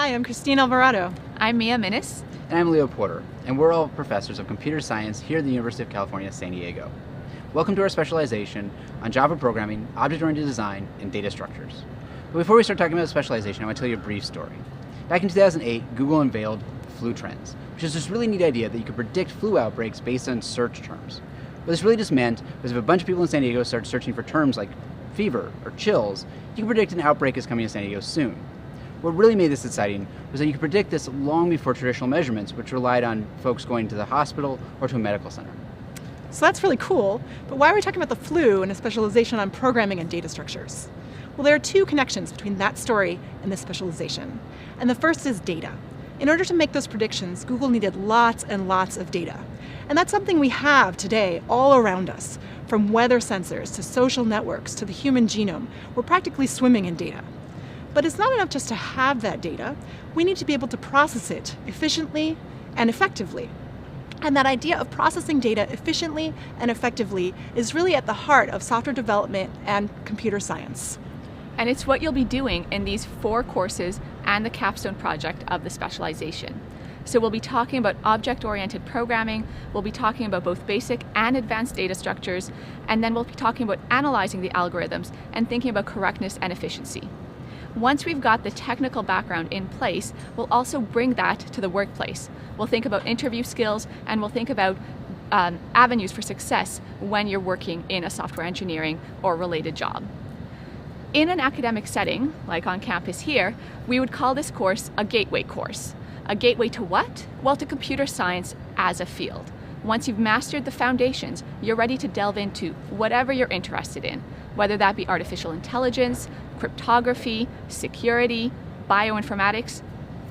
Hi, I'm Christine Alvarado. I'm Mia Minnis. And I'm Leo Porter, and we're all professors of computer science here at the University of California, San Diego. Welcome to our specialization on Java programming, object-oriented design, and data structures. But before we start talking about specialization, I want to tell you a brief story. Back in 2008, Google unveiled flu trends, which is this really neat idea that you could predict flu outbreaks based on search terms. What this really just meant was if a bunch of people in San Diego started searching for terms like fever or chills, you could predict an outbreak is coming to San Diego soon. What really made this exciting was that you could predict this long before traditional measurements, which relied on folks going to the hospital or to a medical center. So that's really cool, but why are we talking about the flu and a specialization on programming and data structures? Well, there are two connections between that story and this specialization. And the first is data. In order to make those predictions, Google needed lots and lots of data. And that's something we have today all around us. From weather sensors to social networks to the human genome, we're practically swimming in data. But it's not enough just to have that data. We need to be able to process it efficiently and effectively. And that idea of processing data efficiently and effectively is really at the heart of software development and computer science. And it's what you'll be doing in these 4 courses and the capstone project of the specialization. So we'll be talking about object-oriented programming, we'll be talking about both basic and advanced data structures, and then we'll be talking about analyzing the algorithms and thinking about correctness and efficiency. Once we've got the technical background in place, we'll also bring that to the workplace. We'll think about interview skills, and we'll think about avenues for success when you're working in a software engineering or related job. In an academic setting, like on campus here, we would call this course a gateway course. A gateway to what? Well, to computer science as a field. Once you've mastered the foundations, you're ready to delve into whatever you're interested in, whether that be artificial intelligence, cryptography, security, bioinformatics.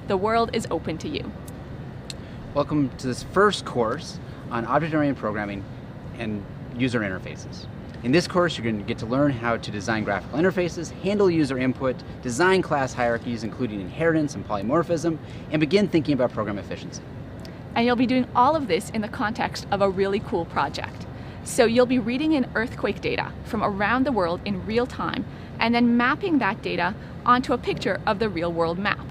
The world is open to you. Welcome to this first course on object-oriented programming and user interfaces. In this course, you're going to get to learn how to design graphical interfaces, handle user input, design class hierarchies, including inheritance and polymorphism, and begin thinking about program efficiency. And you'll be doing all of this in the context of a really cool project. So you'll be reading in earthquake data from around the world in real time, and then mapping that data onto a picture of the real world map.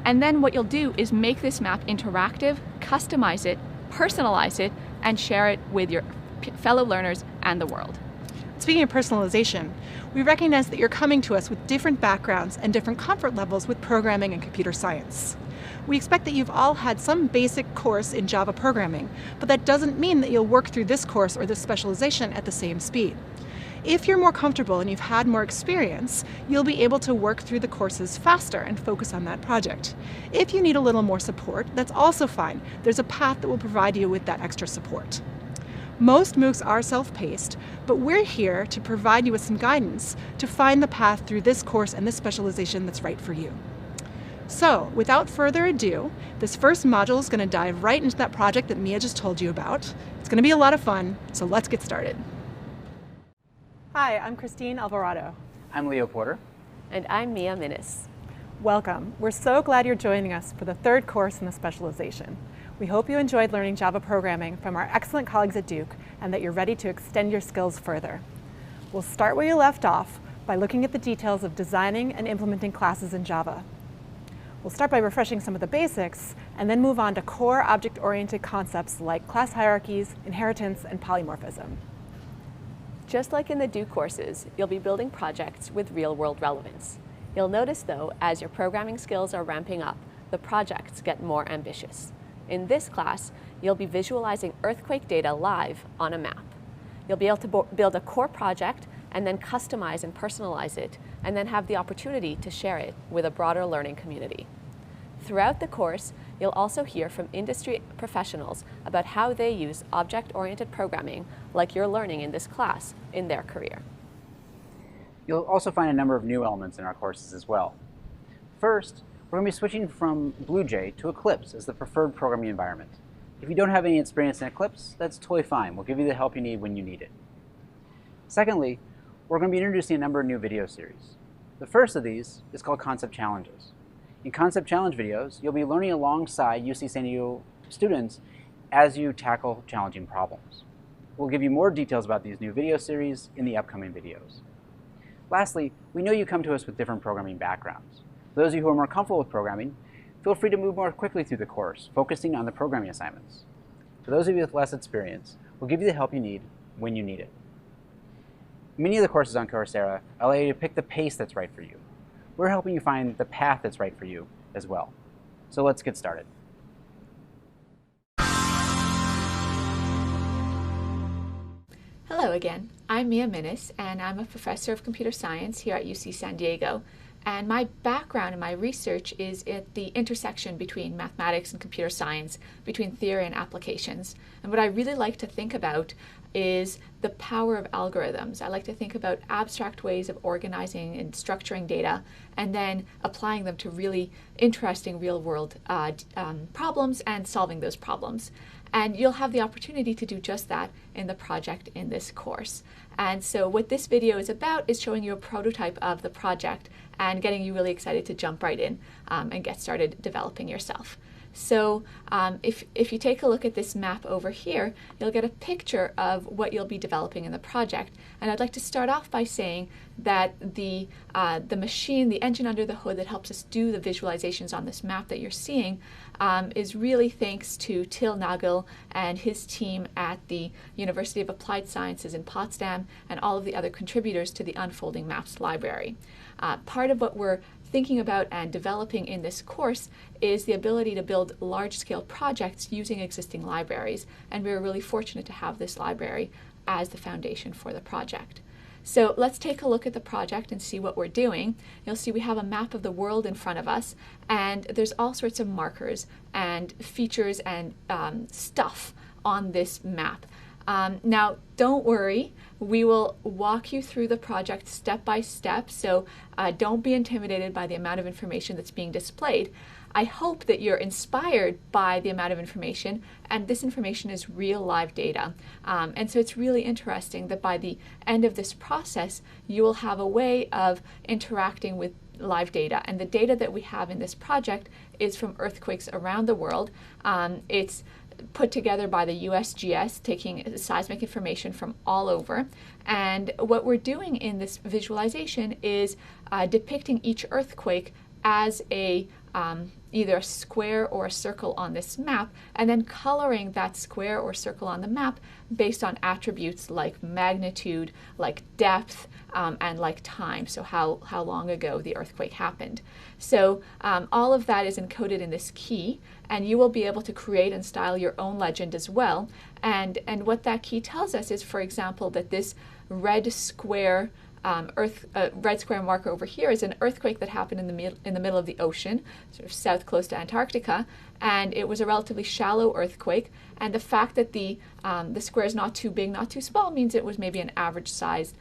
And then what you'll do is make this map interactive, customize it, personalize it, and share it with your fellow learners and the world. Speaking of personalization, we recognize that you're coming to us with different backgrounds and different comfort levels with programming and computer science. We expect that you've all had some basic course in Java programming, but that doesn't mean that you'll work through this course or this specialization at the same speed. If you're more comfortable and you've had more experience, you'll be able to work through the courses faster and focus on that project. If you need a little more support, that's also fine. There's a path that will provide you with that extra support. Most MOOCs are self-paced, but we're here to provide you with some guidance to find the path through this course and this specialization that's right for you. So, without further ado, this first module is going to dive right into that project that Mia just told you about. It's going to be a lot of fun, so let's get started. Hi, I'm Christine Alvarado. I'm Leo Porter. And I'm Mia Minnis. Welcome. We're so glad you're joining us for the third course in the specialization. We hope you enjoyed learning Java programming from our excellent colleagues at Duke and that you're ready to extend your skills further. We'll start where you left off by looking at the details of designing and implementing classes in Java. We'll start by refreshing some of the basics and then move on to core object-oriented concepts like class hierarchies, inheritance, and polymorphism. Just like in the Duke courses, you'll be building projects with real-world relevance. You'll notice, though, as your programming skills are ramping up, the projects get more ambitious. In this class, you'll be visualizing earthquake data live on a map. You'll be able to build a core project and then customize and personalize it, and then have the opportunity to share it with a broader learning community. Throughout the course, you'll also hear from industry professionals about how they use object-oriented programming, like you're learning in this class, in their career. You'll also find a number of new elements in our courses as well. First, we're going to be switching from BlueJ to Eclipse as the preferred programming environment. If you don't have any experience in Eclipse, that's totally fine. We'll give you the help you need when you need it. Secondly, we're going to be introducing a number of new video series. The first of these is called Concept Challenges. In Concept Challenge videos, you'll be learning alongside UC San Diego students as you tackle challenging problems. We'll give you more details about these new video series in the upcoming videos. Lastly, we know you come to us with different programming backgrounds. For those of you who are more comfortable with programming, Feel free to move more quickly through the course, focusing on the programming assignments. For those of you with less experience, we'll give you the help you need when you need it. Many of the courses on Coursera allow you to pick the pace that's right for you. We're helping you find the path that's right for you as well. So let's get started. Hello again. I'm Mia Minnis, and I'm a professor of computer science here at UC San Diego. And my background and my research is at the intersection between mathematics and computer science, between theory and applications. And what I really like to think about is the power of algorithms. I like to think about abstract ways of organizing and structuring data, and then applying them to really interesting real-world problems and solving those problems. And you'll have the opportunity to do just that in the project in this course. And so what this video is about is showing you a prototype of the project and getting you really excited to jump right in and get started developing yourself. So if you take a look at this map over here, you'll get a picture of what you'll be developing in the project. And I'd like to start off by saying that the machine, the engine under the hood that helps us do the visualizations on this map that you're seeing is really thanks to Till Nagel and his team at the University of Applied Sciences in Potsdam and all of the other contributors to the Unfolding Maps library. Part of what we're thinking about and developing in this course is the ability to build large-scale projects using existing libraries, and we're really fortunate to have this library as the foundation for the project. So let's take a look at the project and see what we're doing. You'll see we have a map of the world in front of us, and there's all sorts of markers and features and stuff on this map. Now, don't worry, we will walk you through the project step by step, so don't be intimidated by the amount of information that's being displayed. I hope that you're inspired by the amount of information, and this information is real live data. And so it's really interesting that by the end of this process, you will have a way of interacting with live data. And the data that we have in this project is from earthquakes around the world. It's put together by the USGS, taking seismic information from all over. And what we're doing in this visualization is depicting each earthquake as either a square or a circle on this map, and then coloring that square or circle on the map based on attributes like magnitude, like depth, and like time, so how long ago the earthquake happened. So all of that is encoded in this key, and you will be able to create and style your own legend as well. And what that key tells us is, for example, that this red square red square marker over here is an earthquake that happened in the middle of the ocean, sort of south close to Antarctica, and it was a relatively shallow earthquake. And the fact that the square is not too big, not too small, means it was maybe an average sized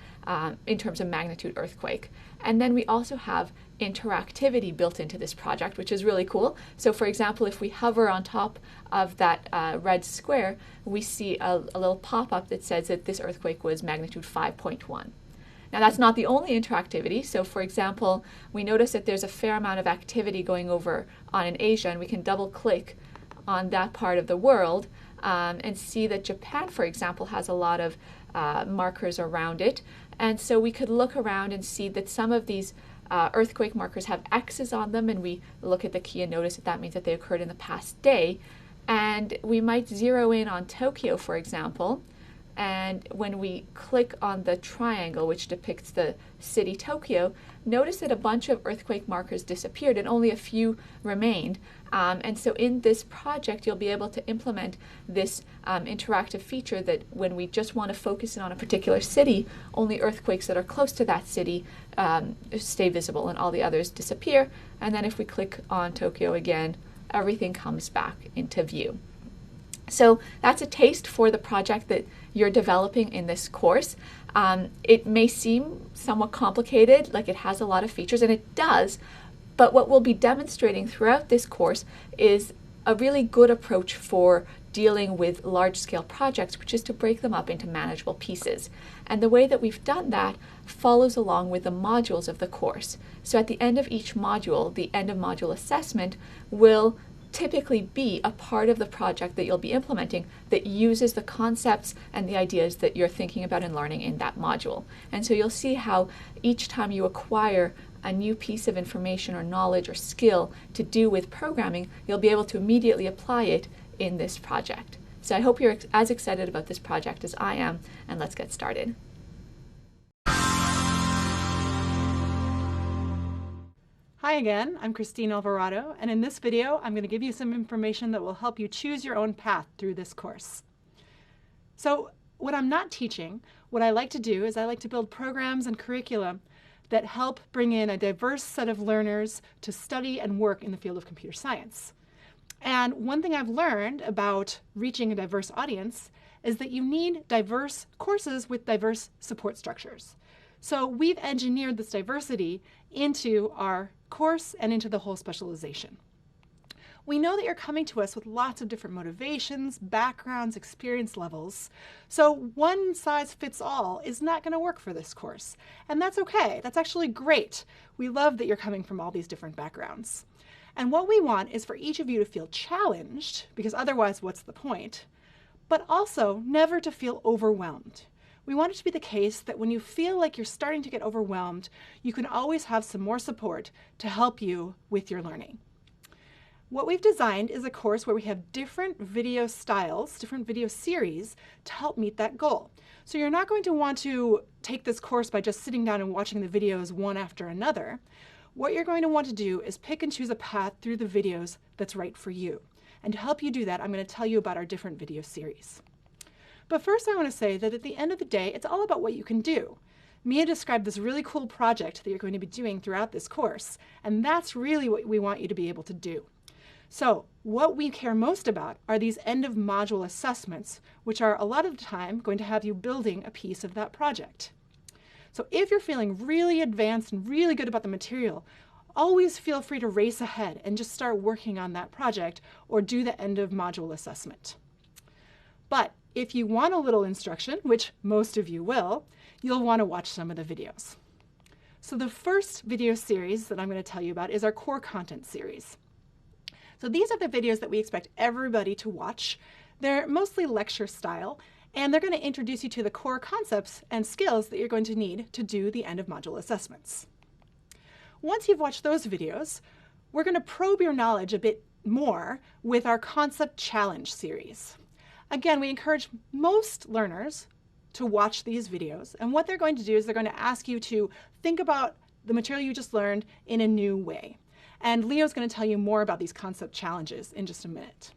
in terms of magnitude earthquake. And then we also have interactivity built into this project, which is really cool. So for example, if we hover on top of that red square, we see a little pop-up that says that this earthquake was magnitude 5.1. Now that's not the only interactivity. So for example, we notice that there's a fair amount of activity going over in Asia, and we can double click on that part of the world and see that Japan, for example, has a lot of markers around it. And so we could look around and see that some of these earthquake markers have X's on them, and we look at the key and notice that that means that they occurred in the past day. And we might zero in on Tokyo, for example. And when we click on the triangle, which depicts the city Tokyo, notice that a bunch of earthquake markers disappeared and only a few remained. And so in this project, you'll be able to implement this interactive feature that when we just want to focus in on a particular city, only earthquakes that are close to that city stay visible and all the others disappear. And then if we click on Tokyo again, everything comes back into view. So that's a taste for the project that you're developing in this course. It may seem somewhat complicated, like it has a lot of features, and it does, but what we'll be demonstrating throughout this course is a really good approach for dealing with large-scale projects, which is to break them up into manageable pieces. And the way that we've done that follows along with the modules of the course. So at the end of each module, the end of module assessment will typically be a part of the project that you'll be implementing that uses the concepts and the ideas that you're thinking about and learning in that module. And so you'll see how each time you acquire a new piece of information or knowledge or skill to do with programming, you'll be able to immediately apply it in this project. So I hope you're as excited about this project as I am, and let's get started. Hi again, I'm Christine Alvarado, and in this video I'm going to give you some information that will help you choose your own path through this course. So when I'm not teaching, what I like to do is I like to build programs and curriculum that help bring in a diverse set of learners to study and work in the field of computer science. And one thing I've learned about reaching a diverse audience is that you need diverse courses with diverse support structures. So we've engineered this diversity into our course and into the whole specialization. We know that you're coming to us with lots of different motivations, backgrounds, experience levels. So one size fits all is not going to work for this course. And that's okay. That's actually great. We love that you're coming from all these different backgrounds. And what we want is for each of you to feel challenged, because otherwise what's the point? But also never to feel overwhelmed. We want it to be the case that when you feel like you're starting to get overwhelmed, you can always have some more support to help you with your learning. What we've designed is a course where we have different video styles, different video series to help meet that goal. So you're not going to want to take this course by just sitting down and watching the videos one after another. What you're going to want to do is pick and choose a path through the videos that's right for you. And to help you do that, I'm going to tell you about our different video series. But first I want to say that at the end of the day, it's all about what you can do. Mia described this really cool project that you're going to be doing throughout this course, and that's really what we want you to be able to do. So what we care most about are these end of module assessments, which are a lot of the time going to have you building a piece of that project. So if you're feeling really advanced and really good about the material, always feel free to race ahead and just start working on that project or do the end of module assessment. But if you want a little instruction, which most of you will, you'll want to watch some of the videos. So the first video series that I'm going to tell you about is our core content series. So these are the videos that we expect everybody to watch. They're mostly lecture style, and they're going to introduce you to the core concepts and skills that you're going to need to do the end of module assessments. Once you've watched those videos, we're going to probe your knowledge a bit more with our concept challenge series. Again, we encourage most learners to watch these videos, and what they're going to do is they're going to ask you to think about the material you just learned in a new way. And Leo's going to tell you more about these concept challenges in just a minute.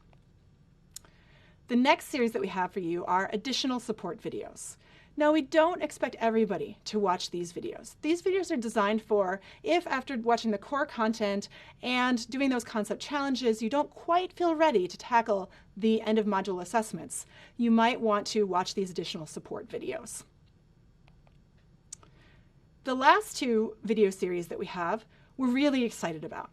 The next series that we have for you are additional support videos. Now, we don't expect everybody to watch these videos. These videos are designed for if after watching the core content and doing those concept challenges, you don't quite feel ready to tackle the end of module assessments, you might want to watch these additional support videos. The last two video series that we have, we're really excited about.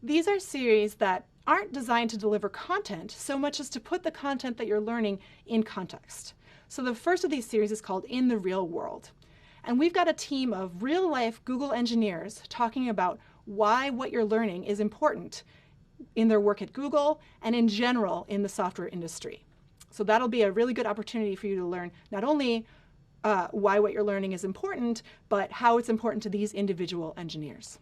These are series that aren't designed to deliver content so much as to put the content that you're learning in context. So the first of these series is called In the Real World. And we've got a team of real-life Google engineers talking about why what you're learning is important in their work at Google and in general in the software industry. So that'll be a really good opportunity for you to learn not only why what you're learning is important, but how it's important to these individual engineers.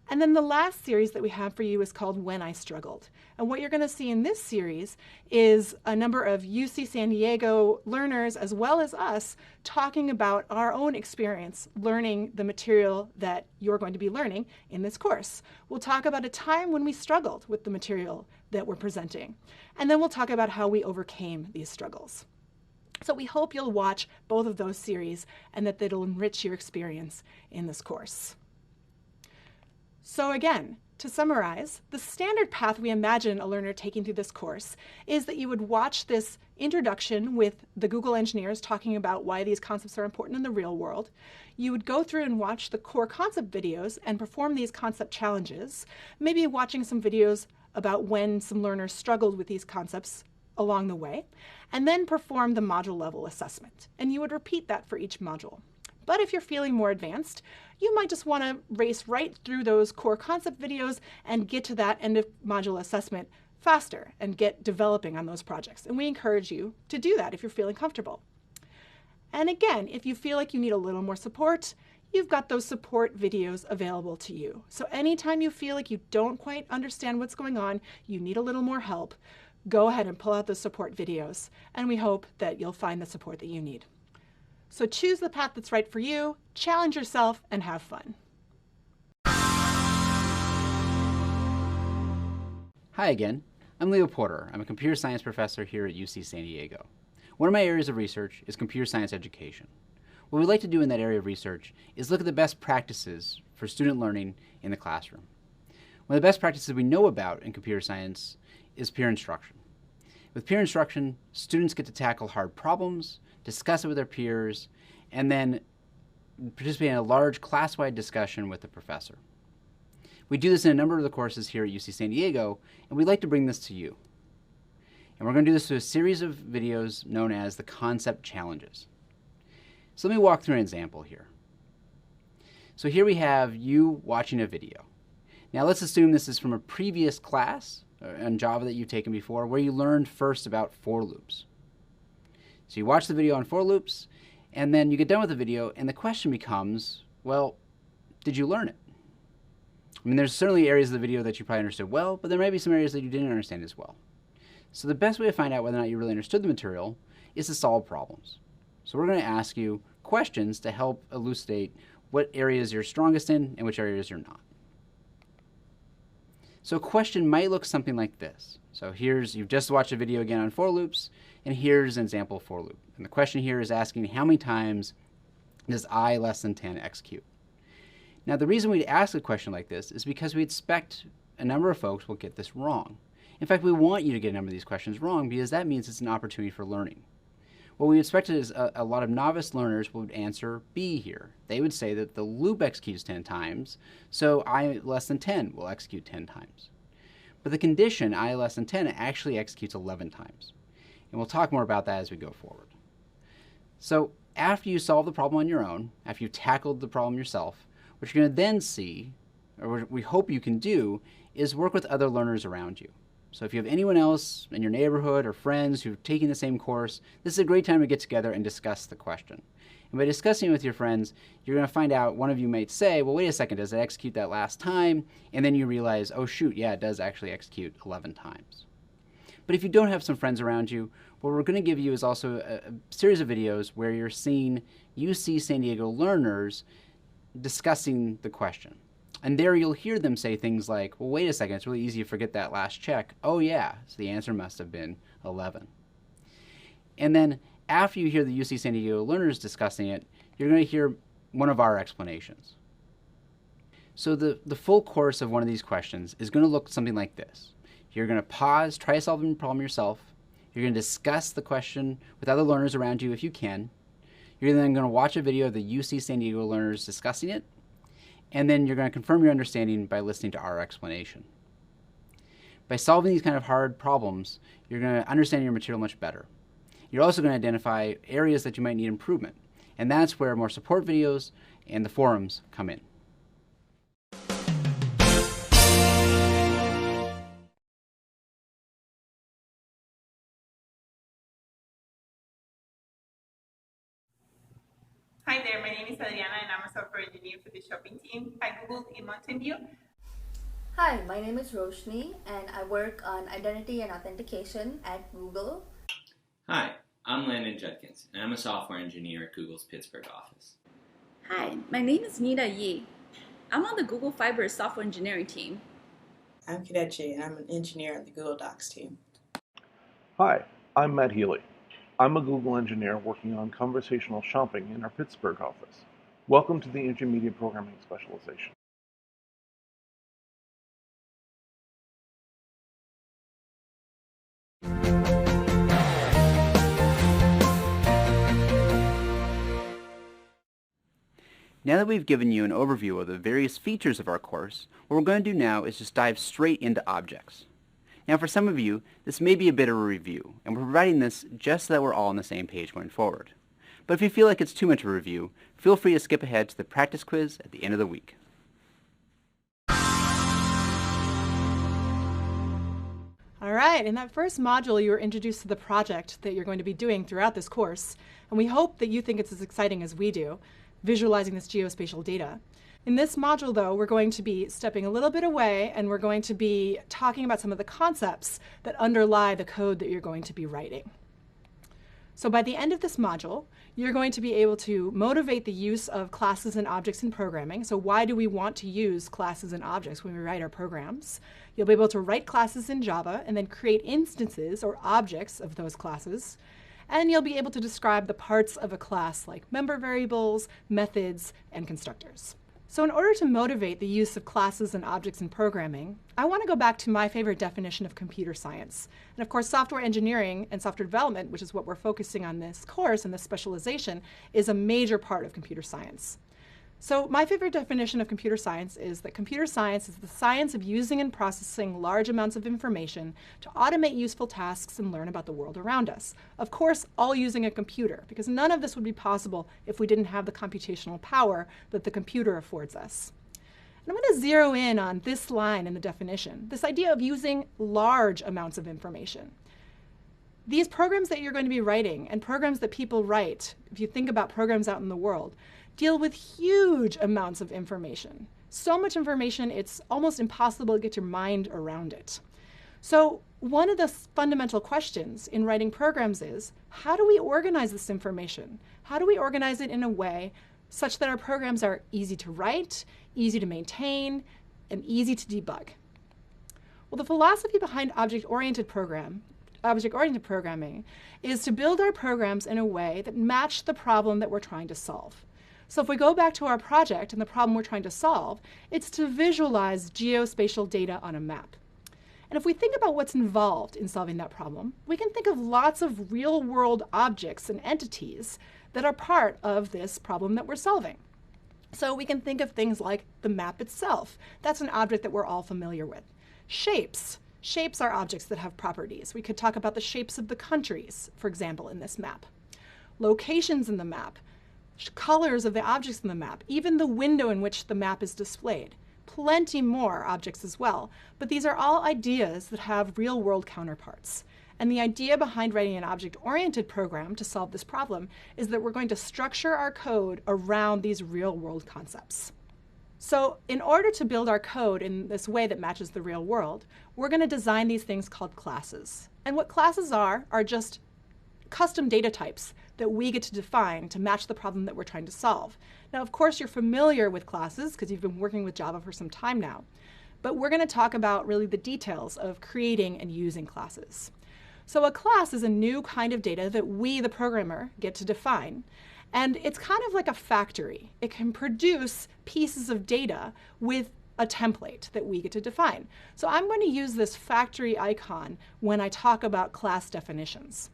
And then the last series that we have for you is called When I Struggled. And what you're going to see in this series is a number of UC San Diego learners, as well as us, talking about our own experience learning the material that you're going to be learning in this course. We'll talk about a time when we struggled with the material that we're presenting. And then we'll talk about how we overcame these struggles. So we hope you'll watch both of those series and that it'll enrich your experience in this course. So again, to summarize, the standard path we imagine a learner taking through this course is that you would watch this introduction with the Google engineers talking about why these concepts are important in the real world. You would go through and watch the core concept videos and perform these concept challenges, maybe watching some videos about when some learners struggled with these concepts along the way, and then perform the module level assessment. And you would repeat that for each module. But if you're feeling more advanced, you might just want to race right through those core concept videos and get to that end of module assessment faster and get developing on those projects. And we encourage you to do that if you're feeling comfortable. And again, if you feel like you need a little more support, you've got those support videos available to you. So anytime you feel like you don't quite understand what's going on, you need a little more help, go ahead and pull out those support videos, and we hope that you'll find the support that you need. So choose the path that's right for you, challenge yourself, and have fun. Hi again, I'm Leo Porter. I'm a computer science professor here at UC San Diego. One of my areas of research is computer science education. What we like to do in that area of research is look at the best practices for student learning in the classroom. One of the best practices we know about in computer science is peer instruction. With peer instruction, students get to tackle hard problems, discuss it with their peers, and then participate in a large class-wide discussion with the professor. We do this in a number of the courses here at UC San Diego, and we'd like to bring this to you. And we're going to do this through a series of videos known as the concept challenges. So let me walk through an example here. So here we have you watching a video. Now let's assume this is from a previous class in Java that you've taken before where you learned first about for loops. So you watch the video on for loops, and then you get done with the video, and the question becomes, well, did you learn it? I mean, there's certainly areas of the video that you probably understood well, but there may be some areas that you didn't understand as well. So the best way to find out whether or not you really understood the material is to solve problems. So we're going to ask you questions to help elucidate what areas you're strongest in and which areas you're not. So a question might look something like this. So you've just watched a video again on for loops, and here's an example for loop. And the question here is asking how many times does I less than 10 execute? Now the reason we'd ask a question like this is because we expect a number of folks will get this wrong. In fact, we want you to get a number of these questions wrong because that means it's an opportunity for learning. What we expected is a lot of novice learners would answer B here. They would say that the loop executes 10 times, so I less than 10 will execute 10 times. But the condition I less than 10 actually executes 11 times. And we'll talk more about that as we go forward. So after you solve the problem on your own, after you've tackled the problem yourself, what you're going to then see, or what we hope you can do, is work with other learners around you. So if you have anyone else in your neighborhood or friends who've taken the same course, this is a great time to get together and discuss the question. And by discussing it with your friends, you're going to find out, one of you might say, well, wait a second, does it execute that last time? And then you realize, oh shoot, yeah, it does actually execute 11 times. But if you don't have some friends around you, what we're going to give you is also a series of videos where you're seeing UC San Diego learners discussing the question. And there you'll hear them say things like, well, wait a second, it's really easy to forget that last check. Oh yeah, so the answer must have been 11. And then after you hear the UC San Diego learners discussing it, you're going to hear one of our explanations. So the full course of one of these questions is going to look something like this. You're going to pause, try to solve the problem yourself. You're going to discuss the question with other learners around you if you can. You're then going to watch a video of the UC San Diego learners discussing it, and then you're going to confirm your understanding by listening to our explanation. By solving these kind of hard problems, you're going to understand your material much better. You're also going to identify areas that you might need improvement, and that's where more support videos and the forums come in. Hi there, my name is Adriana and I'm a software engineer for the shopping team at Google in Mountain View. Hi, my name is Roshni and I work on identity and authentication at Google. Hi, I'm Landon Judkins and I'm a software engineer at Google's Pittsburgh office. Hi, my name is Nita Yi. I'm on the Google Fiber software engineering team. I'm Kadechi and I'm an engineer on the Google Docs team. Hi, I'm Matt Healy. I'm a Google engineer working on conversational shopping in our Pittsburgh office. Welcome to the Intermediate Programming Specialization. Now that we've given you an overview of the various features of our course, what we're going to do now is just dive straight into objects. Now for some of you, this may be a bit of a review, and we're providing this just so that we're all on the same page going forward. But if you feel like it's too much of a review, feel free to skip ahead to the practice quiz at the end of the week. All right, in that first module, you were introduced to the project that you're going to be doing throughout this course, and we hope that you think it's as exciting as we do. visualizing this geospatial data. In this module, though, we're going to be stepping a little bit away, and we're going to be talking about some of the concepts that underlie the code that you're going to be writing. So by the end of this module, you're going to be able to motivate the use of classes and objects in programming. So why do we want to use classes and objects when we write our programs? You'll be able to write classes in Java and then create instances or objects of those classes. And you'll be able to describe the parts of a class like member variables, methods, and constructors. So in order to motivate the use of classes and objects in programming, I want to go back to my favorite definition of computer science. And of course, software engineering and software development, which is what we're focusing on this course and this specialization, is a major part of computer science. So my favorite definition of computer science is that computer science is the science of using and processing large amounts of information to automate useful tasks and learn about the world around us. Of course, all using a computer, because none of this would be possible if we didn't have the computational power that the computer affords us. And I'm going to zero in on this line in the definition, this idea of using large amounts of information. These programs that you're going to be writing and programs that people write, if you think about programs out in the world, deal with huge amounts of information. So much information, it's almost impossible to get your mind around it. So one of the fundamental questions in writing programs is, how do we organize this information? How do we organize it in a way such that our programs are easy to write, easy to maintain, and easy to debug? Well, the philosophy behind object-oriented programming is to build our programs in a way that match the problem that we're trying to solve. So if we go back to our project and the problem we're trying to solve, it's to visualize geospatial data on a map. And if we think about what's involved in solving that problem, we can think of lots of real-world objects and entities that are part of this problem that we're solving. So we can think of things like the map itself. That's an object that we're all familiar with. Shapes. Shapes are objects that have properties. We could talk about the shapes of the countries, for example, in this map. Locations in the map. Colors of the objects in the map, even the window in which the map is displayed. Plenty more objects as well, but these are all ideas that have real-world counterparts. And the idea behind writing an object-oriented program to solve this problem is that we're going to structure our code around these real-world concepts. So in order to build our code in this way that matches the real world, we're going to design these things called classes. And what classes are just custom data types that we get to define to match the problem that we're trying to solve. Now, of course, you're familiar with classes because you've been working with Java for some time now, but we're going to talk about really the details of creating and using classes. So a class is a new kind of data that we, the programmer, get to define. And it's kind of like a factory. It can produce pieces of data with a template that we get to define. So I'm going to use this factory icon when I talk about class definitions.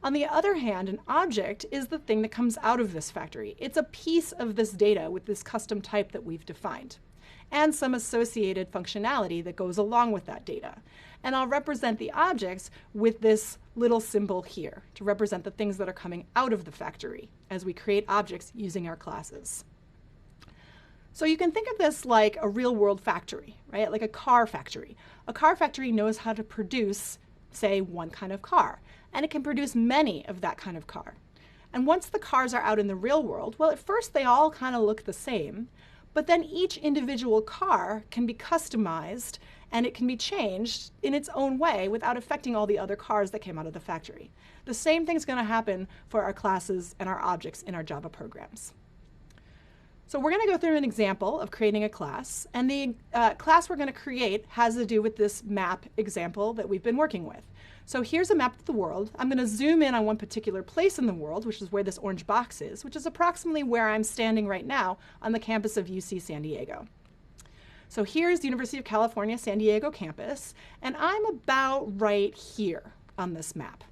On the other hand, an object is the thing that comes out of this factory. It's a piece of this data with this custom type that we've defined, and some associated functionality that goes along with that data. And I'll represent the objects with this little symbol here to represent the things that are coming out of the factory as we create objects using our classes. So you can think of this like a real-world factory, right? Like a car factory. A car factory knows how to produce, say, one kind of car, and it can produce many of that kind of car. And once the cars are out in the real world, well, at first they all kind of look the same, but then each individual car can be customized and it can be changed in its own way without affecting all the other cars that came out of the factory. The same thing's going to happen for our classes and our objects in our Java programs. So we're going to go through an example of creating a class, and the class we're going to create has to do with this map example that we've been working with. So here's a map of the world. I'm going to zoom in on one particular place in the world, which is where this orange box is, which is approximately where I'm standing right now on the campus of UC San Diego. So here's the University of California, San Diego campus, and I'm about right here on this map.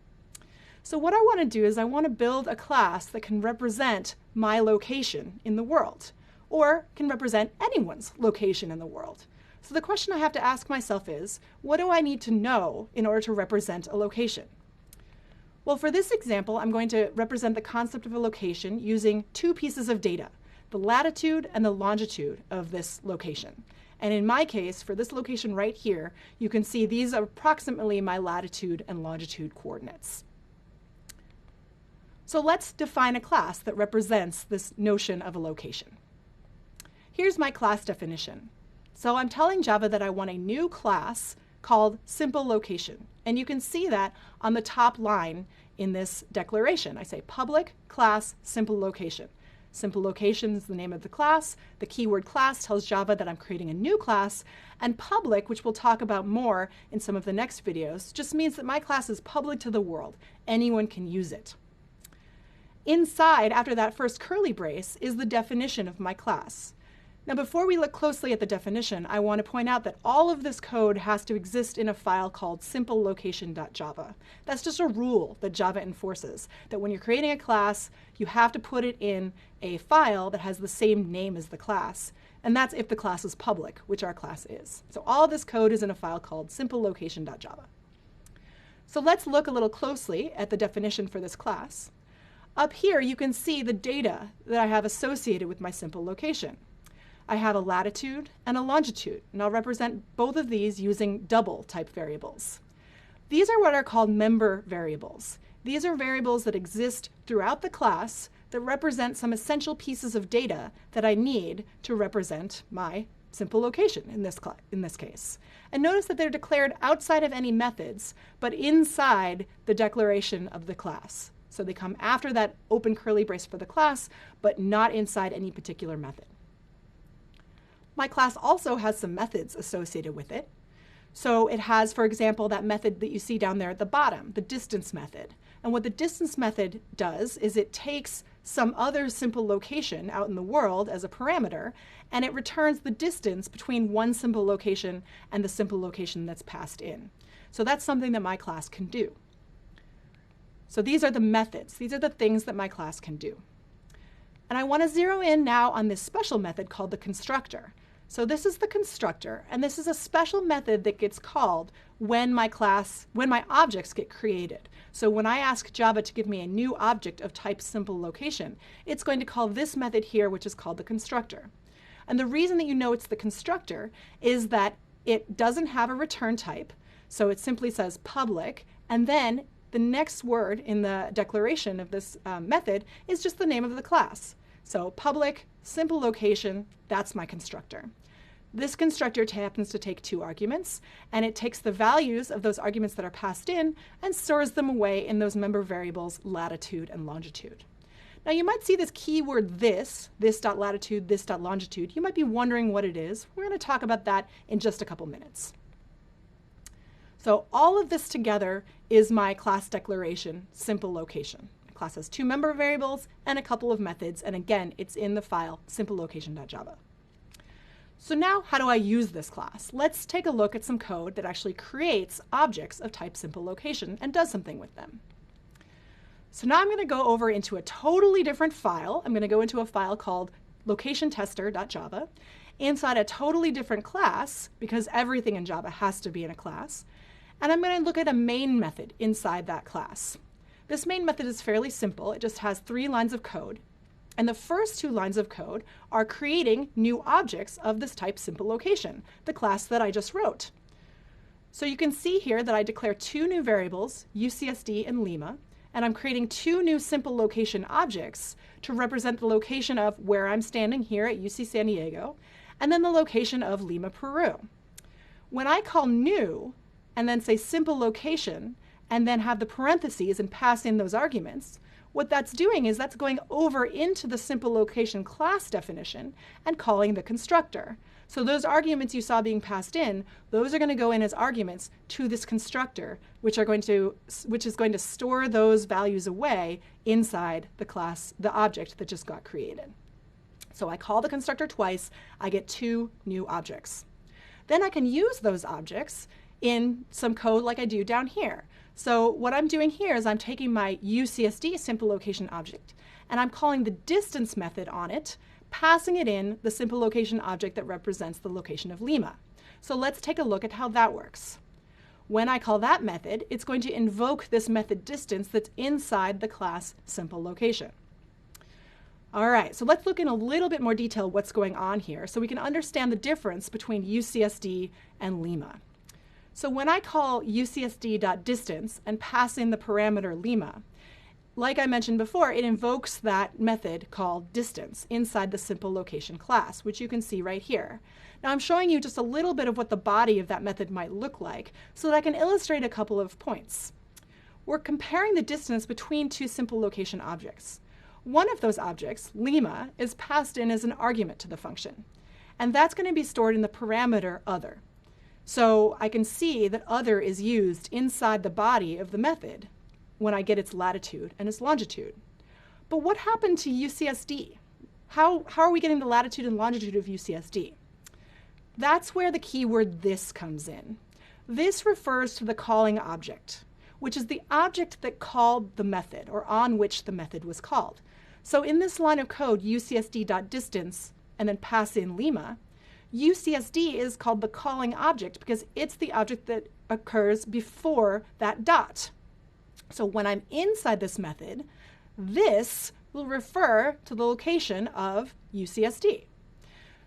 So what I want to do is I want to build a class that can represent my location in the world, or can represent anyone's location in the world. So the question I have to ask myself is, what do I need to know in order to represent a location? Well, for this example, I'm going to represent the concept of a location using two pieces of data, the latitude and the longitude of this location. And in my case, for this location right here, you can see these are approximately my latitude and longitude coordinates. So let's define a class that represents this notion of a location. Here's my class definition. So I'm telling Java that I want a new class called simple location. And you can see that on the top line in this declaration. I say public class simple location. Simple location is the name of the class. The keyword class tells Java that I'm creating a new class. And public, which we'll talk about more in some of the next videos, just means that my class is public to the world. Anyone can use it. Inside, after that first curly brace, is the definition of my class. Now, before we look closely at the definition, I want to point out that all of this code has to exist in a file called simplelocation.java. That's just a rule that Java enforces, that when you're creating a class, you have to put it in a file that has the same name as the class. And that's if the class is public, which our class is. So all of this code is in a file called simplelocation.java. So let's look a little closely at the definition for this class. Up here, you can see the data that I have associated with my simple location. I have a latitude and a longitude, and I'll represent both of these using double type variables. These are what are called member variables. These are variables that exist throughout the class that represent some essential pieces of data that I need to represent my simple location in this case. And notice that they're declared outside of any methods, but inside the declaration of the class. So they come after that open curly brace for the class, but not inside any particular method. My class also has some methods associated with it. So it has, for example, that method that you see down there at the bottom, the distance method. And what the distance method does is it takes some other simple location out in the world as a parameter, and it returns the distance between one simple location and the simple location that's passed in. So that's something that my class can do. So these are the methods. These are the things that my class can do. And I want to zero in now on this special method called the constructor. So this is the constructor, and this is a special method that gets called when my objects get created. So when I ask Java to give me a new object of type simple location, it's going to call this method here, which is called the constructor. And the reason that you know it's the constructor is that it doesn't have a return type. So it simply says public, and then the next word in the declaration of this method is just the name of the class. So public, simple location, that's my constructor. This constructor happens to take two arguments, and it takes the values of those arguments that are passed in and stores them away in those member variables latitude and longitude. Now you might see this keyword this.latitude, this.longitude. You might be wondering what it is. We're going to talk about that in just a couple minutes. So all of this together is my class declaration, simple location. My class has two member variables and a couple of methods, and again, it's in the file simplelocation.java. So now how do I use this class? Let's take a look at some code that actually creates objects of type simple location and does something with them. So now I'm going to go over into a totally different file. I'm going to go into a file called locationtester.java inside a totally different class, because everything in Java has to be in a class. And I'm going to look at a main method inside that class. This main method is fairly simple. It just has 3 lines of code. And the first 2 lines of code are creating new objects of this type simple location, the class that I just wrote. So you can see here that I declare 2 new variables, UCSD and Lima, and I'm creating 2 new simple location objects to represent the location of where I'm standing here at UC San Diego, and then the location of Lima, Peru. When I call new, and then say simple location, and then have the parentheses and pass in those arguments, what that's doing is that's going over into the simple location class definition and calling the constructor. So those arguments you saw being passed in, those are going to go in as arguments to this constructor, which is going to store those values away inside the class, the object that just got created. So I call the constructor twice, I get 2 new objects. Then I can use those objects in some code like I do down here. So what I'm doing here is I'm taking my UCSD simple location object, and I'm calling the distance method on it, passing it in the simple location object that represents the location of Lima. So let's take a look at how that works. When I call that method, it's going to invoke this method distance that's inside the class simple location. All right, so let's look in a little bit more detail what's going on here so we can understand the difference between UCSD and Lima. So when I call UCSD.distance and pass in the parameter Lima, like I mentioned before, it invokes that method called distance inside the simple location class, which you can see right here. Now I'm showing you just a little bit of what the body of that method might look like so that I can illustrate a couple of points. We're comparing the distance between two simple location objects. One of those objects, lima, is passed in as an argument to the function, and that's going to be stored in the parameter other. So I can see that other is used inside the body of the method when I get its latitude and its longitude. But what happened to UCSD? How are we getting the latitude and longitude of UCSD? That's where the keyword this comes in. This refers to the calling object, which is the object that called the method or on which the method was called. So in this line of code, UCSD.distance and then pass in lima, UCSD is called the calling object because it's the object that occurs before that dot. So when I'm inside this method, this will refer to the location of UCSD.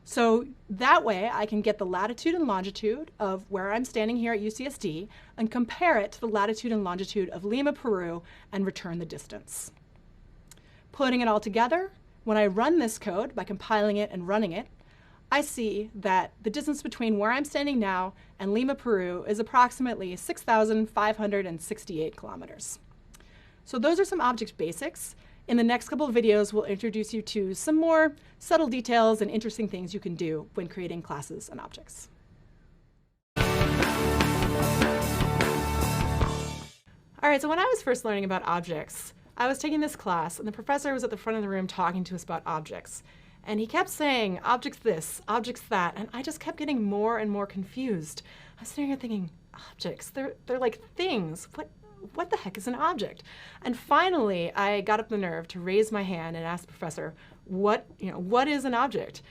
So that way I can get the latitude and longitude of where I'm standing here at UCSD and compare it to the latitude and longitude of Lima, Peru, and return the distance. Putting it all together, when I run this code by compiling it and running it, I see that the distance between where I'm standing now and Lima, Peru is approximately 6,568 kilometers. So those are some object basics. In the next couple of videos, we'll introduce you to some more subtle details and interesting things you can do when creating classes and objects. All right, so when I was first learning about objects, I was taking this class and the professor was at the front of the room talking to us about objects. And he kept saying, objects this, objects that, and I just kept getting more and more confused. I was sitting here thinking, objects, they're like things. What the heck is an object? And finally, I got up the nerve to raise my hand and ask the professor, what is an object?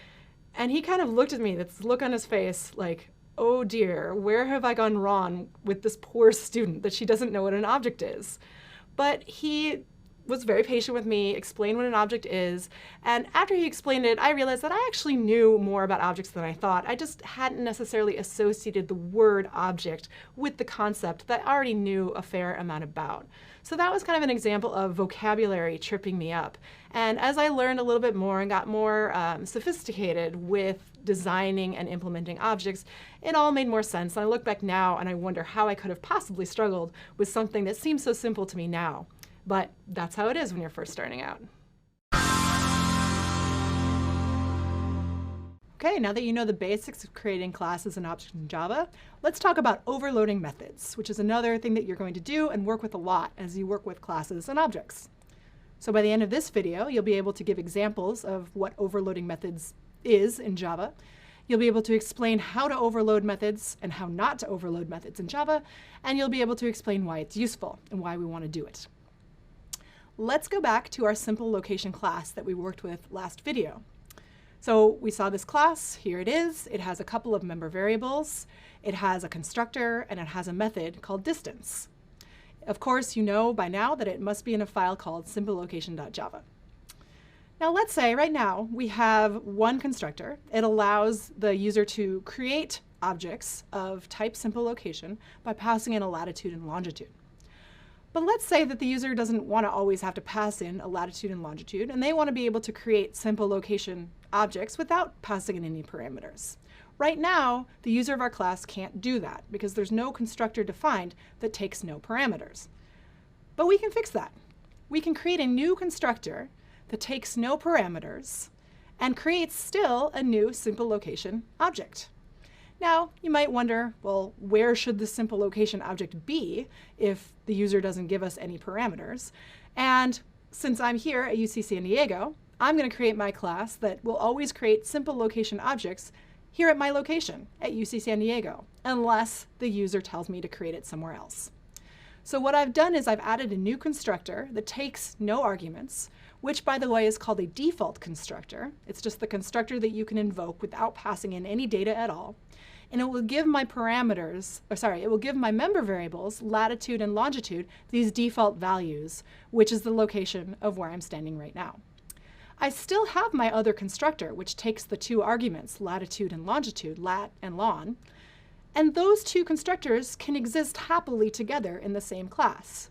And he kind of looked at me, this look on his face like, oh dear, where have I gone wrong with this poor student that she doesn't know what an object is? But he was very patient with me, explained what an object is, and after he explained it, I realized that I actually knew more about objects than I thought. I just hadn't necessarily associated the word object with the concept that I already knew a fair amount about. So that was kind of an example of vocabulary tripping me up. And as I learned a little bit more and got more sophisticated with designing and implementing objects, it all made more sense. And I look back now and I wonder how I could have possibly struggled with something that seems so simple to me now. But that's how it is when you're first starting out. Okay, now that you know the basics of creating classes and objects in Java, let's talk about overloading methods, which is another thing that you're going to do and work with a lot as you work with classes and objects. So by the end of this video, you'll be able to give examples of what overloading methods is in Java. You'll be able to explain how to overload methods and how not to overload methods in Java, and you'll be able to explain why it's useful and why we want to do it. Let's go back to our simple location class that we worked with last video. So we saw this class, here it is. It has a couple of member variables. It has a constructor, and it has a method called distance. Of course, you know by now that it must be in a file called simplelocation.java. Now let's say right now we have one constructor. It allows the user to create objects of type simple location by passing in a latitude and longitude. But let's say that the user doesn't want to always have to pass in a latitude and longitude, and they want to be able to create simple location objects without passing in any parameters. Right now, the user of our class can't do that because there's no constructor defined that takes no parameters. But we can fix that. We can create a new constructor that takes no parameters and creates still a new simple location object. Now, you might wonder, well, where should the simple location object be if the user doesn't give us any parameters? And since I'm here at UC San Diego, I'm going to create my class that will always create simple location objects here at my location at UC San Diego, unless the user tells me to create it somewhere else. So what I've done is I've added a new constructor that takes no arguments, which by the way is called a default constructor. It's just the constructor that you can invoke without passing in any data at all. And it will give my it will give my member variables, latitude and longitude, these default values, which is the location of where I'm standing right now. I still have my other constructor, which takes the two arguments, latitude and longitude, lat and lon, and those two constructors can exist happily together in the same class.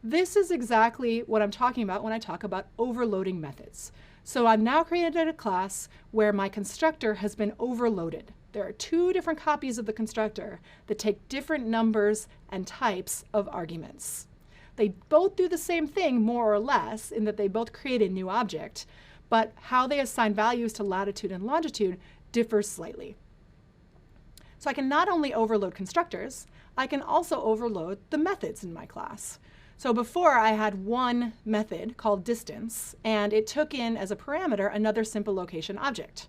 This is exactly what I'm talking about when I talk about overloading methods. So I've now created a class where my constructor has been overloaded. There are two different copies of the constructor that take different numbers and types of arguments. They both do the same thing, more or less, in that they both create a new object, but how they assign values to latitude and longitude differs slightly. So I can not only overload constructors, I can also overload the methods in my class. So before I had one method called distance, and it took in as a parameter another simple location object.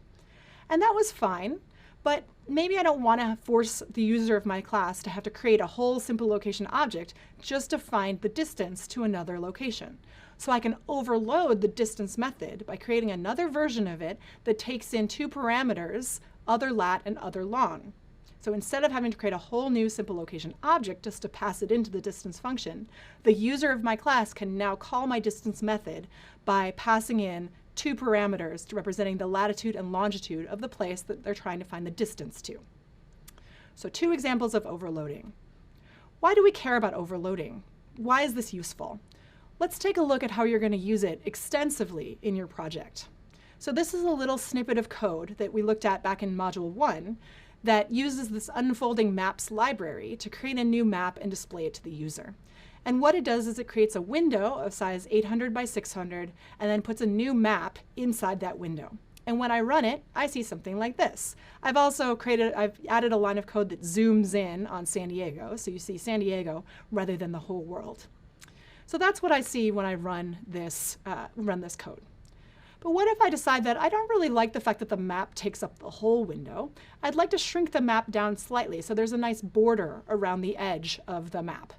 And that was fine, but maybe I don't want to force the user of my class to have to create a whole simple location object just to find the distance to another location. So I can overload the distance method by creating another version of it that takes in two parameters, other lat and other long. So instead of having to create a whole new simple location object just to pass it into the distance function, the user of my class can now call my distance method by passing in two parameters representing the latitude and longitude of the place that they're trying to find the distance to. So two examples of overloading. Why do we care about overloading? Why is this useful? Let's take a look at how you're going to use it extensively in your project. So this is a little snippet of code that we looked at back in Module 1 that uses this unfolding maps library to create a new map and display it to the user. And what it does is it creates a window of size 800 by 600 and then puts a new map inside that window. And when I run it, I see something like this. I've added a line of code that zooms in on San Diego, so you see San Diego rather than the whole world. So that's what I see when I run this code. But what if I decide that I don't really like the fact that the map takes up the whole window? I'd like to shrink the map down slightly so there's a nice border around the edge of the map.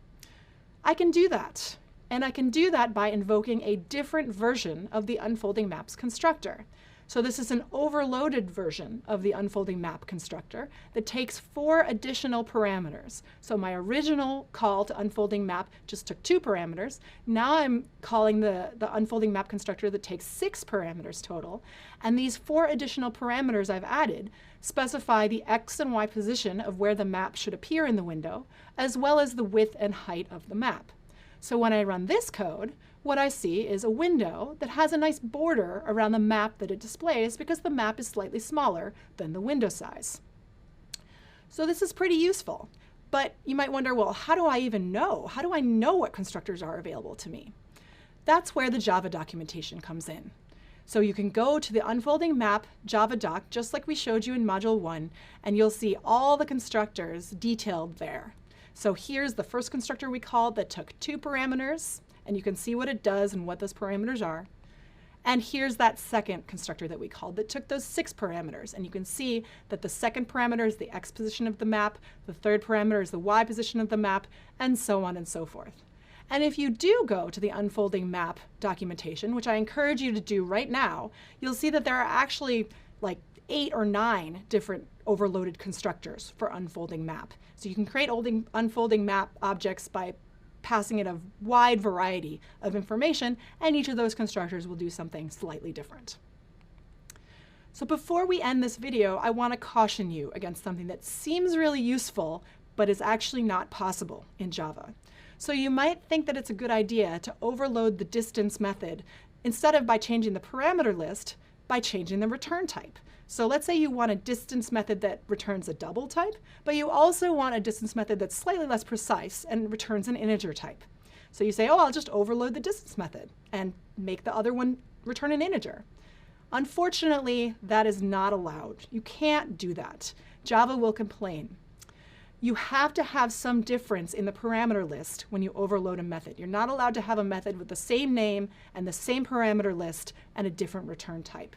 I can do that. And I can do that by invoking a different version of the unfolding maps constructor. So this is an overloaded version of the unfolding map constructor that takes 4 additional parameters. So my original call to unfolding map just took 2 parameters. Now I'm calling the unfolding map constructor that takes 6 parameters total. And these 4 additional parameters I've added specify the x and y position of where the map should appear in the window, as well as the width and height of the map. So when I run this code, what I see is a window that has a nice border around the map that it displays because the map is slightly smaller than the window size. So this is pretty useful. But you might wonder, well, how do I even know? How do I know what constructors are available to me? That's where the Java documentation comes in. So you can go to the unfolding map Java doc, just like we showed you in Module 1, and you'll see all the constructors detailed there. So here's the first constructor we called that took 2 parameters, and you can see what it does and what those parameters are. And here's that second constructor that we called that took those 6 parameters. And you can see that the second parameter is the x position of the map, the third parameter is the y position of the map, and so on and so forth. And if you do go to the unfolding map documentation, which I encourage you to do right now, you'll see that there are actually like 8 or 9 different overloaded constructors for unfolding map. So you can create unfolding map objects by passing it a wide variety of information, and each of those constructors will do something slightly different. So before we end this video, I want to caution you against something that seems really useful, but is actually not possible in Java. So you might think that it's a good idea to overload the distance method instead of by changing the parameter list, by changing the return type. So let's say you want a distance method that returns a double type, but you also want a distance method that's slightly less precise and returns an integer type. So you say, oh, I'll just overload the distance method and make the other one return an integer. Unfortunately, that is not allowed. You can't do that. Java will complain. You have to have some difference in the parameter list when you overload a method. You're not allowed to have a method with the same name and the same parameter list and a different return type.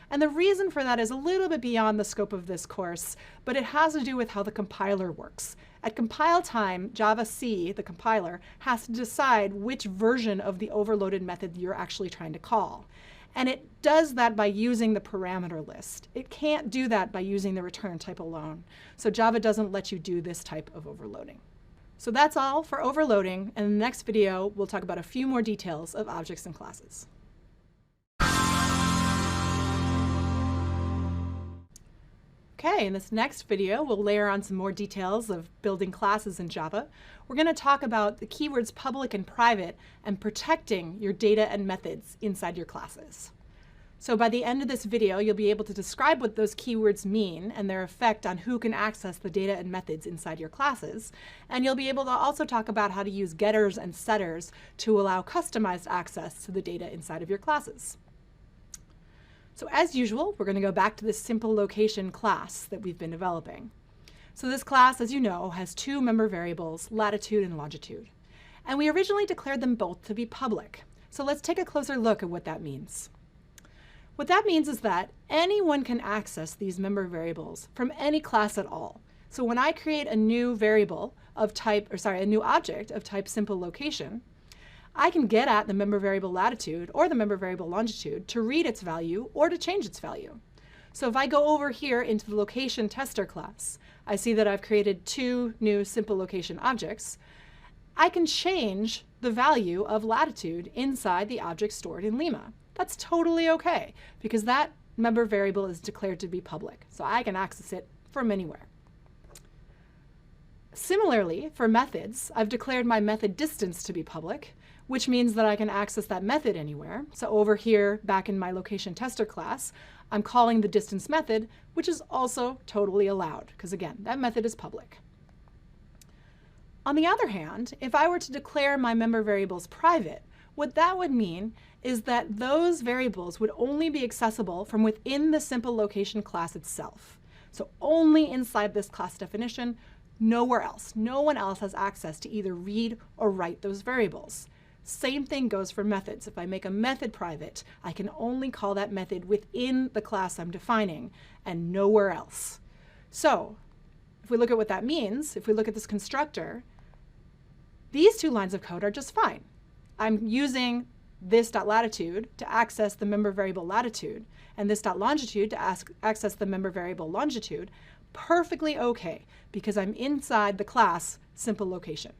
And the reason for that is a little bit beyond the scope of this course, but it has to do with how the compiler works. At compile time, Java-C, the compiler, has to decide which version of the overloaded method you're actually trying to call. And it does that by using the parameter list. It can't do that by using the return type alone. So Java doesn't let you do this type of overloading. So that's all for overloading, and in the next video, we'll talk about a few more details of objects and classes. Okay, in this next video, we'll layer on some more details of building classes in Java. We're going to talk about the keywords public and private and protecting your data and methods inside your classes. So by the end of this video, you'll be able to describe what those keywords mean and their effect on who can access the data and methods inside your classes. And you'll be able to also talk about how to use getters and setters to allow customized access to the data inside of your classes. So as usual, we're going to go back to this simple location class that we've been developing. So this class, as you know, has two member variables, latitude and longitude. And we originally declared them both to be public. So let's take a closer look at what that means. What that means is that anyone can access these member variables from any class at all. So when I create a new variable of type, a new object of type simple location, I can get at the member variable latitude or the member variable longitude to read its value or to change its value. So if I go over here into the location tester class, I see that I've created two new simple location objects. I can change the value of latitude inside the object stored in Lima. That's totally okay because that member variable is declared to be public, so I can access it from anywhere. Similarly, for methods, I've declared my method distance to be public, which means that I can access that method anywhere. So over here, back in my location tester class, I'm calling the distance method, which is also totally allowed, because again, that method is public. On the other hand, if I were to declare my member variables private, what that would mean is that those variables would only be accessible from within the simple location class itself. So only inside this class definition, nowhere else. No one else has access to either read or write those variables. Same thing goes for methods. If I make a method private, I can only call that method within the class I'm defining and nowhere else. So if we look at what that means, if we look at this constructor, these two lines of code are just fine. I'm using this.latitude to access the member variable latitude and this.longitude to access the member variable longitude. Perfectly okay because I'm inside the class simple location.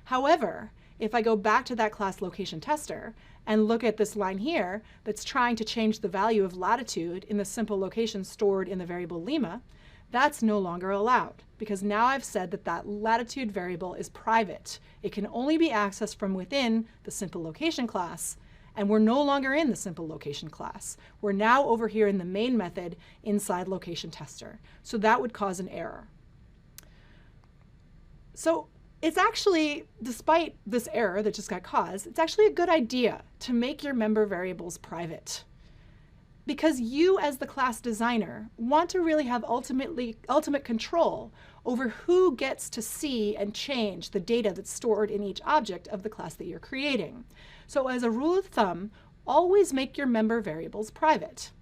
However, if I go back to that class location tester and look at this line here that's trying to change the value of latitude in the simple location stored in the variable Lima, that's no longer allowed because now I've said that that latitude variable is private. It can only be accessed from within the simple location class, and we're no longer in the simple location class. We're now over here in the main method inside location tester. So that would cause an error. So it's actually, despite this error that just got caused, it's actually a good idea to make your member variables private. Because you as the class designer want to really have ultimate control over who gets to see and change the data that's stored in each object of the class that you're creating. So as a rule of thumb, always make your member variables private.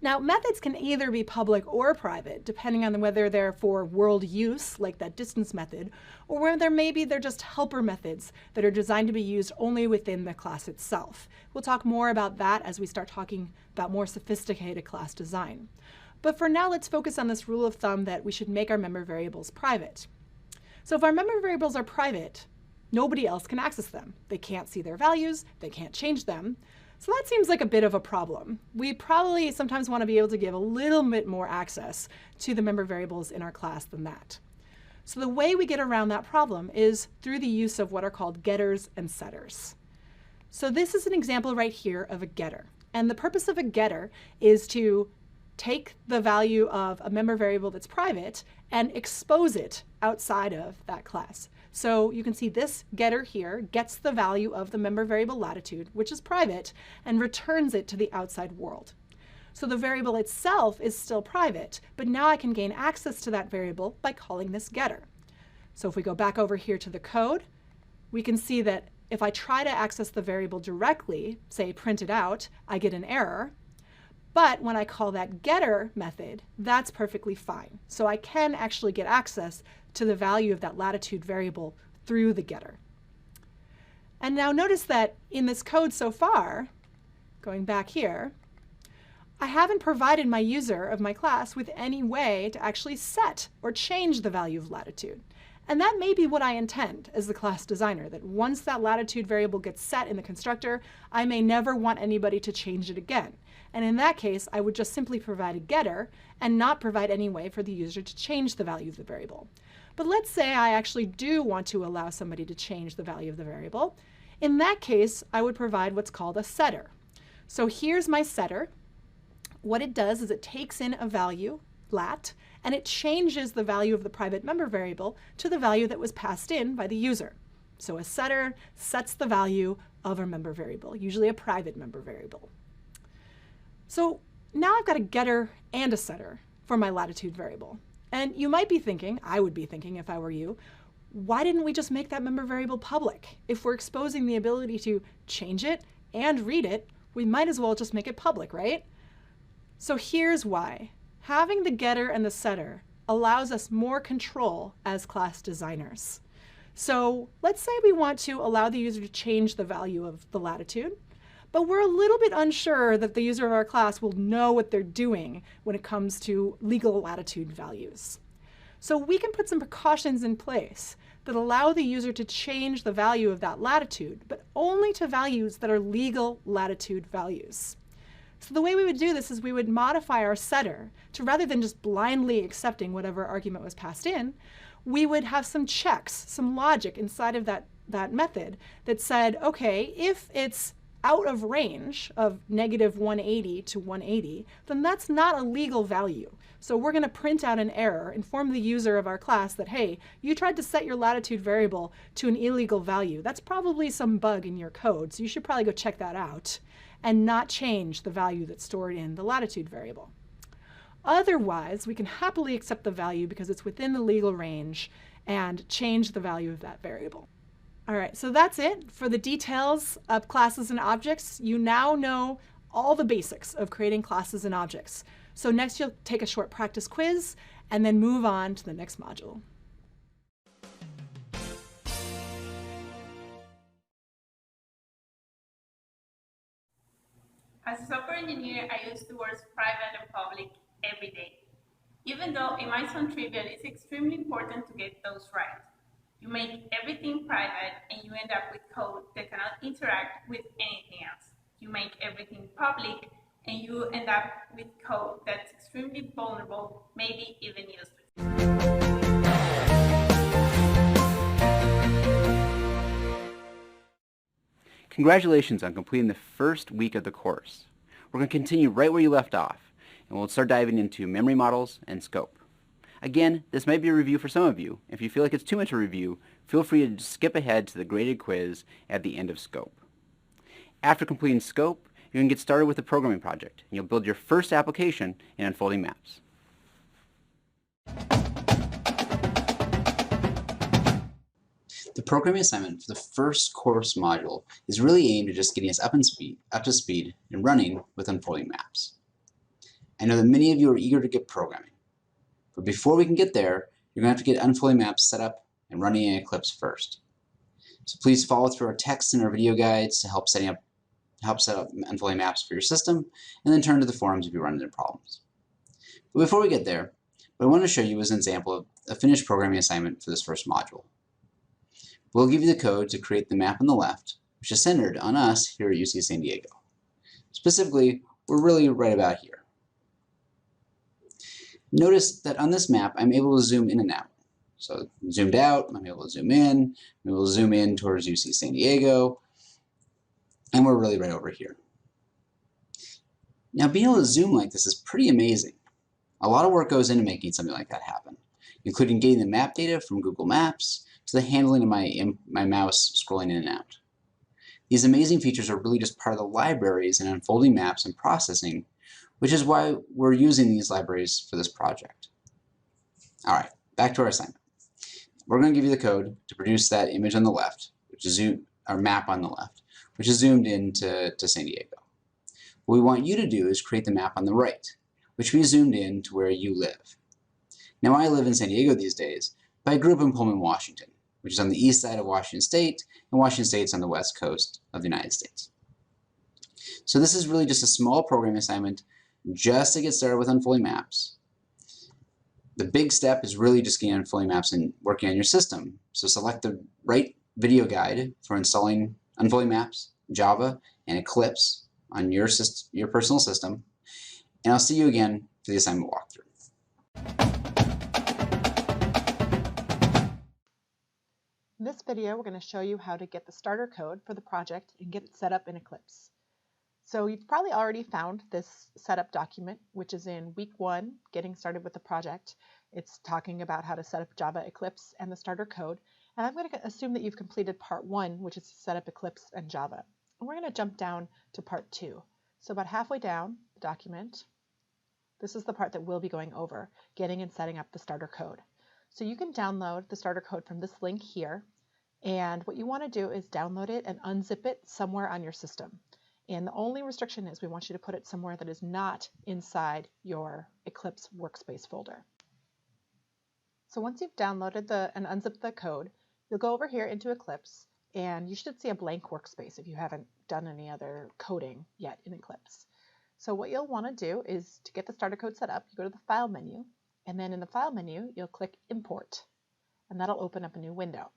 Now, methods can either be public or private, depending on whether they're for world use, like that distance method, or whether maybe they're just helper methods that are designed to be used only within the class itself. We'll talk more about that as we start talking about more sophisticated class design. But for now, let's focus on this rule of thumb that we should make our member variables private. So if our member variables are private, nobody else can access them. They can't see their values, they can't change them. So that seems like a bit of a problem. We probably sometimes want to be able to give a little bit more access to the member variables in our class than that. So the way we get around that problem is through the use of what are called getters and setters. So this is an example right here of a getter. And the purpose of a getter is to take the value of a member variable that's private and expose it outside of that class. So you can see this getter here gets the value of the member variable latitude, which is private, and returns it to the outside world. So the variable itself is still private, but now I can gain access to that variable by calling this getter. So if we go back over here to the code, we can see that if I try to access the variable directly, say print it out, I get an error. But when I call that getter method, that's perfectly fine. So I can actually get access to the value of that latitude variable through the getter. And now notice that in this code so far, going back here, I haven't provided my user of my class with any way to actually set or change the value of latitude. And that may be what I intend as the class designer, that once that latitude variable gets set in the constructor, I may never want anybody to change it again. And in that case, I would just simply provide a getter and not provide any way for the user to change the value of the variable. But let's say I actually do want to allow somebody to change the value of the variable. In that case, I would provide what's called a setter. So here's my setter. What it does is it takes in a value, lat, and it changes the value of the private member variable to the value that was passed in by the user. So a setter sets the value of a member variable, usually a private member variable. So now I've got a getter and a setter for my latitude variable. And you might be thinking, I would be thinking if I were you, why didn't we just make that member variable public? If we're exposing the ability to change it and read it, we might as well just make it public, right? So here's why. Having the getter and the setter allows us more control as class designers. So let's say we want to allow the user to change the value of the latitude, but we're a little bit unsure that the user of our class will know what they're doing when it comes to legal latitude values. So we can put some precautions in place that allow the user to change the value of that latitude, but only to values that are legal latitude values. So the way we would do this is we would modify our setter to, rather than just blindly accepting whatever argument was passed in, we would have some checks, some logic inside of that method that said, okay, if it's out of range of negative 180 to 180, then that's not a legal value. So we're going to print out an error, inform the user of our class that, hey, you tried to set your latitude variable to an illegal value. That's probably some bug in your code, so you should probably go check that out and not change the value that's stored in the latitude variable. Otherwise, we can happily accept the value because it's within the legal range and change the value of that variable. All right, so that's it for the details of classes and objects. You now know all the basics of creating classes and objects. So next you'll take a short practice quiz and then move on to the next module. As a software engineer, I use the words private and public every day. Even though it might sound trivial, it's extremely important to get those right. You make everything private and you end up with code that cannot interact with anything else. You make everything public and you end up with code that's extremely vulnerable, maybe even useless. Congratulations on completing the first week of the course. We're going to continue right where you left off, and we'll start diving into memory models and scope. Again, this might be a review for some of you. If you feel like it's too much a review, feel free to skip ahead to the graded quiz at the end of scope. After completing scope, you can get started with the programming project, and you'll build your first application in Unfolding Maps. The programming assignment for the first course module is really aimed at just getting us up to speed and running with Unfolding Maps. I know that many of you are eager to get programming, but before we can get there, you're going to have to get Unfolding Maps set up and running in Eclipse first. So please follow through our text and our video guides to help set up Unfolding Maps for your system, and then turn to the forums if you run into problems. But before we get there, what I want to show you is an example of a finished programming assignment for this first module. We'll give you the code to create the map on the left, which is centered on us here at UC San Diego. Specifically, we're really right about here. Notice that on this map, I'm able to zoom in and out. So zoomed out, I'm able to zoom in, I'm able to zoom in towards UC San Diego, and we're really right over here. Now, being able to zoom like this is pretty amazing. A lot of work goes into making something like that happen, including getting the map data from Google Maps to the handling of my mouse scrolling in and out. These amazing features are really just part of the libraries and Unfolding Maps and processing, which is why we're using these libraries for this project. All right, back to our assignment. We're going to give you the code to produce that image on the left, which is our map on the left, which is zoomed in to San Diego. What we want you to do is create the map on the right, which we zoomed in to where you live. Now, I live in San Diego these days, but I grew up in Pullman, Washington, which is on the east side of Washington State, and Washington State's on the west coast of the United States. So this is really just a small programming assignment just to get started with Unfolding Maps. The big step is really just getting Unfolding Maps and working on your system. So select the right video guide for installing Unfolding Maps, Java, and Eclipse on your personal system, and I'll see you again for the assignment walkthrough. In this video, we're going to show you how to get the starter code for the project and get it set up in Eclipse. So you've probably already found this setup document, which is in week 1, getting started with the project. It's talking about how to set up Java Eclipse and the starter code. And I'm going to assume that you've completed part 1, which is to set up Eclipse and Java. And we're going to jump down to part 2. So about halfway down the document, this is the part that we'll be going over, getting and setting up the starter code. So you can download the starter code from this link here. And what you want to do is download it and unzip it somewhere on your system. And the only restriction is we want you to put it somewhere that is not inside your Eclipse workspace folder. So once you've downloaded and unzipped the code, you'll go over here into Eclipse, and you should see a blank workspace if you haven't done any other coding yet in Eclipse. So what you'll want to do is to get the starter code set up, you go to the File menu, and then in the File menu, you'll click Import, and that'll open up a new window.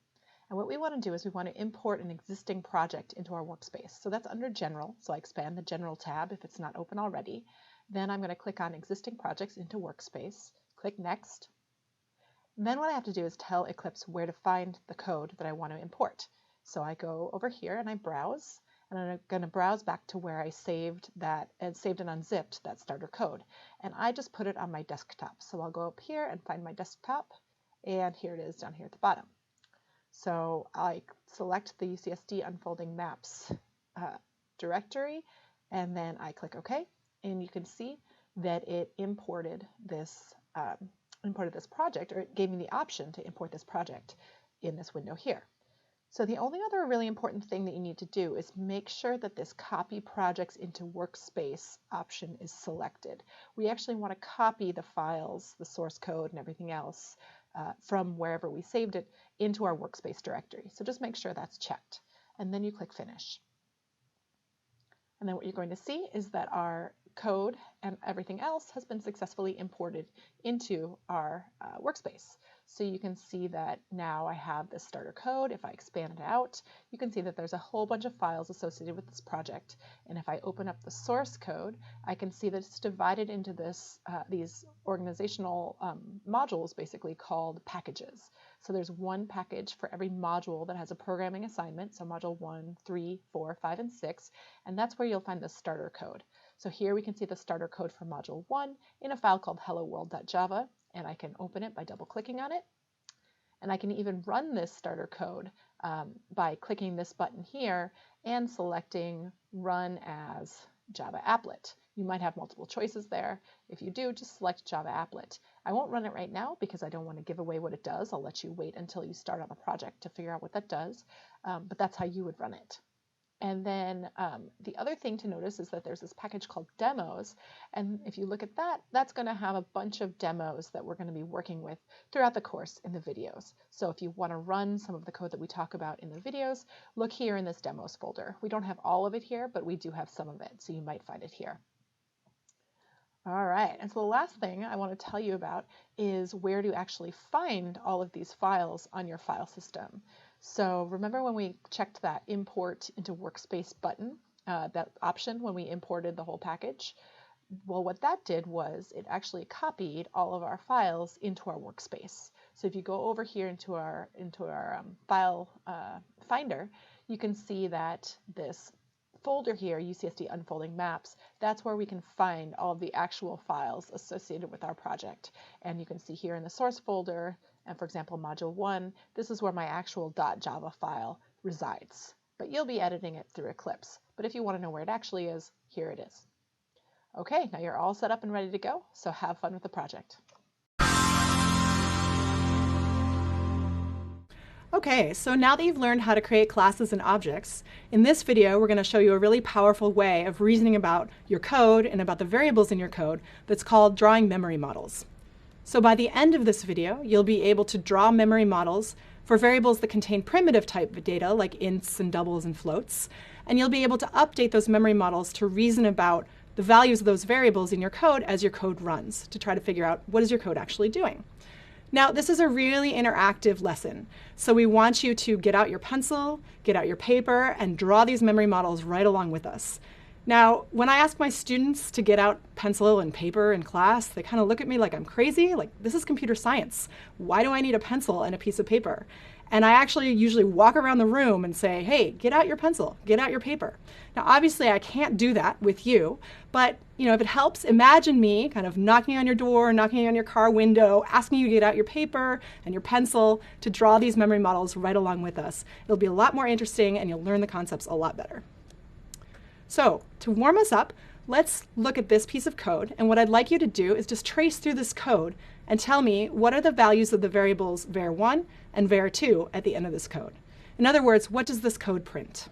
And what we want to do is we want to import an existing project into our workspace. So that's under General, so I expand the General tab if it's not open already. Then I'm going to click on Existing Projects into Workspace, click Next. And then what I have to do is tell Eclipse where to find the code that I want to import. So I go over here and I browse, and I'm going to browse back to where I saved and unzipped that starter code. And I just put it on my desktop. So I'll go up here and find my desktop, and here it is down here at the bottom. So I select the UCSD Unfolding Maps directory, and then I click OK, and you can see that it imported this project, or it gave me the option to import this project in this window here. So the only other really important thing that you need to do is make sure that this Copy Projects into Workspace option is selected. We actually want to copy the files, the source code, and everything else from wherever we saved it into our workspace directory. So just make sure that's checked. And then you click Finish. And then what you're going to see is that our code and everything else has been successfully imported into our workspace. So you can see that now I have this starter code. If I expand it out, you can see that there's a whole bunch of files associated with this project. And if I open up the source code, I can see that it's divided into these organizational modules, basically called packages. So there's one package for every module that has a programming assignment. So module 1, 3, 4, 5, and 6. And that's where you'll find the starter code. So here we can see the starter code for module 1 in a file called helloworld.java. And I can open it by double-clicking on it. And I can even run this starter code by clicking this button here and selecting Run as Java Applet. You might have multiple choices there. If you do, just select Java Applet. I won't run it right now because I don't want to give away what it does. I'll let you wait until you start on the project to figure out what that does. But that's how you would run it. And then the other thing to notice is that there's this package called demos. And if you look at that, that's going to have a bunch of demos that we're going to be working with throughout the course in the videos. So if you want to run some of the code that we talk about in the videos, look here in this demos folder. We don't have all of it here, but we do have some of it. So you might find it here. All right, and so the last thing I want to tell you about is where to actually find all of these files on your file system. So remember when we checked that Import into Workspace button, that option when we imported the whole package? Well, what that did was it actually copied all of our files into our workspace. So if you go over here into our file finder, you can see that this folder here, UCSD Unfolding Maps, that's where we can find all of the actual files associated with our project. And you can see here in the source folder, and for example, module 1, this is where my actual .java file resides. But you'll be editing it through Eclipse. But if you want to know where it actually is, here it is. Okay, now you're all set up and ready to go, so have fun with the project. Okay, so now that you've learned how to create classes and objects, in this video we're going to show you a really powerful way of reasoning about your code and about the variables in your code that's called drawing memory models. So by the end of this video, you'll be able to draw memory models for variables that contain primitive type data like ints and doubles and floats, and you'll be able to update those memory models to reason about the values of those variables in your code as your code runs to try to figure out what is your code actually doing. Now, this is a really interactive lesson, so we want you to get out your pencil, get out your paper, and draw these memory models right along with us. Now, when I ask my students to get out pencil and paper in class, they kind of look at me like I'm crazy. Like, this is computer science. Why do I need a pencil and a piece of paper? And I actually usually walk around the room and say, hey, get out your pencil, get out your paper. Now, obviously, I can't do that with you, but if it helps, imagine me kind of knocking on your door, knocking on your car window, asking you to get out your paper and your pencil to draw these memory models right along with us. It'll be a lot more interesting and you'll learn the concepts a lot better. So to warm us up, let's look at this piece of code. And what I'd like you to do is just trace through this code and tell me what are the values of the variables var1 and var2 at the end of this code. In other words, what does this code print?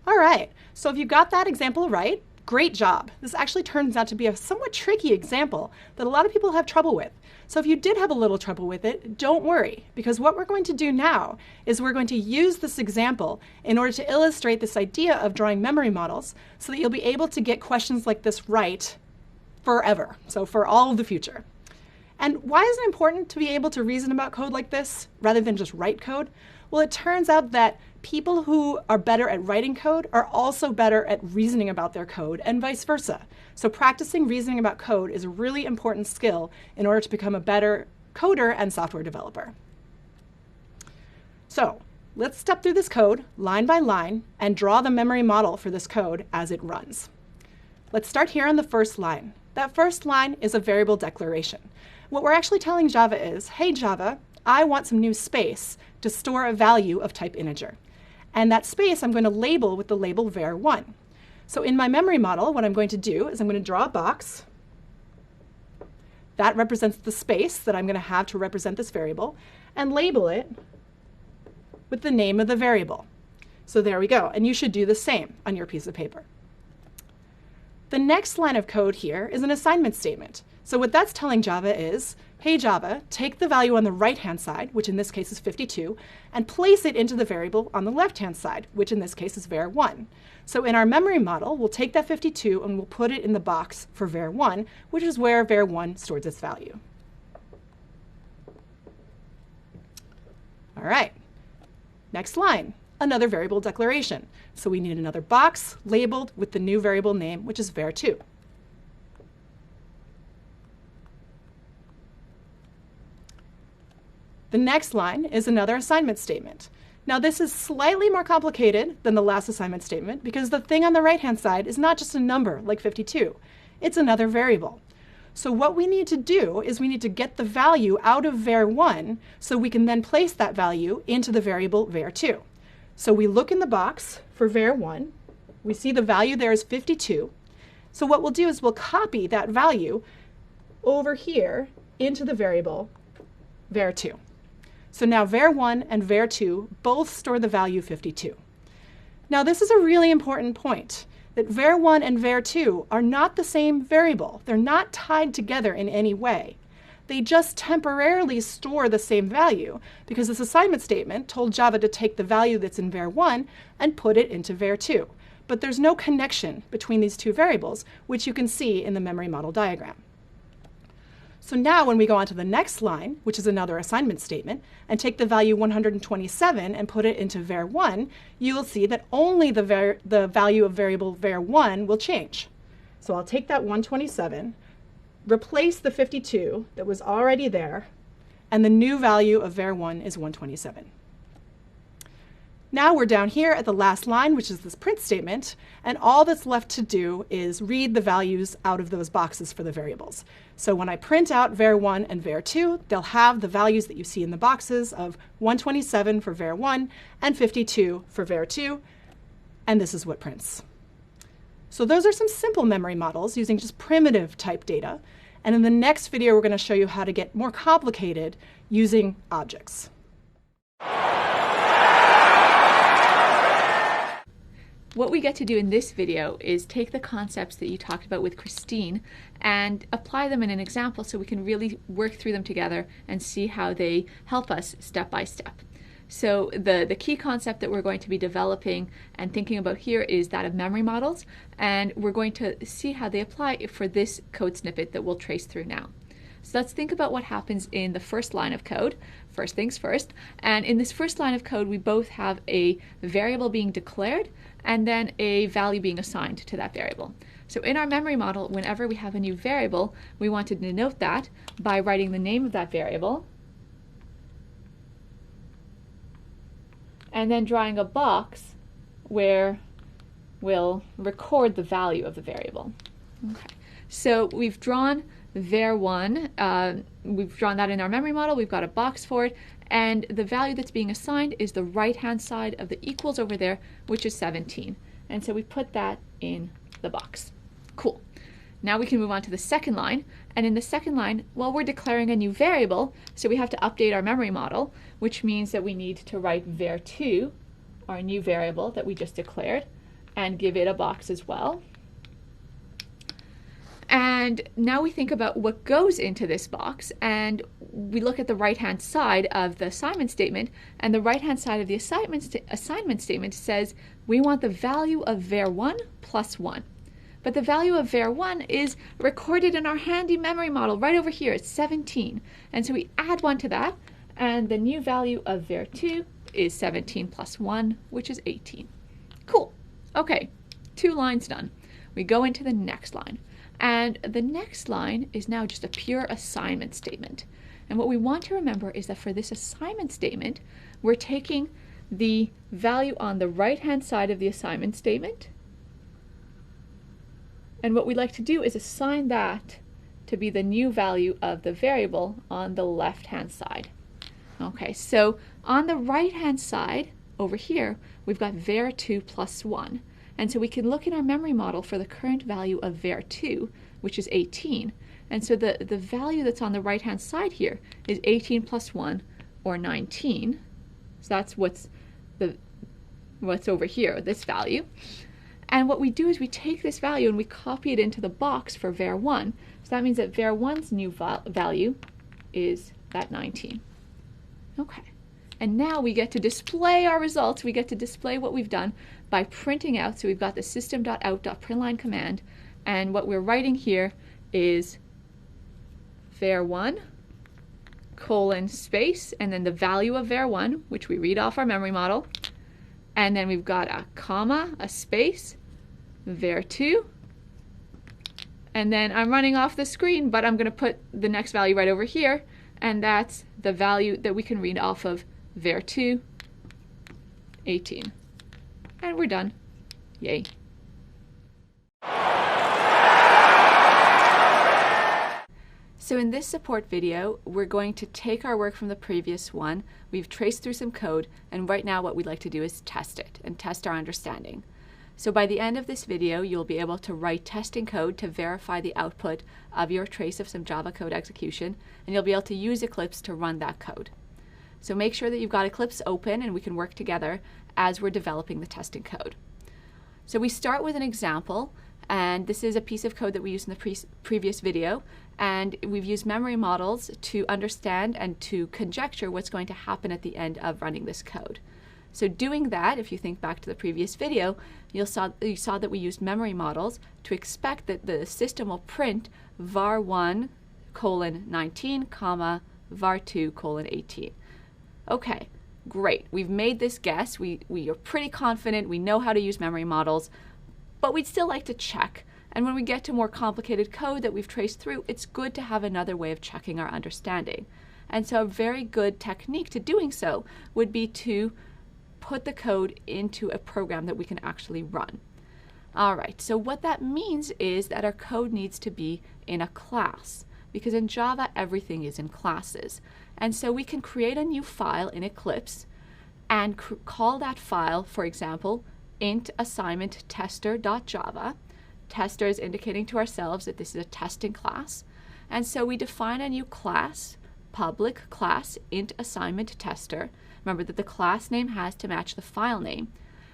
All right, so if you got that example right, great job. This actually turns out to be a somewhat tricky example that a lot of people have trouble with. So if you did have a little trouble with it, don't worry, because what we're going to do now is we're going to use this example in order to illustrate this idea of drawing memory models so that you'll be able to get questions like this right forever, so for all of the future. And why is it important to be able to reason about code like this rather than just write code? Well, it turns out that people who are better at writing code are also better at reasoning about their code and vice versa. So practicing reasoning about code is a really important skill in order to become a better coder and software developer. So let's step through this code line by line and draw the memory model for this code as it runs. Let's start here on the first line. That first line is a variable declaration. What we're actually telling Java is, hey Java, I want some new space to store a value of type integer. And that space I'm going to label with the label var1. So in my memory model, what I'm going to do is I'm going to draw a box. That represents the space that I'm going to have to represent this variable, and label it with the name of the variable. So there we go, and you should do the same on your piece of paper. The next line of code here is an assignment statement. So what that's telling Java is, hey Java, take the value on the right-hand side, which in this case is 52, and place it into the variable on the left-hand side, which in this case is var1. So in our memory model, we'll take that 52 and we'll put it in the box for var1, which is where var1 stores its value. All right, next line, another variable declaration. So we need another box labeled with the new variable name, which is var2. The next line is another assignment statement. Now this is slightly more complicated than the last assignment statement because the thing on the right-hand side is not just a number like 52. It's another variable. So what we need to do is we need to get the value out of var1 so we can then place that value into the variable var2. So we look in the box for var1. We see the value there is 52. So what we'll do is we'll copy that value over here into the variable var2. So now var1 and var2 both store the value 52. Now this is a really important point, that var1 and var2 are not the same variable. They're not tied together in any way. They just temporarily store the same value because this assignment statement told Java to take the value that's in var1 and put it into var2. But there's no connection between these two variables, which you can see in the memory model diagram. So now when we go on to the next line, which is another assignment statement, and take the value 127 and put it into var1, you will see that only the value of variable var1 will change. So I'll take that 127, replace the 52 that was already there, and the new value of var1 is 127. Now we're down here at the last line, which is this print statement, and all that's left to do is read the values out of those boxes for the variables. So when I print out var1 and var2, they'll have the values that you see in the boxes of 127 for var1 and 52 for var2, and this is what prints. So those are some simple memory models using just primitive type data, and in the next video we're going to show you how to get more complicated using objects. What we get to do in this video is take the concepts that you talked about with Christine and apply them in an example so we can really work through them together and see how they help us step by step. So the key concept that we're going to be developing and thinking about here is that of memory models, and we're going to see how they apply for this code snippet that we'll trace through now. So let's think about what happens in the first line of code. First things first. And in this first line of code, we both have a variable being declared and then a value being assigned to that variable. So in our memory model, whenever we have a new variable, we want to denote that by writing the name of that variable and then drawing a box where we'll record the value of the variable. Okay. So we've drawn var1, we've drawn that in our memory model, we've got a box for it, and the value that's being assigned is the right-hand side of the equals over there, which is 17. And so we put that in the box. Cool. Now we can move on to the second line, and in the second line, well, we're declaring a new variable, so we have to update our memory model, which means that we need to write var2, our new variable that we just declared, and give it a box as well. And now we think about what goes into this box, and we look at the right-hand side of the assignment statement, and the right-hand side of the assignment statement says we want the value of var1 plus 1. But the value of var1 is recorded in our handy memory model right over here. It's 17. And so we add 1 to that, and the new value of var2 is 17 plus 1, which is 18. Cool. Okay, 2 lines done. We go into the next line. And the next line is now just a pure assignment statement. And what we want to remember is that for this assignment statement, we're taking the value on the right-hand side of the assignment statement. And what we'd like to do is assign that to be the new value of the variable on the left-hand side. Okay, so on the right-hand side over here, we've got var2 plus 1. And so we can look in our memory model for the current value of var2, which is 18. And so the value that's on the right-hand side here is 18 plus 1, or 19. So that's what's over here, this value. And what we do is we take this value and we copy it into the box for var1. So that means that var1's new value is that 19. Okay. And now we get to display our results. We get to display what we've done by printing out. So we've got the system.out.println command. And what we're writing here is var1 colon space, and then the value of var1, which we read off our memory model. And then we've got a comma, a space, var2. And then I'm running off the screen, but I'm going to put the next value right over here. And that's the value that we can read off of var2, 18. And we're done. Yay. So in this support video, we're going to take our work from the previous one. We've traced through some code, and right now what we'd like to do is test it and test our understanding. So by the end of this video, you'll be able to write testing code to verify the output of your trace of some Java code execution, and you'll be able to use Eclipse to run that code. So make sure that you've got Eclipse open and we can work together as we're developing the testing code. So we start with an example, and this is a piece of code that we used in the previous video, and we've used memory models to understand and to conjecture what's going to happen at the end of running this code. So doing that, if you think back to the previous video, you saw that we used memory models to expect that the system will print var1 colon 19 comma var2 colon 18. Okay, great. We've made this guess. We are pretty confident. We know how to use memory models, but we'd still like to check. And when we get to more complicated code that we've traced through, it's good to have another way of checking our understanding. And so a very good technique to doing so would be to put the code into a program that we can actually run. All right, so what that means is that our code needs to be in a class, because in Java, everything is in classes. And so we can create a new file in Eclipse and call that file, for example, int assignment tester.java. Tester is indicating to ourselves that this is a testing class. And so we define a new class, public class int assignment tester. Remember that the class name has to match the file name.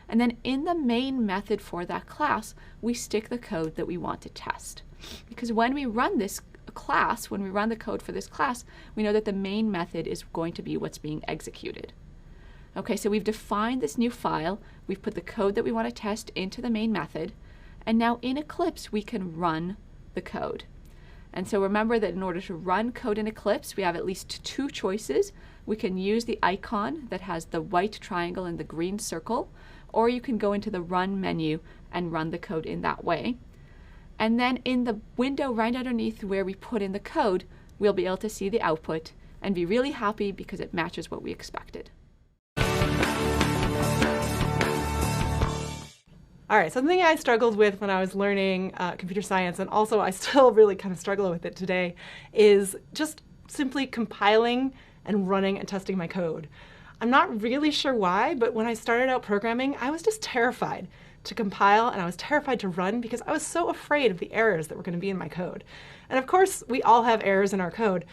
And then in the main method for that class, we stick the code that we want to test. Because when we run this class, when we run the code for this class, we know that the main method is going to be what's being executed. Okay, so we've defined this new file, we've put the code that we want to test into the main method, and now in Eclipse we can run the code. And so remember that in order to run code in Eclipse, we have at least two choices. We can use the icon that has the white triangle and the green circle, or you can go into the Run menu and run the code in that way. And then in the window right underneath where we put in the code, we'll be able to see the output and be really happy because it matches what we expected. All right, something I struggled with when I was learning computer science, and also I still really kind of struggle with it today, is just simply compiling and running and testing my code. I'm not really sure why, but when I started out programming, I was just terrified to compile and I was terrified to run because I was so afraid of the errors that were going to be in my code. And of course, we all have errors in our code,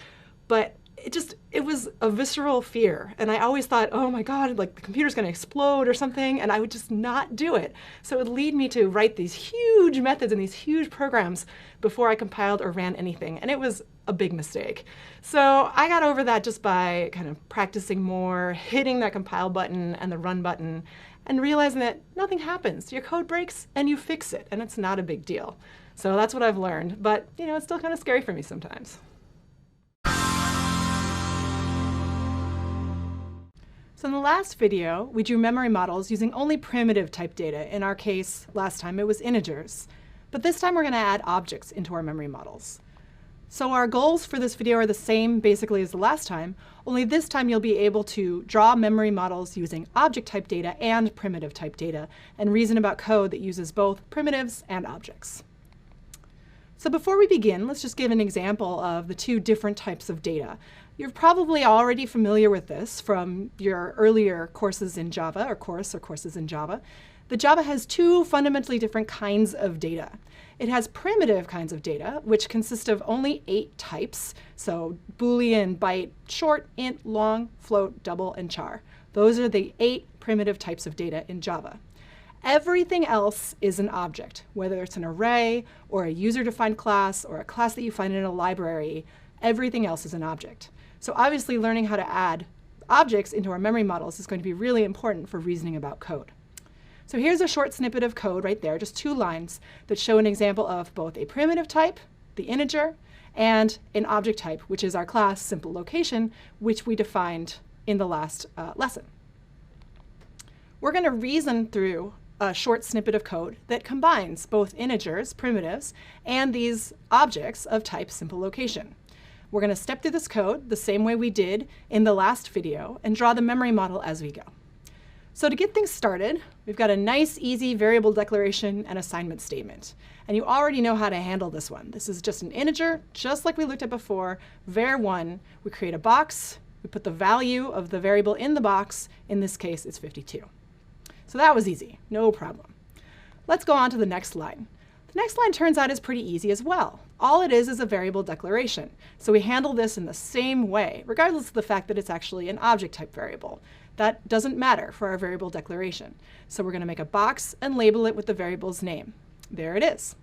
but it was a visceral fear. And I always thought, oh my God, like the computer's going to explode or something, and I would just not do it. So it would lead me to write these huge methods and these huge programs before I compiled or ran anything. And it was a big mistake. So I got over that just by kind of practicing more, hitting that compile button and the run button, and realizing that nothing happens. Your code breaks and you fix it, and it's not a big deal. So that's what I've learned, but it's still kind of scary for me sometimes. So in the last video, we drew memory models using only primitive type data. In our case, last time it was integers. But this time we're going to add objects into our memory models. So our goals for this video are the same basically as the last time, only this time you'll be able to draw memory models using object type data and primitive type data, and reason about code that uses both primitives and objects. So before we begin, let's just give an example of the two different types of data. You're probably already familiar with this from your earlier courses in Java, or courses in Java. The Java has two fundamentally different kinds of data. It has primitive kinds of data, which consist of only 8 types. So Boolean, byte, short, int, long, float, double, and char. Those are the 8 primitive types of data in Java. Everything else is an object, whether it's an array or a user-defined class or a class that you find in a library. Everything else is an object. So obviously learning how to add objects into our memory models is going to be really important for reasoning about code. So here's a short snippet of code right there, just 2 lines that show an example of both a primitive type, the integer, and an object type, which is our class simple location, which we defined in the last lesson. We're going to reason through a short snippet of code that combines both integers, primitives, and these objects of type simple location. We're going to step through this code the same way we did in the last video and draw the memory model as we go. So to get things started, we've got a nice, easy variable declaration and assignment statement. And you already know how to handle this one. This is just an integer, just like we looked at before, var1. We create a box. We put the value of the variable in the box. In this case, it's 52. So that was easy, no problem. Let's go on to the next line. The next line turns out is pretty easy as well. All it is a variable declaration. So we handle this in the same way, regardless of the fact that it's actually an object type variable. That doesn't matter for our variable declaration. So we're going to make a box and label it with the variable's name. There it is.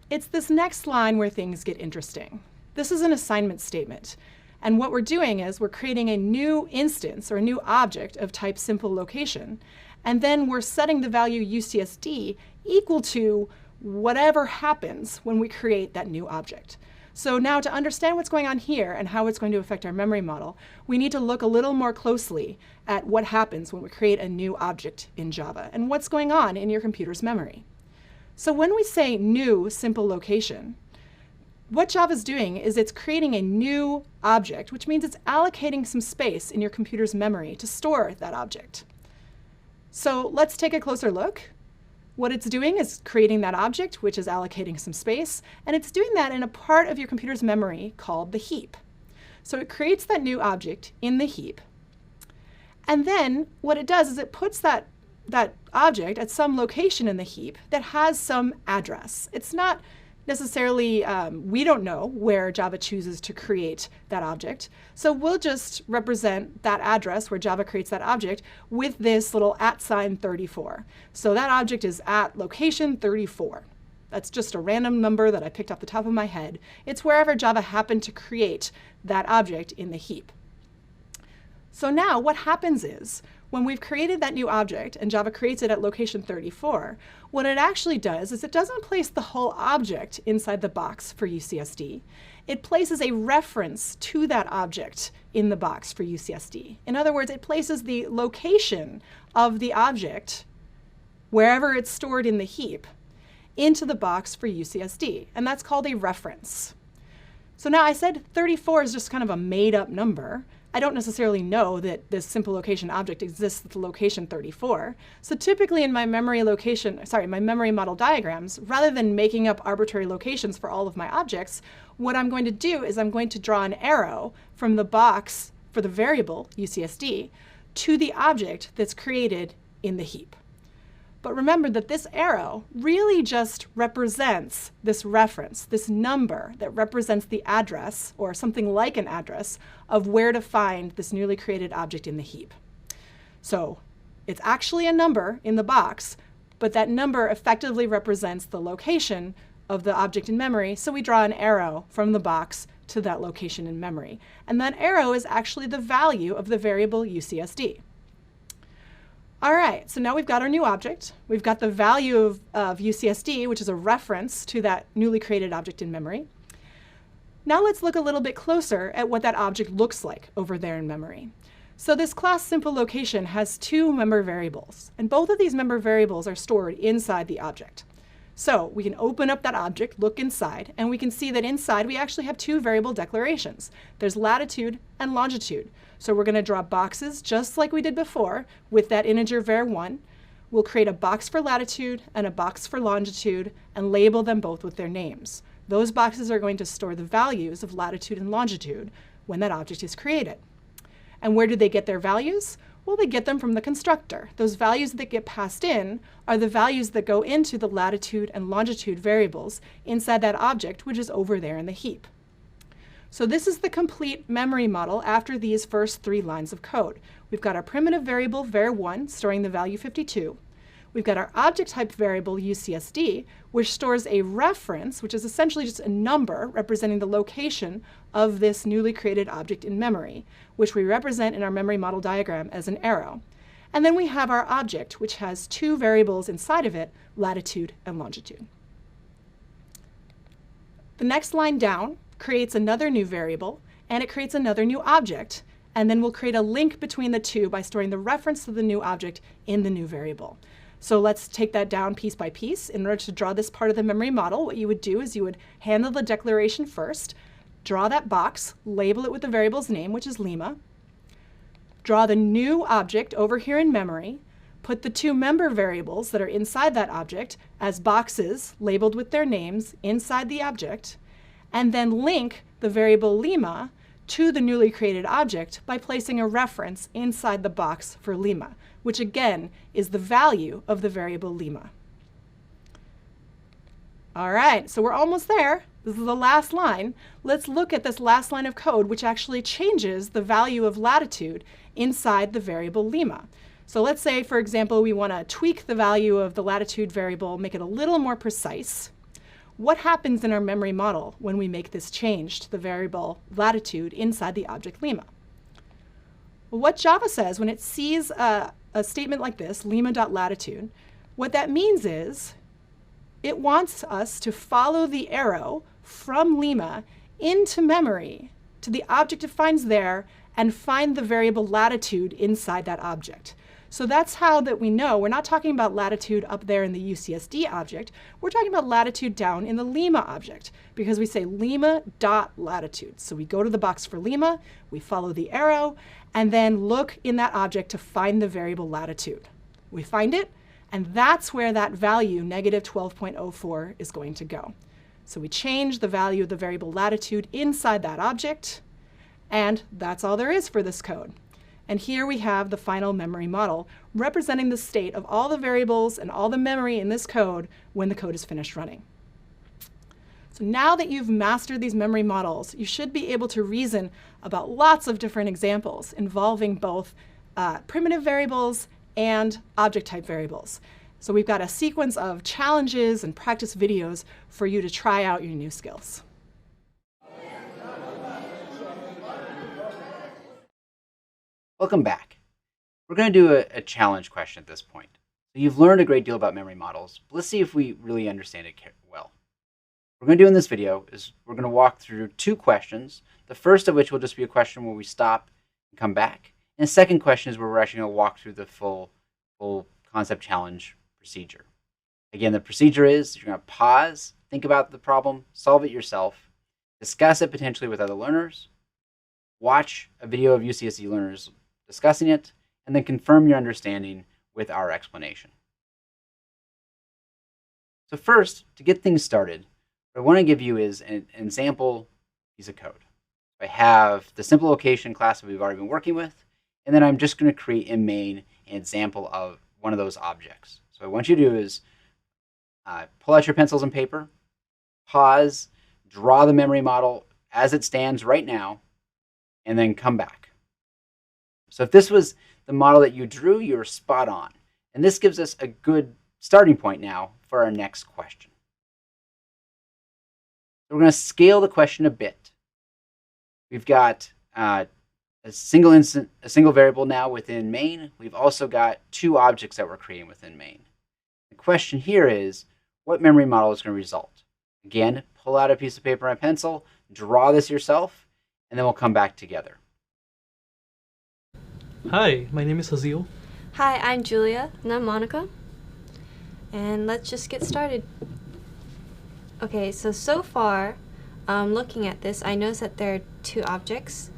It's this next line where things get interesting. This is an assignment statement. And what we're doing is we're creating a new instance or a new object of type simple location. And then we're setting the value UCSD equal to whatever happens when we create that new object. So now to understand what's going on here and how it's going to affect our memory model, we need to look a little more closely at what happens when we create a new object in Java and what's going on in your computer's memory. So when we say new simple location, what Java's doing is it's creating a new object, which means it's allocating some space in your computer's memory to store that object. So let's take a closer look. What it's doing is creating that object, which is allocating some space, and it's doing that in a part of your computer's memory called the heap. So it creates that new object in the heap. And then what it does is it puts that object at some location in the heap that has some address. It's not necessarily, we don't know where Java chooses to create that object. So we'll just represent that address where Java creates that object with this little @34. So that object is at location 34. That's just a random number that I picked off the top of my head. It's wherever Java happened to create that object in the heap. So now what happens is when we've created that new object and Java creates it at location 34, what it actually does is it doesn't place the whole object inside the box for UCSD. It places a reference to that object in the box for UCSD. In other words, it places the location of the object, wherever it's stored in the heap, into the box for UCSD, and that's called a reference. So now I said 34 is just kind of a made-up number. I don't necessarily know that this simple location object exists at the location 34. So typically in my memory model diagrams, rather than making up arbitrary locations for all of my objects, what I'm going to do is I'm going to draw an arrow from the box for the variable UCSD to the object that's created in the heap. But remember that this arrow really just represents this reference, this number that represents the address, or something like an address, of where to find this newly created object in the heap. So it's actually a number in the box, but that number effectively represents the location of the object in memory, so we draw an arrow from the box to that location in memory. And that arrow is actually the value of the variable UCSD. All right, so now we've got our new object. We've got the value of UCSD, which is a reference to that newly created object in memory. Now let's look a little bit closer at what that object looks like over there in memory. So this class simple location has two member variables, and both of these member variables are stored inside the object. So we can open up that object, look inside, and we can see that inside we actually have two variable declarations. There's latitude and longitude. So we're going to draw boxes just like we did before with that integer var1. We'll create a box for latitude and a box for longitude and label them both with their names. Those boxes are going to store the values of latitude and longitude when that object is created. And where do they get their values? Well, they get them from the constructor. Those values that get passed in are the values that go into the latitude and longitude variables inside that object, which is over there in the heap. So this is the complete memory model after these first three lines of code. We've got our primitive variable var1 storing the value 52. We've got our object type variable UCSD, which stores a reference, which is essentially just a number representing the location of this newly created object in memory, which we represent in our memory model diagram as an arrow. And then we have our object, which has two variables inside of it, latitude and longitude. The next line down creates another new variable, and it creates another new object, and then we'll create a link between the two by storing the reference to the new object in the new variable. So let's take that down piece by piece. In order to draw this part of the memory model, what you would do is you would handle the declaration first, draw that box, label it with the variable's name, which is Lima, draw the new object over here in memory, put the two member variables that are inside that object as boxes labeled with their names inside the object, and then link the variable Lima to the newly created object by placing a reference inside the box for Lima, which again is the value of the variable Lima. All right, so we're almost there. This is the last line. Let's look at this last line of code, which actually changes the value of latitude inside the variable Lima. So let's say, for example, we want to tweak the value of the latitude variable, make it a little more precise. What happens in our memory model when we make this change to the variable latitude inside the object Lima? Well, what Java says when it sees a statement like this, lima.latitude, what that means is it wants us to follow the arrow from Lima into memory to the object it finds there and find the variable latitude inside that object. So that's how that we know we're not talking about latitude up there in the UCSD object. We're talking about latitude down in the Lima object because we say lima.latitude. So we go to the box for Lima, we follow the arrow, and then look in that object to find the variable latitude. We find it, and that's where that value, negative 12.04, is going to go. So we change the value of the variable latitude inside that object, and that's all there is for this code. And here we have the final memory model representing the state of all the variables and all the memory in this code when the code is finished running. So now that you've mastered these memory models, you should be able to reason about lots of different examples involving both primitive variables and object type variables. So we've got a sequence of challenges and practice videos for you to try out your new skills. Welcome back. We're going to do a challenge question at this point. So you've learned a great deal about memory models, but let's see if we really understand it well. What we're going to do in this video is we're going to walk through 2 questions, the first of which will just be a question where we stop and come back. And the second question is where we're actually going to walk through the full concept challenge procedure. Again, the procedure is you're going to pause, think about the problem, solve it yourself, discuss it potentially with other learners, watch a video of UCSD learners discussing it, and then confirm your understanding with our explanation. So first, to get things started, what I want to give you is an example piece of code. I have the simple location class that we've already been working with, and then I'm just going to create in main an example of one of those objects. So what I want you to do is pull out your pencils and paper, pause, draw the memory model as it stands right now, and then come back. So if this was the model that you drew, you're spot on. And this gives us a good starting point now for our next question. So we're going to scale the question a bit. We've got a single variable now within main. We've also got 2 objects that we're creating within main. The question here is, what memory model is going to result? Again, pull out a piece of paper and a pencil, draw this yourself, and then we'll come back together. Hi, my name is Hazil. Hi, I'm Julia. And I'm Monica. And let's just get started. Okay, so far, looking at this, I notice that there are 2 objects.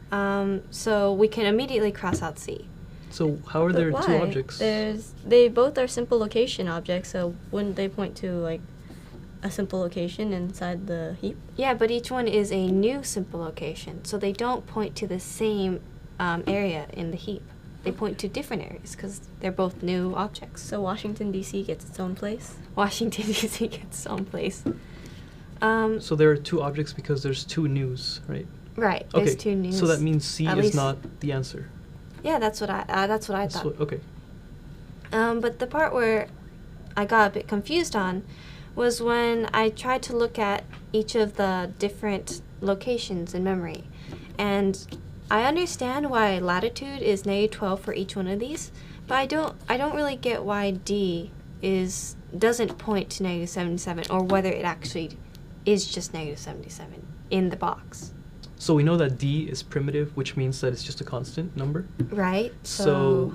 So we can immediately cross out C. So how are there 2 objects? They both are simple location objects, so wouldn't they point to like a simple location inside the heap? Yeah, but each one is a new simple location, so they don't point to the same area in the heap. They point to different areas because they're both new objects. So Washington, D.C. gets its own place? Washington, D.C. gets its own place. So there are 2 objects because there's 2 news, right? Right, there's 2 news. So that means C is not the answer. Yeah, that's what I thought. Okay. But the part where I got a bit confused on was when I tried to look at each of the different locations in memory. And I understand why latitude is -12 for each one of these, but I don't really get why D doesn't point to -77, or whether it actually is just -77 in the box. So we know that D is primitive, which means that it's just a constant number. Right. So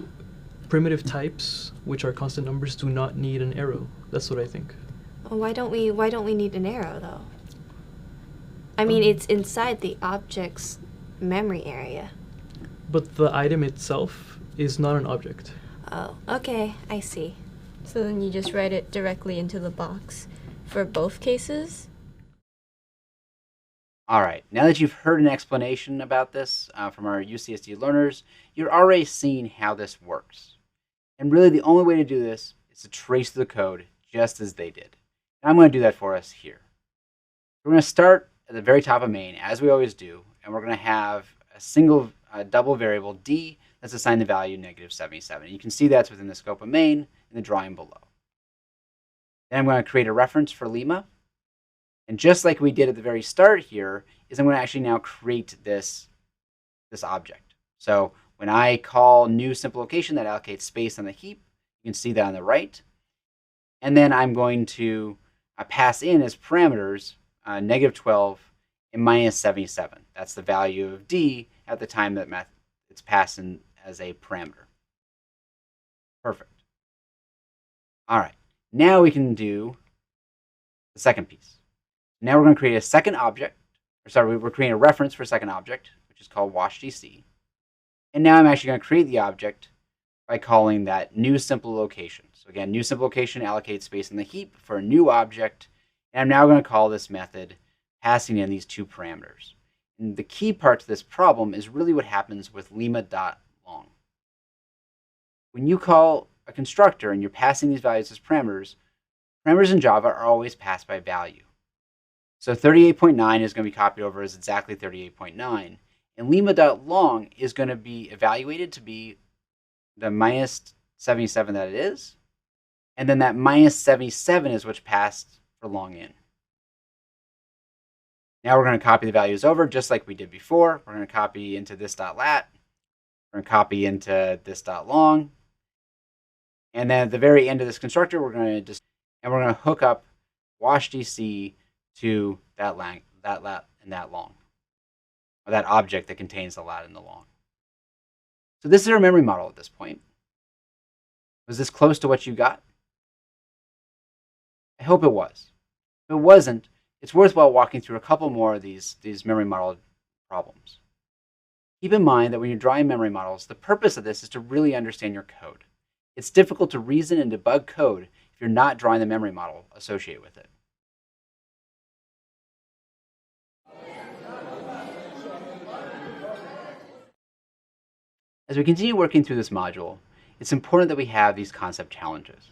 primitive types, which are constant numbers, do not need an arrow. That's what I think. Well, why don't we need an arrow though? I mean, it's inside the object's memory area. But the item itself is not an object. Oh, okay, I see. So then you just write it directly into the box for both cases? All right, now that you've heard an explanation about this from our UCSD learners, you're already seeing how this works. And really the only way to do this is to trace the code just as they did. And I'm going to do that for us here. We're going to start at the very top of main, as we always do, and we're going to have a single double variable D that's assigned the value -77. You can see that's within the scope of main in the drawing below. Then I'm going to create a reference for Lima. And just like we did at the very start here, is I'm going to actually now create this object. So when I call new simple location, that allocates space on the heap. You can see that on the right. And then I'm going to pass in as parameters -12 and -77. That's the value of D at the time that it's passed in as a parameter. Perfect. All right, now we can do the second piece. Now we're going to create a second object, we're creating a reference for a second object, which is called WashDC. And now I'm actually going to create the object by calling that new simple location. So again, new simple location allocates space in the heap for a new object. And I'm now going to call this method passing in these 2 parameters. And the key part to this problem is really what happens with lima.long. When you call a constructor and you're passing these values as parameters in Java are always passed by value. So 38.9 is going to be copied over as exactly 38.9. And lima.long is going to be evaluated to be the -77 that it is. And then that -77 is what's passed for long in. Now we're going to copy the values over just like we did before. We're going to copy into this .lat. We're going to copy into this dot long. And then at the very end of this constructor, we're going to hook up wash DC to that lat and that long, or that object that contains the lat and the long. So this is our memory model at this point. Was this close to what you got? I hope it was. If it wasn't, it's worthwhile walking through a couple more of these memory model problems. Keep in mind that when you're drawing memory models, the purpose of this is to really understand your code. It's difficult to reason and debug code if you're not drawing the memory model associated with it. As we continue working through this module, it's important that we have these concept challenges.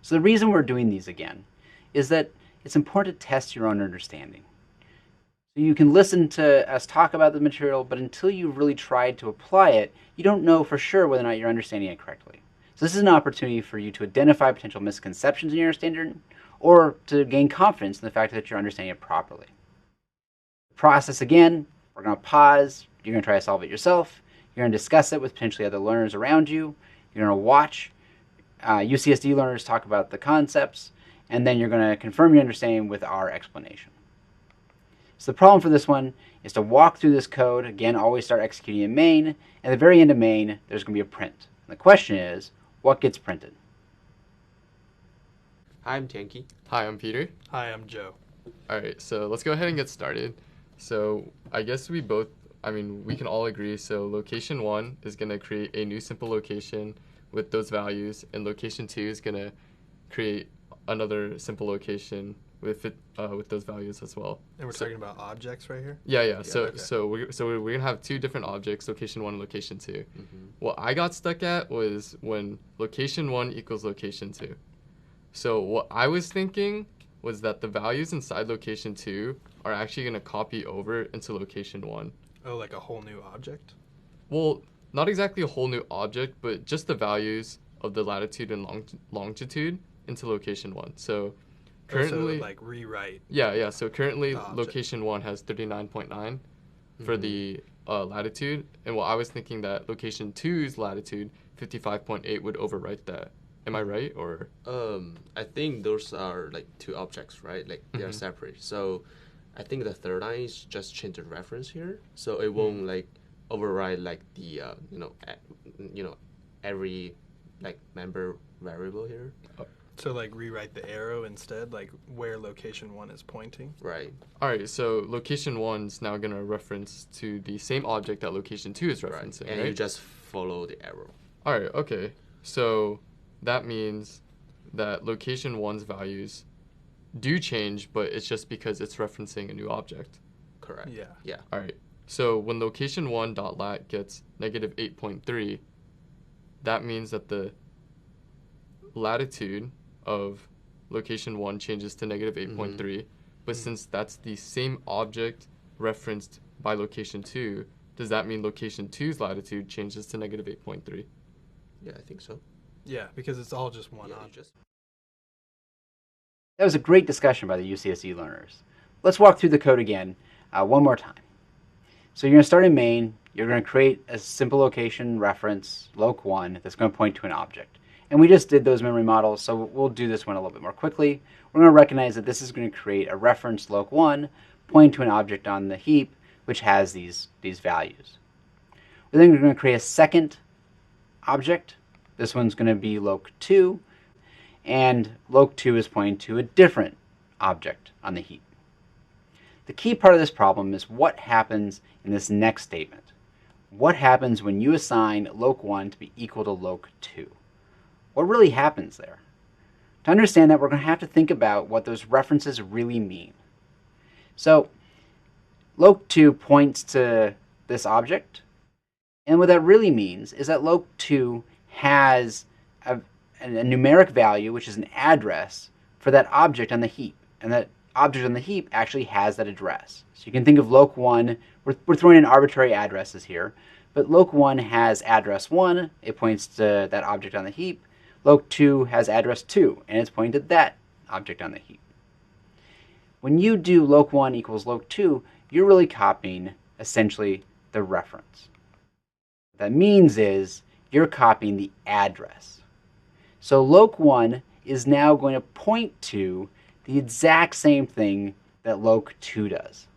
So the reason we're doing these again is that it's important to test your own understanding. So you can listen to us talk about the material, but until you've really tried to apply it, you don't know for sure whether or not you're understanding it correctly. So this is an opportunity for you to identify potential misconceptions in your understanding, or to gain confidence in the fact that you're understanding it properly. The process again, we're going to pause, you're going to try to solve it yourself, you're going to discuss it with potentially other learners around you, you're going to watch UCSD learners talk about the concepts, and then you're going to confirm your understanding with our explanation. So the problem for this one is to walk through this code. Again, always start executing in main. At the very end of main, there's going to be a print. And the question is, what gets printed? Hi, I'm Tianqi. Hi, I'm Peter. Hi, I'm Joe. All right, so let's go ahead and get started. So I guess we can all agree. So location 1 is going to create a new simple location with those values, and location 2 is going to create another simple location with those values as well. And we're talking about objects right here? Yeah. So we're gonna have two different objects, location 1 and location 2. Mm-hmm. What I got stuck at was when location 1 equals location 2. So what I was thinking was that the values inside location 2 are actually gonna copy over into location 1. Oh, like a whole new object? Well, not exactly a whole new object, but just the values of the latitude and longitude into location 1. So currently, like rewrite. Yeah. So currently, location 1 has 39.9 for the latitude, and what I was thinking that location 2's latitude 55.8 would overwrite that. Am I right, or? I think those are like two objects, right? Like they are separate. So I think the third line is just change the reference here, so it won't like override like the every like member variable here. So like rewrite the arrow instead, like where location 1 is pointing? Right. All right, so location 1 is now going to reference to the same object that location 2 is referencing, and you just follow the arrow. All right, okay. So that means that location 1's values do change, but it's just because it's referencing a new object. Correct. Yeah. All right, so when location 1.lat gets negative 8.3, that means that the latitude of location 1 changes to negative 8.3, but since that's the same object referenced by location 2, does that mean location 2's latitude changes to negative 8.3? Yeah, I think so. Yeah, because it's all just one object. That was a great discussion by the UCSD learners. Let's walk through the code again one more time. So you're going to start in main. You're going to create a simple location reference, loc1, that's going to point to an object. And we just did those memory models, so we'll do this one a little bit more quickly. We're going to recognize that this is going to create a reference loc1 pointing to an object on the heap which has these values. We're then going to create a second object. This one's going to be loc2, and loc2 is pointing to a different object on the heap. The key part of this problem is what happens in this next statement. What happens when you assign loc1 to be equal to loc2? What really happens there? To understand that, we're going to have to think about what those references really mean. So loc2 points to this object, and what that really means is that loc2 has a numeric value, which is an address for that object on the heap, and that object on the heap actually has that address. So you can think of loc1, we're throwing in arbitrary addresses here, but loc1 has address 1, it points to that object on the heap. Loc2 has address 2, and it's pointing to that object on the heap. When you do loc1 equals loc2, you're really copying essentially the reference. What that means is you're copying the address. So loc1 is now going to point to the exact same thing that loc2 does.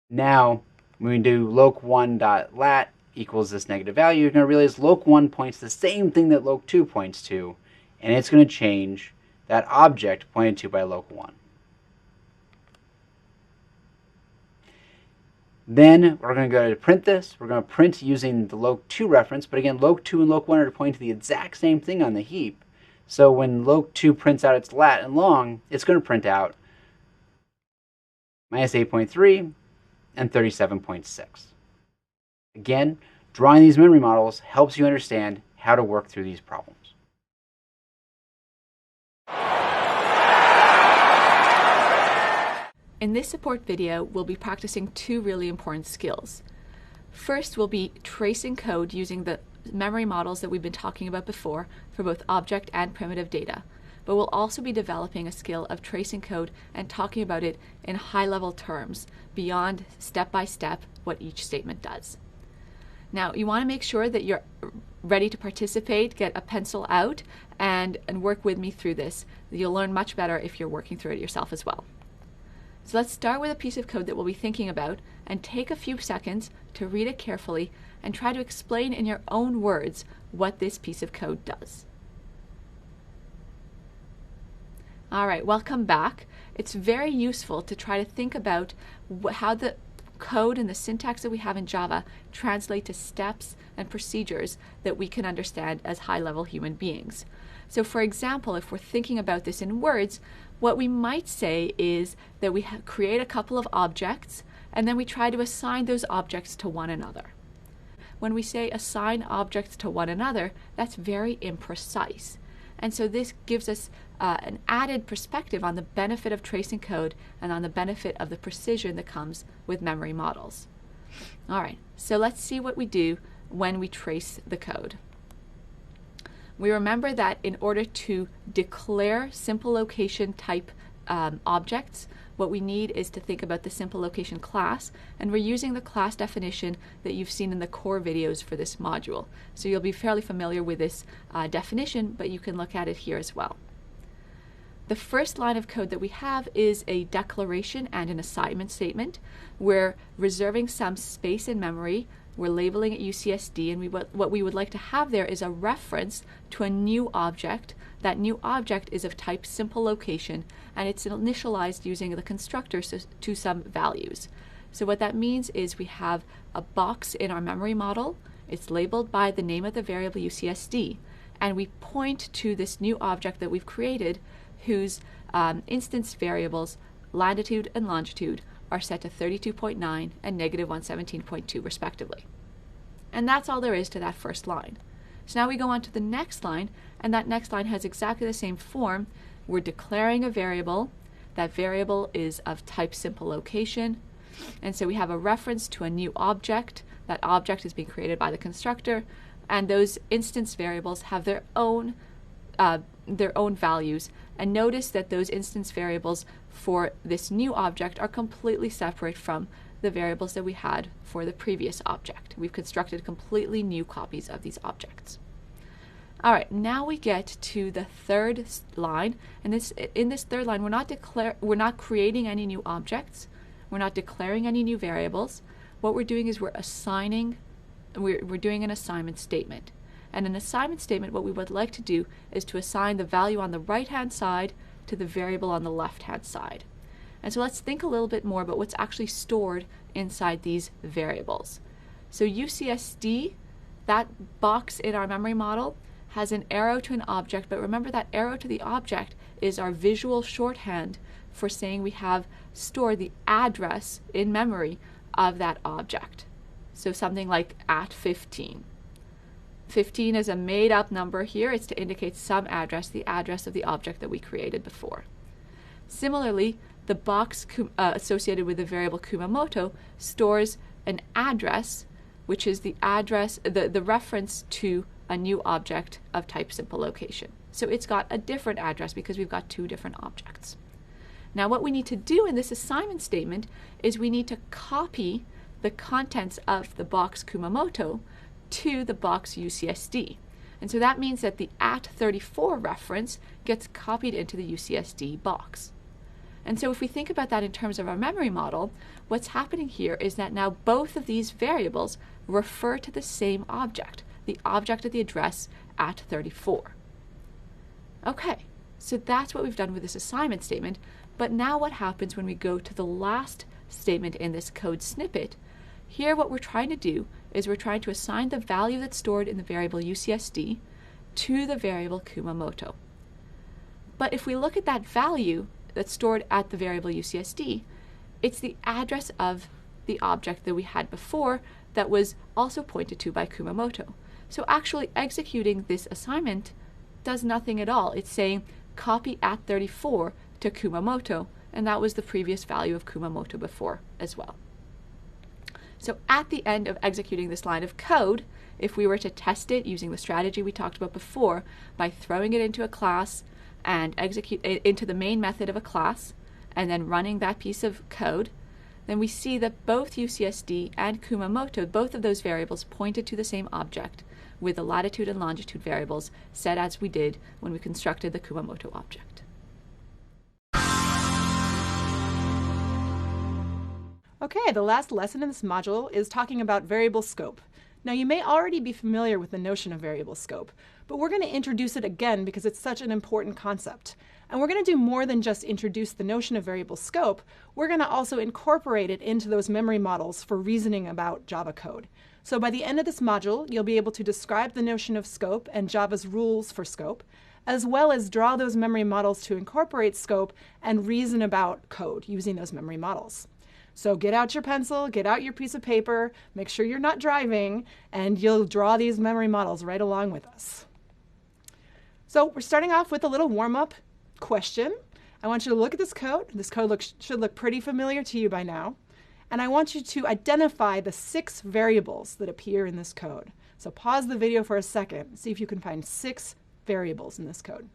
Now, when we do loc1.lat equals this negative value, you're going to realize loc1 points the same thing that loc2 points to, and it's going to change that object pointed to by loc1. Then we're going to go to print this. We're going to print using the loc2 reference, but again, loc2 and loc1 are pointing to the exact same thing on the heap. So when loc2 prints out its lat and long, it's going to print out minus 8.3 and 37.6. Again, drawing these memory models helps you understand how to work through these problems. In this support video, we'll be practicing two really important skills. First, we'll be tracing code using the memory models that we've been talking about before for both object and primitive data. But we'll also be developing a skill of tracing code and talking about it in high-level terms, beyond step-by-step what each statement does. Now, you want to make sure that you're ready to participate, get a pencil out, and work with me through this. You'll learn much better if you're working through it yourself as well. So let's start with a piece of code that we'll be thinking about and take a few seconds to read it carefully and try to explain in your own words what this piece of code does. All right, welcome back. It's very useful to try to think about how the code and the syntax that we have in Java translate to steps and procedures that we can understand as high-level human beings. So for example, if we're thinking about this in words, what we might say is that we create a couple of objects and then we try to assign those objects to one another. When we say assign objects to one another, that's very imprecise. And so this gives us an added perspective on the benefit of tracing code and on the benefit of the precision that comes with memory models. All right, so let's see what we do when we trace the code. We remember that in order to declare simple location type objects, what we need is to think about the simple location class, and we're using the class definition that you've seen in the core videos for this module. So you'll be fairly familiar with this definition, but you can look at it here as well. The first line of code that we have is a declaration and an assignment statement. We're reserving some space in memory. We're labeling it UCSD, and what we would like to have there is a reference to a new object. That new object is of type simple location, and it's initialized using the constructor to some values. So what that means is we have a box in our memory model. It's labeled by the name of the variable UCSD, and we point to this new object that we've created whose instance variables, latitude and longitude, are set to 32.9 and negative 117.2 respectively. And that's all there is to that first line. So now we go on to the next line, and that next line has exactly the same form. We're declaring a variable. That variable is of type simple location, and so we have a reference to a new object. That object is being created by the constructor, and those instance variables have their own values. And notice that those instance variables for this new object are completely separate from the variables that we had for the previous object. We've constructed completely new copies of these objects. All right, now we get to the third line, and in this third line, we're not creating any new objects. We're not declaring any new variables. What we're doing is we're doing an assignment statement. And an assignment statement, what we would like to do is to assign the value on the right-hand side to the variable on the left-hand side. And so let's think a little bit more about what's actually stored inside these variables. So UCSD, that box in our memory model, has an arrow to an object, but remember that arrow to the object is our visual shorthand for saying we have stored the address in memory of that object. So something like @15. 15 is a made-up number here. It's to indicate some address, the address of the object that we created before. Similarly, the box associated with the variable Kumamoto stores an address, which is the address, the reference to a new object of type simple location. So it's got a different address because we've got two different objects. Now what we need to do in this assignment statement is we need to copy the contents of the box Kumamoto to the box UCSD. And so that means that the @34 reference gets copied into the UCSD box. And so if we think about that in terms of our memory model, what's happening here is that now both of these variables refer to the same object, the object at the address @34. Okay, so that's what we've done with this assignment statement, but now what happens when we go to the last statement in this code snippet? Here what we're trying to do is we're trying to assign the value that's stored in the variable UCSD to the variable Kumamoto. But if we look at that value that's stored at the variable UCSD, it's the address of the object that we had before that was also pointed to by Kumamoto. So actually executing this assignment does nothing at all. It's saying copy @34 to Kumamoto, and that was the previous value of Kumamoto before as well. So at the end of executing this line of code, if we were to test it using the strategy we talked about before by throwing it into a class and execute it into the main method of a class and then running that piece of code, then we see that both UCSD and Kumamoto, both of those variables pointed to the same object with the latitude and longitude variables set as we did when we constructed the Kumamoto object. Okay, the last lesson in this module is talking about variable scope. Now you may already be familiar with the notion of variable scope, but we're going to introduce it again because it's such an important concept. And we're going to do more than just introduce the notion of variable scope. We're going to also incorporate it into those memory models for reasoning about Java code. So by the end of this module, you'll be able to describe the notion of scope and Java's rules for scope, as well as draw those memory models to incorporate scope and reason about code using those memory models. So get out your pencil, get out your piece of paper, make sure you're not driving, and you'll draw these memory models right along with us. So we're starting off with a little warm-up question. I want you to look at this code. This code should look pretty familiar to you by now. And I want you to identify the 6 variables that appear in this code. So pause the video for a second, see if you can find 6 variables in this code.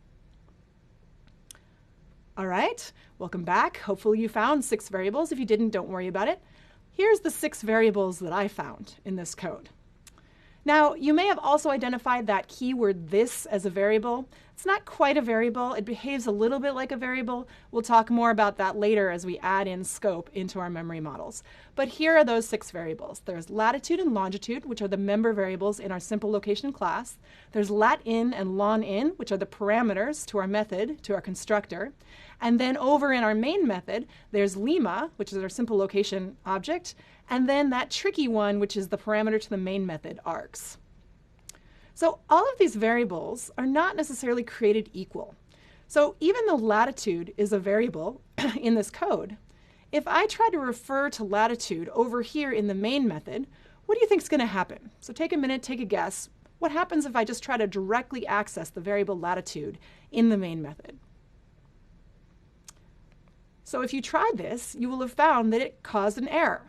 All right, welcome back. Hopefully you found 6 variables. If you didn't, don't worry about it. Here's the 6 variables that I found in this code. Now, you may have also identified that keyword this as a variable. It's not quite a variable. It behaves a little bit like a variable. We'll talk more about that later as we add in scope into our memory models. But here are those 6 variables. There's latitude and longitude, which are the member variables in our simple location class. There's lat_in and lon_in, which are the parameters to our method, to our constructor. And then over in our main method, there's lima, which is our simple location object, and then that tricky one, which is the parameter to the main method, args. So all of these variables are not necessarily created equal. So even though latitude is a variable in this code, if I try to refer to latitude over here in the main method, what do you think is going to happen? So take a minute, take a guess. What happens if I just try to directly access the variable latitude in the main method? So if you tried this, you will have found that it caused an error.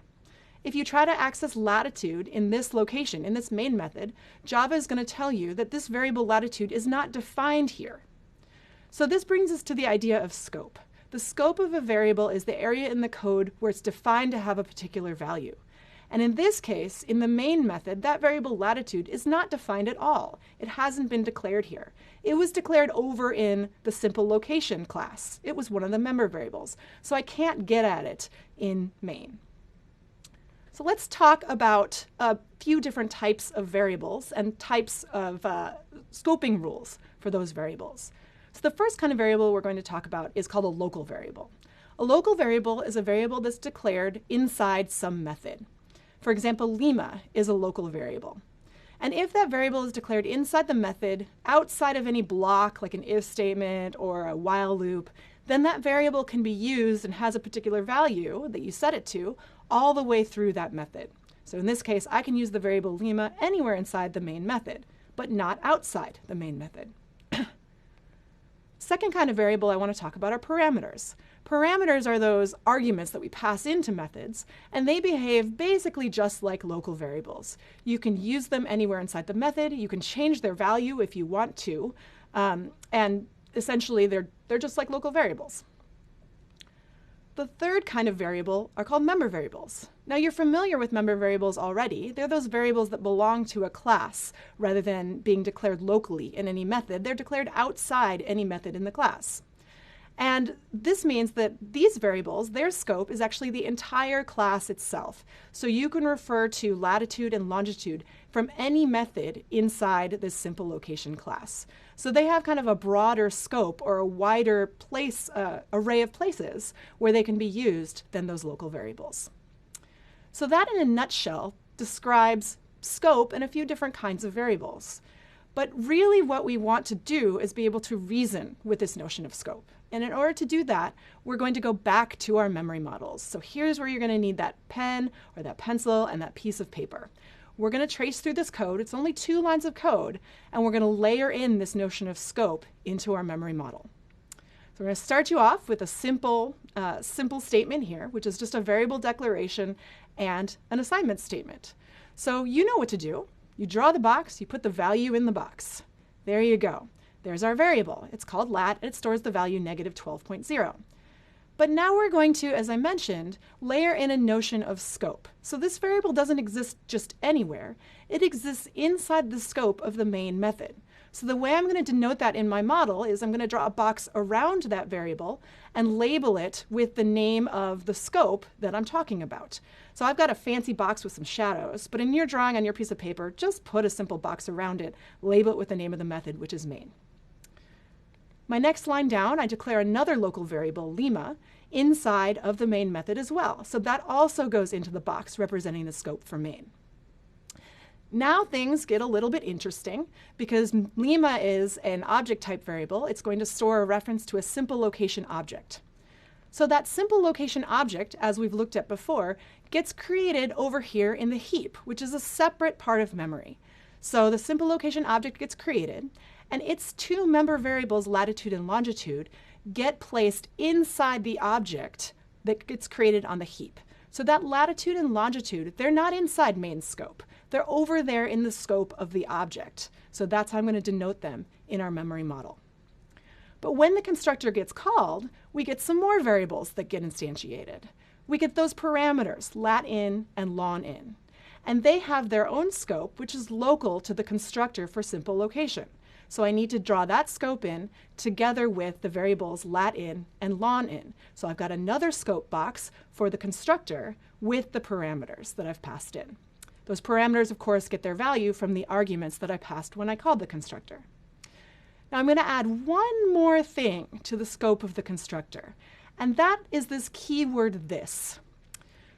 If you try to access latitude in this location, in this main method, Java is going to tell you that this variable latitude is not defined here. So this brings us to the idea of scope. The scope of a variable is the area in the code where it's defined to have a particular value. And in this case, in the main method, that variable latitude is not defined at all. It hasn't been declared here. It was declared over in the simple location class. It was one of the member variables. So I can't get at it in main. So let's talk about a few different types of variables and types of scoping rules for those variables. So the first kind of variable we're going to talk about is called a local variable. A local variable is a variable that's declared inside some method. For example, lima is a local variable. And if that variable is declared inside the method, outside of any block like an if statement or a while loop, then that variable can be used and has a particular value that you set it to all the way through that method. So in this case, I can use the variable lima anywhere inside the main method, but not outside the main method. Second kind of variable I want to talk about are parameters. Parameters are those arguments that we pass into methods, and they behave basically just like local variables. You can use them anywhere inside the method. You can change their value if you want to, and essentially they're just like local variables. The third kind of variable are called member variables. Now you're familiar with member variables already. They're those variables that belong to a class rather than being declared locally in any method. They're declared outside any method in the class. And this means that these variables, their scope is actually the entire class itself. So you can refer to latitude and longitude from any method inside this simple location class. So they have kind of a broader scope or a wider place, array of places where they can be used than those local variables. So that in a nutshell describes scope and a few different kinds of variables. But really what we want to do is be able to reason with this notion of scope. And in order to do that, we're going to go back to our memory models. So here's where you're going to need that pen or that pencil and that piece of paper. We're going to trace through this code. It's only 2 lines of code, and we're going to layer in this notion of scope into our memory model. So we're going to start you off with a simple statement here, which is just a variable declaration and an assignment statement. So you know what to do. You draw the box, you put the value in the box. There you go. There's our variable. It's called lat, and it stores the value -12.0. But now we're going to, as I mentioned, layer in a notion of scope. So this variable doesn't exist just anywhere. It exists inside the scope of the main method. So the way I'm going to denote that in my model is I'm going to draw a box around that variable and label it with the name of the scope that I'm talking about. So I've got a fancy box with some shadows, but in your drawing on your piece of paper, just put a simple box around it, label it with the name of the method, which is main. My next line down, I declare another local variable, lima, inside of the main method as well. So that also goes into the box representing the scope for main. Now things get a little bit interesting because lima is an object type variable. It's going to store a reference to a simple location object. So that simple location object, as we've looked at before, gets created over here in the heap, which is a separate part of memory. So the simple location object gets created, and its 2 member variables, latitude and longitude, get placed inside the object that gets created on the heap. So that latitude and longitude, they're not inside main scope. They're over there in the scope of the object. So that's how I'm going to denote them in our memory model. But when the constructor gets called, we get some more variables that get instantiated. We get those parameters, lat in and lon in. And they have their own scope, which is local to the constructor for simple location. So I need to draw that scope in together with the variables lat in and lon in. So I've got another scope box for the constructor with the parameters that I've passed in. Those parameters, of course, get their value from the arguments that I passed when I called the constructor. Now I'm going to add one more thing to the scope of the constructor, and that is this keyword this.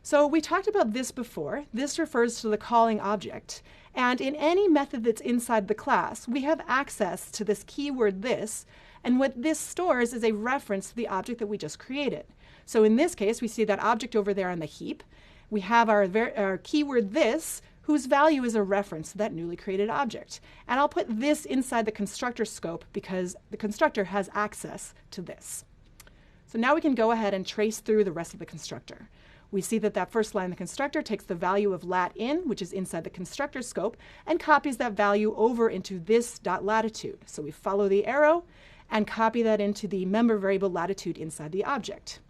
So we talked about this before. This refers to the calling object. And in any method that's inside the class, we have access to this keyword this, and what this stores is a reference to the object that we just created. So in this case, we see that object over there on the heap. We have our keyword this, whose value is a reference to that newly created object. And I'll put this inside the constructor scope because the constructor has access to this. So now we can go ahead and trace through the rest of the constructor. We see that that first line of the constructor takes the value of lat in, which is inside the constructor scope, and copies that value over into this dot latitude. So we follow the arrow and copy that into the member variable latitude inside the object.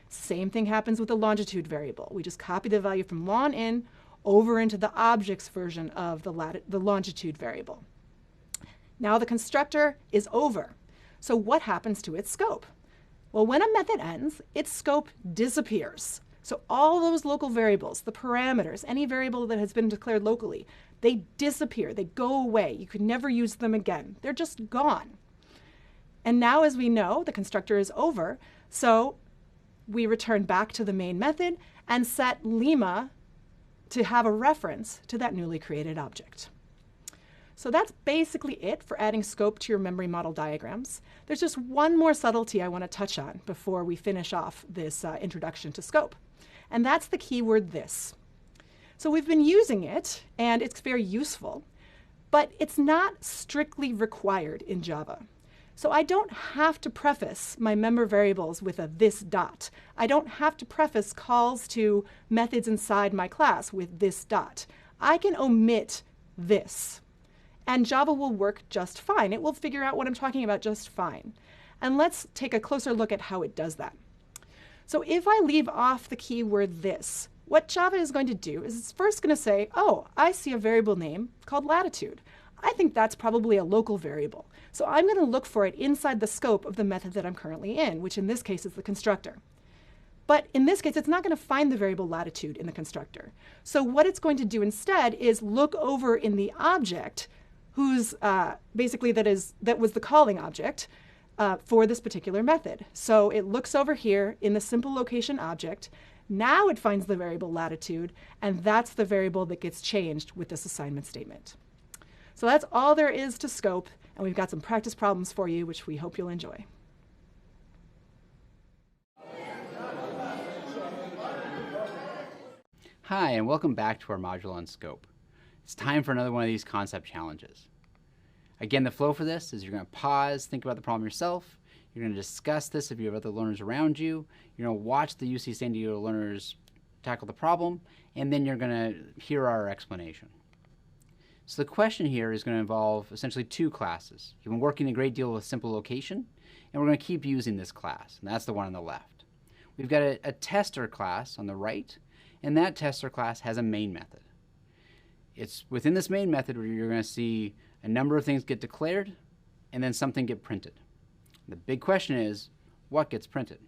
Same thing happens with the longitude variable. We just copy the value from lon in over into the object's version of the longitude variable. Now the constructor is over. So what happens to its scope? Well, when a method ends, its scope disappears. So all those local variables, the parameters, any variable that has been declared locally, they disappear, they go away. You could never use them again. They're just gone. And now, as we know, the constructor is over, so we return back to the main method and set lima to have a reference to that newly created object. So that's basically it for adding scope to your memory model diagrams. There's just one more subtlety I want to touch on before we finish off this introduction to scope. And that's the keyword this. So we've been using it, and it's very useful, but it's not strictly required in Java. So I don't have to preface my member variables with a this dot. I don't have to preface calls to methods inside my class with this dot. I can omit this, and Java will work just fine. It will figure out what I'm talking about just fine. And let's take a closer look at how it does that. So if I leave off the keyword this, what Java is going to do is it's first going to say, oh, I see a variable name called latitude. I think that's probably a local variable. So I'm going to look for it inside the scope of the method that I'm currently in, which in this case is the constructor. But in this case, it's not going to find the variable latitude in the constructor. So what it's going to do instead is look over in the object, whose basically that was the calling object for this particular method. So it looks over here in the simple location object. Now it finds the variable latitude, and that's the variable that gets changed with this assignment statement. So that's all there is to scope, and we've got some practice problems for you, which we hope you'll enjoy. Hi, and welcome back to our module on scope. It's time for another one of these concept challenges. Again, the flow for this is you're going to pause, think about the problem yourself. You're going to discuss this if you have other learners around you. You're going to watch the UC San Diego learners tackle the problem, and then you're going to hear our explanation. So the question here is going to involve essentially two classes. You've been working a great deal with simple location, and we're going to keep using this class, and that's the one on the left. We've got a tester class on the right, and that tester class has a main method. It's within this main method where you're going to see a number of things get declared, and then something get printed. The big question is, what gets printed?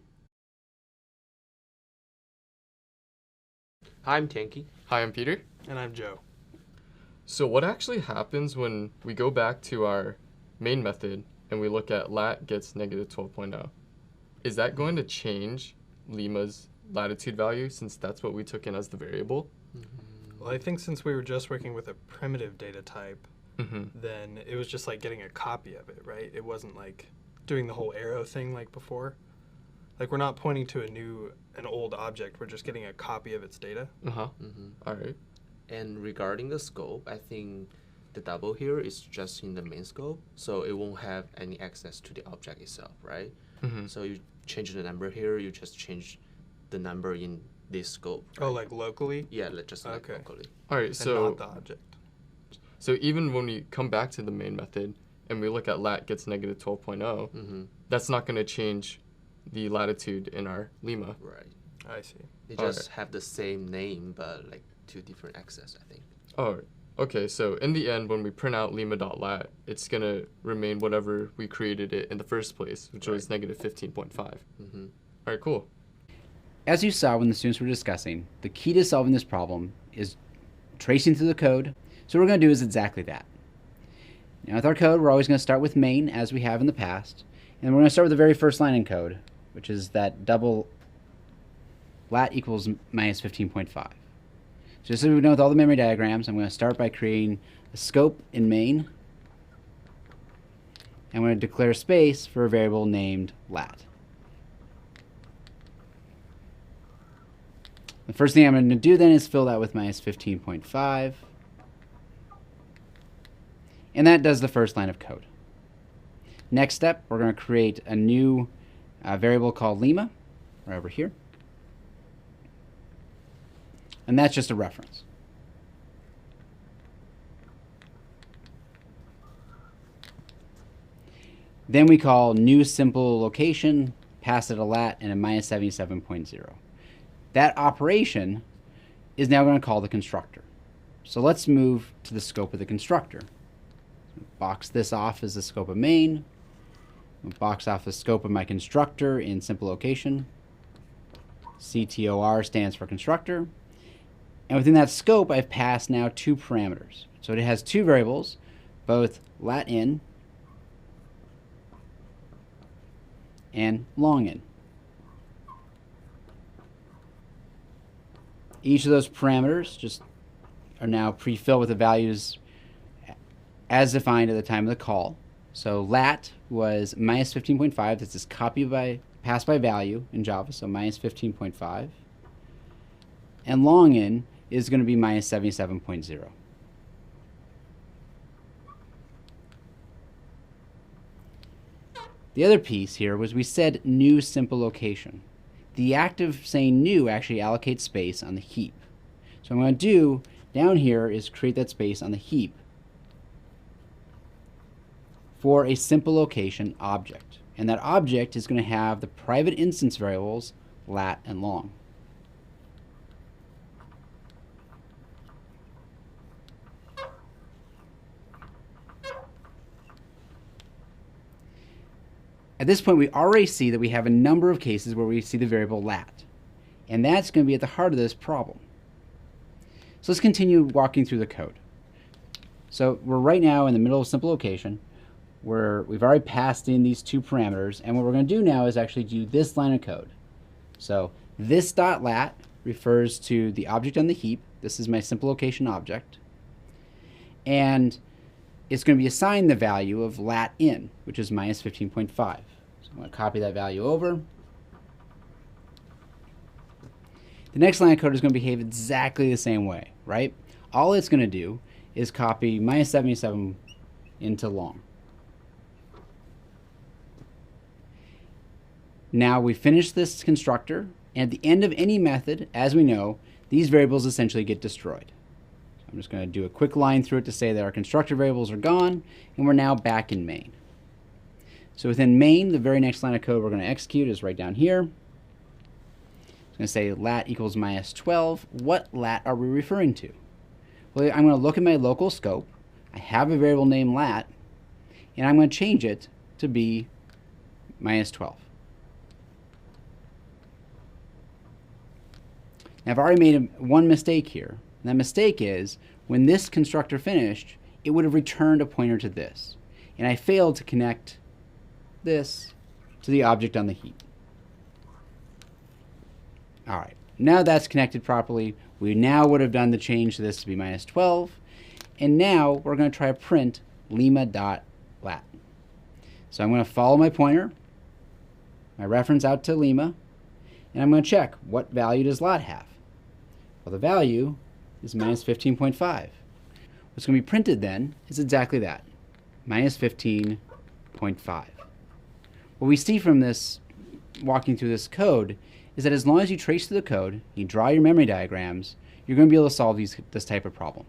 Hi, I'm Tanky. Hi, I'm Peter. And I'm Joe. So what actually happens when we go back to our main method and we look at lat gets negative 12.0? Is that going to change Lima's latitude value since that's what we took in as the variable? Well, I think since we were just working with a primitive data type, then it was just like getting a copy of it, right? It wasn't like doing the whole arrow thing like before. Like we're not pointing to an old object, we're just getting a copy of its data. All right. And regarding the scope, I think the double here is just in the main scope, so it won't have any access to the object itself, right? So you change the number here, you just change the number in this scope. Right? Oh, like locally? Yeah, just like locally. All right, and so not the object. So even when we come back to the main method and we look at lat gets negative 12.0, that's not going to change the latitude in our Lima. Right. I see. They just have the same name, but like two different access, I think. Oh, okay. So in the end, when we print out lima.lat, it's going to remain whatever we created it in the first place, which was negative 15.5. All right, cool. As you saw when the students were discussing, the key to solving this problem is tracing through the code. So what we're going to do is exactly that. Now with our code, we're always going to start with main, as we have in the past. And we're going to start with the very first line in code, which is that double lat equals minus 15.5. So just so we know with all the memory diagrams, I'm going to start by creating a scope in main. I'm going to declare space for a variable named lat. The first thing I'm going to do then is fill that with minus 15.5. And that does the first line of code. Next step, we're going to create a new variable called lima, right over here. And that's just a reference. Then we call new simple location, pass it a lat, and a minus 77.0. That operation is now going to call the constructor. So let's move to the scope of the constructor. Box this off as the scope of main. Box off the scope of my constructor in simple location. CTOR stands for constructor. And within that scope, I've passed now two parameters. So it has two variables, both lat in and long in. Each of those parameters just are now pre-filled with the values as defined at the time of the call. So lat was minus 15.5. That's just passed by value in Java, so minus 15.5. And long in is going to be minus 77.0. The other piece here was we said new simple location. The act of saying new actually allocates space on the heap. So what I'm going to do down here is create that space on the heap for a simple location object. And that object is going to have the private instance variables lat, and long. At this point, we already see that we have a number of cases where we see the variable lat. And that's going to be at the heart of this problem. So let's continue walking through the code. So we're right now in the middle of simple location, where we've already passed in these two parameters. And what we're going to do now is actually do this line of code. So this dot lat refers to the object on the heap. This is my simple location object. And it's going to be assigned the value of lat in, which is minus 15.5. So I'm going to copy that value over. The next line of code is going to behave exactly the same way, right? All it's going to do is copy minus 77 into long. Now we finish this constructor, and at the end of any method, as we know, these variables essentially get destroyed. I'm just going to do a quick line through it to say that our constructor variables are gone, and we're now back in main. So within main, the very next line of code we're going to execute is right down here. It's going to say lat equals minus 12. What lat are we referring to? Well, I'm going to look at my local scope. I have a variable named lat, and I'm going to change it to be minus 12. Now I've already made one mistake here. And that mistake is, when this constructor finished, it would have returned a pointer to this. And I failed to connect this to the object on the heap. All right, now that's connected properly. We now would have done the change to this to be minus 12. And now we're going to try to print lima.lat. So I'm going to follow my pointer, my reference out to lima, and I'm going to check what value does lat have. Well, the value is minus 15.5. What's going to be printed then is exactly that, minus 15.5. What we see from this, walking through this code, is that as long as you trace through the code, you draw your memory diagrams, you're going to be able to solve this type of problem.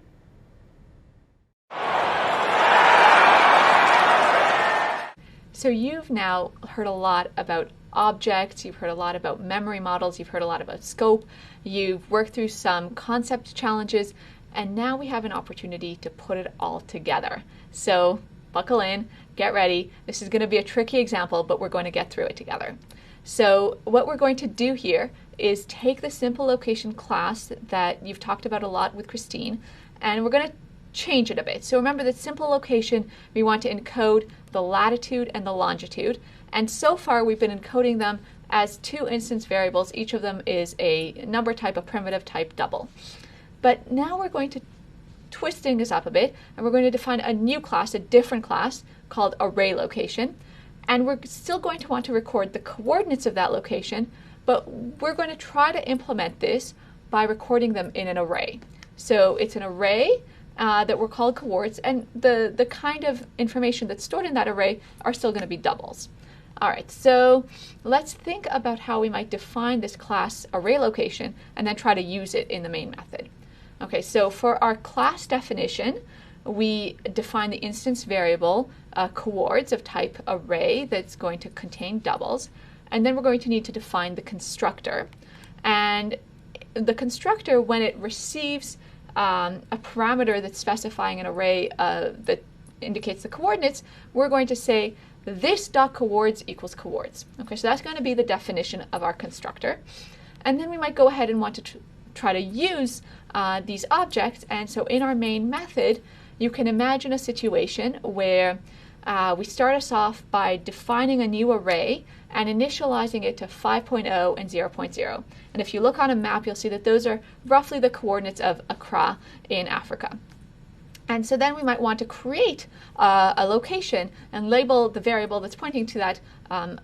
So you've now heard a lot about objects, you've heard a lot about memory models, you've heard a lot about scope, you've worked through some concept challenges, and now we have an opportunity to put it all together. So buckle in, get ready. This is going to be a tricky example, but we're going to get through it together. So what we're going to do here is take the simple location class that you've talked about a lot with Christine, and we're going to change it a bit. So remember that simple location, we want to encode the latitude and the longitude. And so far we've been encoding them as two instance variables. Each of them is a number type, a primitive type double. But now we're going to twist things up a bit, and we're going to define a new class, a different class called array location. And we're still going to want to record the coordinates of that location, but we're going to try to implement this by recording them in an array. So it's an array that we're called coords, and the kind of information that's stored in that array are still going to be doubles. All right, so let's think about how we might define this class array location and then try to use it in the main method. Okay, so for our class definition, we define the instance variable coords of type array that's going to contain doubles, and then we're going to need to define the constructor. And the constructor, when it receives a parameter that's specifying an array that indicates the coordinates, we're going to say this dot coords equals coords. Okay, so that's going to be the definition of our constructor. And then we might go ahead and want to try to use these objects. And so in our main method, you can imagine a situation where we start us off by defining a new array and initializing it to 5.0 and 0.0. And if you look on a map, you'll see that those are roughly the coordinates of Accra in Africa. And so then we might want to create a location and label the variable that's pointing to that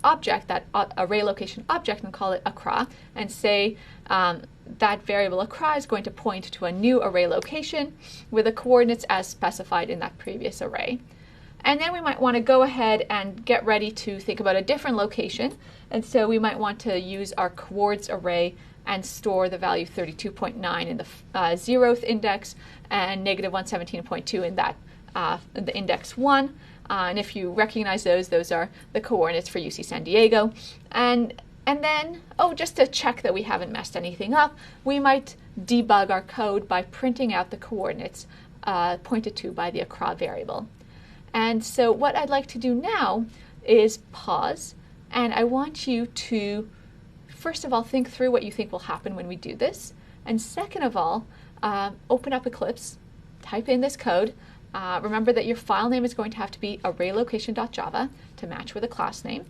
object, that array location object, and call it Accra, and say that variable Accra is going to point to a new array location with the coordinates as specified in that previous array. And then we might want to go ahead and get ready to think about a different location. And so we might want to use our coords array and store the value 32.9 in the 0th index and negative 117.2 in that the index 1. And if you recognize those are the coordinates for UC San Diego. And And then, just to check that we haven't messed anything up, we might debug our code by printing out the coordinates pointed to by the accra variable. And so what I'd like to do now is pause, and I want you to, first of all, think through what you think will happen when we do this. And second of all, open up Eclipse, type in this code. Remember that your file name is going to have to be arraylocation.java to match with a class name.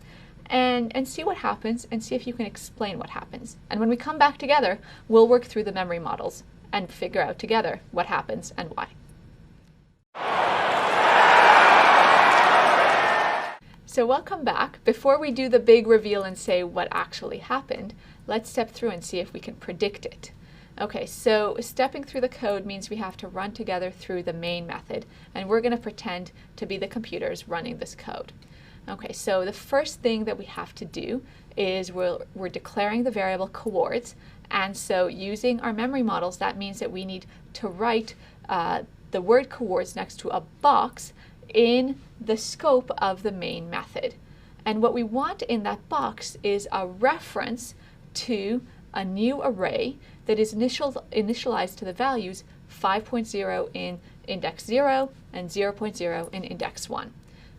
And see what happens, and see if you can explain what happens. And when we come back together, we'll work through the memory models and figure out together what happens and why. So welcome back. Before we do the big reveal and say what actually happened, let's step through and see if we can predict it. Okay, so stepping through the code means we have to run together through the main method, and we're going to pretend to be the computers running this code. Okay, so the first thing that we have to do is we're declaring the variable coords, and so using our memory models, that means that we need to write the word coords next to a box in the scope of the main method. And what we want in that box is a reference to a new array that is initialized to the values 5.0 in index 0 and 0.0 in index 1.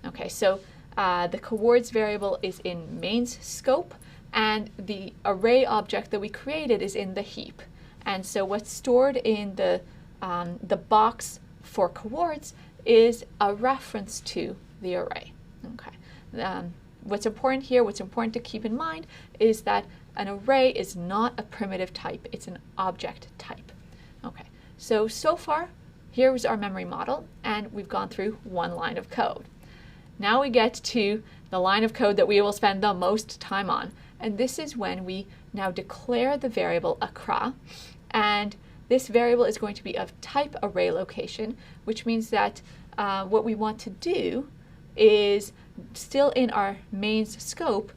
Okay, so the coords variable is in main's scope, and the array object that we created is in the heap. And so what's stored in the box for coords is a reference to the array. Okay. What's important here, what's important to keep in mind, is that an array is not a primitive type, it's an object type. Okay, so far, here's our memory model, and we've gone through one line of code. Now we get to the line of code that we will spend the most time on, and this is when we now declare the variable accra, and this variable is going to be of type array location, which means that what we want to do is, still in our mains scope,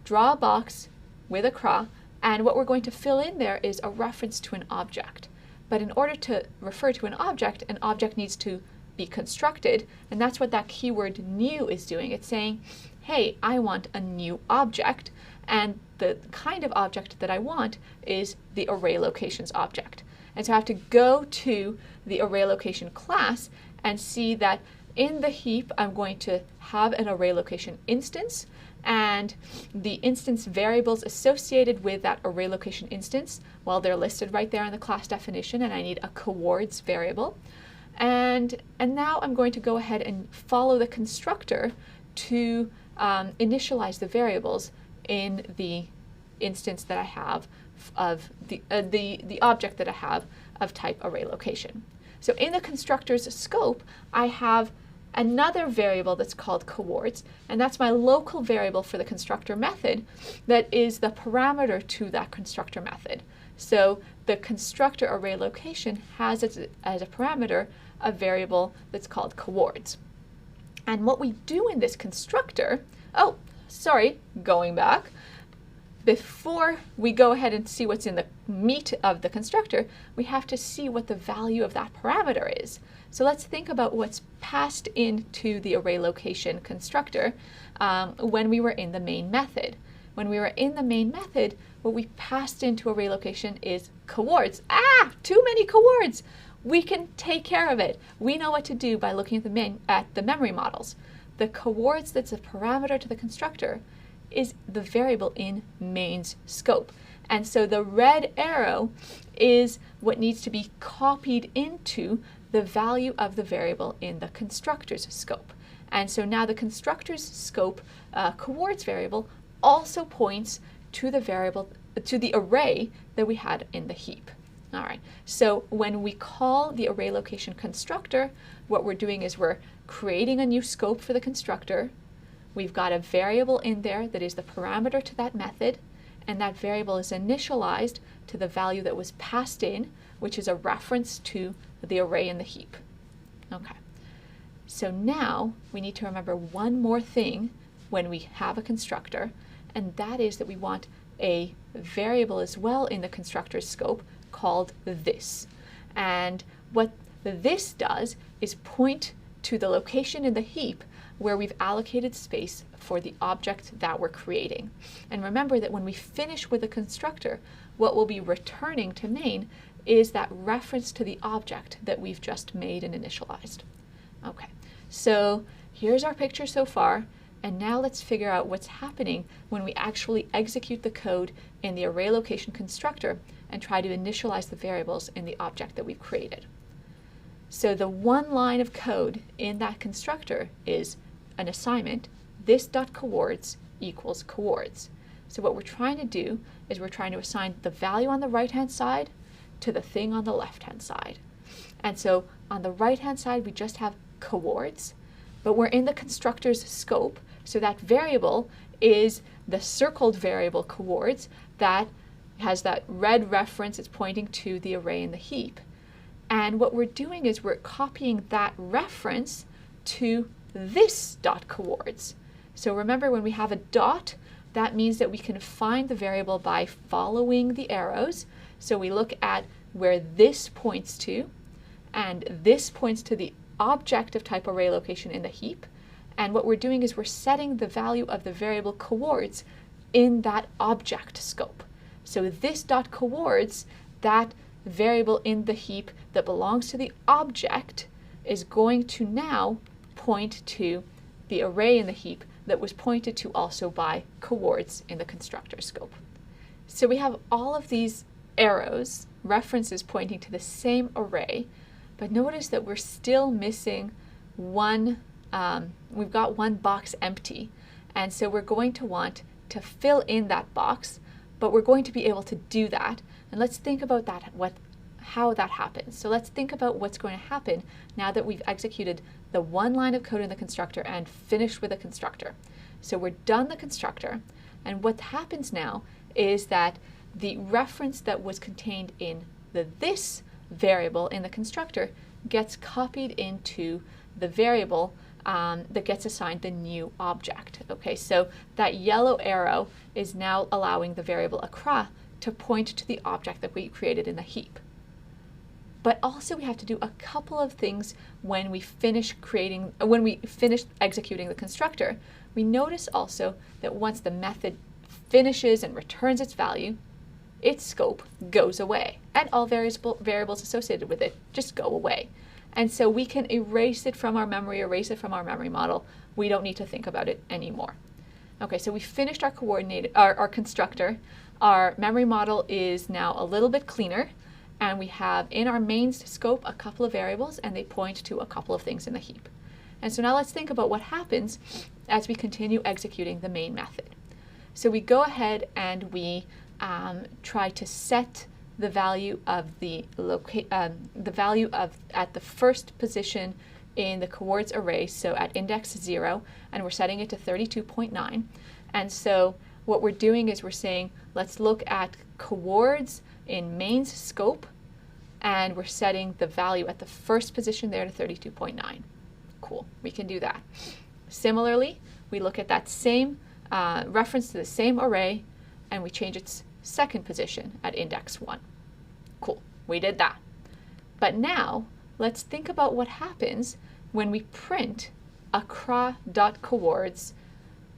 draw a box with accra, and what we're going to fill in there is a reference to an object. But in order to refer to an object needs to be constructed, and that's what that keyword new is doing. It's saying, hey, I want a new object, and the kind of object that I want is the array locations object. And so I have to go to the array location class and see that in the heap I'm going to have an array location instance, and the instance variables associated with that array location instance, well, they're listed right there in the class definition, and I need a coords variable. And now I'm going to go ahead and follow the constructor to initialize the variables in the instance that I have of the object that I have of type array location. So in the constructor's scope, I have another variable that's called coords, and that's my local variable for the constructor method that is the parameter to that constructor method. So the constructor array location has as a parameter a variable that's called coords. And what we do in this constructor, going back, before we go ahead and see what's in the meat of the constructor, we have to see what the value of that parameter is. So let's think about what's passed into the array location constructor when we were in the main method. When we were in the main method, what we passed into array location is coords. Too many coords! We can take care of it. We know what to do by looking at the memory models. The coords that's a parameter to the constructor is the variable in main's scope. And so the red arrow is what needs to be copied into the value of the variable in the constructor's scope. And so now the constructor's scope coords variable also points to the variable, to the array that we had in the heap. All right, so when we call the array location constructor, what we're doing is we're creating a new scope for the constructor. We've got a variable in there that is the parameter to that method, and that variable is initialized to the value that was passed in, which is a reference to the array in the heap. Okay, so now we need to remember one more thing when we have a constructor, and that is that we want a variable as well in the constructor's scope called this. And what this does is point to the location in the heap where we've allocated space for the object that we're creating. And remember that when we finish with a constructor, what we'll be returning to main is that reference to the object that we've just made and initialized. Okay, so here's our picture so far, and now let's figure out what's happening when we actually execute the code in the array location constructor and try to initialize the variables in the object that we've created. So the one line of code in that constructor is an assignment, this.coords equals coords. So what we're trying to do is we're trying to assign the value on the right-hand side to the thing on the left-hand side. And so on the right-hand side, we just have coords, but we're in the constructor's scope, so that variable is the circled variable coords that has that red reference. It's pointing to the array in the heap. And what we're doing is we're copying that reference to this dot coords. So remember, when we have a dot, that means that we can find the variable by following the arrows. So we look at where this points to, and this points to the object of type array location in the heap. And what we're doing is we're setting the value of the variable coords in that object scope. So this dot coords, that variable in the heap that belongs to the object, is going to now point to the array in the heap that was pointed to also by coords in the constructor scope. So we have all of these arrows, references pointing to the same array, but notice that we're still missing one, we've got one box empty, and so we're going to want to fill in that box, but we're going to be able to do that. And let's think about that, how that happens. So let's think about what's going to happen now that we've executed the one line of code in the constructor and finished with the constructor. So we're done the constructor, and what happens now is that the reference that was contained in the this variable in the constructor gets copied into the variable that gets assigned the new object. Okay, so that yellow arrow is now allowing the variable accra to point to the object that we created in the heap. But also we have to do a couple of things when we finish executing the constructor. We notice also that once the method finishes and returns its value, its scope goes away, and all variables associated with it just go away. And so we can erase it from our memory model. We don't need to think about it anymore. Okay, so we finished our constructor. Our memory model is now a little bit cleaner, and we have in our mains scope a couple of variables, and they point to a couple of things in the heap. And so now let's think about what happens as we continue executing the main method. So we go ahead and we try to set the value of at the first position in the coords array, so at index 0, and we're setting it to 32.9. And so what we're doing is we're saying, let's look at coords in mains scope, and we're setting the value at the first position there to 32.9. Cool, we can do that. Similarly, we look at that same reference to the same array, and we change its second position at index 1. Cool, we did that. But now, let's think about what happens when we print accra.coords,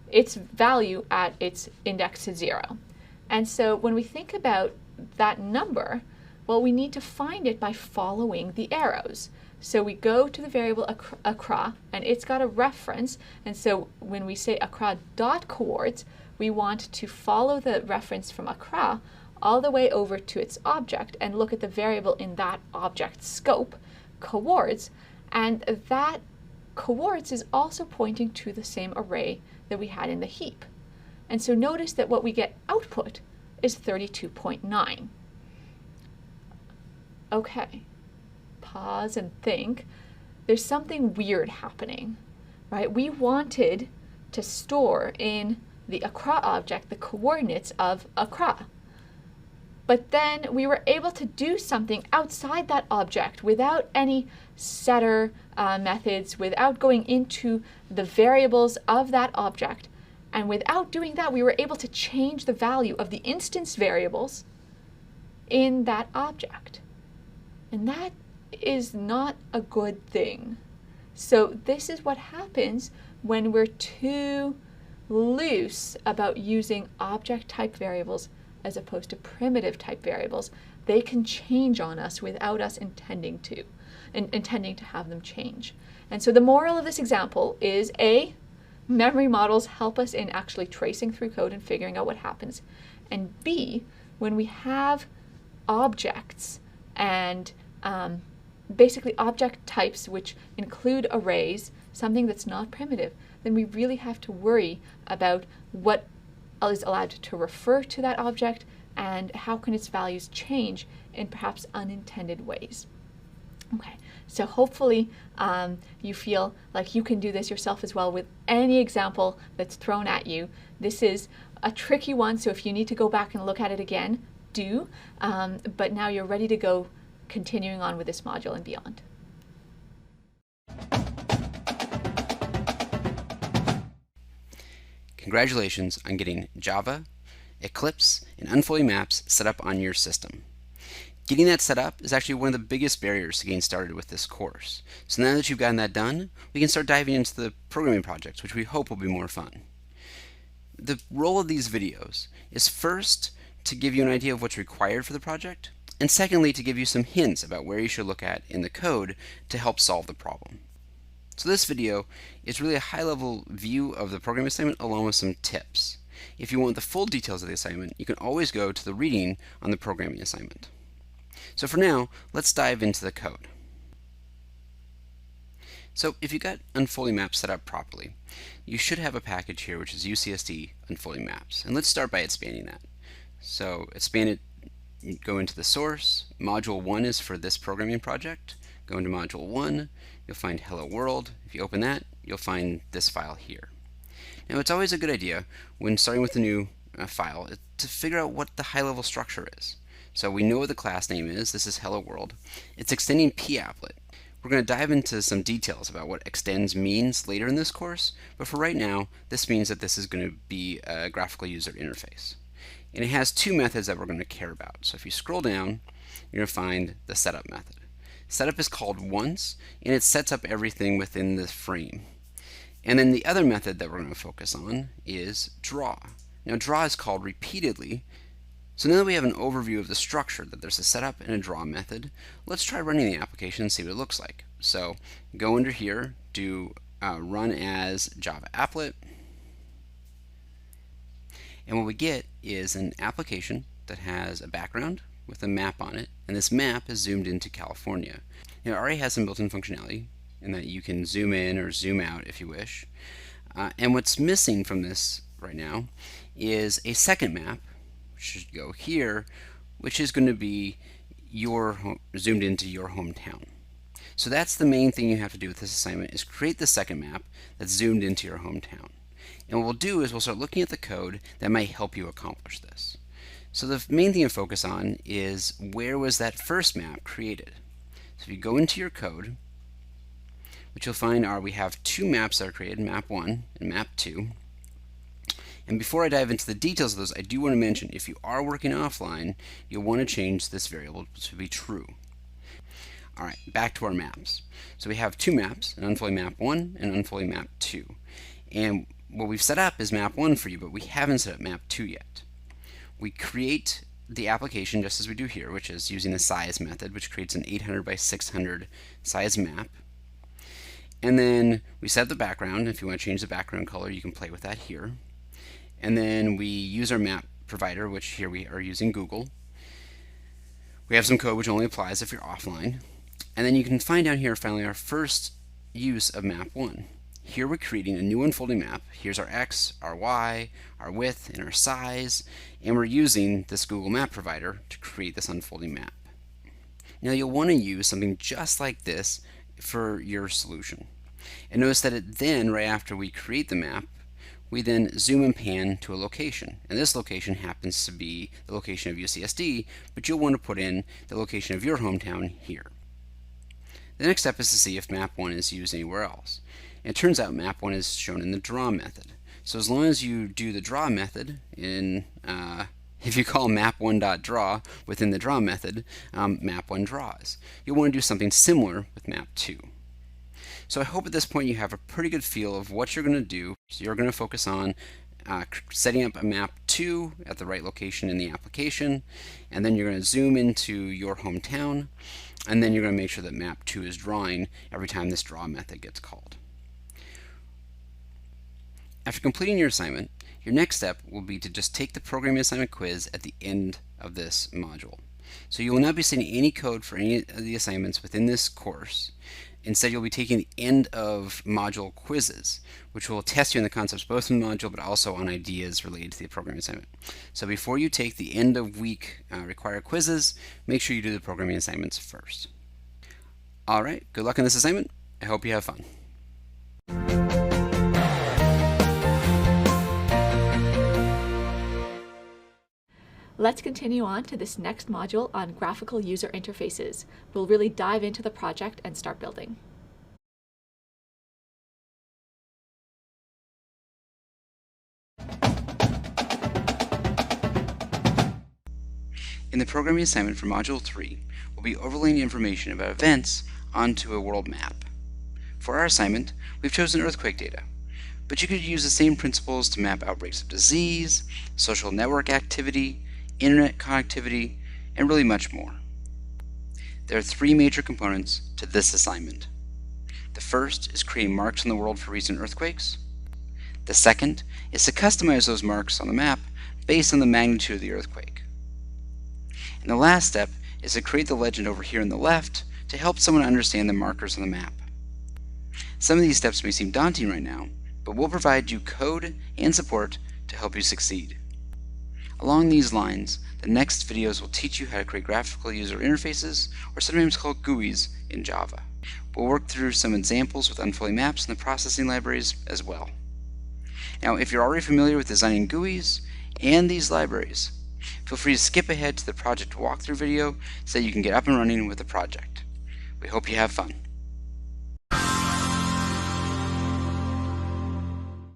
its value at its index 0. And so when we think about that number, well, we need to find it by following the arrows. So we go to the variable accra, and it's got a reference, and so when we say accra.coords, we want to follow the reference from accra all the way over to its object and look at the variable in that object scope, coords, and that coords is also pointing to the same array that we had in the heap. And so notice that what we get output is 32.9. Okay, pause and think. There's something weird happening, right? We wanted to store in the accra object the coordinates of accra. But then we were able to do something outside that object without any setter methods, without going into the variables of that object. And without doing that, we were able to change the value of the instance variables in that object. And that is not a good thing. So this is what happens when we're too loose about using object type variables as opposed to primitive type variables. They can change on us without us intending to have them change. And so the moral of this example is A, memory models help us in actually tracing through code and figuring out what happens. And B, when we have objects and basically object types which include arrays, something that's not primitive, then we really have to worry about what is allowed to refer to that object and how can its values change in perhaps unintended ways. Okay, so hopefully you feel like you can do this yourself as well with any example that's thrown at you. This is a tricky one, so if you need to go back and look at it again, do, but now you're ready to go continuing on with this module and beyond. Congratulations on getting Java, Eclipse, and unfolding maps set up on your system. Getting that set up is actually one of the biggest barriers to getting started with this course. So now that you've gotten that done, we can start diving into the programming projects, which we hope will be more fun. The role of these videos is first to give you an idea of what's required for the project, and secondly to give you some hints about where you should look at in the code to help solve the problem. So this video is really a high-level view of the programming assignment along with some tips. If you want the full details of the assignment, you can always go to the reading on the programming assignment. So for now, let's dive into the code. So if you got unfolding maps set up properly, you should have a package here which is UCSD unfolding maps. And let's start by expanding that. So expand it, go into the source. Module 1 is for this programming project. Go into module 1, you'll find Hello World. If you open that, you'll find this file here. Now it's always a good idea when starting with a new file to figure out what the high-level structure is. So we know what the class name is. This is Hello World. It's extending papplet. We're going to dive into some details about what extends means later in this course, but for right now, this means that this is going to be a graphical user interface. And it has two methods that we're going to care about. So if you scroll down, you're going to find the setup method. Setup is called once, and it sets up everything within the frame. And then the other method that we're going to focus on is draw. Now draw is called repeatedly. So now that we have an overview of the structure, that there's a setup and a draw method, let's try running the application and see what it looks like. So go under here, do run as Java applet, and what we get is an application that has a background with a map on it, and this map is zoomed into California. It already has some built-in functionality in that you can zoom in or zoom out if you wish. And what's missing from this right now is a second map, which should go here, which is going to be zoomed into your hometown. So that's the main thing you have to do with this assignment, is create the second map that's zoomed into your hometown. And what we'll do is we'll start looking at the code that might help you accomplish this. So the main thing to focus on is where was that first map created. So if you go into your code, what you'll find are we have two maps that are created, map 1 and map 2. And before I dive into the details of those, I do want to mention if you are working offline, you'll want to change this variable to be true. Alright, back to our maps. So we have two maps, an unfolding map 1 and an unfolding map 2. And what we've set up is map 1 for you, but we haven't set up map 2 yet. We create the application just as we do here, which is using the size method, which creates an 800 by 600 size map. And then we set the background. If you want to change the background color, you can play with that here. And then we use our map provider, which here we are using Google. We have some code which only applies if you're offline. And then you can find down here finally our first use of map 1. Here we're creating a new unfolding map. Here's our X, our Y, our width, and our size. And we're using this Google Map Provider to create this unfolding map. Now you'll want to use something just like this for your solution. And notice that right after we create the map, we then zoom and pan to a location. And this location happens to be the location of UCSD, but you'll want to put in the location of your hometown here. The next step is to see if map 1 is used anywhere else. And it turns out map 1 is shown in the draw method. So as long as you do the draw method if you call map1.draw within the draw method, map 1 draws. You'll want to do something similar with map 2. So I hope at this point you have a pretty good feel of what you're going to do. So you're going to focus on setting up a map 2 at the right location in the application, and then you're going to zoom into your hometown, and then you're going to make sure that map 2 is drawing every time this draw method gets called. After completing your assignment, your next step will be to just take the programming assignment quiz at the end of this module. So you will not be sending any code for any of the assignments within this course. Instead, you'll be taking the end of module quizzes, which will test you on the concepts both in the module but also on ideas related to the programming assignment. So before you take the end of week required quizzes, make sure you do the programming assignments first. All right, good luck on this assignment. I hope you have fun. Let's continue on to this next module on graphical user interfaces. We'll really dive into the project and start building. In the programming assignment for Module 3, we'll be overlaying information about events onto a world map. For our assignment, we've chosen earthquake data, but you could use the same principles to map outbreaks of disease, social network activity, internet connectivity, and really much more. There are 3 major components to this assignment. The first is creating marks on the world for recent earthquakes. The second is to customize those marks on the map based on the magnitude of the earthquake. And the last step is to create the legend over here on the left to help someone understand the markers on the map. Some of these steps may seem daunting right now, but we'll provide you code and support to help you succeed. Along these lines, the next videos will teach you how to create graphical user interfaces, or sometimes called GUIs, in Java. We'll work through some examples with unfolding maps and the processing libraries as well. Now, if you're already familiar with designing GUIs and these libraries, feel free to skip ahead to the project walkthrough video so that you can get up and running with the project. We hope you have fun.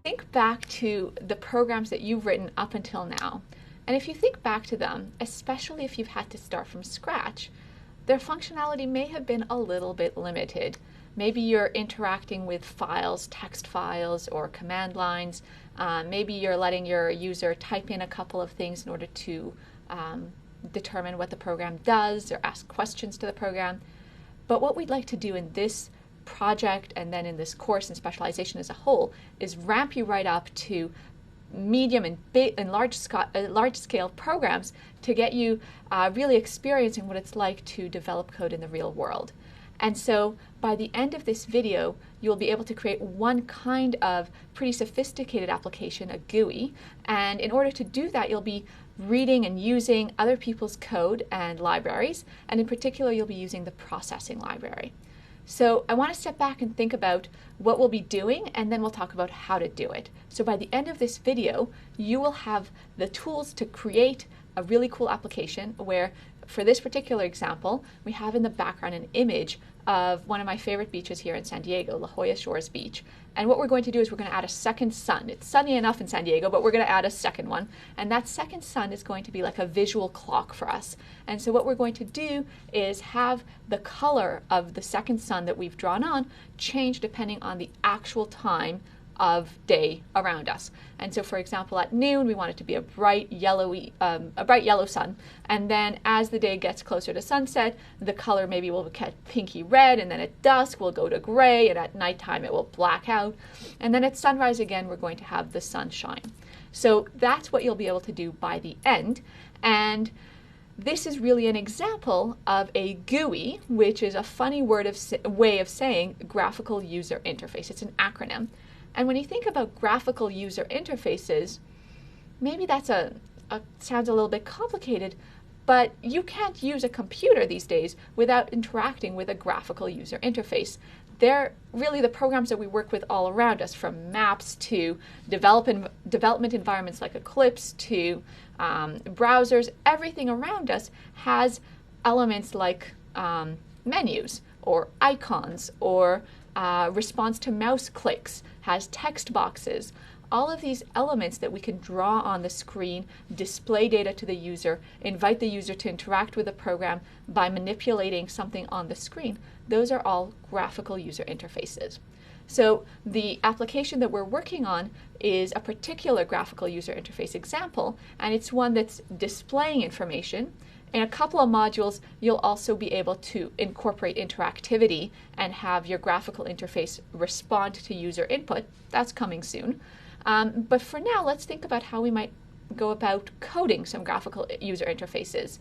Think back to the programs that you've written up until now. And if you think back to them, especially if you've had to start from scratch, their functionality may have been a little bit limited. Maybe you're interacting with files, text files, or command lines. Maybe you're letting your user type in a couple of things in order to determine what the program does or ask questions to the program. But what we'd like to do in this project and then in this course and specialization as a whole is ramp you right up to medium and big and large scale programs to get you really experiencing what it's like to develop code in the real world. And so by the end of this video, you'll be able to create one kind of pretty sophisticated application, a GUI. And in order to do that, you'll be reading and using other people's code and libraries. And in particular, you'll be using the processing library. So I want to step back and think about what we'll be doing, and then we'll talk about how to do it. So by the end of this video, you will have the tools to create a really cool application where, for this particular example, we have in the background an image of one of my favorite beaches here in San Diego, La Jolla Shores Beach. And what we're going to do is we're going to add a second sun. It's sunny enough in San Diego, but we're going to add a second one. And that second sun is going to be like a visual clock for us. And so what we're going to do is have the color of the second sun that we've drawn on change depending on the actual time of day around us. And so, for example, at noon, we want it to be a bright yellow sun. And then as the day gets closer to sunset, the color maybe will get pinky red, and then at dusk we'll go to gray, and at nighttime it will black out. And then at sunrise again, we're going to have the sunshine. So that's what you'll be able to do by the end. And this is really an example of a GUI, which is a funny way of saying graphical user interface. It's an acronym. And when you think about graphical user interfaces, maybe that's sounds a little bit complicated, but you can't use a computer these days without interacting with a graphical user interface. They're really the programs that we work with all around us, from maps to development environments like Eclipse to browsers. Everything around us has elements like menus or icons or response to mouse clicks, has text boxes. all of these elements that we can draw on the screen, display data to the user, invite the user to interact with the program by manipulating something on the screen, those are all graphical user interfaces. So the application that we're working on is a particular graphical user interface example, and it's one that's displaying information. In a couple of modules, you'll also be able to incorporate interactivity and have your graphical interface respond to user input. That's coming soon. But for now, let's think about how we might go about coding some graphical user interfaces.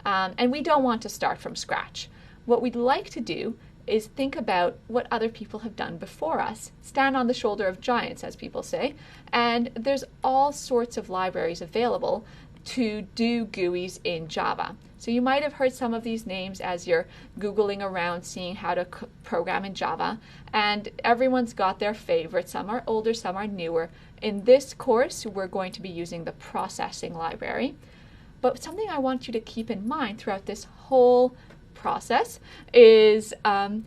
And we don't want to start from scratch. What we'd like to do is think about what other people have done before us. Stand on the shoulder of giants, as people say. And there's all sorts of libraries available to do GUIs in Java. So you might have heard some of these names as you're Googling around seeing how to program in Java. And everyone's got their favorites. Some are older, some are newer. In this course, we're going to be using the processing library. But something I want you to keep in mind throughout this whole process is that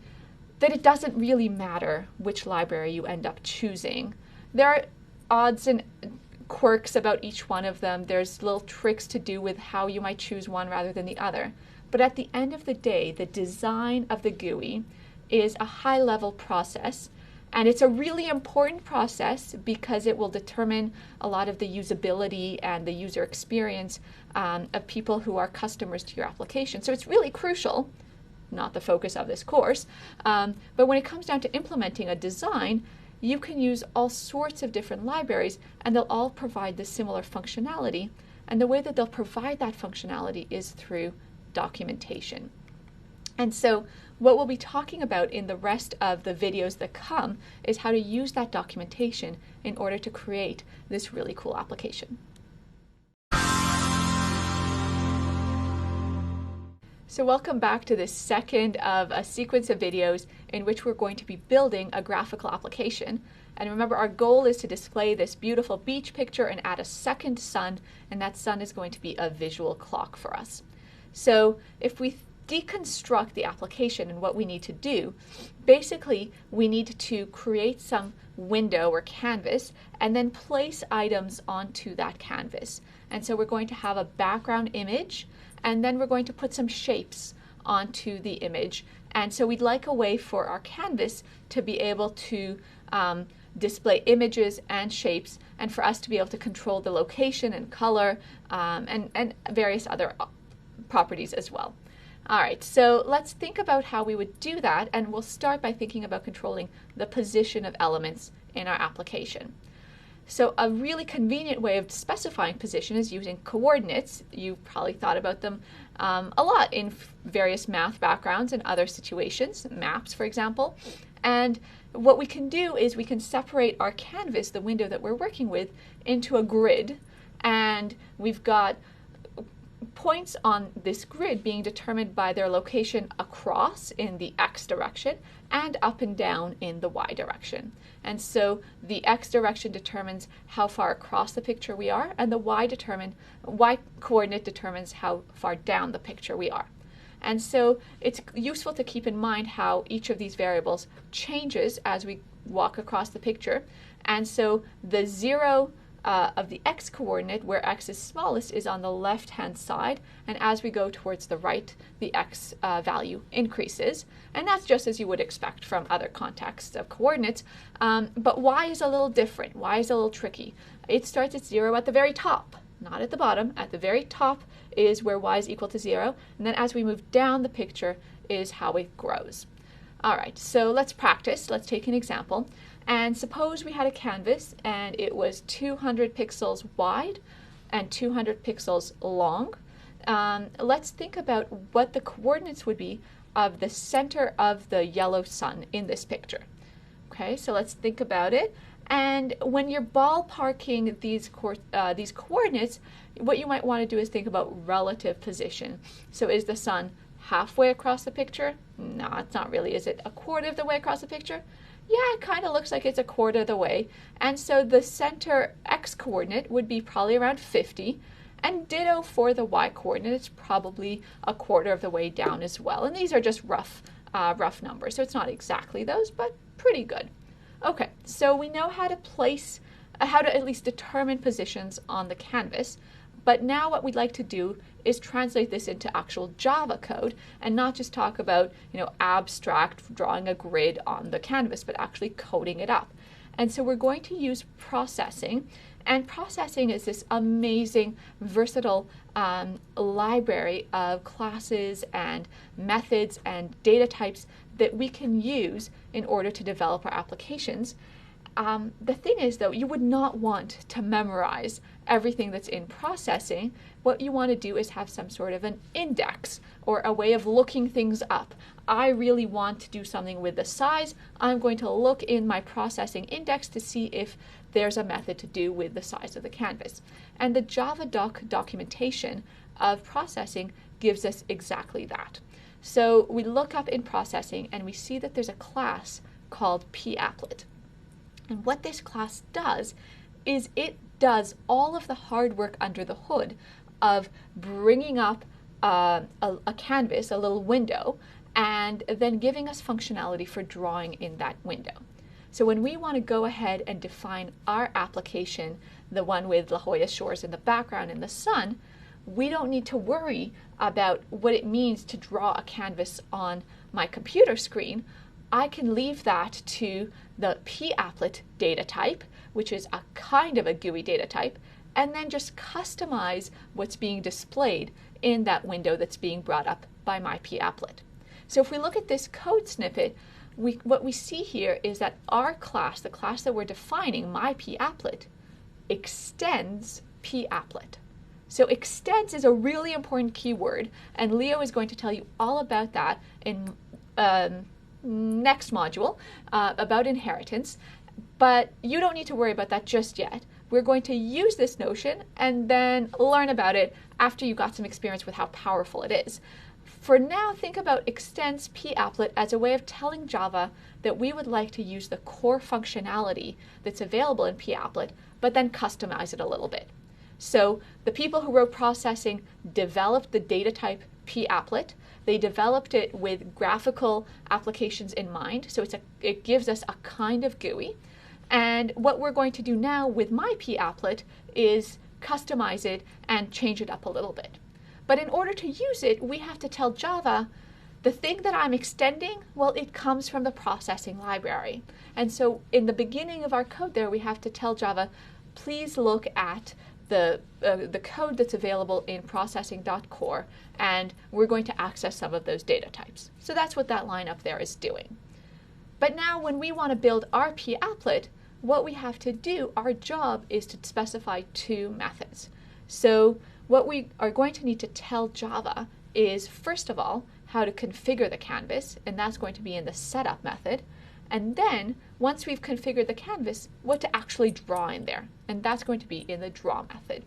it doesn't really matter which library you end up choosing. There are odds and quirks about each one of them. There's little tricks to do with how you might choose one rather than the other. But at the end of the day, the design of the GUI is a high-level process, and it's a really important process because it will determine a lot of the usability and the user experience of people who are customers to your application. So it's really crucial, not the focus of this course, but when it comes down to implementing a design, you can use all sorts of different libraries and they'll all provide the similar functionality. And the way that they'll provide that functionality is through documentation. And so what we'll be talking about in the rest of the videos that come is how to use that documentation in order to create this really cool application. So welcome back to this second of a sequence of videos in which we're going to be building a graphical application. And remember, our goal is to display this beautiful beach picture and add a second sun, and that sun is going to be a visual clock for us. So if we deconstruct the application and what we need to do, basically we need to create some window or canvas and then place items onto that canvas. And so we're going to have a background image, and then we're going to put some shapes onto the image. And so we'd like a way for our canvas to be able to display images and shapes, and for us to be able to control the location and color and various other properties as well. All right, so let's think about how we would do that, and we'll start by thinking about controlling the position of elements in our application. So a really convenient way of specifying position is using coordinates. You've probably thought about them a lot in various math backgrounds and other situations, maps, for example. And what we can do is we can separate our canvas, the window that we're working with, into a grid. And we've got points on this grid being determined by their location across in the X direction and up and down in the Y direction. And so the X direction determines how far across the picture we are, and the Y coordinate determines how far down the picture we are. And so it's useful to keep in mind how each of these variables changes as we walk across the picture. And so the 0 of the X coordinate, where X is smallest, is on the left-hand side, and as we go towards the right, the X value increases. And that's just as you would expect from other contexts of coordinates. But Y is a little different. Y is a little tricky. It starts at 0 at the very top, not at the bottom. At the very top is where Y is equal to 0, and then as we move down the picture is how it grows. All right, so let's practice. Let's take an example. And suppose we had a canvas and it was 200 pixels wide and 200 pixels long. Let's think about what the coordinates would be of the center of the yellow sun in this picture. Okay, so let's think about it. And when you're ballparking these coordinates, what you might want to do is think about relative position. So is the sun halfway across the picture? No, it's not really. Is it a quarter of the way across the picture? Yeah, it kind of looks like it's a quarter of the way. And so the center X coordinate would be probably around 50. And ditto for the Y coordinate, it's probably a quarter of the way down as well. And these are just rough numbers, so it's not exactly those, but pretty good. Okay, so we know how to place how to at least determine positions on the canvas. But now what we'd like to do is translate this into actual Java code and not just talk about, abstract drawing a grid on the canvas, but actually coding it up. And so we're going to use processing. And processing is this amazing, versatile library of classes and methods and data types that we can use in order to develop our applications. The thing is, though, you would not want to memorize everything that's in processing. What you want to do is have some sort of an index or a way of looking things up. I really want to do something with the size. I'm going to look in my processing index to see if there's a method to do with the size of the canvas. And the Java documentation of processing gives us exactly that. So we look up in processing and we see that there's a class called papplet. And what this class does is it does all of the hard work under the hood of bringing up a canvas, a little window, and then giving us functionality for drawing in that window. So when we want to go ahead and define our application, the one with La Jolla Shores in the background and the sun, we don't need to worry about what it means to draw a canvas on my computer screen. I can leave that to the papplet data type, which is a kind of a GUI data type, and then just customize what's being displayed in that window that's being brought up by my papplet. So if we look at this code snippet, what we see here is that our class, the class that we're defining, my papplet, extends papplet. So extends is a really important keyword, and Leo is going to tell you all about that in next module about inheritance, but you don't need to worry about that just yet. We're going to use this notion and then learn about it after you got some experience with how powerful it is. For now, think about extends papplet as a way of telling Java that we would like to use the core functionality that's available in papplet, but then customize it a little bit. So the people who wrote processing developed the data type papplet. They developed it with graphical applications in mind, so it gives us a kind of GUI. And what we're going to do now with my papplet is customize it and change it up a little bit. But in order to use it, we have to tell Java, the thing that I'm extending, well, it comes from the processing library. And so in the beginning of our code there, we have to tell Java, please look at the code that's available in processing.core, and we're going to access some of those data types. So that's what that line up there is doing. But now when we want to build our papplet, what we have to do, our job is to specify two methods. So what we are going to need to tell Java is, first of all, how to configure the canvas, and that's going to be in the setup method. And then, once we've configured the canvas, what to actually draw in there, and that's going to be in the draw method.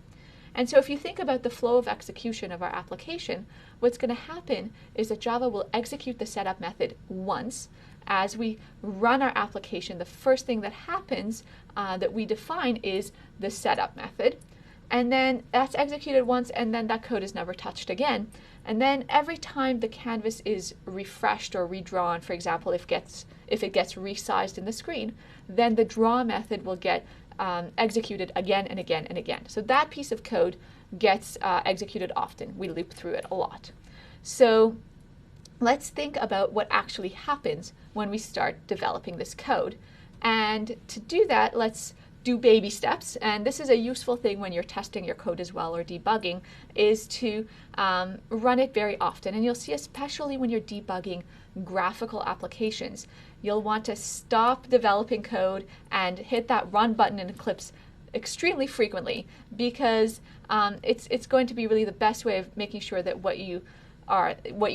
And so if you think about the flow of execution of our application, what's going to happen is that Java will execute the setup method once. As we run our application, the first thing that happens that we define is the setup method. And then that's executed once, and then that code is never touched again. And then every time the canvas is refreshed or redrawn, for example, if it gets resized in the screen, then the draw method will get executed again and again and again. So that piece of code gets executed often. We loop through it a lot. So let's think about what actually happens when we start developing this code. And to do that, let's do baby steps. And this is a useful thing when you're testing your code as well or debugging, is to run it very often. And you'll see, especially when you're debugging graphical applications, you'll want to stop developing code and hit that run button in Eclipse extremely frequently, because it's going to be really the best way of making sure that what you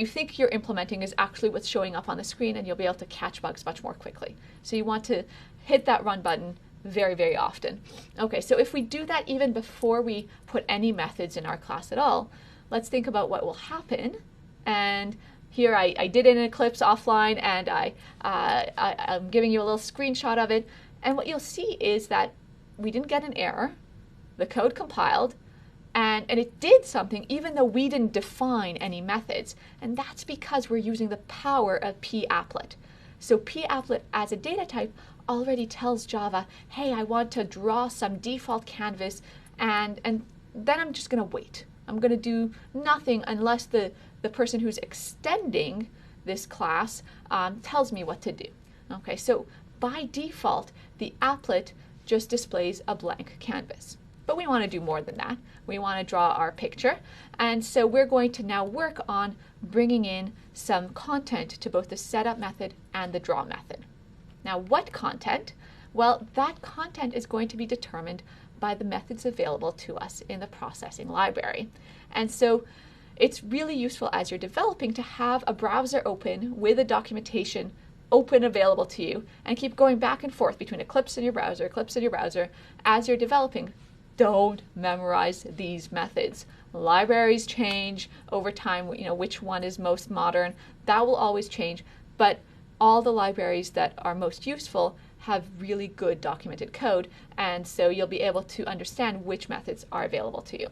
think you're implementing is actually what's showing up on the screen, and you'll be able to catch bugs much more quickly. So you want to hit that run button very, very often. Okay, so if we do that even before we put any methods in our class at all, let's think about what will happen. And here I did it in Eclipse offline, and I'm giving you a little screenshot of it. And what you'll see is that we didn't get an error. The code compiled, and it did something even though we didn't define any methods. And that's because we're using the power of papplet. So papplet as a data type already tells Java, hey, I want to draw some default canvas, and then I'm just going to wait. I'm going to do nothing unless the person who's extending this class tells me what to do. Okay, so by default, the applet just displays a blank canvas. But we want to do more than that. We want to draw our picture. And so we're going to now work on bringing in some content to both the setup method and the draw method. Now, what content? Well, that content is going to be determined by the methods available to us in the processing library. And so it's really useful as you're developing to have a browser open with a documentation open available to you and keep going back and forth between Eclipse and your browser as you're developing. Don't memorize these methods. Libraries change over time, which one is most modern. That will always change, but all the libraries that are most useful have really good documented code, and so you'll be able to understand which methods are available to you.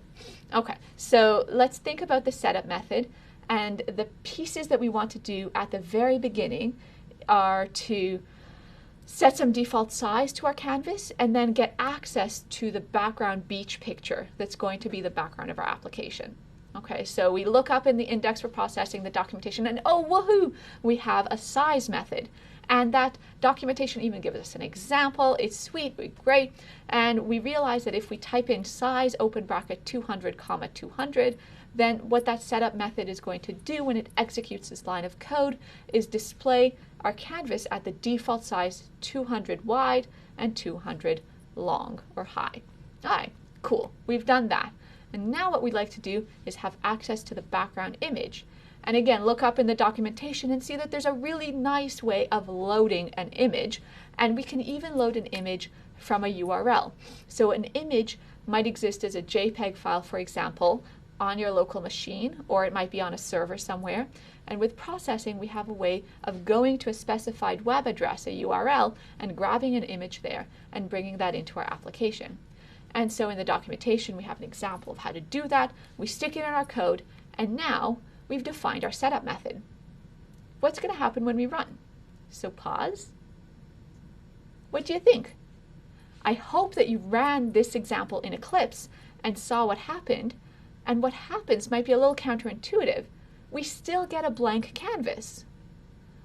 Okay, so let's think about the setup method, and the pieces that we want to do at the very beginning are to set some default size to our canvas and then get access to the background beach picture that's going to be the background of our application. Okay, so we look up in the index for processing the documentation and oh, woohoo, we have a size method. And that documentation even gives us an example. It's sweet, great. And we realize that if we type in size, open bracket 200, comma 200, then what that setup method is going to do when it executes this line of code is display our canvas at the default size 200 wide and 200 long or high. All right, cool, we've done that. And now what we'd like to do is have access to the background image. And again, look up in the documentation and see that there's a really nice way of loading an image. And we can even load an image from a URL. So an image might exist as a JPEG file, for example, on your local machine, or it might be on a server somewhere. And with processing, we have a way of going to a specified web address, a URL, and grabbing an image there and bringing that into our application. And so in the documentation, we have an example of how to do that. We stick it in our code, and now we've defined our setup method. What's going to happen when we run? So pause. What do you think? I hope that you ran this example in Eclipse and saw what happened. And what happens might be a little counterintuitive. We still get a blank canvas.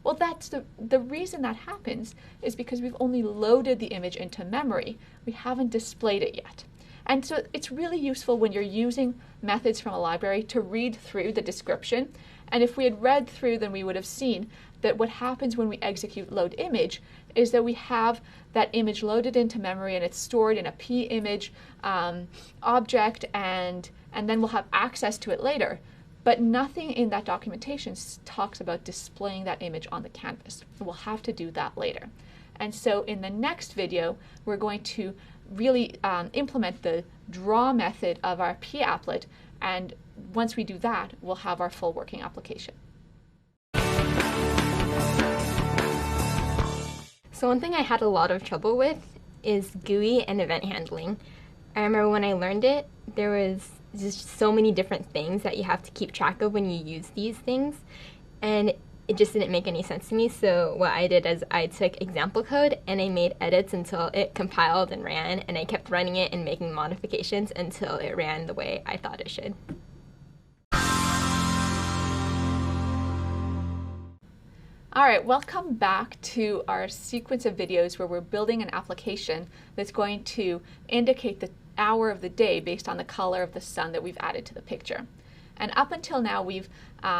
Well, that's the reason that happens is because we've only loaded the image into memory. We haven't displayed it yet. And so it's really useful when you're using methods from a library to read through the description. And if we had read through, then we would have seen that what happens when we execute load image is that we have that image loaded into memory and it's stored in a p-image object, and then we'll have access to it later. But nothing in that documentation talks about displaying that image on the canvas. We'll have to do that later. And so in the next video, we're going to really implement the draw method of our papplet, and once we do that, we'll have our full working application. So one thing I had a lot of trouble with is GUI and event handling. I remember when I learned it, there was just so many different things that you have to keep track of when you use these things, and it just didn't make any sense to me. So what I did is I took example code and I made edits until it compiled and ran, and I kept running it and making modifications until it ran the way I thought it should. All right, welcome back to our sequence of videos where we're building an application that's going to indicate the hour of the day based on the color of the sun that we've added to the picture. And up until now, we've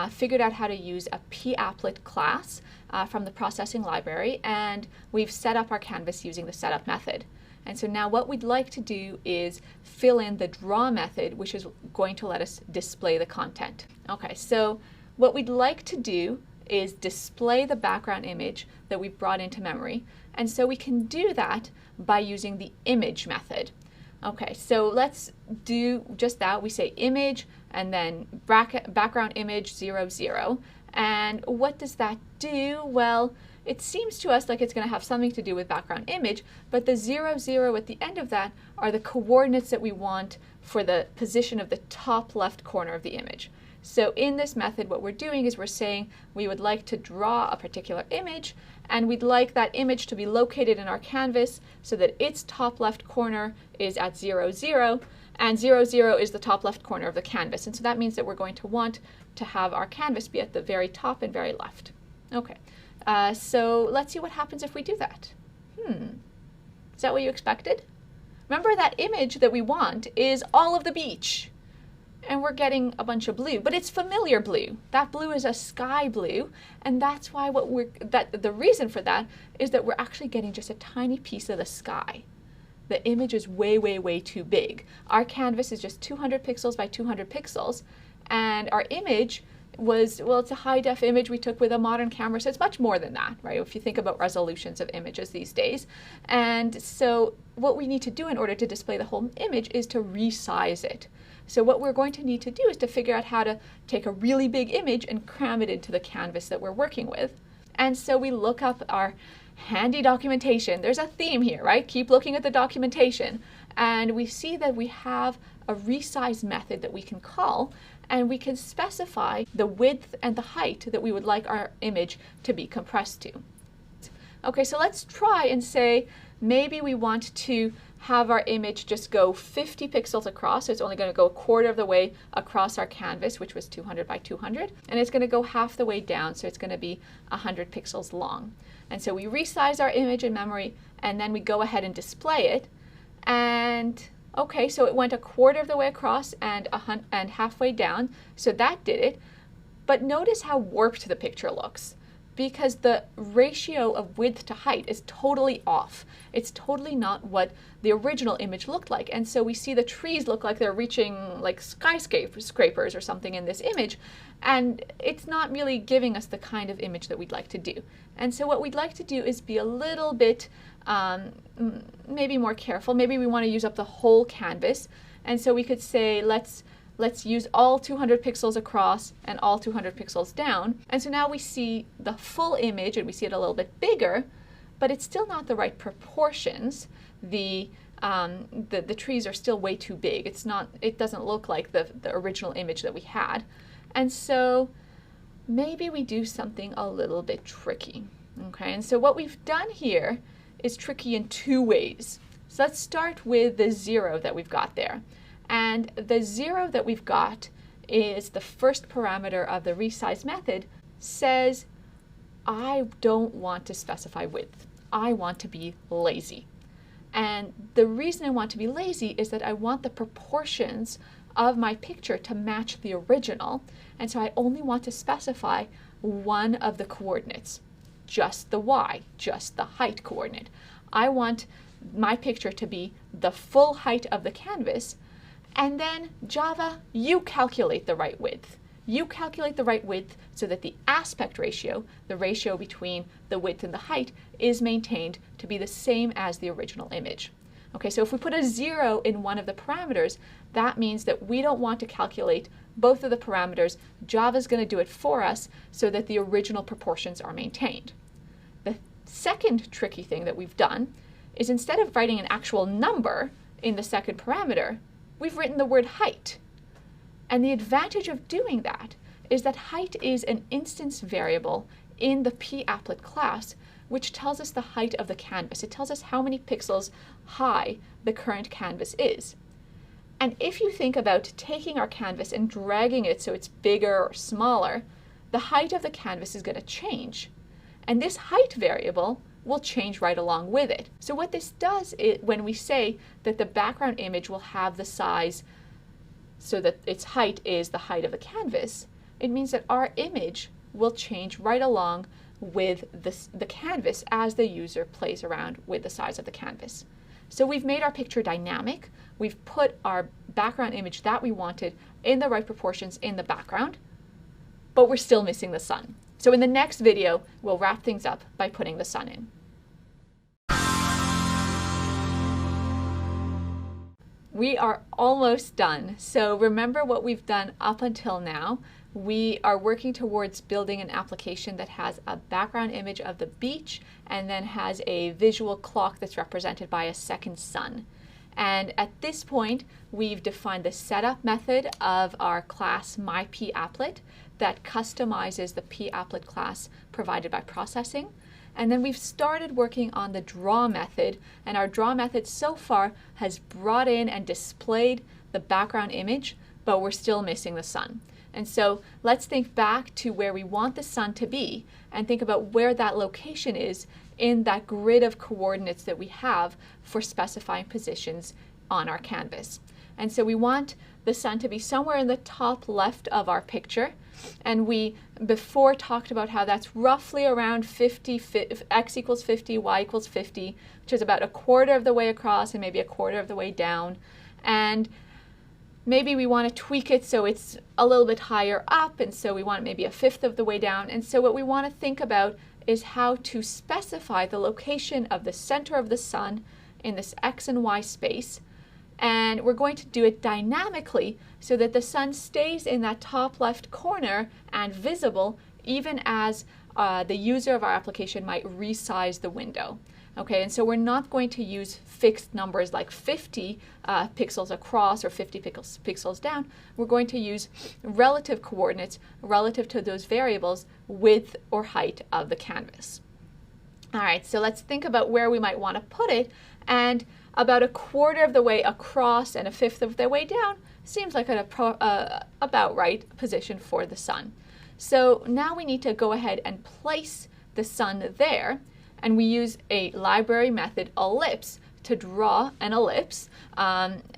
figured out how to use a papplet class from the processing library, and we've set up our canvas using the setup method. And so now what we'd like to do is fill in the draw method, which is going to let us display the content. Okay, so what we'd like to do is display the background image that we've brought into memory. And so we can do that by using the image method. Okay, so let's do just that. We say image and then background image 0, 0. And what does that do? Well, it seems to us like it's going to have something to do with background image, but the 0, 0 at the end of that are the coordinates that we want for the position of the top left corner of the image. So in this method, what we're doing is we're saying we would like to draw a particular image, and we'd like that image to be located in our canvas so that its top left corner is at 0, 0, and 0, 0 is the top left corner of the canvas. And so that means that we're going to want to have our canvas be at the very top and very left. Okay, so let's see what happens if we do that. Is that what you expected? Remember, that image that we want is all of the beach. And we're getting a bunch of blue, but it's familiar blue. That blue is a sky blue, and that's why the reason for that is that we're actually getting just a tiny piece of the sky. The image is way, way, way too big. Our canvas is just 200 pixels by 200 pixels, and our image was, well, it's a high-def image we took with a modern camera, so it's much more than that, right, if you think about resolutions of images these days. And so what we need to do in order to display the whole image is to resize it. So what we're going to need to do is to figure out how to take a really big image and cram it into the canvas that we're working with. And so we look up our handy documentation. There's a theme here, right? Keep looking at the documentation. And we see that we have a resize method that we can call, and we can specify the width and the height that we would like our image to be compressed to. Okay, so let's try and say maybe we want to have our image just go 50 pixels across, so it's only going to go a quarter of the way across our canvas, which was 200 by 200, and it's going to go half the way down, so it's going to be 100 pixels long. And so we resize our image in memory, and then we go ahead and display it, and okay, so it went a quarter of the way across and halfway down, so that did it. But notice how warped the picture looks, because the ratio of width to height is totally off. It's totally not what the original image looked like. And so we see the trees look like they're reaching like skyscrapers or something in this image, and it's not really giving us the kind of image that we'd like to do. And so what we'd like to do is be a little bit maybe more careful. Maybe we want to use up the whole canvas, and so we could say let's use all 200 pixels across and all 200 pixels down. And so now we see the full image, and we see it a little bit bigger, but it's still not the right proportions. The trees are still way too big. It doesn't look like the original image that we had. And so maybe we do something a little bit tricky. Okay, and so what we've done here is tricky in two ways. So let's start with the 0 that we've got there. And the 0 that we've got is the first parameter of the resize method, says, I don't want to specify width. I want to be lazy. And the reason I want to be lazy is that I want the proportions of my picture to match the original. And so I only want to specify one of the coordinates, just the y, just the height coordinate. I want my picture to be the full height of the canvas. And then Java, you calculate the right width. You calculate the right width so that the aspect ratio, the ratio between the width and the height, is maintained to be the same as the original image. Okay, so if we put a 0 in one of the parameters, that means that we don't want to calculate both of the parameters. Java's going to do it for us so that the original proportions are maintained. The second tricky thing that we've done is, instead of writing an actual number in the second parameter, we've written the word height. And the advantage of doing that is that height is an instance variable in the papplet class, which tells us the height of the canvas. It tells us how many pixels high the current canvas is. And if you think about taking our canvas and dragging it so it's bigger or smaller, the height of the canvas is going to change. And this height variable will change right along with it. So what this does is, when we say that the background image will have the size so that its height is the height of the canvas, it means that our image will change right along with the canvas as the user plays around with the size of the canvas. So we've made our picture dynamic. We've put our background image that we wanted in the right proportions in the background, but we're still missing the sun. So in the next video, we'll wrap things up by putting the sun in. We are almost done. So remember what we've done up until now. We are working towards building an application that has a background image of the beach and then has a visual clock that's represented by a second sun. And at this point, we've defined the setup method of our class myPApplet that customizes the pApplet class provided by processing. And then we've started working on the draw method, and our draw method so far has brought in and displayed the background image, but we're still missing the sun. And so let's think back to where we want the sun to be and think about where that location is in that grid of coordinates that we have for specifying positions on our canvas. And so we want the sun to be somewhere in the top left of our picture. And we before talked about how that's roughly around 50, x equals 50, y equals 50, which is about a quarter of the way across and maybe a quarter of the way down. And maybe we want to tweak it so it's a little bit higher up, and so we want maybe a fifth of the way down. And so what we want to think about is how to specify the location of the center of the sun in this x and y space. And we're going to do it dynamically so that the sun stays in that top left corner and visible even as the user of our application might resize the window. Okay, and so we're not going to use fixed numbers like 50 pixels across or 50 pixels down. We're going to use relative coordinates relative to those variables, width or height of the canvas. All right, so let's think about where we might want to put it. And about a quarter of the way across and a fifth of the way down seems like an about right position for the sun. So now we need to go ahead and place the sun there. And we use a library method, ellipse, to draw an ellipse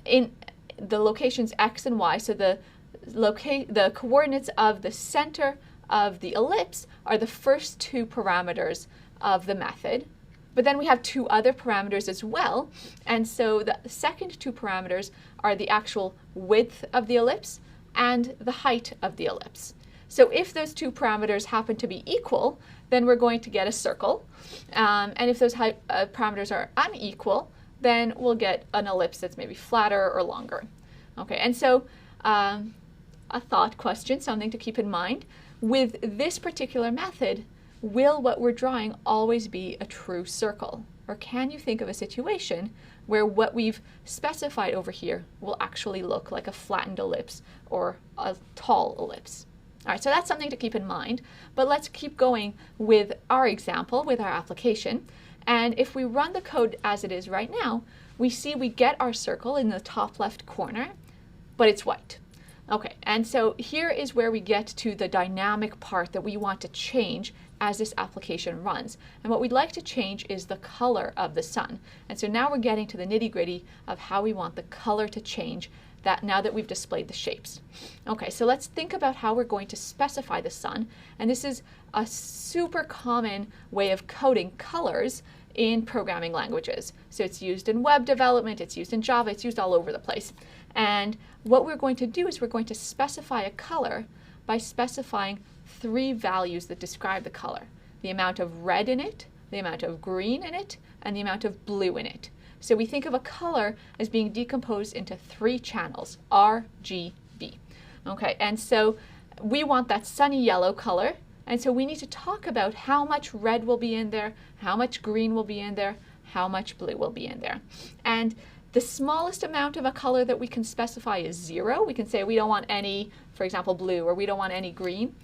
in the locations x and y. So the coordinates of the center of the ellipse are the first two parameters of the method. But then we have two other parameters as well. And so the second two parameters are the actual width of the ellipse and the height of the ellipse. So if those two parameters happen to be equal, then we're going to get a circle. And if those parameters are unequal, then we'll get an ellipse that's maybe flatter or longer. Okay, and so a thought question, something to keep in mind. With this particular method, will what we're drawing always be a true circle? Or can you think of a situation where what we've specified over here will actually look like a flattened ellipse or a tall ellipse? All right, so that's something to keep in mind, but let's keep going with our example, with our application. And if we run the code as it is right now, we see we get our circle in the top left corner, but it's white. Okay, and so here is where we get to the dynamic part that we want to change as this application runs. And what we'd like to change is the color of the sun. And so now we're getting to the nitty-gritty of how we want the color to change now that we've displayed the shapes. Okay, so let's think about how we're going to specify the sun. And this is a super common way of coding colors in programming languages. So it's used in web development, it's used in Java, it's used all over the place. And what we're going to do is we're going to specify a color by specifying three values that describe the color: the amount of red in it, the amount of green in it, and the amount of blue in it. So we think of a color as being decomposed into three channels, R, G, B. Okay, and so we want that sunny yellow color, and so we need to talk about how much red will be in there, how much green will be in there, how much blue will be in there. And the smallest amount of a color that we can specify is 0. We can say we don't want any, for example, blue, or we don't want any green.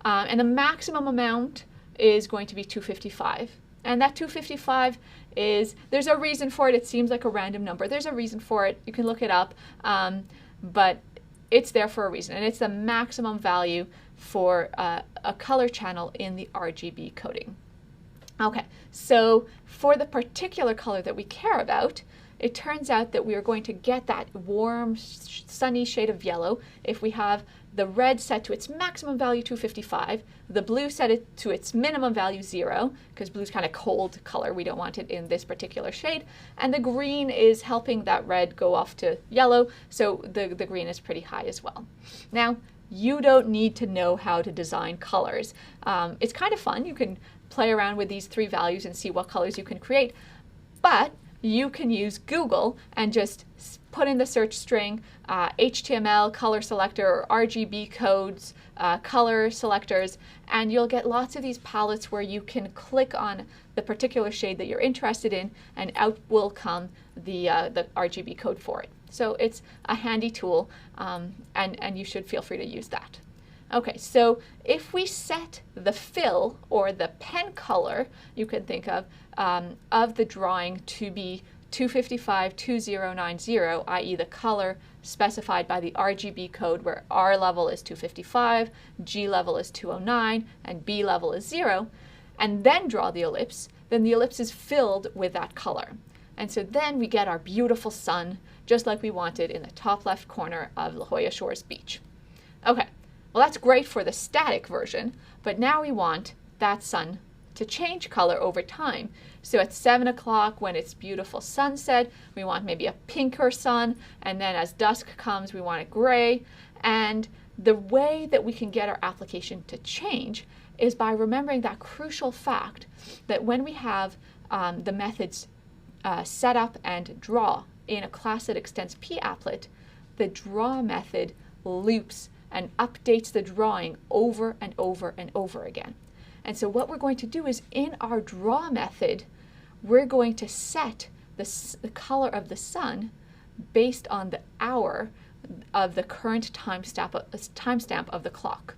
And the maximum amount is going to be 255. And that 255 there's a reason for it. It seems like a random number. There's a reason for it. You can look it up. But it's there for a reason. And it's the maximum value for a color channel in the RGB coding. Okay, so for the particular color that we care about, it turns out that we are going to get that warm, sunny shade of yellow if we have the red set to its maximum value, 255, the blue set it to its minimum value, 0, because blue's kind of cold color. We don't want it in this particular shade. And the green is helping that red go off to yellow, so the green is pretty high as well. Now, you don't need to know how to design colors. It's kind of fun. You can play around with these three values and see what colors you can create. But you can use Google and just put in the search string HTML, color selector, or RGB codes, color selectors, and you'll get lots of these palettes where you can click on the particular shade that you're interested in, and out will come the RGB code for it. So it's a handy tool, and you should feel free to use that. Okay, so if we set the fill, or the pen color, you can think of the drawing to be 255-2090, i.e. the color specified by the RGB code, where R level is 255, G level is 209, and B level is 0, and then draw the ellipse, then the ellipse is filled with that color. And so then we get our beautiful sun, just like we wanted in the top left corner of La Jolla Shores Beach. Okay, well, that's great for the static version, but now we want that sun to change color over time. So at 7 o'clock, when it's beautiful sunset, we want maybe a pinker sun, and then as dusk comes, we want it gray. And the way that we can get our application to change is by remembering that crucial fact that when we have the methods set up and draw in a class that extends p-applet, the draw method loops and updates the drawing over and over and over again. And so what we're going to do is, in our draw method, we're going to set the color of the sun based on the hour of the current timestamp of the clock.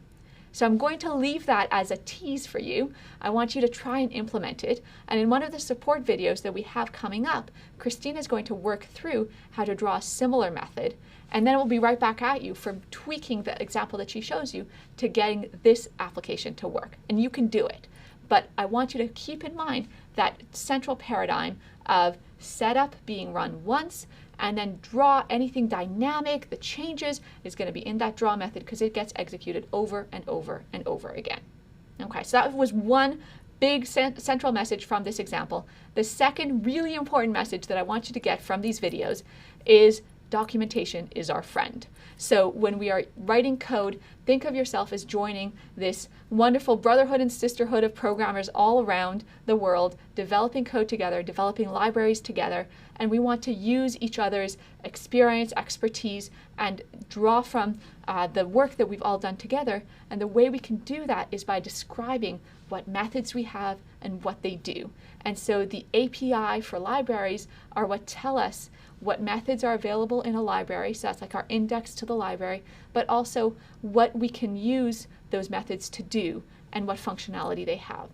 So I'm going to leave that as a tease for you. I want you to try and implement it. And in one of the support videos that we have coming up, Christina is going to work through how to draw a similar method. And then we'll be right back at you from tweaking the example that she shows you to getting this application to work. And you can do it. But I want you to keep in mind that central paradigm of setup being run once, and then draw, anything dynamic, the changes, is going to be in that draw method because it gets executed over and over and over again. Okay, so that was one big central message from this example. The second really important message that I want you to get from these videos is documentation is our friend. So when we are writing code, think of yourself as joining this wonderful brotherhood and sisterhood of programmers all around the world, developing code together, developing libraries together, and we want to use each other's experience, expertise, and draw from the work that we've all done together. And the way we can do that is by describing what methods we have and what they do. And so the API for libraries are what tell us what methods are available in a library, so that's like our index to the library, but also what we can use those methods to do and what functionality they have.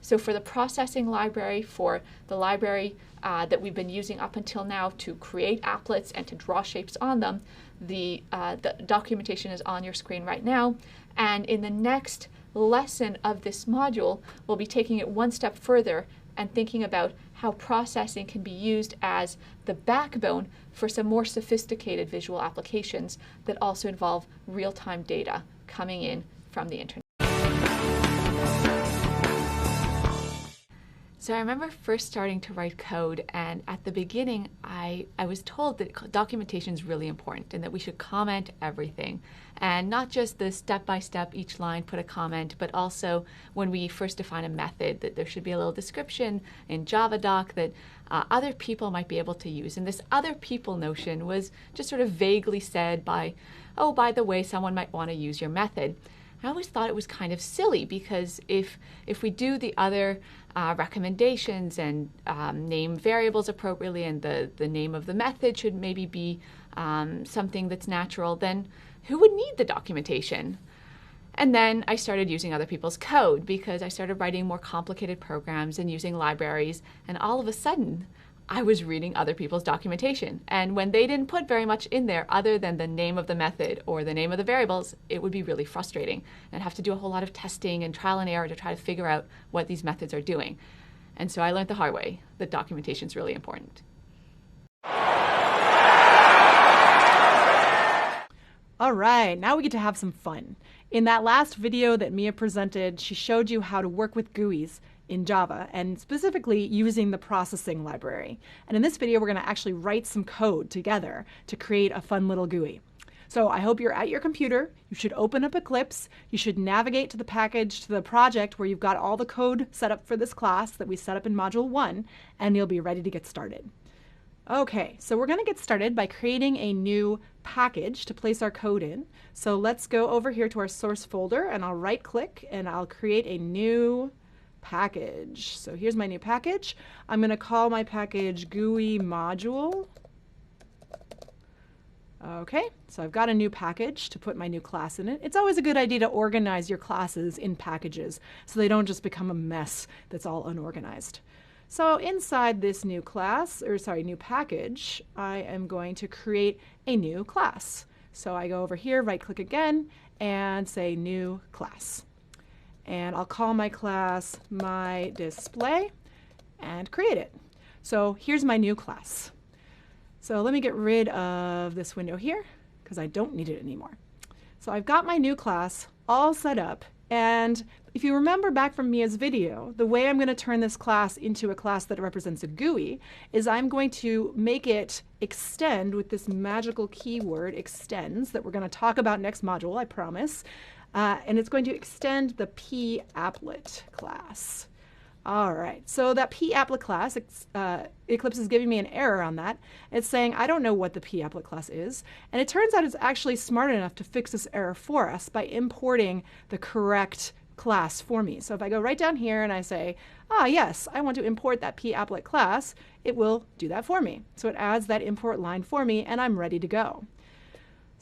So for the processing library, for the library that we've been using up until now to create applets and to draw shapes on them, the documentation is on your screen right now. And in the next lesson of this module, we'll be taking it one step further and thinking about how processing can be used as the backbone for some more sophisticated visual applications that also involve real-time data coming in from the internet. So I remember first starting to write code, and at the beginning I was told that documentation is really important and that we should comment everything. And not just the step-by-step, each line put a comment, but also when we first define a method, that there should be a little description in Javadoc that other people might be able to use. And this other people notion was just sort of vaguely said by, oh, by the way, someone might want to use your method. I always thought it was kind of silly, because if we do the other recommendations and name variables appropriately, and the name of the method should maybe be something that's natural, then who would need the documentation? And then I started using other people's code because I started writing more complicated programs and using libraries, and all of a sudden I was reading other people's documentation. And when they didn't put very much in there other than the name of the method or the name of the variables, it would be really frustrating. And I'd have to do a whole lot of testing and trial and error to try to figure out what these methods are doing. And so I learned the hard way that documentation is really important. All right, now we get to have some fun. In that last video that Mia presented, she showed you how to work with GUIs in Java, and specifically using the processing library. And in this video, we're going to actually write some code together to create a fun little GUI. So I hope you're at your computer. You should open up Eclipse. You should navigate to the package, to the project where you've got all the code set up for this class that we set up in Module 1, and you'll be ready to get started. Okay, so we're going to get started by creating a new package to place our code in. So let's go over here to our source folder, and I'll right click and I'll create a new package. So here's my new package. I'm going to call my package GUI module. Okay, so I've got a new package to put my new class in it. It's always a good idea to organize your classes in packages so they don't just become a mess that's all unorganized. So inside this new class, new package, I am going to create a new class. So I go over here, right click again, and say new class. And I'll call my class my display and create it. So here's my new class. So let me get rid of this window here because I don't need it anymore. So I've got my new class all set up, and if you remember back from Mia's video, the way I'm going to turn this class into a class that represents a GUI is I'm going to make it extend with this magical keyword extends that we're going to talk about next module, I promise. And it's going to extend the papplet class. All right, so that papplet class, Eclipse is giving me an error on that. It's saying I don't know what the papplet class is, and it turns out it's actually smart enough to fix this error for us by importing the correct class for me. So if I go right down here and I say, yes, I want to import that papplet class, it will do that for me. So it adds that import line for me, and I'm ready to go.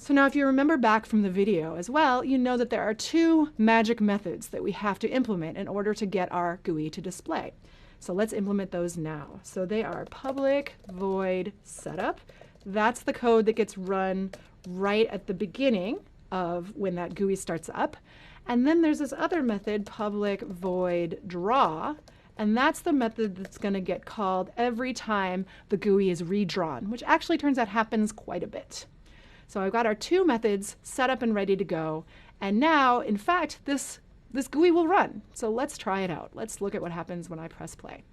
So now if you remember back from the video as well, you know that there are two magic methods that we have to implement in order to get our GUI to display. So let's implement those now. So they are public void setup. That's the code that gets run right at the beginning of when that GUI starts up. And then there's this other method, public void draw, and that's the method that's going to get called every time the GUI is redrawn, which actually turns out happens quite a bit. So I've got our two methods set up and ready to go. And now, in fact, this GUI will run. So let's try it out. Let's look at what happens when I press play.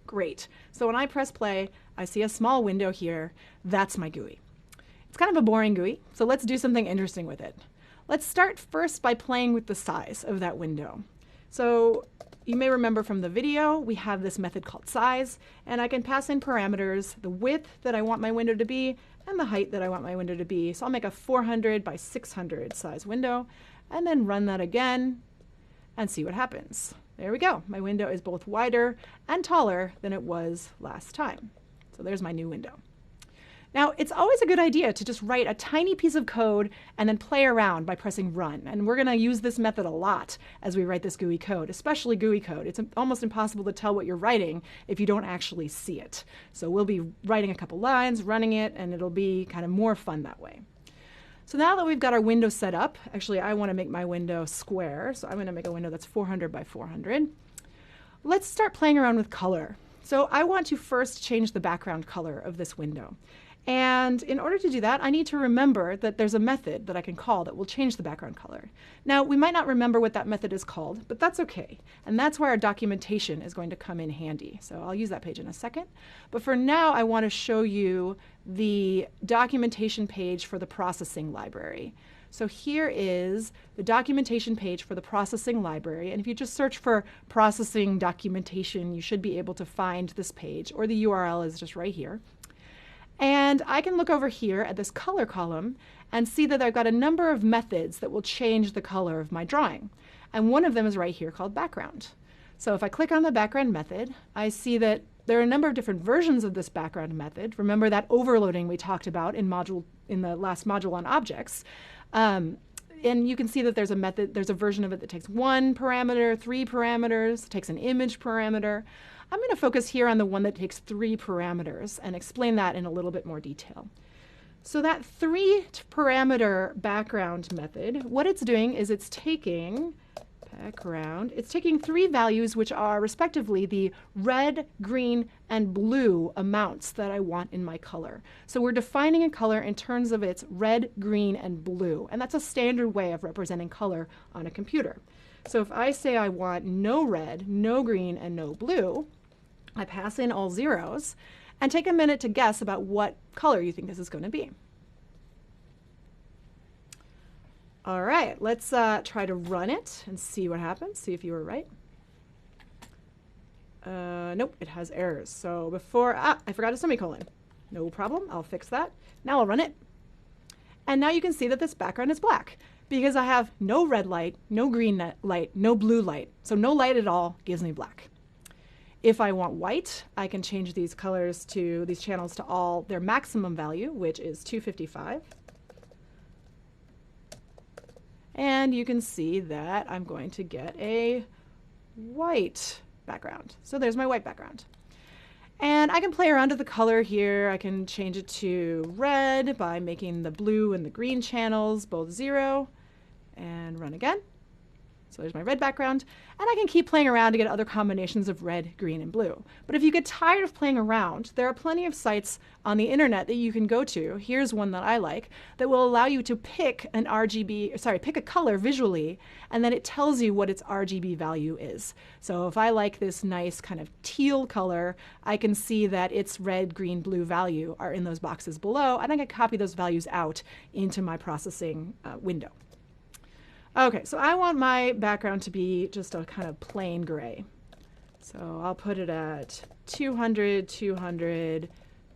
Great. So when I press play, I see a small window here. That's my GUI. It's kind of a boring GUI, so let's do something interesting with it. Let's start first by playing with the size of that window. So you may remember from the video, we have this method called size, and I can pass in parameters, the width that I want my window to be, and the height that I want my window to be. So I'll make a 400 by 600 size window, and then run that again, and see what happens. There we go. My window is both wider and taller than it was last time. So there's my new window. Now, it's always a good idea to just write a tiny piece of code and then play around by pressing run. And we're going to use this method a lot as we write this GUI code, especially GUI code. It's almost impossible to tell what you're writing if you don't actually see it. So we'll be writing a couple lines, running it, and it'll be kind of more fun that way. So now that we've got our window set up, actually I want to make my window square, so I'm going to make a window that's 400 by 400. Let's start playing around with color. So I want to first change the background color of this window. And in order to do that, I need to remember that there's a method that I can call that will change the background color. Now, we might not remember what that method is called, but that's okay. And that's where our documentation is going to come in handy. So I'll use that page in a second. But for now, I want to show you the documentation page for the processing library. So here is the documentation page for the processing library. And if you just search for processing documentation, you should be able to find this page, or the URL is just right here. And I can look over here at this color column and see that I've got a number of methods that will change the color of my drawing. And one of them is right here called background. So if I click on the background method, I see that there are a number of different versions of this background method. Remember that overloading we talked about in the last module on objects. And you can see that there's a version of it that takes 1 parameter, 3 parameters, takes an image parameter. I'm going to focus here on the one that takes 3 parameters and explain that in a little bit more detail. So that 3 parameter background method, what it's doing is it's taking 3 values which are respectively the red, green, and blue amounts that I want in my color. So we're defining a color in terms of its red, green, and blue, and that's a standard way of representing color on a computer. So if I say I want no red, no green, and no blue, I pass in all zeros and take a minute to guess about what color you think this is going to be. All right, let's try to run it and see what happens, see if you were right. Nope, it has errors. So I forgot a semicolon. No problem, I'll fix that. Now I'll run it. And now you can see that this background is black because I have no red light, no green light, no blue light. So no light at all gives me black. If I want white, I can change these colors to these channels to all their maximum value, which is 255. And you can see that I'm going to get a white background. So there's my white background. And I can play around with the color here. I can change it to red by making the blue and the green channels both 0 and run again. So there's my red background, and I can keep playing around to get other combinations of red, green, and blue. But if you get tired of playing around, there are plenty of sites on the internet that you can go to. Here's one that I like that will allow you to pick pick a color visually, and then it tells you what its RGB value is. So if I like this nice kind of teal color, I can see that its red, green, blue value are in those boxes below, and I can copy those values out into my processing window. Okay, so I want my background to be just a kind of plain gray. So I'll put it at 200, 200,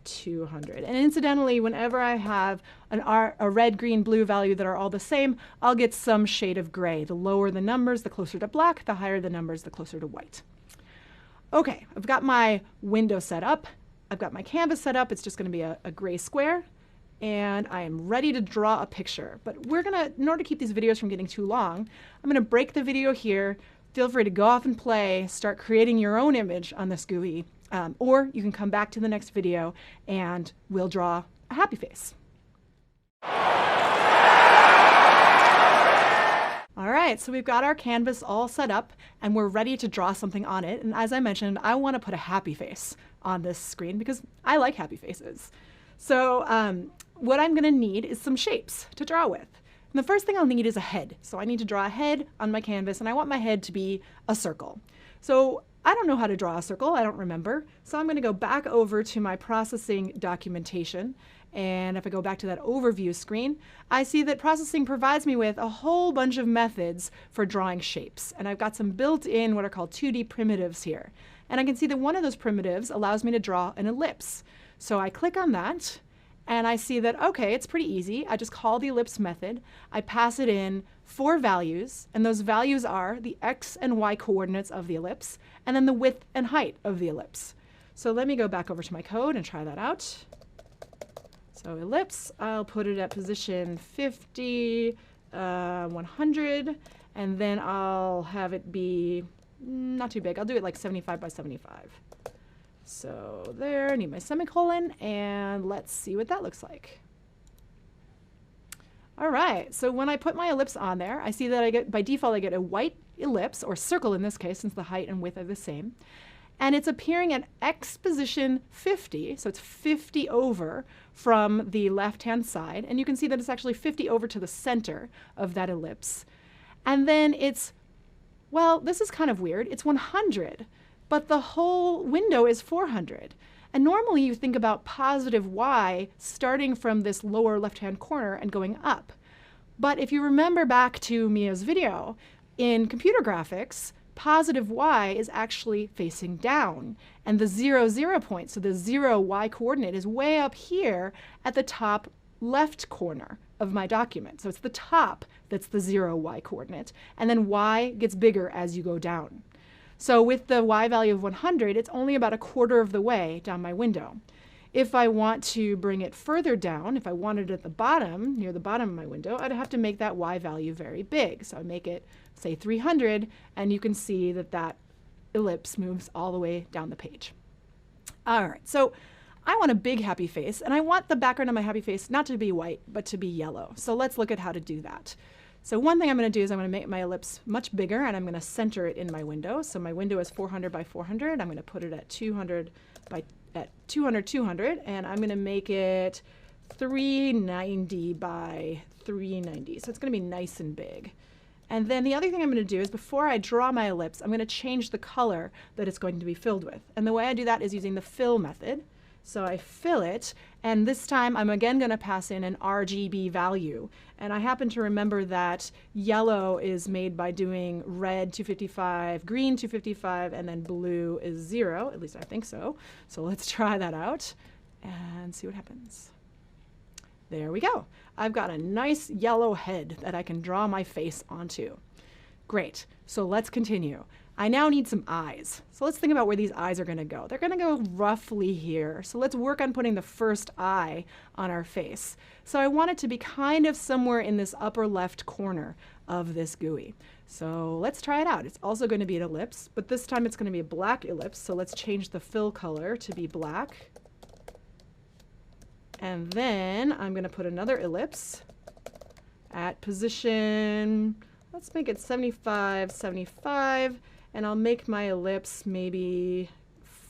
200. And incidentally, whenever I have a red, green, blue value that are all the same, I'll get some shade of gray. The lower the numbers, the closer to black. The higher the numbers, the closer to white. Okay, I've got my window set up. I've got my canvas set up. It's just going to be a gray square. And I am ready to draw a picture. But we're gonna, in order to keep these videos from getting too long, I'm gonna break the video here. Feel free to go off and play, start creating your own image on this GUI, or you can come back to the next video and we'll draw a happy face. All right, so we've got our canvas all set up and we're ready to draw something on it. And as I mentioned, I wanna put a happy face on this screen because I like happy faces. So what I'm going to need is some shapes to draw with. And the first thing I'll need is a head. So I need to draw a head on my canvas, and I want my head to be a circle. So I don't know how to draw a circle. I don't remember. So I'm going to go back over to my processing documentation. And if I go back to that overview screen, I see that processing provides me with a whole bunch of methods for drawing shapes. And I've got some built-in what are called 2D primitives here. And I can see that one of those primitives allows me to draw an ellipse. So I click on that, and I see that, okay, it's pretty easy. I just call the ellipse method. I pass it in 4 values, and those values are the x and y coordinates of the ellipse, and then the width and height of the ellipse. So let me go back over to my code and try that out. So ellipse, I'll put it at position 50, 100, and then I'll have it be not too big. I'll do it like 75 by 75. So there, I need my semicolon, and let's see what that looks like. All right, so when I put my ellipse on there, I see that I get, by default, I get a white ellipse, or circle in this case, since the height and width are the same. And it's appearing at x position 50, so it's 50 over from the left-hand side. And you can see that it's actually 50 over to the center of that ellipse. And then it's, well, this is kind of weird. It's 100. But the whole window is 400. And normally you think about positive y starting from this lower left-hand corner and going up. But if you remember back to Mia's video, in computer graphics, positive y is actually facing down. And the 0, 0 point, so the 0 y coordinate is way up here at the top left corner of my document. So it's the top that's the 0 y coordinate. And then y gets bigger as you go down. So with the y value of 100, it's only about a quarter of the way down my window. If I want to bring it further down, if I wanted it at the bottom, near the bottom of my window, I'd have to make that y value very big. So I make it, say, 300, and you can see that that ellipse moves all the way down the page. All right, so I want a big happy face, and I want the background of my happy face not to be white, but to be yellow. So let's look at how to do that. So one thing I'm going to do is I'm going to make my ellipse much bigger, and I'm going to center it in my window. So my window is 400 by 400. I'm going to put it at 200 by 200, and I'm going to make it 390 by 390. So it's going to be nice and big. And then the other thing I'm going to do is before I draw my ellipse, I'm going to change the color that it's going to be filled with. And the way I do that is using the fill method. So I fill it, and this time I'm again going to pass in an RGB value. And I happen to remember that yellow is made by doing red 255, green 255, and then blue is 0. At least I think so. So let's try that out. and see what happens. There we go. I've got a nice yellow head that I can draw my face onto. Great. So let's continue. I now need some eyes. So let's think about where these eyes are going to go. They're going to go roughly here. So let's work on putting the first eye on our face. So I want it to be kind of somewhere in this upper left corner of this GUI. So let's try it out. It's also going to be an ellipse, but this time it's going to be a black ellipse. So let's change the fill color to be black. And then I'm going to put another ellipse at position, let's make it 75, 75. And I'll make my ellipse maybe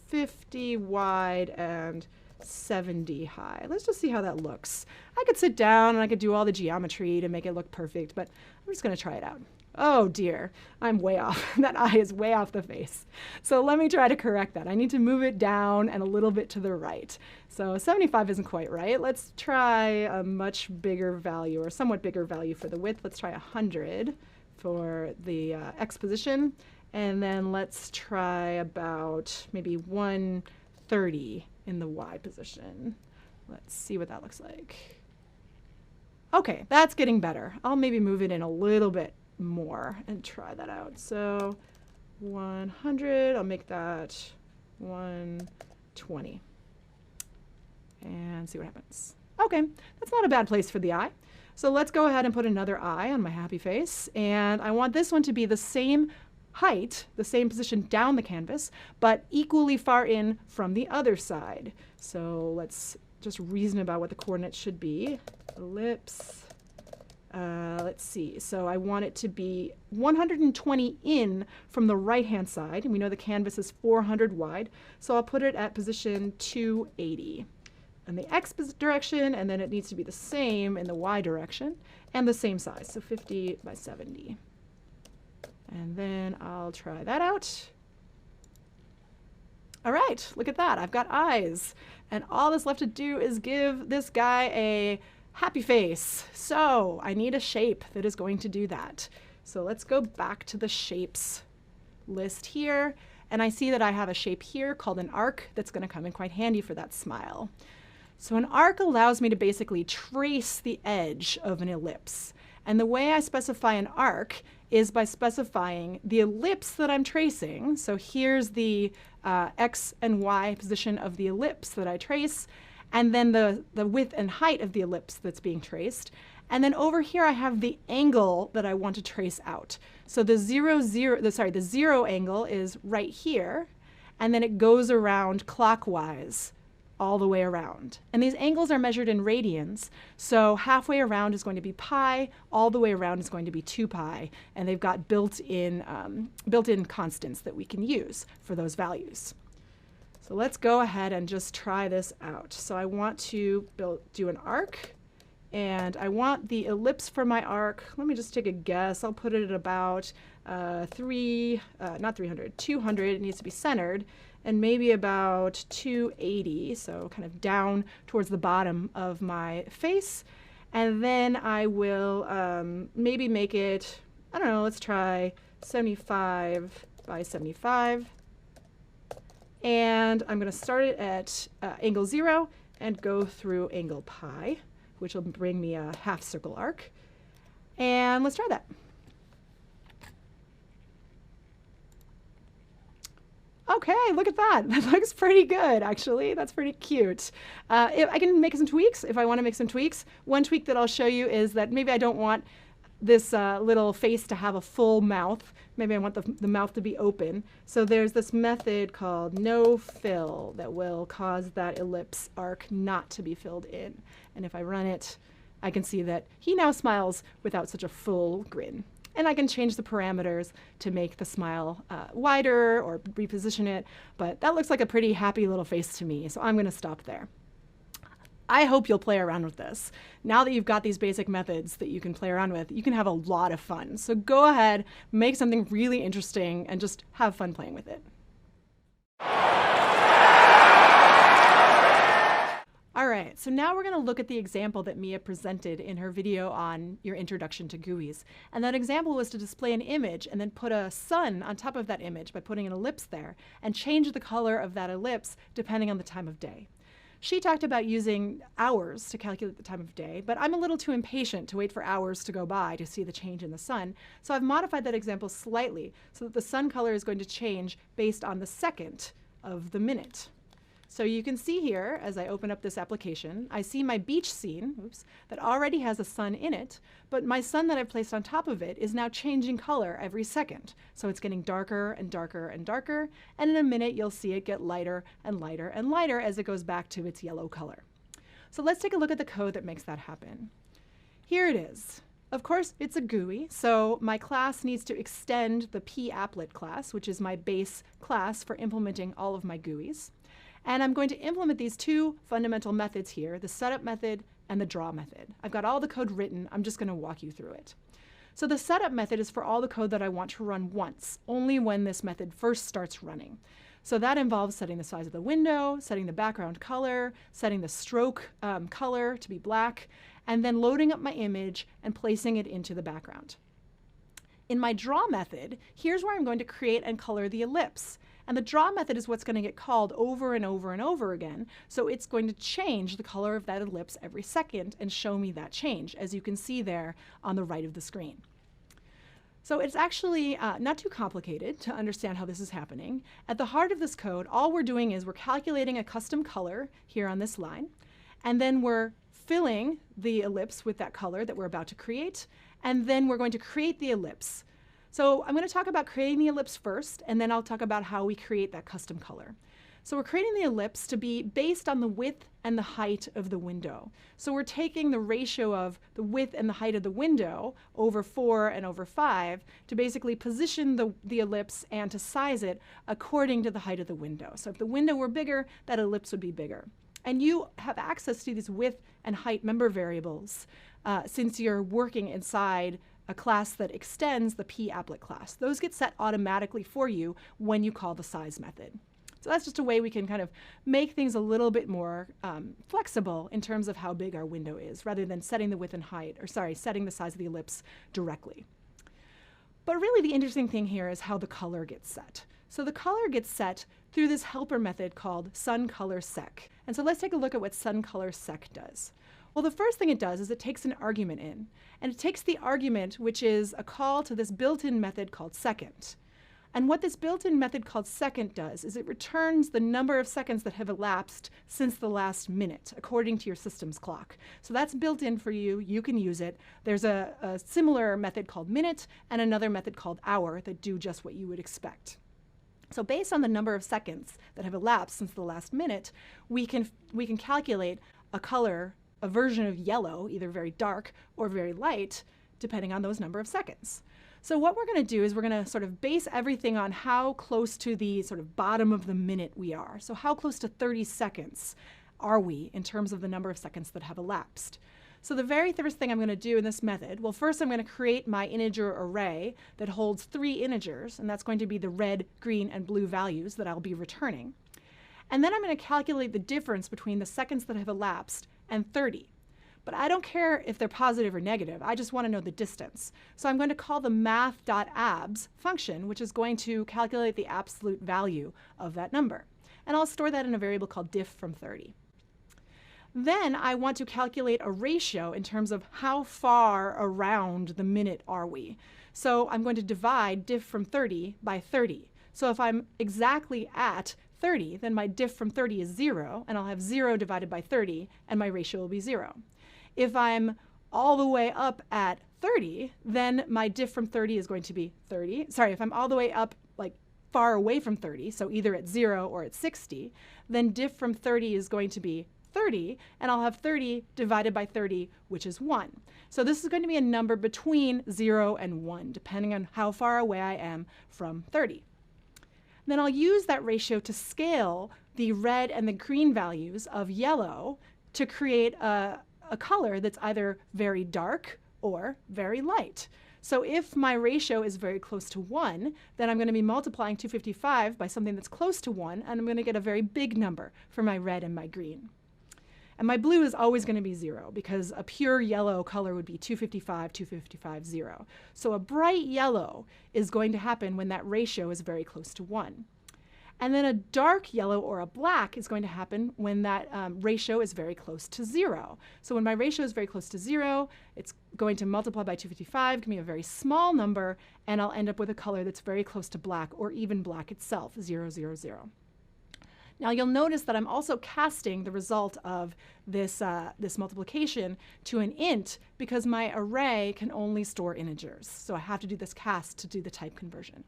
50 wide and 70 high. Let's just see how that looks. I could sit down and I could do all the geometry to make it look perfect, but I'm just going to try it out. Oh dear, I'm way off. That eye is way off the face. So let me try to correct that. I need to move it down and a little bit to the right. So 75 isn't quite right. Let's try a much bigger value, or somewhat bigger value for the width. Let's try 100 for the X position. And then let's try about maybe 130 in the Y position. Let's see what that looks like. Okay, that's getting better. I'll maybe move it in a little bit more and try that out. So 100, I'll make that 120 and see what happens. Okay, that's not a bad place for the eye. So let's go ahead and put another eye on my happy face, and I want this one to be the same height, the same position down the canvas, but equally far in from the other side. So let's just reason about what the coordinates should be. Ellipse. Let's see. So I want it to be 120 in from the right-hand side, and we know the canvas is 400 wide, so I'll put it at position 280 in the X direction, and then it needs to be the same in the Y direction, and the same size, so 50 by 70. And then I'll try that out. All right, look at that. I've got eyes. And all that's left to do is give this guy a happy face. So I need a shape that is going to do that. So let's go back to the shapes list here. And I see that I have a shape here called an arc that's going to come in quite handy for that smile. So an arc allows me to basically trace the edge of an ellipse. And the way I specify an arc is by specifying the ellipse that I'm tracing. So here's the X and Y position of the ellipse that I trace, and then the width and height of the ellipse that's being traced. And then over here I have the angle that I want to trace out. So the zero angle is right here, and then it goes around clockwise all the way around. And these angles are measured in radians, so halfway around is going to be pi, all the way around is going to be 2 pi, and they've got built-in constants that we can use for those values. So let's go ahead and just try this out. So I want to do an arc, and I want the ellipse for my arc. Let me just take a guess. I'll put it at about 200. It needs to be centered, and maybe about 280, so kind of down towards the bottom of my face. And then I will maybe make it, I don't know, let's try 75 by 75. And I'm going to start it at angle 0 and go through angle pi, which will bring me a half circle arc. And let's try that. Okay, look at that. That looks pretty good, actually. That's pretty cute. I can make some tweaks if I want to make some tweaks. One tweak that I'll show you is that maybe I don't want this little face to have a full mouth. Maybe I want the mouth to be open. So there's this method called no fill that will cause that ellipse arc not to be filled in. And if I run it, I can see that he now smiles without such a full grin. And I can change the parameters to make the smile wider or reposition it. But that looks like a pretty happy little face to me, so I'm going to stop there. I hope you'll play around with this. Now that you've got these basic methods that you can play around with, you can have a lot of fun. So go ahead, make something really interesting, and just have fun playing with it. All right, so now we're going to look at the example that Mia presented in her video on your introduction to GUIs. And that example was to display an image and then put a sun on top of that image by putting an ellipse there and change the color of that ellipse depending on the time of day. She talked about using hours to calculate the time of day, but I'm a little too impatient to wait for hours to go by to see the change in the sun. So I've modified that example slightly so that the sun color is going to change based on the second of the minute. So you can see here, as I open up this application, I see my beach scene, that already has a sun in it, but my sun that I've placed on top of it is now changing color every second. So it's getting darker and darker and darker, and in a minute you'll see it get lighter and lighter and lighter as it goes back to its yellow color. So let's take a look at the code that makes that happen. Here it is. Of course, it's a GUI, so my class needs to extend the papplet class, which is my base class for implementing all of my GUIs. And I'm going to implement these two fundamental methods here, the setup method and the draw method. I've got all the code written. I'm just going to walk you through it. So the setup method is for all the code that I want to run once, only when this method first starts running. So that involves setting the size of the window, setting the background color, setting the stroke color to be black, and then loading up my image and placing it into the background. In my draw method, here's where I'm going to create and color the ellipse. And the draw method is what's going to get called over and over and over again. So it's going to change the color of that ellipse every second and show me that change, as you can see there on the right of the screen. So it's actually not too complicated to understand how this is happening. At the heart of this code, all we're doing is we're calculating a custom color here on this line, and then we're filling the ellipse with that color that we're about to create, and then we're going to create the ellipse. So I'm going to talk about creating the ellipse first, and then I'll talk about how we create that custom color. So we're creating the ellipse to be based on the width and the height of the window. So we're taking the ratio of the width and the height of the window over 4 and over 5 to basically position the ellipse and to size it according to the height of the window. So if the window were bigger, that ellipse would be bigger. And you have access to these width and height member variables since you're working inside a class that extends the papplet class. Those get set automatically for you when you call the size method. So that's just a way we can kind of make things a little bit more flexible in terms of how big our window is, rather than setting the width and height, or setting the size of the ellipse directly. But really the interesting thing here is how the color gets set. So the color gets set through this helper method called sunColorSec. And so let's take a look at what sunColorSec does. Well, the first thing it does is it takes an argument in, and it takes the argument, which is a call to this built-in method called second. And what this built-in method called second does is it returns the number of seconds that have elapsed since the last minute, according to your system's clock. So that's built in for you. You can use it. There's a similar method called minute and another method called hour that do just what you would expect. So based on the number of seconds that have elapsed since the last minute, we can calculate a color, a version of yellow, either very dark or very light, depending on those number of seconds. So what we're going to do is we're going to sort of base everything on how close to the sort of bottom of the minute we are. So how close to 30 seconds are we in terms of the number of seconds that have elapsed? So the very first thing I'm going to do in this method, well, first I'm going to create my integer array that holds 3 integers, and that's going to be the red, green, and blue values that I'll be returning. And then I'm going to calculate the difference between the seconds that have elapsed and 30. But I don't care if they're positive or negative. I just want to know the distance. So I'm going to call the math.abs function, which is going to calculate the absolute value of that number. And I'll store that in a variable called diff from 30. Then I want to calculate a ratio in terms of how far around the minute are we. So I'm going to divide diff from 30 by 30. So if I'm exactly at 30, then my diff from 30 is 0, and I'll have 0 divided by 30, and my ratio will be 0. If I'm all the way up at 30, then my diff from 30 is going to be 30. Sorry, if I'm all the way up, like far away from 30, so either at 0 or at 60, then diff from 30 is going to be 30, and I'll have 30 divided by 30, which is 1. So this is going to be a number between 0 and 1, depending on how far away I am from 30. Then I'll use that ratio to scale the red and the green values of yellow to create a color that's either very dark or very light. So if my ratio is very close to 1, then I'm going to be multiplying 255 by something that's close to 1, and I'm going to get a very big number for my red and my green. And my blue is always going to be 0, because a pure yellow color would be 255, 255, 0. So a bright yellow is going to happen when that ratio is very close to 1. And then a dark yellow or a black is going to happen when that ratio is very close to 0. So when my ratio is very close to 0, it's going to multiply by 255, give me a very small number, and I'll end up with a color that's very close to black or even black itself, 0, 0, 0. Now you'll notice that I'm also casting the result of this, this multiplication to an int because my array can only store integers. So I have to do this cast to do the type conversion.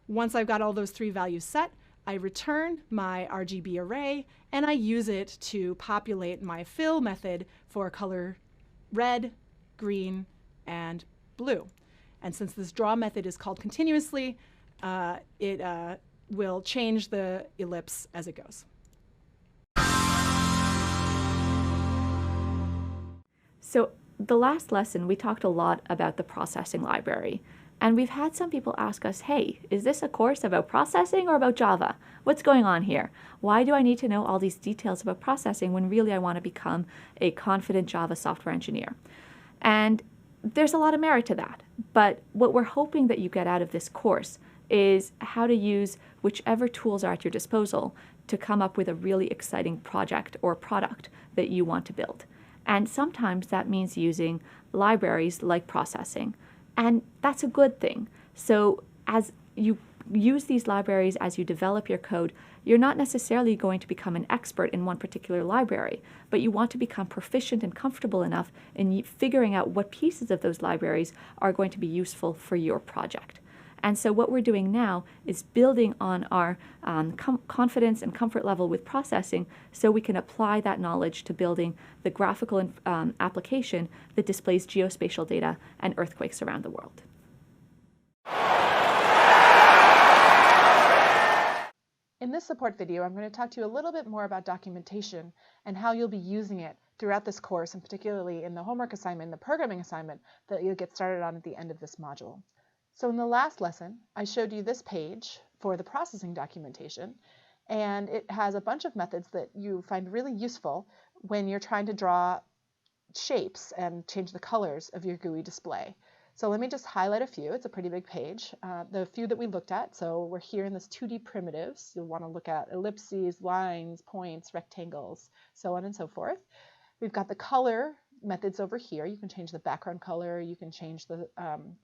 Once I've got all those 3 values set, I return my RGB array and I use it to populate my fill method for color red, green, and blue. And since this draw method is called continuously, it will change the ellipse as it goes. So the last lesson, we talked a lot about the processing library. And we've had some people ask us, hey, is this a course about processing or about Java? What's going on here? Why do I need to know all these details about processing when really I want to become a confident Java software engineer? And there's a lot of merit to that. But what we're hoping that you get out of this course is how to use whichever tools are at your disposal to come up with a really exciting project or product that you want to build. And sometimes that means using libraries like processing. And that's a good thing. So as you use these libraries, as you develop your code, you're not necessarily going to become an expert in one particular library, but you want to become proficient and comfortable enough in figuring out what pieces of those libraries are going to be useful for your project. And so what we're doing now is building on our confidence and comfort level with processing so we can apply that knowledge to building the graphical application that displays geospatial data and earthquakes around the world. In this support video, I'm going to talk to you a little bit more about documentation and how you'll be using it throughout this course, and particularly in the homework assignment, the programming assignment that you'll get started on at the end of this module. So in the last lesson, I showed you this page for the processing documentation, and it has a bunch of methods that you find really useful when you're trying to draw shapes and change the colors of your GUI display. So let me just highlight a few. It's a pretty big page. The few that we looked at, so we're here in this 2D primitives. You'll want to look at ellipses, lines, points, rectangles, so on and so forth. We've got the color methods over here. You can change the background color, you can change the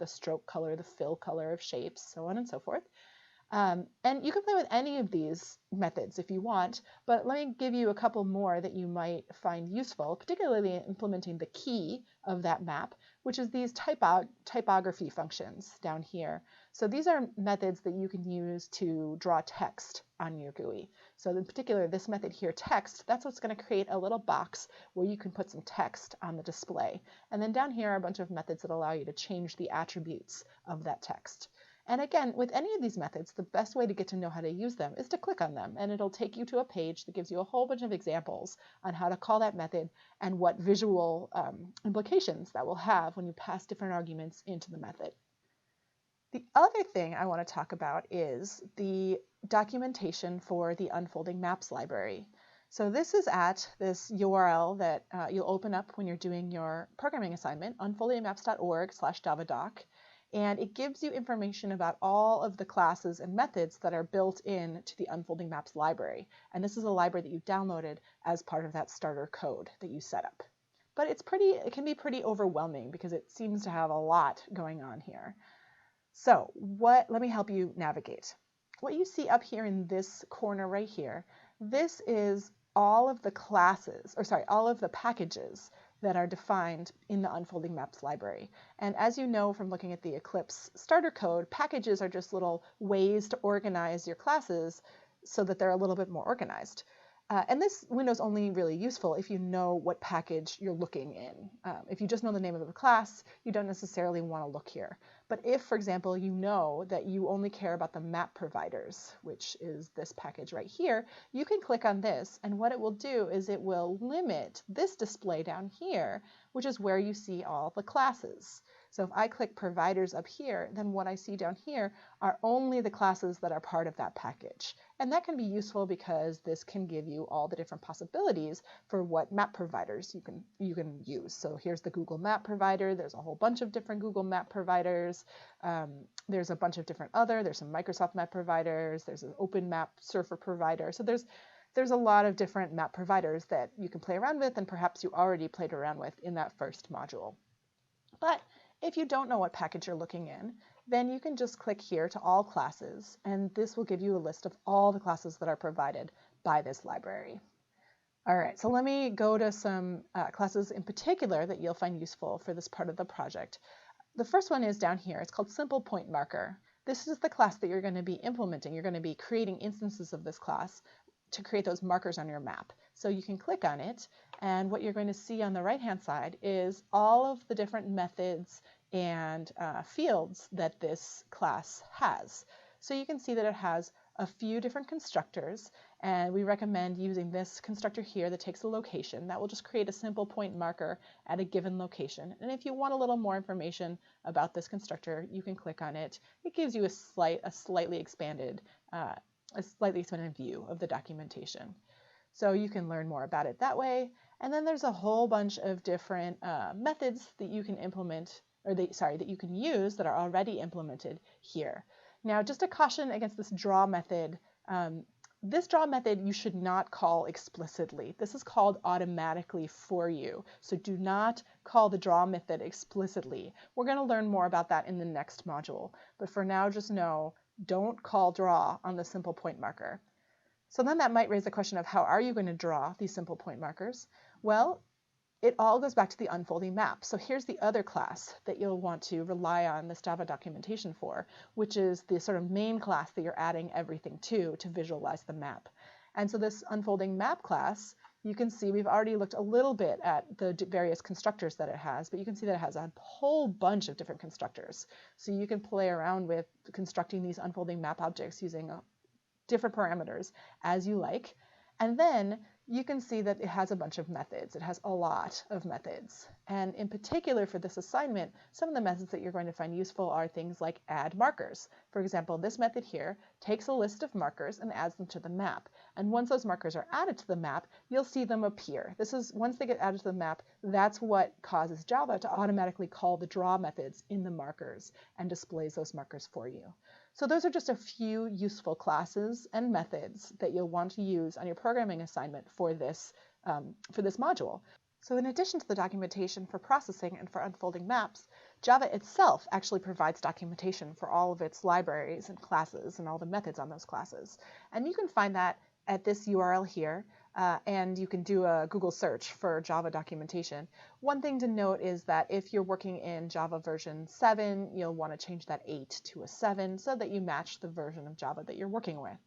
stroke color, the fill color of shapes, so on and so forth. And you can play with any of these methods if you want, but let me give you a couple more that you might find useful, particularly in implementing the key of that map, which is these typography functions down here. So these are methods that you can use to draw text on your GUI. So in particular, this method here, text, that's what's going to create a little box where you can put some text on the display. And then down here are a bunch of methods that allow you to change the attributes of that text. And again, with any of these methods, the best way to get to know how to use them is to click on them, and it'll take you to a page that gives you a whole bunch of examples on how to call that method and what visual implications that will have when you pass different arguments into the method. The other thing I want to talk about is the documentation for the Unfolding Maps library. So this is at this URL that you'll open up when you're doing your programming assignment, unfoldingmaps.org/javadoc. And it gives you information about all of the classes and methods that are built in to the Unfolding Maps library. And this is a library that you downloaded as part of that starter code that you set up. But it can be pretty overwhelming because it seems to have a lot going on here. So let me help you navigate. What you see up here in this corner right here, this is all of the classes, all of the packages that are defined in the Unfolding Maps library. And as you know from looking at the Eclipse starter code, packages are just little ways to organize your classes so that they're a little bit more organized. And this window is only really useful if you know what package you're looking in. If you just know the name of the class, you don't necessarily want to look here. But if, for example, you know that you only care about the map providers, which is this package right here, you can click on this, and what it will do is it will limit this display down here, which is where you see all the classes. So if I click providers up here, then what I see down here are only the classes that are part of that package. And that can be useful because this can give you all the different possibilities for what map providers you can use. So here's the Google Map provider. There's a whole bunch of different Google Map providers. There's a bunch of different there's some Microsoft map providers. There's an Open Map Surfer provider. So there's a lot of different map providers that you can play around with, and perhaps you already played around with in that first module. But if you don't know what package you're looking in, then you can just click here to all classes, and this will give you a list of all the classes that are provided by this library. All right, so let me go to some classes in particular that you'll find useful for this part of the project. The first one is down here. It's called Simple Point Marker. This is the class that you're going to be implementing. You're going to be creating instances of this class to create those markers on your map. So you can click on it, and what you're going to see on the right-hand side is all of the different methods and fields that this class has. So you can see that it has a few different constructors, and we recommend using this constructor here that takes a location. That will just create a simple point marker at a given location. And if you want a little more information about this constructor, you can click on it. It gives you a slightly expanded view of the documentation. So you can learn more about it that way. And then there's a whole bunch of different methods that you can implement, or that you can use that are already implemented here. Now, just a caution against this draw method. This draw method you should not call explicitly. This is called automatically for you. So do not call the draw method explicitly. We're going to learn more about that in the next module. But for now, just know, don't call draw on the simple point marker. So then that might raise the question of how are you going to draw these simple point markers? Well, it all goes back to the unfolding map. So here's the other class that you'll want to rely on this Java documentation for, which is the sort of main class that you're adding everything to visualize the map. And so this unfolding map class, you can see we've already looked a little bit at the various constructors that it has, but you can see that it has a whole bunch of different constructors. So you can play around with constructing these unfolding map objects using different parameters as you like. And then you can see that it has a bunch of methods. It has a lot of methods. And in particular for this assignment, some of the methods that you're going to find useful are things like add markers. For example, this method here takes a list of markers and adds them to the map. And once those markers are added to the map, you'll see them appear. This is, once they get added to the map, that's what causes Java to automatically call the draw methods in the markers and displays those markers for you. So those are just a few useful classes and methods that you'll want to use on your programming assignment for this module. So in addition to the documentation for processing and for unfolding maps, Java itself actually provides documentation for all of its libraries and classes and all the methods on those classes. And you can find that at this URL here, and you can do a Google search for Java documentation. One thing to note is that if you're working in Java version 7, you'll want to change that 8 to a 7 so that you match the version of Java that you're working with.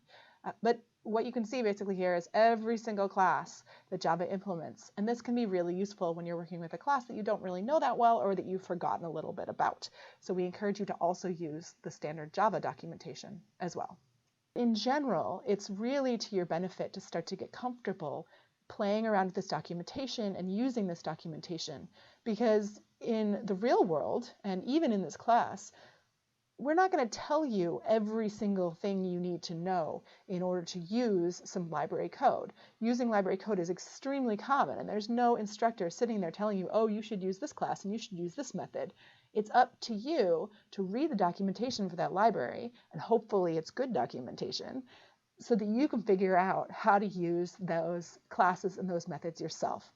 But what you can see basically here is every single class that Java implements. And this can be really useful when you're working with a class that you don't really know that well or that you've forgotten a little bit about. So we encourage you to also use the standard Java documentation as well. In general, it's really to your benefit to start to get comfortable playing around with this documentation and using this documentation, because in the real world, and even in this class, we're not going to tell you every single thing you need to know in order to use some library code. Using library code is extremely common, and there's no instructor sitting there telling you, oh, you should use this class and you should use this method. It's up to you to read the documentation for that library, and hopefully it's good documentation, so that you can figure out how to use those classes and those methods yourself.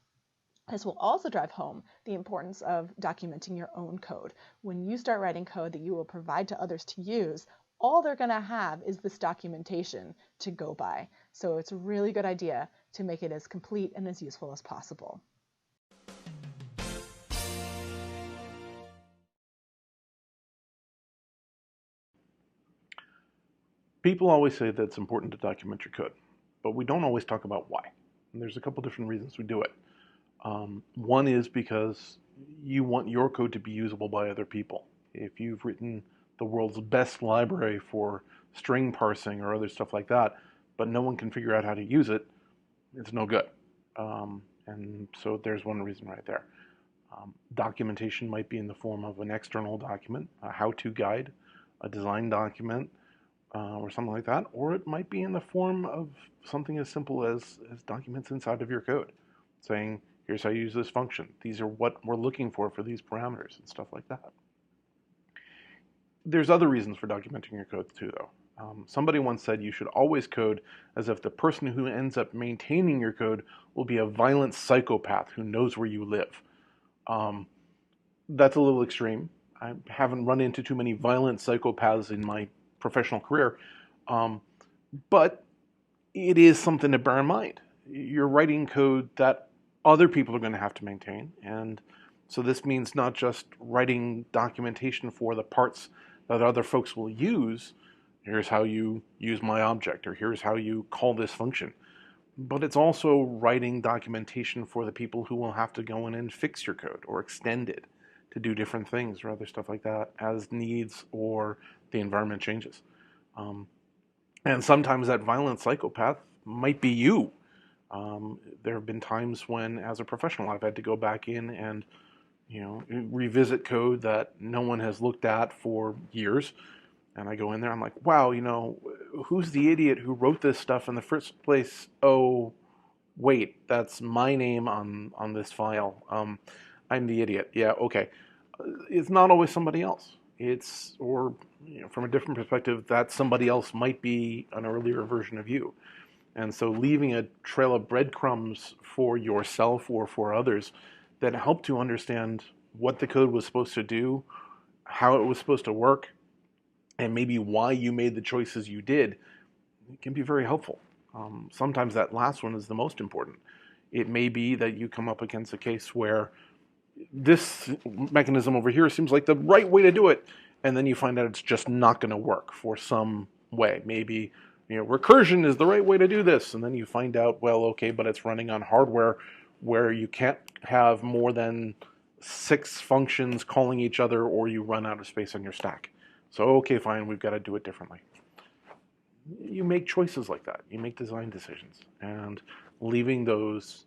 This will also drive home the importance of documenting your own code. When you start writing code that you will provide to others to use, all they're going to have is this documentation to go by. So it's a really good idea to make it as complete and as useful as possible. People always say that it's important to document your code, but we don't always talk about why. And there's a couple different reasons we do it. One is because you want your code to be usable by other people. If you've written the world's best library for string parsing or other stuff like that, but no one can figure out how to use it, it's no good. And so there's one reason right there. Documentation might be in the form of an external document, a how-to guide, a design document, or something like that, or it might be in the form of something as simple as documents inside of your code, saying, here's how you use this function. These are what we're looking for these parameters and stuff like that. There's other reasons for documenting your code too, though. Somebody once said you should always code as if the person who ends up maintaining your code will be a violent psychopath who knows where you live. That's a little extreme. I haven't run into too many violent psychopaths in my professional career, but it is something to bear in mind. You're writing code that other people are going to have to maintain, and so this means not just writing documentation for the parts that other folks will use. Here's how you use my object, or here's how you call this function. But it's also writing documentation for the people who will have to go in and fix your code or extend it to do different things or other stuff like that as needs or the environment changes. And sometimes that violent psychopath might be you. There have been times when, as a professional, I've had to go back in and revisit code that no one has looked at for years. And I go in there, I'm like, wow, who's the idiot who wrote this stuff in the first place? Oh, wait, that's my name on this file. I'm the idiot. Yeah, okay. It's not always somebody else. Or from a different perspective, that somebody else might be an earlier version of you. And so leaving a trail of breadcrumbs for yourself or for others that help to understand what the code was supposed to do, how it was supposed to work, and maybe why you made the choices you did, it can be very helpful. Sometimes that last one is the most important. It may be that you come up against a case where this mechanism over here seems like the right way to do it, and then you find out it's just not going to work for some way. Maybe recursion is the right way to do this, and then you find out, well, okay, but it's running on hardware where you can't have more than 6 functions calling each other, or you run out of space on your stack. So, okay, fine, we've got to do it differently. You make choices like that. You make design decisions. And leaving those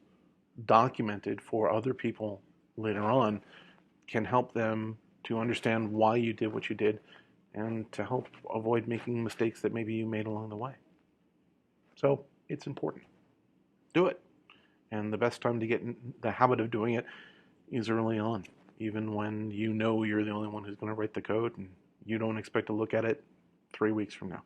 documented for other people later on can help them to understand why you did what you did and to help avoid making mistakes that maybe you made along the way. So, it's important. Do it. And the best time to get in the habit of doing it is early on, even when you know you're the only one who's going to write the code and you don't expect to look at it 3 weeks from now.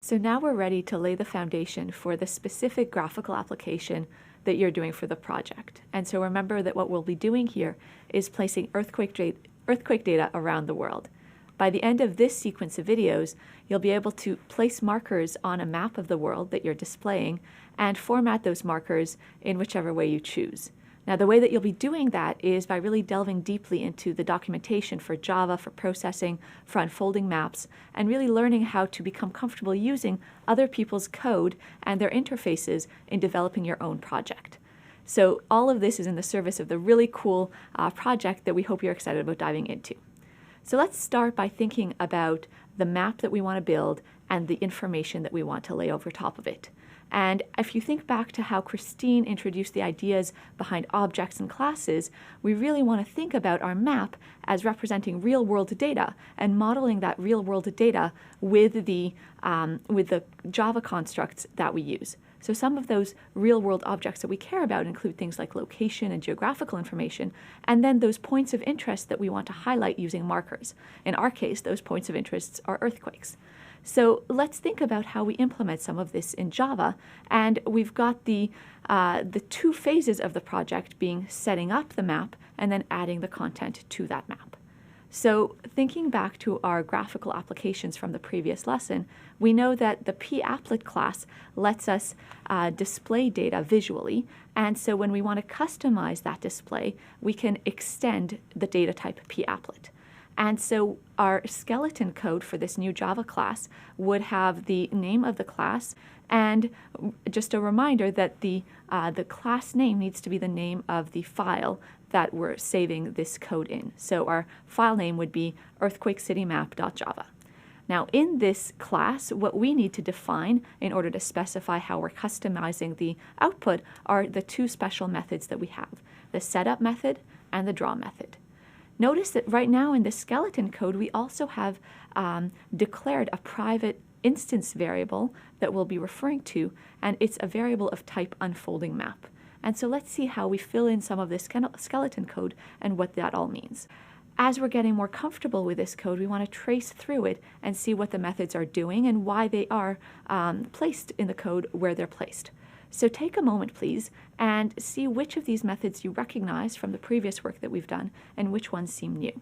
So now we're ready to lay the foundation for the specific graphical application that you're doing for the project. And so remember that what we'll be doing here is placing earthquake data around the world. By the end of this sequence of videos, you'll be able to place markers on a map of the world that you're displaying and format those markers in whichever way you choose. Now, the way that you'll be doing that is by really delving deeply into the documentation for Java, for processing, for unfolding maps, and really learning how to become comfortable using other people's code and their interfaces in developing your own project. So all of this is in the service of the really cool project that we hope you're excited about diving into. So let's start by thinking about the map that we want to build and the information that we want to lay over top of it. And if you think back to how Christine introduced the ideas behind objects and classes, we really want to think about our map as representing real-world data and modeling that real-world data with the Java constructs that we use. So some of those real-world objects that we care about include things like location and geographical information, and then those points of interest that we want to highlight using markers. In our case, those points of interest are earthquakes. So let's think about how we implement some of this in Java, and we've got the 2 phases of the project being setting up the map and then adding the content to that map. So thinking back to our graphical applications from the previous lesson, we know that the papplet class lets us display data visually, and so when we want to customize that display, we can extend the data type papplet. And so our skeleton code for this new Java class would have the name of the class, and just a reminder that the class name needs to be the name of the file that we're saving this code in. So our file name would be earthquakecitymap.java. Now, in this class, what we need to define in order to specify how we're customizing the output are the two special methods that we have, the setup method and the draw method. Notice that right now in the skeleton code, we also have declared a private instance variable that we'll be referring to, and it's a variable of type unfolding map. And so let's see how we fill in some of this skeleton code and what that all means. As we're getting more comfortable with this code, we want to trace through it and see what the methods are doing and why they are placed in the code where they're placed. So take a moment, please, and see which of these methods you recognize from the previous work that we've done and which ones seem new.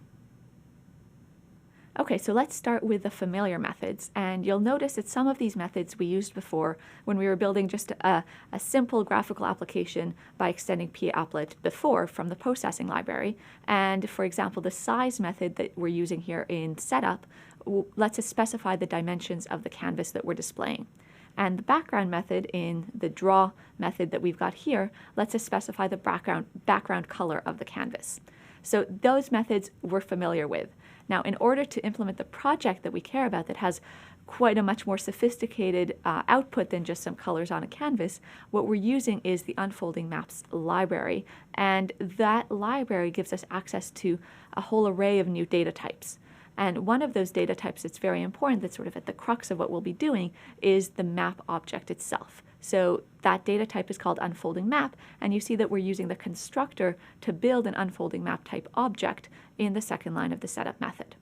Okay, so let's start with the familiar methods, and you'll notice that some of these methods we used before when we were building just a simple graphical application by extending papplet before from the processing library. And for example, the size method that we're using here in setup lets us specify the dimensions of the canvas that we're displaying. And the background method in the draw method that we've got here lets us specify the background color of the canvas. So those methods we're familiar with. Now, in order to implement the project that we care about that has quite a much more sophisticated output than just some colors on a canvas, what we're using is the Unfolding Maps library. And that library gives us access to a whole array of new data types. And one of those data types that's very important, that's sort of at the crux of what we'll be doing, is the map object itself. So that data type is called unfolding map, and you see that we're using the constructor to build an unfolding map type object in the second line of the setup method.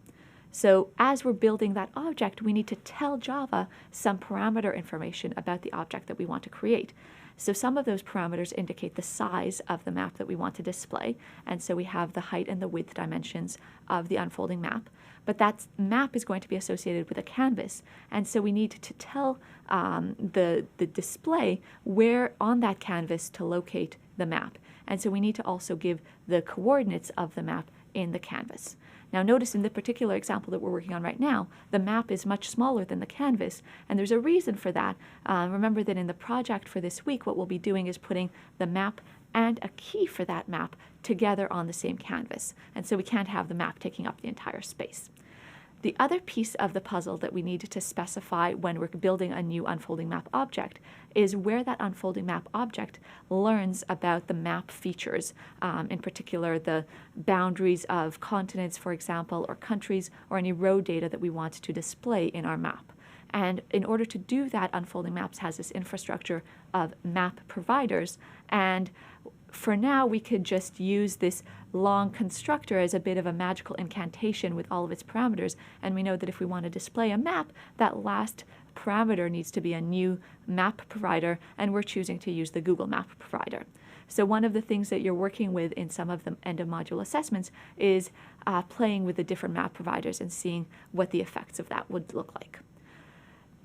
So as we're building that object, we need to tell Java some parameter information about the object that we want to create. So some of those parameters indicate the size of the map that we want to display, and so we have the height and the width dimensions of the unfolding map. But that map is going to be associated with a canvas, and so we need to tell the display where on that canvas to locate the map. And so we need to also give the coordinates of the map in the canvas. Now notice in the particular example that we're working on right now, the map is much smaller than the canvas, and there's a reason for that. Remember that in the project for this week, what we'll be doing is putting the map and a key for that map together on the same canvas. And so we can't have the map taking up the entire space. The other piece of the puzzle that we need to specify when we're building a new unfolding map object is where that unfolding map object learns about the map features, in particular the boundaries of continents, for example, or countries, or any road data that we want to display in our map. And in order to do that, Unfolding Maps has this infrastructure of map providers, and for now, we could just use this long constructor as a bit of a magical incantation with all of its parameters, and we know that if we want to display a map, that last parameter needs to be a new map provider, and we're choosing to use the Google Map provider. So one of the things that you're working with in some of the end-of-module assessments is playing with the different map providers and seeing what the effects of that would look like.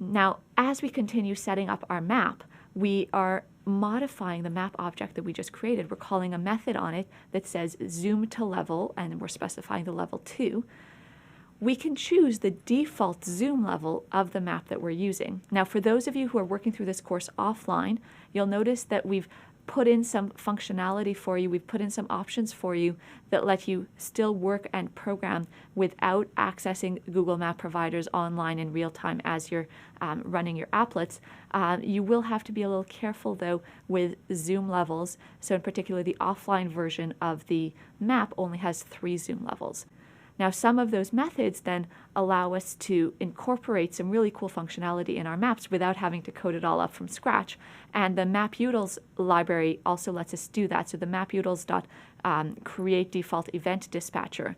Now, as we continue setting up our map, we are modifying the map object that we just created. We're calling a method on it that says zoom to level, and we're specifying the level 2. We can choose the default zoom level of the map that we're using. Now, for those of you who are working through this course offline, you'll notice that we've put in some functionality for you, we've put in some options for you that let you still work and program without accessing Google Map providers online in real time as you're running your applets. You will have to be a little careful though with zoom levels. So in particular, the offline version of the map only has 3 zoom levels. Now, some of those methods then allow us to incorporate some really cool functionality in our maps without having to code it all up from scratch. And the maputils library also lets us do that. So the maputils.create default event dispatcher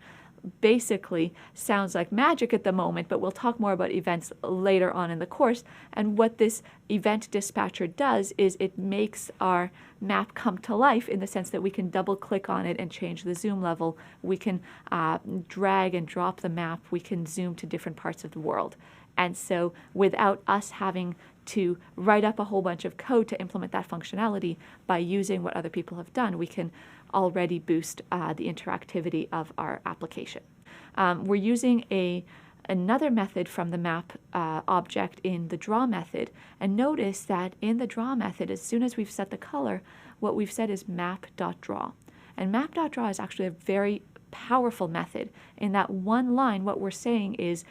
basically sounds like magic at the moment, but we'll talk more about events later on in the course. And what this event dispatcher does is it makes our map come to life in the sense that we can double click on it and change the zoom level. We can drag and drop the map. We can zoom to different parts of the world. And so without us having to write up a whole bunch of code to implement that functionality, by using what other people have done, we can already boost the interactivity of our application. We're using another method from the map object in the draw method, and notice that in the draw method, as soon as we've set the color, what we've said is map.draw. And map.draw is actually a very powerful method. In that one line, what we're saying is,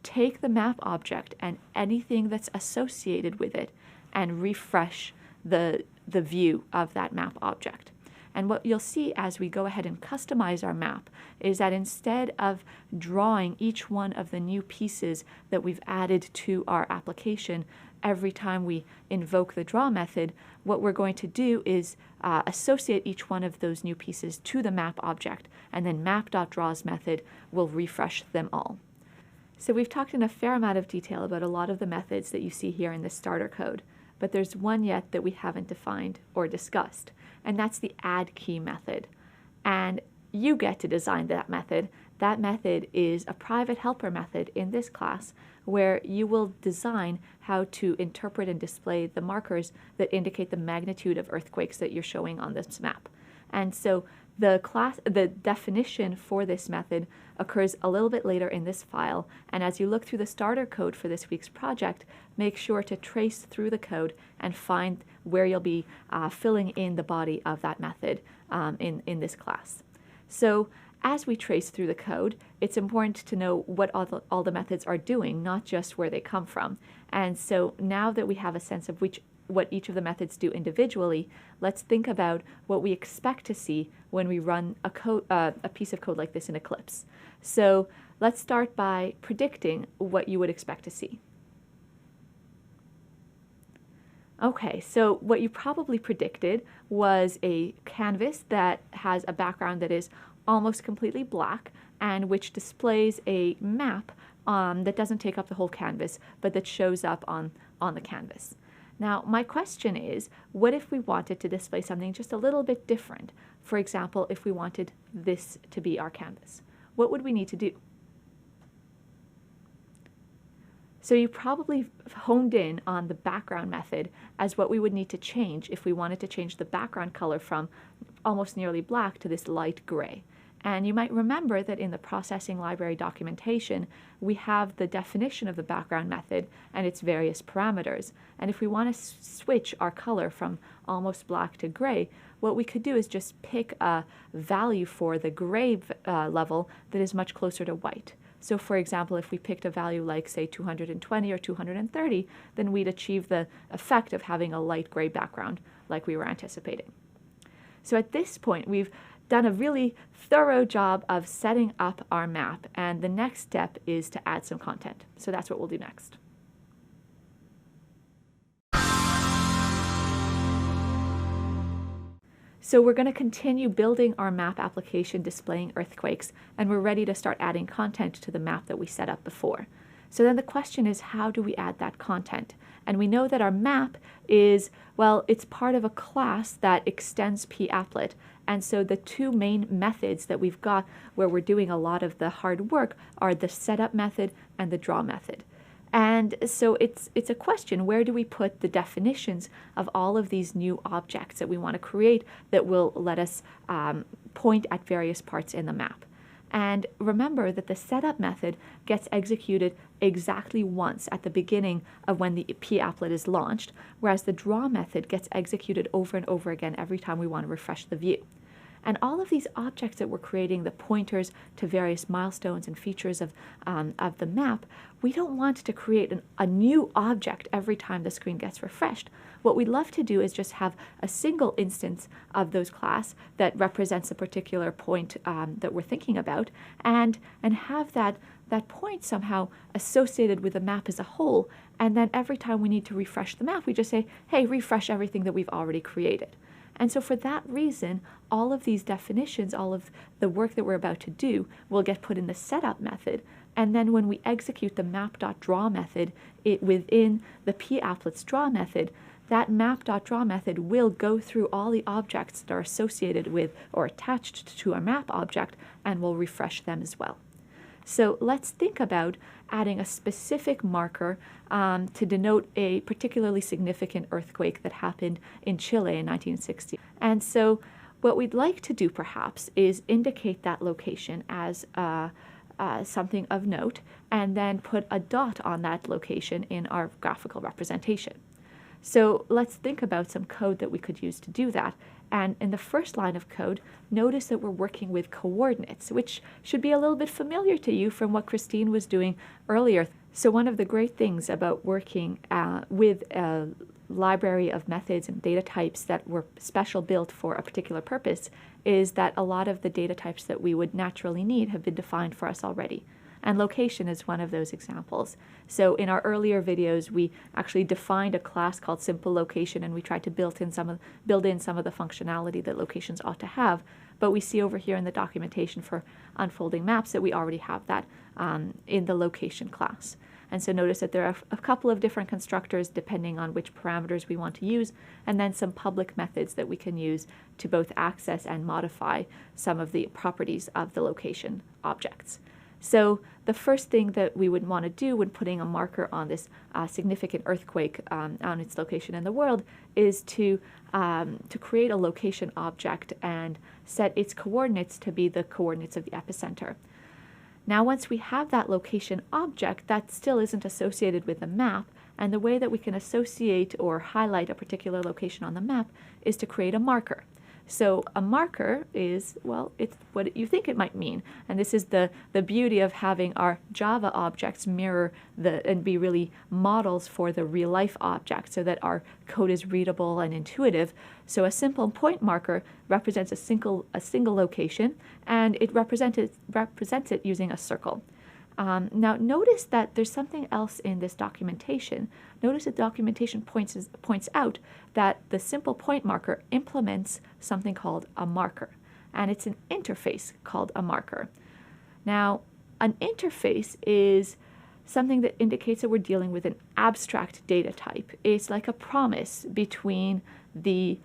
take the map object and anything that's associated with it and refresh the view of that map object. And what you'll see as we go ahead and customize our map is that instead of drawing each one of the new pieces that we've added to our application every time we invoke the draw method, what we're going to do is associate each one of those new pieces to the map object, and then map.draws method will refresh them all. So we've talked in a fair amount of detail about a lot of the methods that you see here in the starter code, but there's one yet that we haven't defined or discussed, and that's the add key method. And you get to design that method. That method is a private helper method in this class where you will design how to interpret and display the markers that indicate the magnitude of earthquakes that you're showing on this map. And so the definition for this method occurs a little bit later in this file, and as you look through the starter code for this week's project, make sure to trace through the code and find where you'll be filling in the body of that method in this class. So as we trace through the code, it's important to know what all the methods are doing, not just where they come from. And so now that we have a sense of what each of the methods do individually, let's think about what we expect to see when we run a piece of code like this in Eclipse. So let's start by predicting what you would expect to see. Okay, so what you probably predicted was a canvas that has a background that is almost completely black and which displays a map that doesn't take up the whole canvas, but that shows up on the canvas. Now, my question is, what if we wanted to display something just a little bit different? For example, if we wanted this to be our canvas, what would we need to do? So you probably honed in on the background method as what we would need to change if we wanted to change the background color from almost nearly black to this light gray. And you might remember that in the processing library documentation, we have the definition of the background method and its various parameters. And if we want to switch our color from almost black to gray, what we could do is just pick a value for the gray level that is much closer to white. So for example, if we picked a value like, say, 220 or 230, then we'd achieve the effect of having a light gray background like we were anticipating. So at this point, we've done a really thorough job of setting up our map, and the next step is to add some content. So that's what we'll do next. So we're going to continue building our map application displaying earthquakes, and we're ready to start adding content to the map that we set up before. So then the question is, how do we add that content? And we know that our map is, well, it's part of a class that extends papplet. And so the two main methods that we've got where we're doing a lot of the hard work are the setup method and the draw method. And so it's a question, where do we put the definitions of all of these new objects that we want to create that will let us point at various parts in the map? And remember that the setup method gets executed exactly once at the beginning of when the papplet is launched, whereas the draw method gets executed over and over again every time we want to refresh the view. And all of these objects that we're creating, the pointers to various milestones and features of the map, we don't want to create a new object every time the screen gets refreshed. What we'd love to do is just have a single instance of those class that represents a particular point that we're thinking about, and have that point somehow associated with the map as a whole. And then every time we need to refresh the map, we just say, hey, refresh everything that we've already created. And so for that reason, all of these definitions, all of the work that we're about to do will get put in the setup method. And then when we execute the map.draw method within the papplet's draw method, that map.draw method will go through all the objects that are associated with or attached to a map object and will refresh them as well. So let's think about adding a specific marker to denote a particularly significant earthquake that happened in Chile in 1960. And so what we'd like to do perhaps is indicate that location as something of note, and then put a dot on that location in our graphical representation. So let's think about some code that we could use to do that. And in the first line of code, notice that we're working with coordinates, which should be a little bit familiar to you from what Christine was doing earlier. So one of the great things about working with a library of methods and data types that were special built for a particular purpose is that a lot of the data types that we would naturally need have been defined for us already. And location is one of those examples. So in our earlier videos, we actually defined a class called simple location, and we tried to build in some of the functionality that locations ought to have. But we see over here in the documentation for unfolding maps that we already have that in the location class. And so notice that there are a couple of different constructors depending on which parameters we want to use, and then some public methods that we can use to both access and modify some of the properties of the location objects. So the first thing that we would want to do when putting a marker on this significant earthquake on its location in the world is to create a location object and set its coordinates to be the coordinates of the epicenter. Now once we have that location object, that still isn't associated with the map, and the way that we can associate or highlight a particular location on the map is to create a marker. So a marker is, well, it's what you think it might mean. And this is the beauty of having our Java objects mirror and be really models for the real life object so that our code is readable and intuitive. So a simple point marker represents a single location, and it represents it using a circle. Now notice that there's something else in this documentation. Notice the documentation points out that the simple point marker implements something called a marker, and it's an interface called a marker. Now, an interface is something that indicates that we're dealing with an abstract data type. It's like a promise between the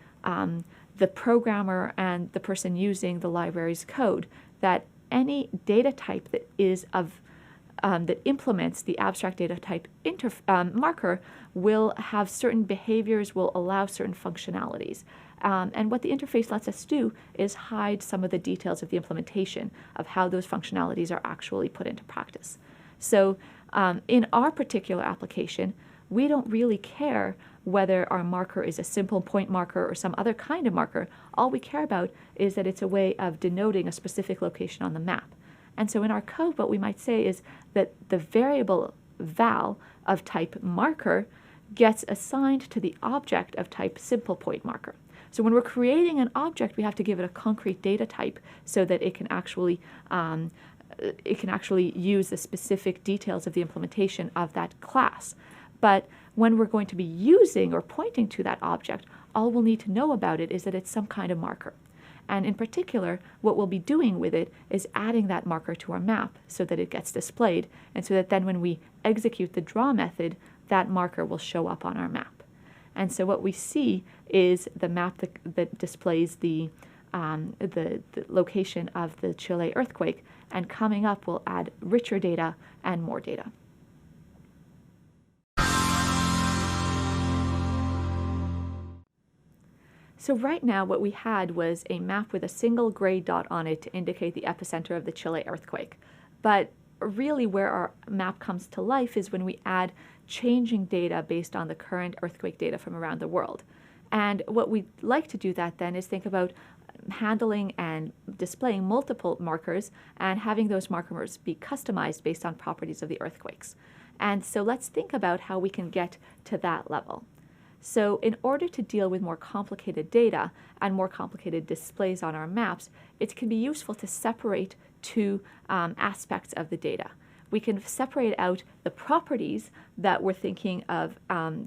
programmer and the person using the library's code that any data type that is that implements the abstract data type marker will have certain behaviors, will allow certain functionalities. And what the interface lets us do is hide some of the details of the implementation of how those functionalities are actually put into practice. So in our particular application, we don't really care whether our marker is a simple point marker or some other kind of marker. All we care about is that it's a way of denoting a specific location on the map. And so in our code, what we might say is that the variable val of type marker gets assigned to the object of type simple point marker. So when we're creating an object, we have to give it a concrete data type so that it can actually use the specific details of the implementation of that class. But when we're going to be using or pointing to that object, all we'll need to know about it is that it's some kind of marker. And in particular, what we'll be doing with it is adding that marker to our map so that it gets displayed, and so that then when we execute the draw method, that marker will show up on our map. And so what we see is the map that displays the location of the Chile earthquake, and coming up we'll add richer data and more data. So right now what we had was a map with a single gray dot on it to indicate the epicenter of the Chile earthquake. But really where our map comes to life is when we add changing data based on the current earthquake data from around the world. And what we'd like to do that then is think about handling and displaying multiple markers and having those markers be customized based on properties of the earthquakes. And so let's think about how we can get to that level. So in order to deal with more complicated data and more complicated displays on our maps, it can be useful to separate two aspects of the data. We can separate out the properties that we're thinking of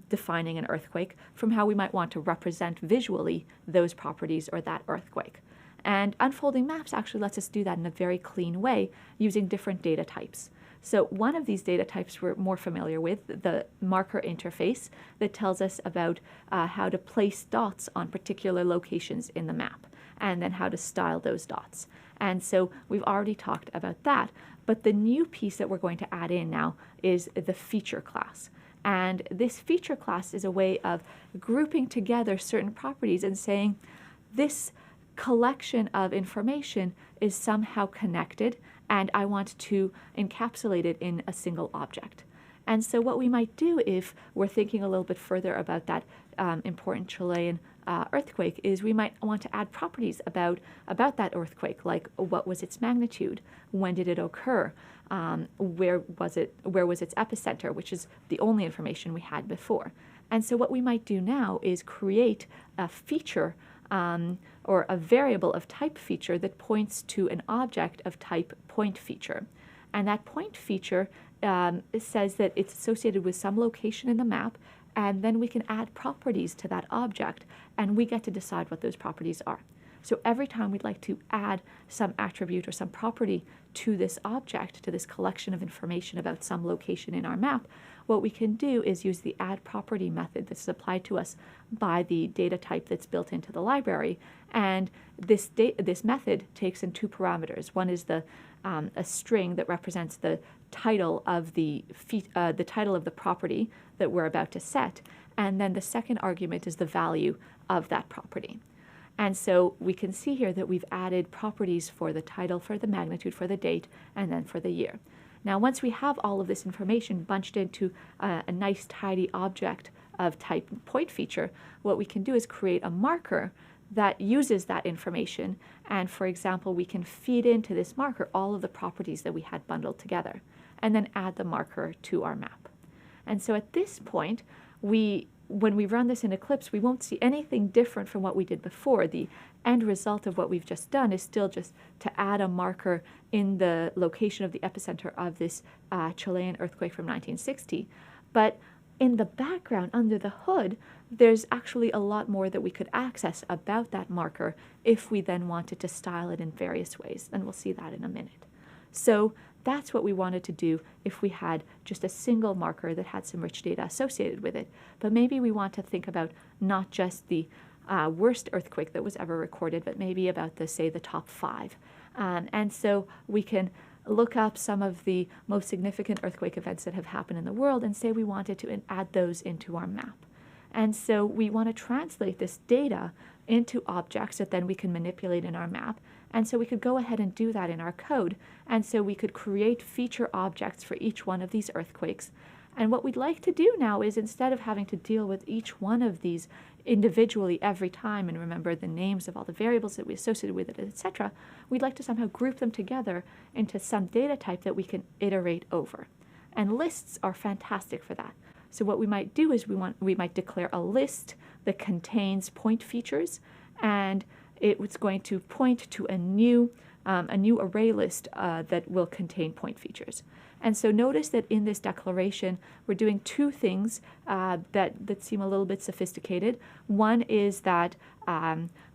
defining an earthquake from how we might want to represent visually those properties or that earthquake. And unfolding maps actually lets us do that in a very clean way using different data types. So one of these data types we're more familiar with, the marker interface, that tells us about how to place dots on particular locations in the map, and then how to style those dots. And so we've already talked about that, but the new piece that we're going to add in now is the feature class. And this feature class is a way of grouping together certain properties and saying this collection of information is somehow connected, and I want to encapsulate it in a single object. And so what we might do if we're thinking a little bit further about that important Chilean earthquake is we might want to add properties about that earthquake, like what was its magnitude, when did it occur, where was its epicenter, which is the only information we had before. And so what we might do now is create a feature or a variable of type feature that points to an object of type point feature. And that point feature says that it's associated with some location in the map, and then we can add properties to that object, and we get to decide what those properties are. So every time we'd like to add some attribute or some property to this object, to this collection of information about some location in our map, what we can do is use the add property method that's applied to us by the data type that's built into the library. And this method takes in two parameters. One is a string that represents the title of the title of the property that we're about to set, and then the second argument is the value of that property. And so we can see here that we've added properties for the title, for the magnitude, for the date, and then for the year. Now, once we have all of this information bunched into a nice tidy object of type point feature, what we can do is create a marker that uses that information. And for example, we can feed into this marker all of the properties that we had bundled together, and then add the marker to our map. And so at this point, when we run this in Eclipse, we won't see anything different from what we did before. The end result of what we've just done is still just to add a marker in the location of the epicenter of this Chilean earthquake from 1960. But in the background, under the hood, there's actually a lot more that we could access about that marker if we then wanted to style it in various ways, and we'll see that in a minute. So that's what we wanted to do if we had just a single marker that had some rich data associated with it. But maybe we want to think about not just the worst earthquake that was ever recorded, but maybe about say the top 5. And so we can look up some of the most significant earthquake events that have happened in the world and say we wanted to add those into our map. And so we want to translate this data into objects that then we can manipulate in our map. And so we could go ahead and do that in our code. And so we could create feature objects for each one of these earthquakes. And what we'd like to do now is, instead of having to deal with each one of these individually every time and remember the names of all the variables that we associated with it, etc., we'd like to somehow group them together into some data type that we can iterate over. And lists are fantastic for that. So what we might do is we might declare a list that contains point features, and it's going to point to a new array list that will contain point features. And so notice that in this declaration, we're doing two things that seem a little bit sophisticated. One is that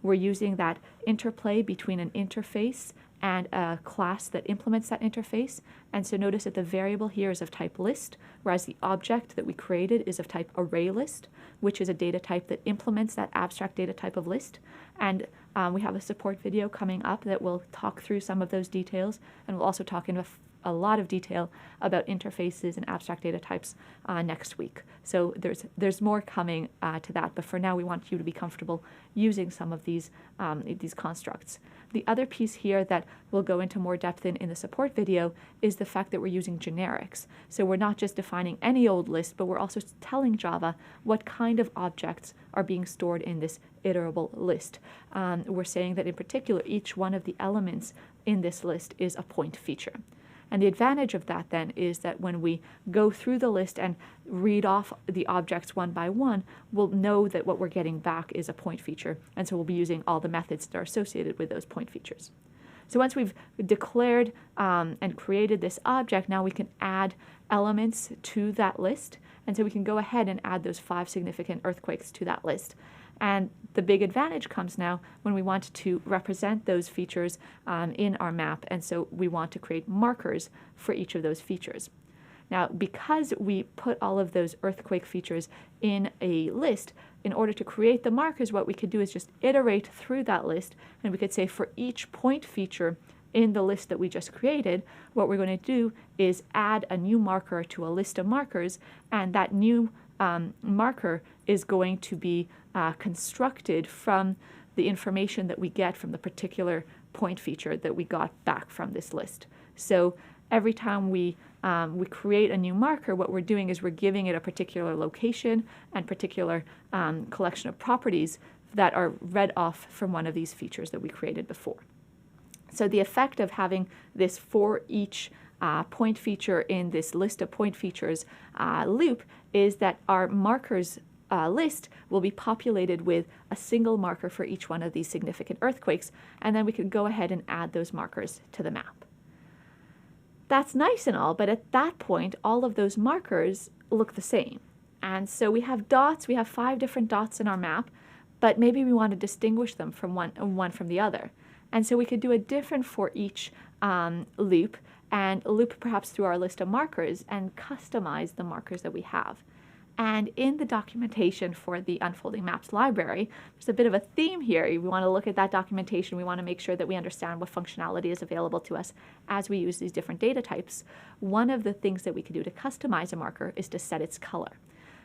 we're using that interplay between an interface and a class that implements that interface. And so notice that the variable here is of type list, whereas the object that we created is of type array list, which is a data type that implements that abstract data type of list. And we have a support video coming up that will talk through some of those details, and we'll also talk in a lot of detail about interfaces and abstract data types next week. So there's more coming to that, but for now we want you to be comfortable using some of these constructs. The other piece here that we'll go into more depth in the support video is the fact that we're using generics. So we're not just defining any old list, but we're also telling Java what kind of objects are being stored in this iterable list. We're saying that in particular, each one of the elements in this list is a point feature. And the advantage of that then is that when we go through the list and read off the objects one by one, we'll know that what we're getting back is a point feature. And so we'll be using all the methods that are associated with those point features. So once we've declared and created this object, now we can add elements to that list. And so we can go ahead and add those 5 significant earthquakes to that list. And the big advantage comes now when we want to represent those features in our map. And so we want to create markers for each of those features. Now, because we put all of those earthquake features in a list, in order to create the markers, what we could do is just iterate through that list. And we could say for each point feature in the list that we just created, what we're going to do is add a new marker to a list of markers. And that new marker is going to be constructed from the information that we get from the particular point feature that we got back from this list. So every time we create a new marker, what we're doing is we're giving it a particular location and particular collection of properties that are read off from one of these features that we created before. So the effect of having this for each point feature in this list of point features loop is that our markers list will be populated with a single marker for each one of these significant earthquakes, and then we can go ahead and add those markers to the map. That's nice and all, but at that point, all of those markers look the same. And so we have dots, we have 5 different dots in our map, but maybe we want to distinguish them from one from the other. And so we could do a different for each loop, and loop perhaps through our list of markers and customize the markers that we have. And in the documentation for the Unfolding Maps library, there's a bit of a theme here. We want to look at that documentation. We want to make sure that we understand what functionality is available to us as we use these different data types. One of the things that we can do to customize a marker is to set its color.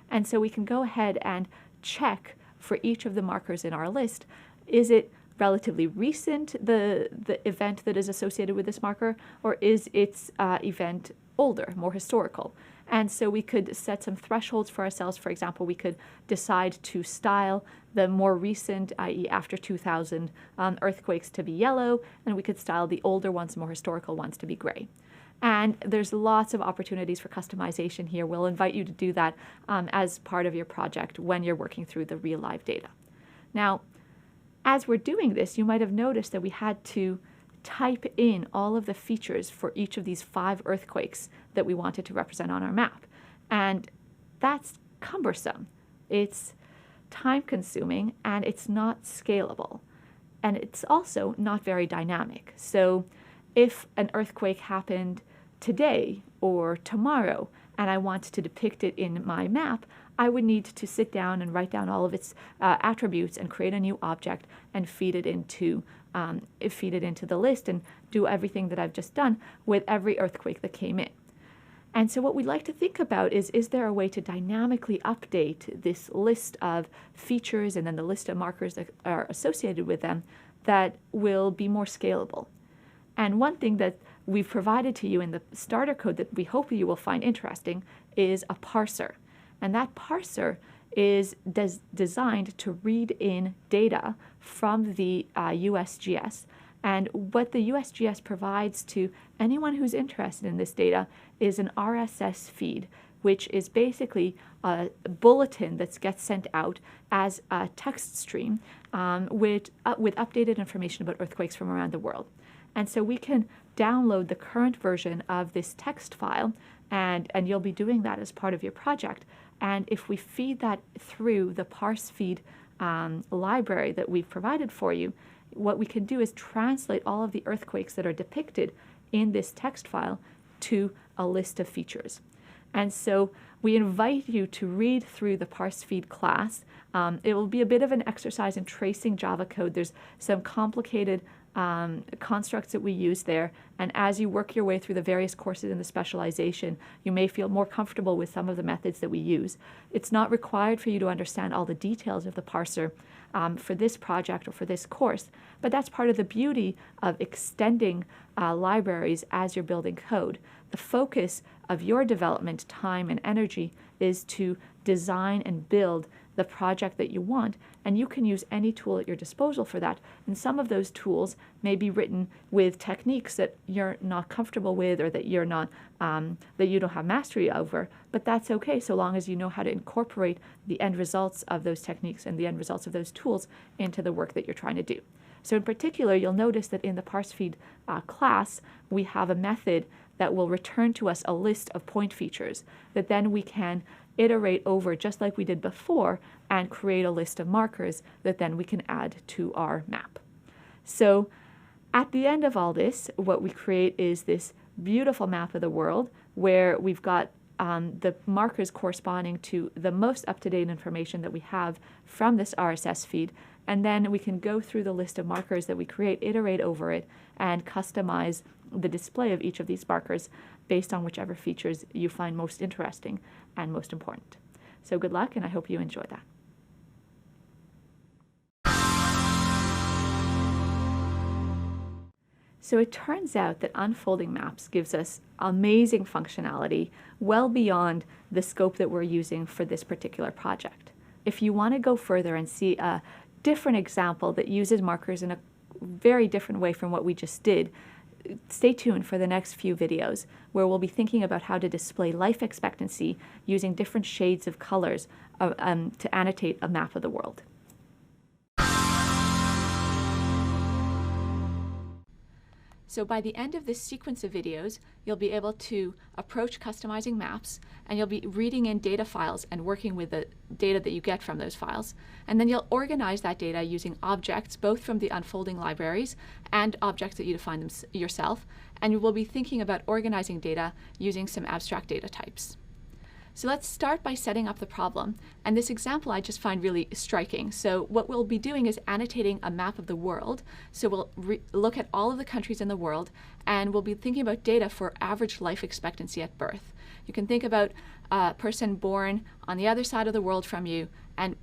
And so we can go ahead and check for each of the markers in our list, is it relatively recent, the event that is associated with this marker, or is its event older, more historical? And so we could set some thresholds for ourselves. For example, we could decide to style the more recent, i.e. after 2000 earthquakes to be yellow, and we could style the older ones, more historical ones, to be gray. And there's lots of opportunities for customization here. We'll invite you to do that as part of your project when you're working through the real live data. Now, as we're doing this, you might have noticed that we had to type in all of the features for each of these 5 earthquakes that we wanted to represent on our map. And that's cumbersome. It's time-consuming, and it's not scalable. And it's also not very dynamic. So if an earthquake happened today or tomorrow, and I want to depict it in my map, I would need to sit down and write down all of its attributes and create a new object and feed it into the list and do everything that I've just done with every earthquake that came in. And so what we'd like to think about is there a way to dynamically update this list of features and then the list of markers that are associated with them that will be more scalable? And one thing that we've provided to you in the starter code that we hope you will find interesting is a parser. And that parser is designed to read in data from the USGS. And what the USGS provides to anyone who's interested in this data is an RSS feed, which is basically a bulletin that gets sent out as a text stream with updated information about earthquakes from around the world. And so we can download the current version of this text file, and you'll be doing that as part of your project. And if we feed that through the parse feed library that we've provided for you, what we can do is translate all of the earthquakes that are depicted in this text file to a list of features. And so we invite you to read through the parse feed class. It will be a bit of an exercise in tracing Java code. There's some complicated constructs that we use there, and as you work your way through the various courses in the specialization, you may feel more comfortable with some of the methods that we use. It's not required for you to understand all the details of the parser for this project or for this course, but that's part of the beauty of extending libraries as you're building code. The focus of your development time and energy is to design and build the project that you want, and you can use any tool at your disposal for that. And some of those tools may be written with techniques that you're not comfortable with or that you're not that you don't have mastery over, but that's okay so long as you know how to incorporate the end results of those techniques and the end results of those tools into the work that you're trying to do. So in particular, you'll notice that in the parsefeed class, we have a method that will return to us a list of point features that then we can iterate over just like we did before and create a list of markers that then we can add to our map. So at the end of all this, what we create is this beautiful map of the world where we've got the markers corresponding to the most up-to-date information that we have from this RSS feed, and then we can go through the list of markers that we create, iterate over it, and customize the display of each of these markers based on whichever features you find most interesting and most important. So good luck, and I hope you enjoy that. So it turns out that unfolding maps gives us amazing functionality well beyond the scope that we're using for this particular project. If you want to go further and see a different example that uses markers in a very different way from what we just did. Stay tuned for the next few videos where we'll be thinking about how to display life expectancy using different shades of colors to annotate a map of the world. So by the end of this sequence of videos, you'll be able to approach customizing maps, and you'll be reading in data files and working with the data that you get from those files. And then you'll organize that data using objects, both from the unfolding libraries and objects that you define them yourself. And you will be thinking about organizing data using some abstract data types. So let's start by setting up the problem. And this example I just find really striking. So what we'll be doing is annotating a map of the world. So we'll look at all of the countries in the world, and we'll be thinking about data for average life expectancy at birth. You can think about a person born on the other side of the world from you, and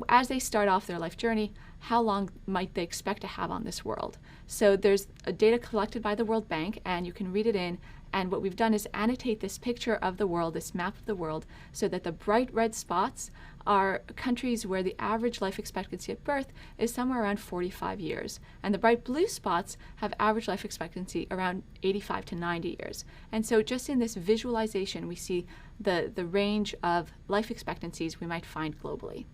as they start off their life journey, how long might they expect to have on this world? So there's data collected by the World Bank, and you can read it in. And what we've done is annotate this picture of the world, this map of the world, so that the bright red spots are countries where the average life expectancy at birth is somewhere around 45 years. And the bright blue spots have average life expectancy around 85 to 90 years. And so just in this visualization, we see the range of life expectancies we might find globally.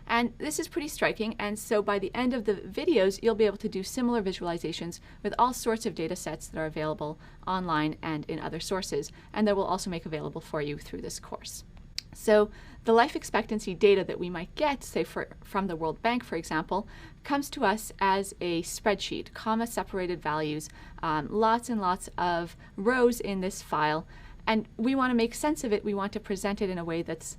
And this is pretty striking, and so by the end of the videos, you'll be able to do similar visualizations with all sorts of data sets that are available online and in other sources, and that we'll also make available for you through this course. So the life expectancy data that we might get, say from the World Bank, for example, comes to us as a spreadsheet, comma-separated values, lots and lots of rows in this file. And we want to make sense of it. We want to present it in a way that's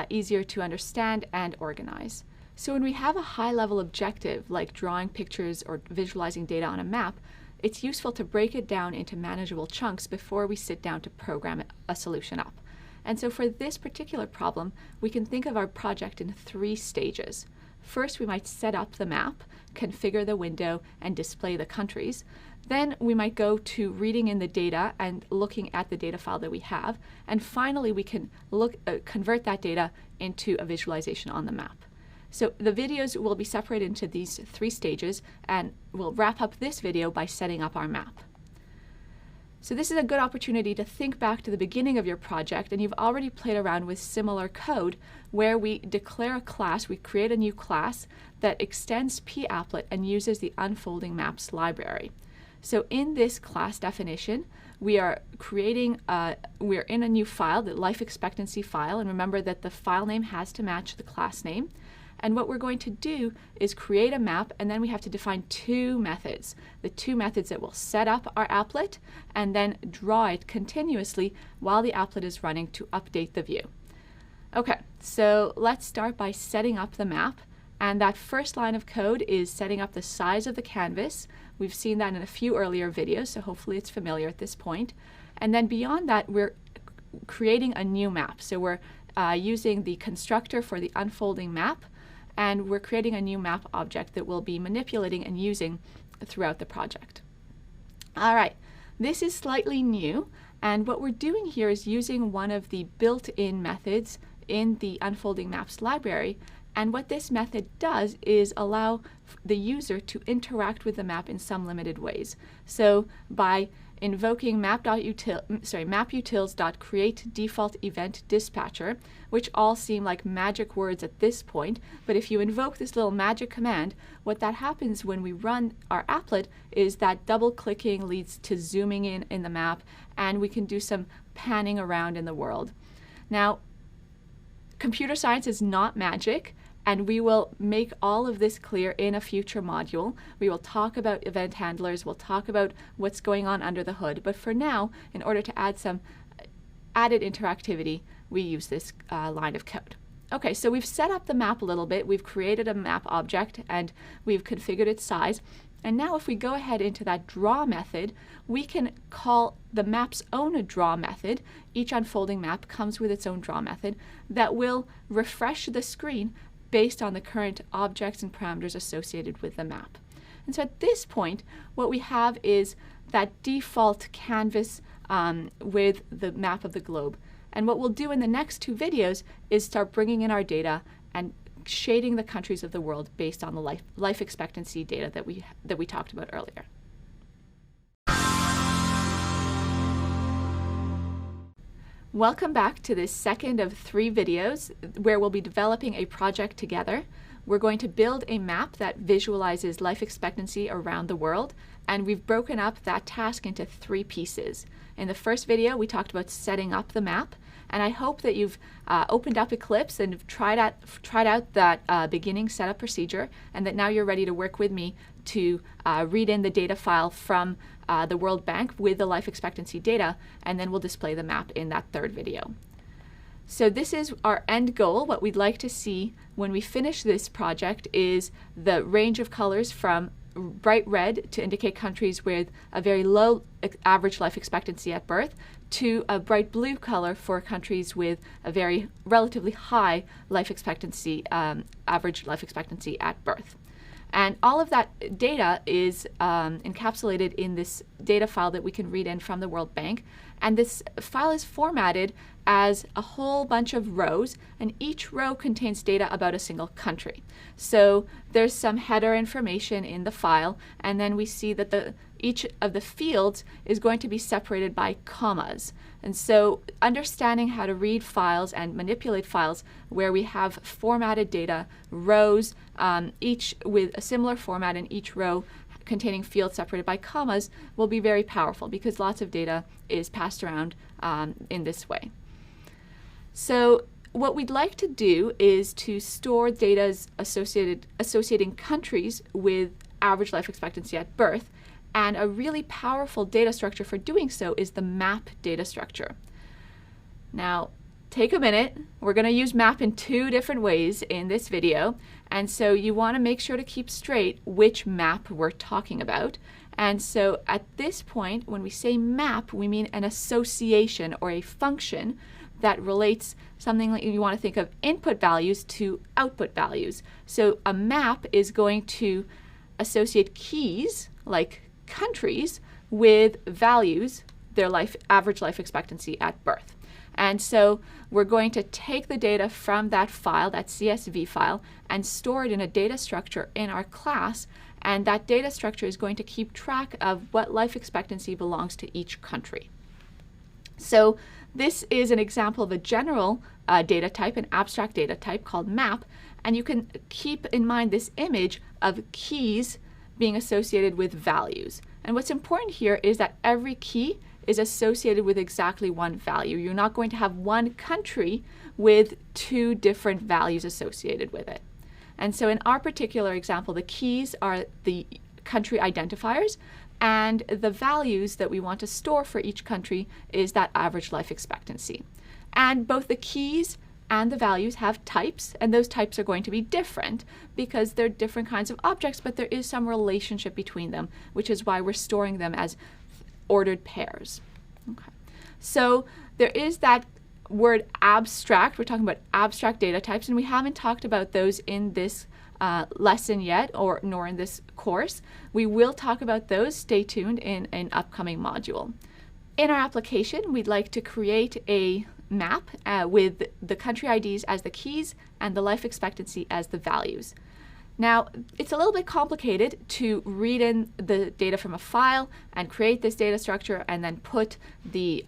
easier to understand and organize. So when we have a high-level objective, like drawing pictures or visualizing data on a map, it's useful to break it down into manageable chunks before we sit down to program a solution up. And so for this particular problem, we can think of our project in 3 stages. First, we might set up the map, configure the window, and display the countries. Then we might go to reading in the data and looking at the data file that we have. And finally, we can convert that data into a visualization on the map. So the videos will be separated into these 3 stages, and we'll wrap up this video by setting up our map. So this is a good opportunity to think back to the beginning of your project, and you've already played around with similar code where we declare a class, we create a new class that extends papplet and uses the unfolding maps library. So in this class definition, we are creating, we're in a new file, the life expectancy file, and remember that the file name has to match the class name. And what we're going to do is create a map, and then we have to define 2 methods. The 2 methods that will set up our applet and then draw it continuously while the applet is running to update the view. Okay, so let's start by setting up the map. And that first line of code is setting up the size of the canvas. We've seen that in a few earlier videos, so hopefully it's familiar at this point. And then beyond that, we're creating a new map. So we're using the constructor for the unfolding map, and we're creating a new map object that we'll be manipulating and using throughout the project. All right, this is slightly new, and what we're doing here is using one of the built-in methods in the unfolding maps library. And what this method does is allow the user to interact with the map in some limited ways. So by invoking maputils.createDefaultEventDispatcher, which all seem like magic words at this point, but if you invoke this little magic command, what that happens when we run our applet is that double-clicking leads to zooming in the map, and we can do some panning around in the world. Now, computer science is not magic, and we will make all of this clear in a future module. We will talk about event handlers, we'll talk about what's going on under the hood, but for now, in order to add some added interactivity, we use this line of code. Okay, so we've set up the map a little bit, we've created a map object, and we've configured its size. And now if we go ahead into that draw method, we can call the map's own draw method. Each unfolding map comes with its own draw method that will refresh the screen based on the current objects and parameters associated with the map. And so at this point, what we have is that default canvas with the map of the globe. And what we'll do in the next 2 videos is start bringing in our data and shading the countries of the world based on the life expectancy data that we talked about earlier. Welcome back to this second of 3 videos where we'll be developing a project together. We're going to build a map that visualizes life expectancy around the world, and we've broken up that task into 3 pieces. In the first video, we talked about setting up the map, and I hope that you've opened up Eclipse and tried out that beginning setup procedure, and that now you're ready to work with me to read in the data file from the World Bank with the life expectancy data, and then we'll display the map in that third video. So this is our end goal. What we'd like to see when we finish this project is the range of colors from bright red to indicate countries with a very low average life expectancy at birth to a bright blue color for countries with a very relatively high life expectancy, average life expectancy at birth. And all of that data is encapsulated in this data file that we can read in from the World Bank. And this file is formatted as a whole bunch of rows, and each row contains data about a single country. So there's some header information in the file, and then we see that each of the fields is going to be separated by commas. And so understanding how to read files and manipulate files where we have formatted data, rows, each with a similar format in each row containing fields separated by commas, will be very powerful because lots of data is passed around in this way. So what we'd like to do is to store data associating countries with average life expectancy at birth, and a really powerful data structure for doing so is the map data structure. Now, take a minute. We're going to use map in 2 different ways in this video, and so you want to make sure to keep straight which map we're talking about. And so at this point, when we say map, we mean an association or a function that relates something like you want to think of input values to output values. So a map is going to associate keys, like countries, with values, their average life expectancy at birth. And so we're going to take the data from that file, that CSV file, and store it in a data structure in our class, and that data structure is going to keep track of what life expectancy belongs to each country. So this is an example of a general data type, an abstract data type called map, and you can keep in mind this image of keys being associated with values. And what's important here is that every key is associated with exactly one value. You're not going to have one country with 2 different values associated with it. And so in our particular example, the keys are the country identifiers, and the values that we want to store for each country is that average life expectancy. And both the keys and the values have types, and those types are going to be different because they're different kinds of objects, but there is some relationship between them, which is why we're storing them as ordered pairs. Okay. So there is that word abstract. We're talking about abstract data types, and we haven't talked about those in this lesson yet, nor in this course. We will talk about those. Stay tuned in an upcoming module. In our application, we'd like to create a map with the country IDs as the keys and the life expectancy as the values. Now, it's a little bit complicated to read in the data from a file and create this data structure and then put the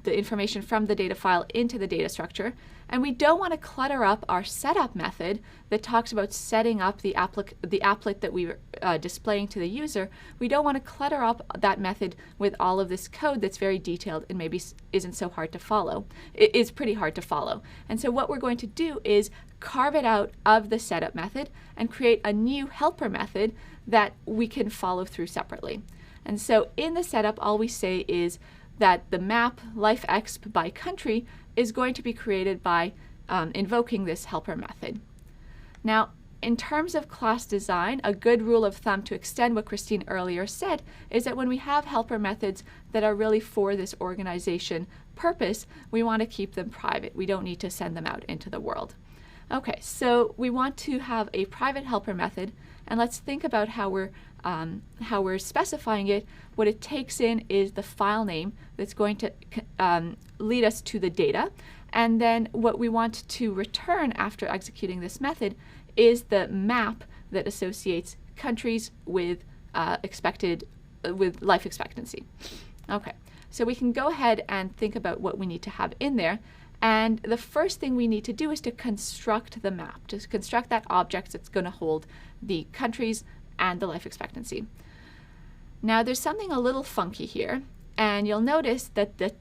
information from the data file into the data structure. And we don't want to clutter up our setup method that talks about setting up the applet that we are displaying to the user. We don't want to clutter up that method with all of this code that's very detailed and maybe isn't so hard to follow. It is pretty hard to follow. And so what we're going to do is carve it out of the setup method and create a new helper method that we can follow through separately. And so in the setup, all we say is that the map lifeexp by country is going to be created by invoking this helper method. Now, in terms of class design, a good rule of thumb to extend what Christine earlier said is that when we have helper methods that are really for this organization purpose, we want to keep them private. We don't need to send them out into the world. Okay, so we want to have a private helper method, and let's think about how we're specifying it. What it takes in is the file name that's going to lead us to the data, And then what we want to return after executing this method is the map that associates countries with with life expectancy. Okay, so we can go ahead and think about what we need to have in there. And the first thing we need to do is to construct the map, to construct that object that's going to hold the countries and the life expectancy. Now there's something a little funky here, and you'll notice that the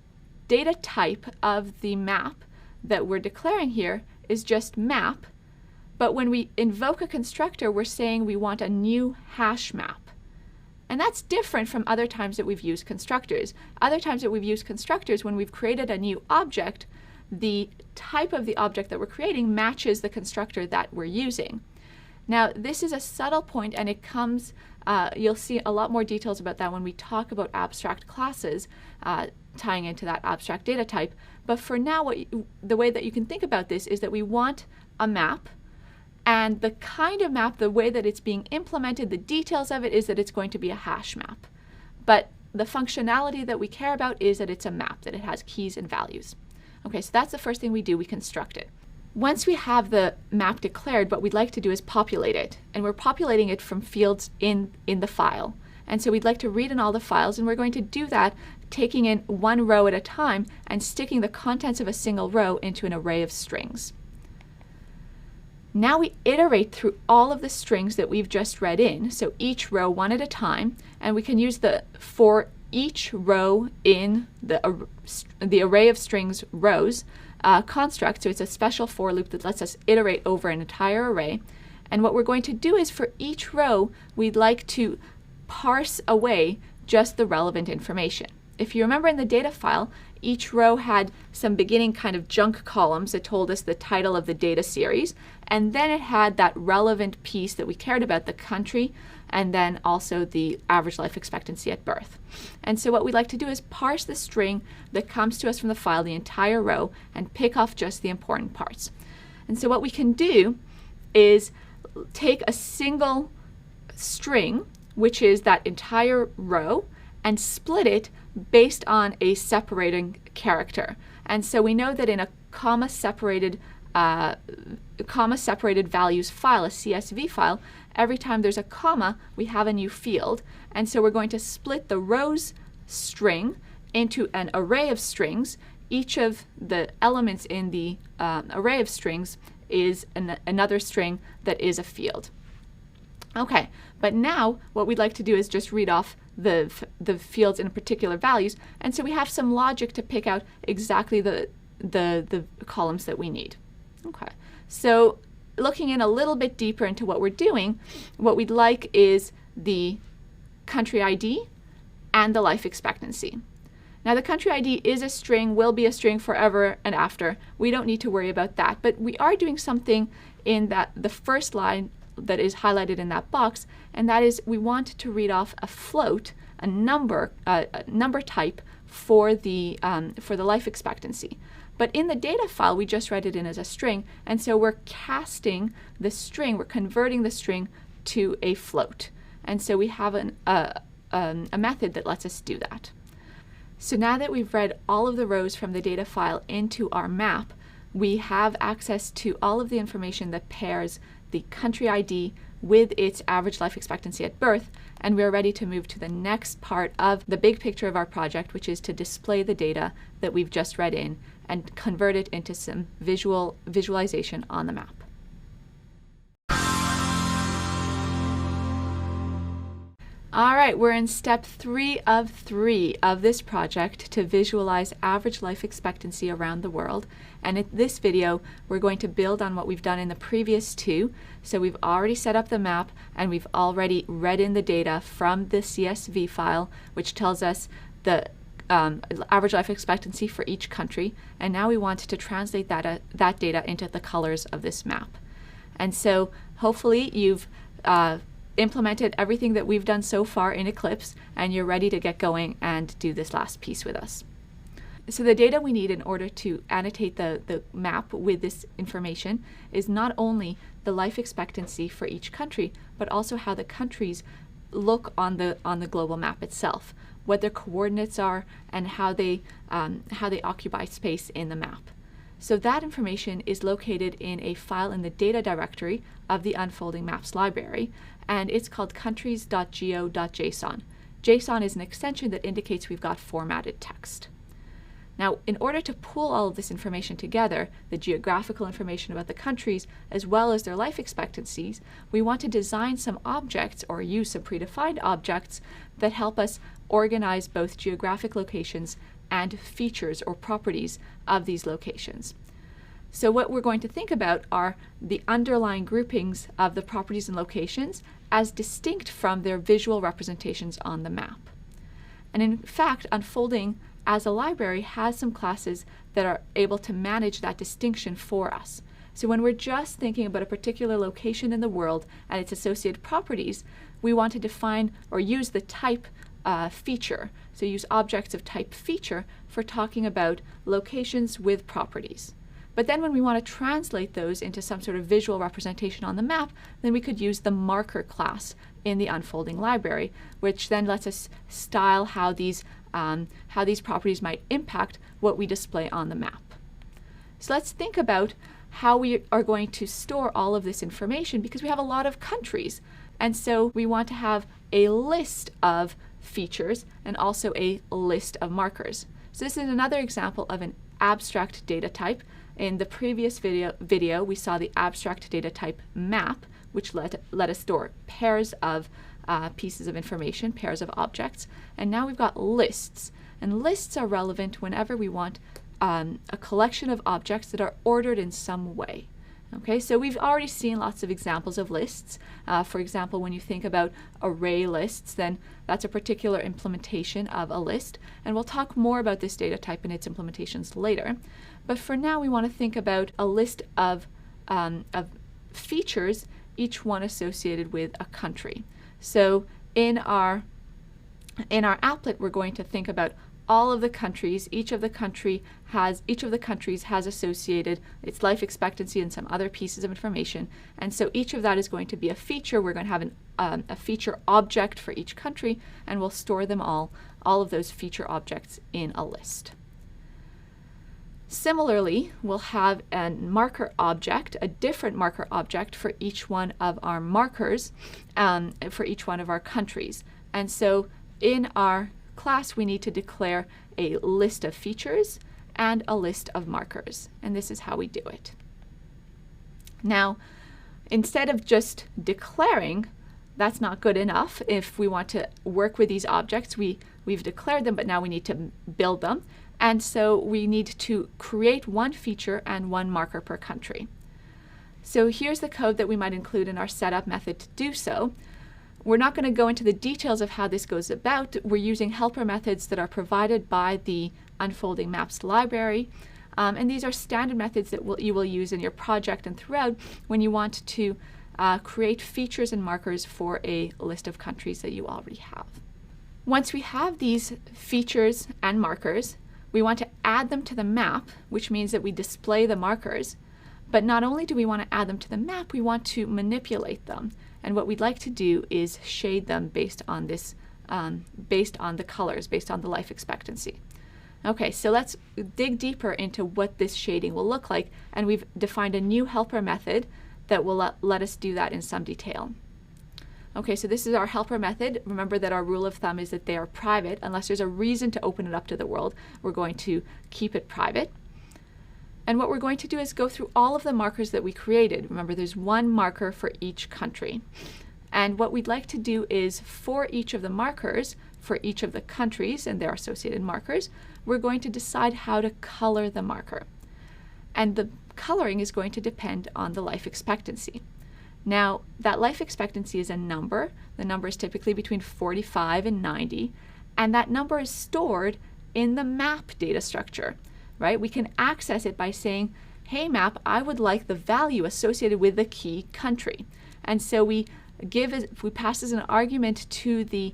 data type of the map that we're declaring here is just map, but when we invoke a constructor, we're saying we want a new hash map. And that's different from other times that we've used constructors. Other times that we've used constructors, when we've created a new object, the type of the object that we're creating matches the constructor that we're using. Now, this is a subtle point, and it comes, you'll see a lot more details about that when we talk about abstract classes tying into that abstract data type. But for now, the way that you can think about this is that we want a map, and the kind of map, the way that it's being implemented, the details of it is that it's going to be a hash map. But the functionality that we care about is that it's a map, that it has keys and values. Okay, so that's the first thing we do, we construct it. Once we have the map declared, what we'd like to do is populate it. And we're populating it from fields in the file. And so we'd like to read in all the files, and we're going to do that taking in one row at a time and sticking the contents of a single row into an array of strings. Now we iterate through all of the strings that we've just read in, so each row one at a time, and we can use the for each row in the array of strings rows construct. So it's a special for loop that lets us iterate over an entire array. And what we're going to do is for each row, we'd like to parse away just the relevant information. If you remember in the data file, each row had some beginning kind of junk columns that told us the title of the data series, and then it had that relevant piece that we cared about, the country, and then also the average life expectancy at birth. And so what we'd like to do is parse the string that comes to us from the file, the entire row, and pick off just the important parts. And so what we can do is take a single string, which is that entire row, and split it based on a separating character. And so we know that in a comma-separated values file, a CSV file, every time there's a comma, we have a new field. And so we're going to split the rows string into an array of strings. Each of the elements in the array of strings is another string that is a field. Okay, but now what we'd like to do is just read off the fields in particular values, and so we have some logic to pick out exactly the columns that we need. Okay, so looking in a little bit deeper into what we're doing, what we'd like is the country ID and the life expectancy. Now the country ID is a string, will be a string forever and after. We don't need to worry about that, but we are doing something in that the first line that is highlighted in that box, and that is we want to read off a float, a number type for the life expectancy. But in the data file, we just read it in as a string, and so we're casting the string, we're converting the string to a float. And so we have a method that lets us do that. So now that we've read all of the rows from the data file into our map, we have access to all of the information that pairs the country ID with its average life expectancy at birth, and we're ready to move to the next part of the big picture of our project, which is to display the data that we've just read in and convert it into some visualization on the map. All right, we're in step 3 of 3 of this project to visualize average life expectancy around the world. And in this video, we're going to build on what we've done in the previous 2. So we've already set up the map, and we've already read in the data from the CSV file, which tells us the average life expectancy for each country. And now we want to translate that data into the colors of this map. And so hopefully you've implemented everything that we've done so far in Eclipse, and you're ready to get going and do this last piece with us. So the data we need in order to annotate the map with this information is not only the life expectancy for each country, but also how the countries look on the global map itself, what their coordinates are, and how they occupy space in the map. So that information is located in a file in the data directory of the Unfolding Maps library, and it's called countries.geo.json. JSON is an extension that indicates we've got formatted text. Now, in order to pull all of this information together, the geographical information about the countries, as well as their life expectancies, we want to design some objects or use some predefined objects that help us organize both geographic locations and features or properties of these locations. So what we're going to think about are the underlying groupings of the properties and locations as distinct from their visual representations on the map. And in fact, Unfolding as a library has some classes that are able to manage that distinction for us. So when we're just thinking about a particular location in the world and its associated properties, we want to define or use the type feature. So use objects of type feature for talking about locations with properties. But then when we want to translate those into some sort of visual representation on the map, then we could use the marker class in the Unfolding library, which then lets us style how these properties might impact what we display on the map. So let's think about how we are going to store all of this information, because we have a lot of countries. And so we want to have a list of features and also a list of markers. So this is another example of an abstract data type. In the previous video we saw the abstract data type map, which let us store pairs of pieces of information, pairs of objects. And now we've got lists. And lists are relevant whenever we want a collection of objects that are ordered in some way. Okay, so we've already seen lots of examples of lists. For example, when you think about array lists, then that's a particular implementation of a list. And we'll talk more about this data type and its implementations later. But for now, we want to think about a list of features, each one associated with a country. So in our applet, we're going to think about all of the countries. Each of the countries has associated its life expectancy and some other pieces of information. And so each of that is going to be a feature. We're going to have a feature object for each country, and we'll store them all of those feature objects in a list. Similarly, we'll have a marker object, a different marker object for each one of our markers, for each one of our countries. And so in our class, we need to declare a list of features and a list of markers. And this is how we do it. Now, instead of just declaring, that's not good enough. If we want to work with these objects, we've declared them, but now we need to build them. And so we need to create one feature and one marker per country. So here's the code that we might include in our setup method to do so. We're not going to go into the details of how this goes about. We're using helper methods that are provided by the Unfolding Maps library. And these are standard methods that you will use in your project and throughout when you want to create features and markers for a list of countries that you already have. Once we have these features and markers, we want to add them to the map, which means that we display the markers. But not only do we want to add them to the map, we want to manipulate them. And what we'd like to do is shade them based on this, based on the colors, based on the life expectancy. Okay, so let's dig deeper into what this shading will look like. And we've defined a new helper method that will let us do that in some detail. Okay, so this is our helper method. Remember that our rule of thumb is that they are private. Unless there's a reason to open it up to the world, we're going to keep it private. And what we're going to do is go through all of the markers that we created. Remember, there's one marker for each country. And what we'd like to do is, for each of the markers, for each of the countries and their associated markers, we're going to decide how to color the marker. And the coloring is going to depend on the life expectancy. Now, that life expectancy is a number. The number is typically between 45 and 90. And that number is stored in the map data structure, right? We can access it by saying, hey map, I would like the value associated with the key country. And so we pass as an argument to the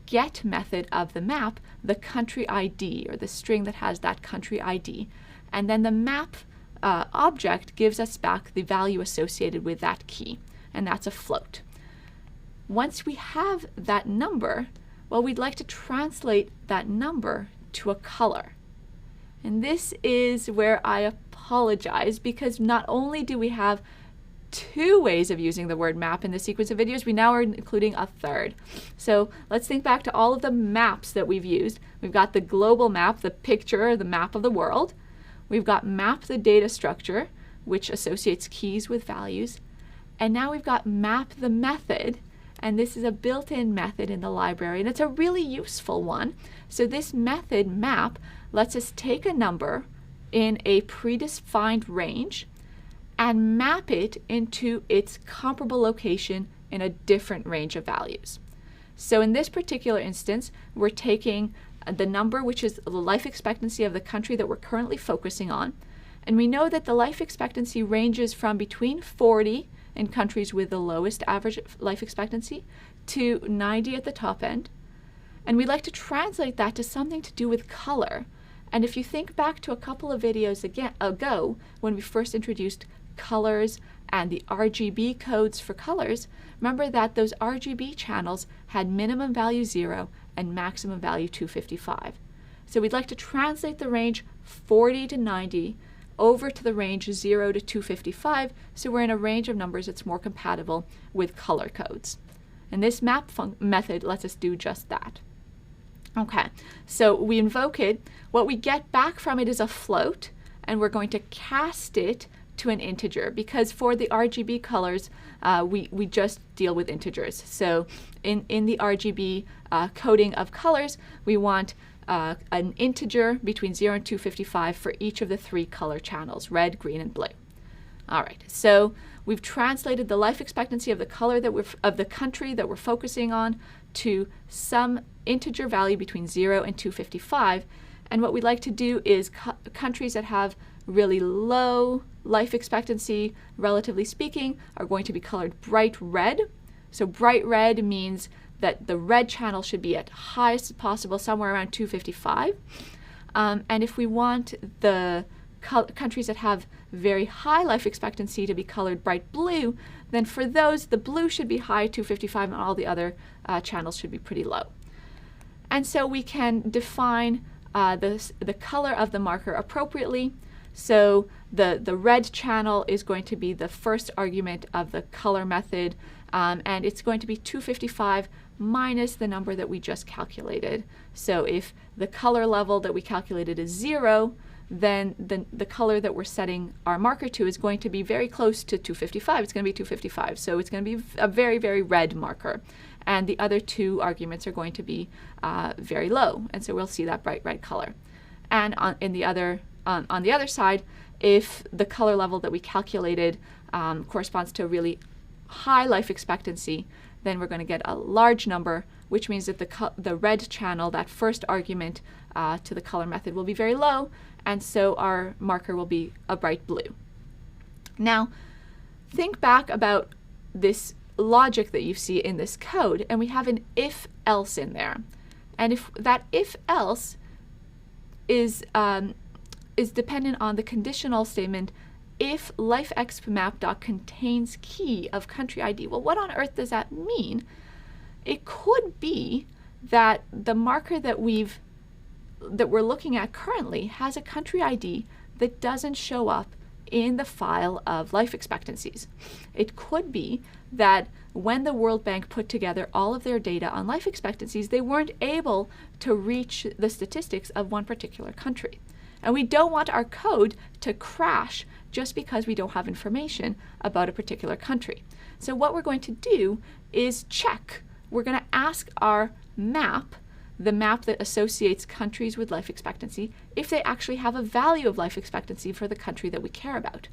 get method of the map the country ID, or the string that has that country ID. And then the map object gives us back the value associated with that key, and that's a float. Once we have that number, well, we'd like to translate that number to a color. And this is where I apologize, because not only do we have 2 ways of using the word map in the sequence of videos, we now are including a third. So let's think back to all of the maps that we've used. We've got the global map, the picture, the map of the world. We've got map the data structure, which associates keys with values. And now we've got map the method, and this is a built-in method in the library, and it's a really useful one. So this method map lets us take a number in a predefined range and map it into its comparable location in a different range of values. So in this particular instance, we're taking the number, which is the life expectancy of the country that we're currently focusing on, and we know that the life expectancy ranges from between 40 in countries with the lowest average life expectancy to 90 at the top end. And we'd like to translate that to something to do with color. And if you think back to a couple of videos ago, when we first introduced colors and the RGB codes for colors, remember that those RGB channels had minimum value 0 and maximum value 255. So we'd like to translate the range 40 to 90 over to the range 0 to 255, so we're in a range of numbers that's more compatible with color codes. And this map method lets us do just that. Okay, so we invoke it. What we get back from it is a float, and we're going to cast it to an integer, because for the RGB colors, we just deal with integers. So in the RGB coding of colors, we want an integer between 0 and 255 for each of the 3 color channels, red, green, and blue. All right, so we've translated the life expectancy of the color of the country that we're focusing on to some integer value between 0 and 255. And what we'd like to do is countries that have really low life expectancy, relatively speaking, are going to be colored bright red. So bright red means that the red channel should be at highest possible, somewhere around 255. And if we want the countries that have very high life expectancy to be colored bright blue, then for those, the blue should be high, 255, and all the other channels should be pretty low. And so we can define the color of the marker appropriately. So the red channel is going to be the first argument of the color method, and it's going to be 255 minus the number that we just calculated. So if the color level that we calculated is 0, then the color that we're setting our marker to is going to be very close to 255. It's going to be 255. So it's going to be a very, very red marker. And the other 2 arguments are going to be very low. And so we'll see that bright red color. And on the other side, if the color level that we calculated corresponds to a really high life expectancy, then we're going to get a large number, which means that the red channel, that first argument to the color method, will be very low, and so our marker will be a bright blue. Now, think back about this logic that you see in this code, and we have an if-else in there. And if that if-else is dependent on the conditional statement, if lifeexpmap contains key of country ID. Well, what on earth does that mean? It could be that the marker that we're looking at currently has a country ID that doesn't show up in the file of life expectancies. It could be that when the World Bank put together all of their data on life expectancies, they weren't able to reach the statistics of one particular country. And we don't want our code to crash just because we don't have information about a particular country. So what we're going to do is check. We're going to ask our map, the map that associates countries with life expectancy, if they actually have a value of life expectancy for the country that we care about.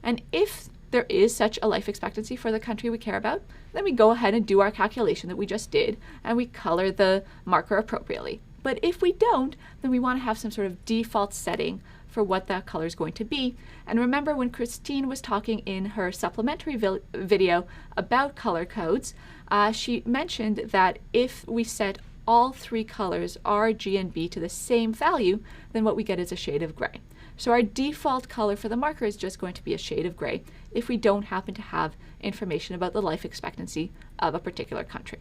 And if there is such a life expectancy for the country we care about, then we go ahead and do our calculation that we just did, and we color the marker appropriately. But if we don't, then we want to have some sort of default setting for what that color is going to be. And remember when Christine was talking in her supplementary video about color codes, she mentioned that if we set all 3 colors, R, G, and B, to the same value, then what we get is a shade of gray. So our default color for the marker is just going to be a shade of gray if we don't happen to have information about the life expectancy of a particular country.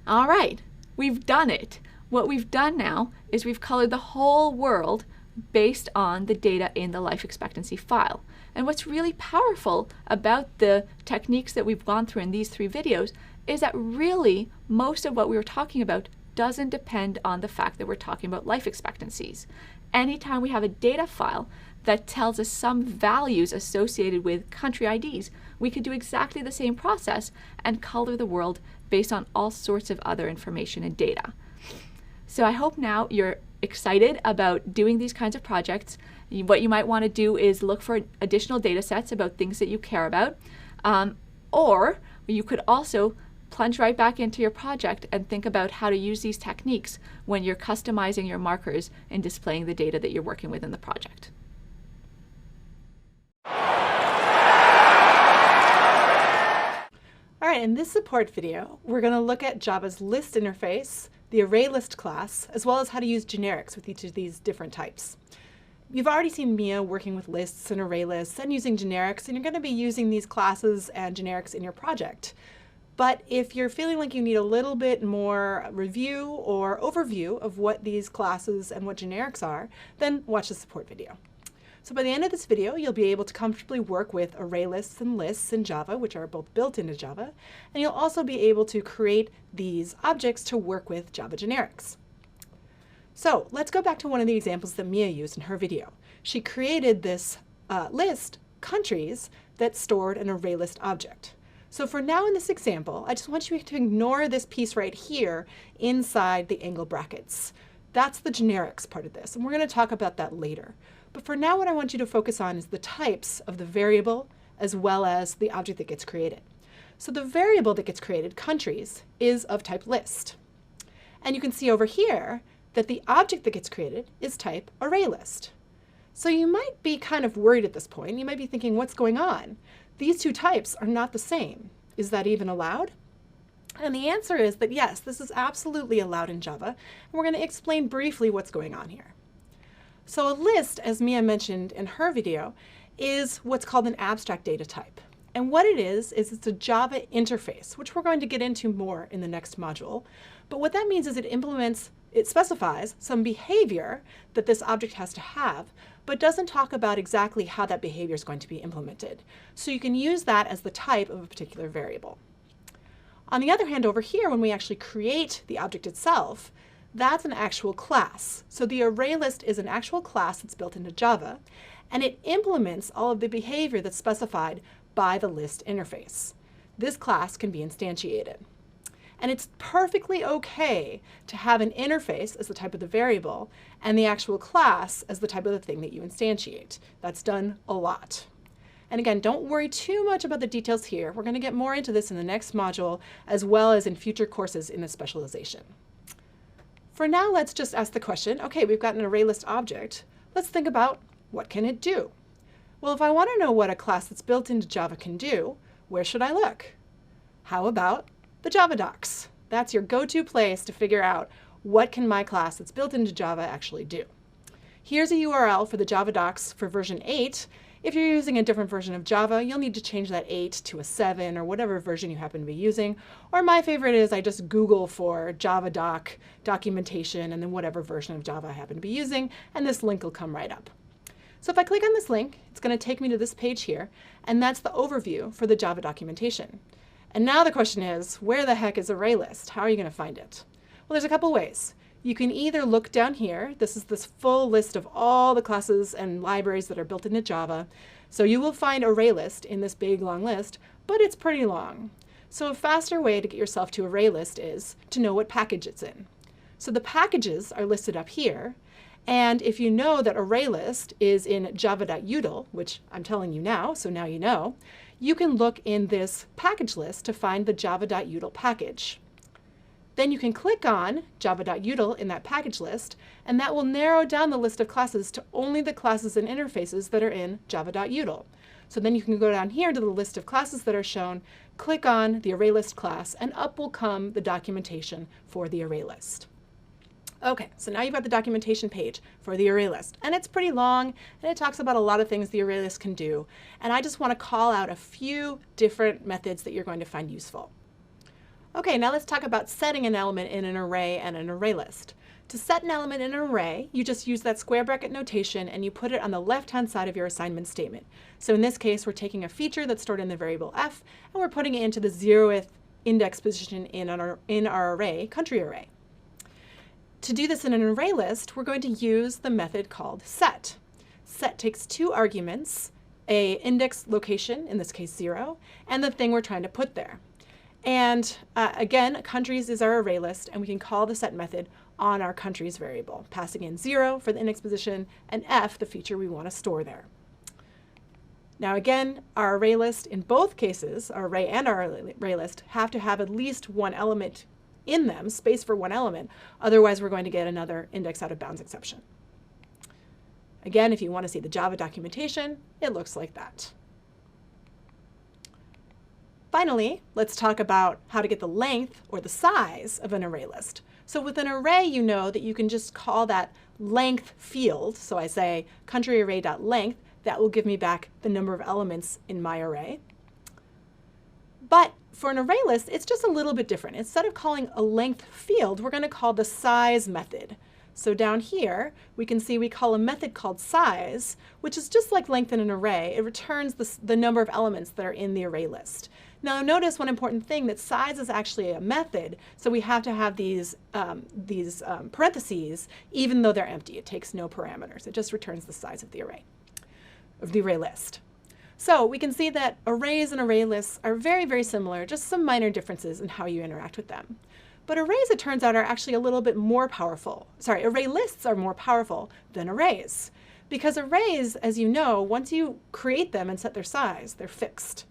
All right, we've done it. What we've done now is we've colored the whole world based on the data in the life expectancy file. And what's really powerful about the techniques that we've gone through in these 3 videos is that really most of what we were talking about doesn't depend on the fact that we're talking about life expectancies. Anytime we have a data file that tells us some values associated with country IDs, we could do exactly the same process and color the world based on all sorts of other information and data. So I hope now you're excited about doing these kinds of projects. What you might want to do is look for additional data sets about things that you care about, or you could also plunge right back into your project and think about how to use these techniques when you're customizing your markers and displaying the data that you're working with in the project. All right, in this support video, we're going to look at Java's list interface, the ArrayList class, as well as how to use generics with each of these different types. You've already seen Mia working with lists and ArrayLists and using generics, and you're going to be using these classes and generics in your project. But if you're feeling like you need a little bit more review or overview of what these classes and what generics are, then watch the support video. So by the end of this video, you'll be able to comfortably work with ArrayLists and lists in Java, which are both built into Java, and you'll also be able to create these objects to work with Java generics. So let's go back to one of the examples that Mia used in her video. She created this list, countries, that stored an ArrayList object. So for now in this example, I just want you to ignore this piece right here inside the angle brackets. That's the generics part of this, and we're going to talk about that later. But for now, what I want you to focus on is the types of the variable as well as the object that gets created. So the variable that gets created, countries, is of type list. And you can see over here that the object that gets created is type ArrayList. So you might be kind of worried at this point. You might be thinking, what's going on? These 2 types are not the same. Is that even allowed? And the answer is that yes, this is absolutely allowed in Java. And we're going to explain briefly what's going on here. So a list, as Mia mentioned in her video, is what's called an abstract data type. And what it is it's a Java interface, which we're going to get into more in the next module. But what that means is it specifies some behavior that this object has to have, but doesn't talk about exactly how that behavior is going to be implemented. So you can use that as the type of a particular variable. On the other hand, over here, when we actually create the object itself, that's an actual class. So the ArrayList is an actual class that's built into Java, and it implements all of the behavior that's specified by the list interface. This class can be instantiated. And it's perfectly okay to have an interface as the type of the variable and the actual class as the type of the thing that you instantiate. That's done a lot. And again, don't worry too much about the details here. We're going to get more into this in the next module as well as in future courses in the specialization. For now, let's just ask the question, okay, we've got an ArrayList object. Let's think about what can it do? Well, if I want to know what a class that's built into Java can do, where should I look? How about the Java docs? That's your go-to place to figure out what can my class that's built into Java actually do. Here's a URL for the Java docs for version 8. If you're using a different version of Java, you'll need to change that 8 to a 7 or whatever version you happen to be using. Or my favorite is I just Google for Java doc, documentation, and then whatever version of Java I happen to be using, and this link will come right up. So if I click on this link, it's going to take me to this page here, and that's the overview for the Java documentation. And now the question is, where the heck is ArrayList? How are you going to find it? Well, there's a couple ways. You can either look down here. This is this full list of all the classes and libraries that are built into Java. So you will find ArrayList in this big long list, but it's pretty long. So a faster way to get yourself to ArrayList is to know what package it's in. So the packages are listed up here. And if you know that ArrayList is in java.util, which I'm telling you now, so now you know, you can look in this package list to find the java.util package. Then you can click on java.util in that package list, and that will narrow down the list of classes to only the classes and interfaces that are in java.util. So then you can go down here to the list of classes that are shown, click on the ArrayList class, and up will come the documentation for the ArrayList. Okay, so now you've got the documentation page for the ArrayList, and it's pretty long, and it talks about a lot of things the ArrayList can do, and I just want to call out a few different methods that you're going to find useful. Okay, now let's talk about setting an element in an array and an ArrayList. To set an element in an array, you just use that square bracket notation and you put it on the left-hand side of your assignment statement. So in this case, we're taking a feature that's stored in the variable f, and we're putting it into the 0th index position in our array, country array. To do this in an array list, we're going to use the method called set. Set takes two arguments, a index location, in this case 0, and the thing we're trying to put there. And again, countries is our array list, and we can call the set method on our countries variable, passing in 0 for the index position and f, the feature we want to store there. Now again, our array list in both cases, our array and our array list, have to have at least one element in them, space for one element, otherwise we're going to get another index out of bounds exception. Again, if you want to see the Java documentation, it looks like that. Finally, let's talk about how to get the length or the size of an array list. So with an array, you know that you can just call that length field. So I say country array.length. That will give me back the number of elements in my array. But for an array list, it's just a little bit different. Instead of calling a length field, we're going to call the size method. So down here, we can see we call a method called size, which is just like length in an array. It returns the number of elements that are in the array list. Now notice one important thing, that size is actually a method, so we have to have these parentheses even though they're empty. It takes no parameters. It just returns the size of the array list. So we can see that arrays and array lists are very, very similar, just some minor differences in how you interact with them. But arrays, it turns out, are actually a little bit more powerful. Sorry, array lists are more powerful than arrays. Because arrays, as you know, once you create them and set their size, they're fixed.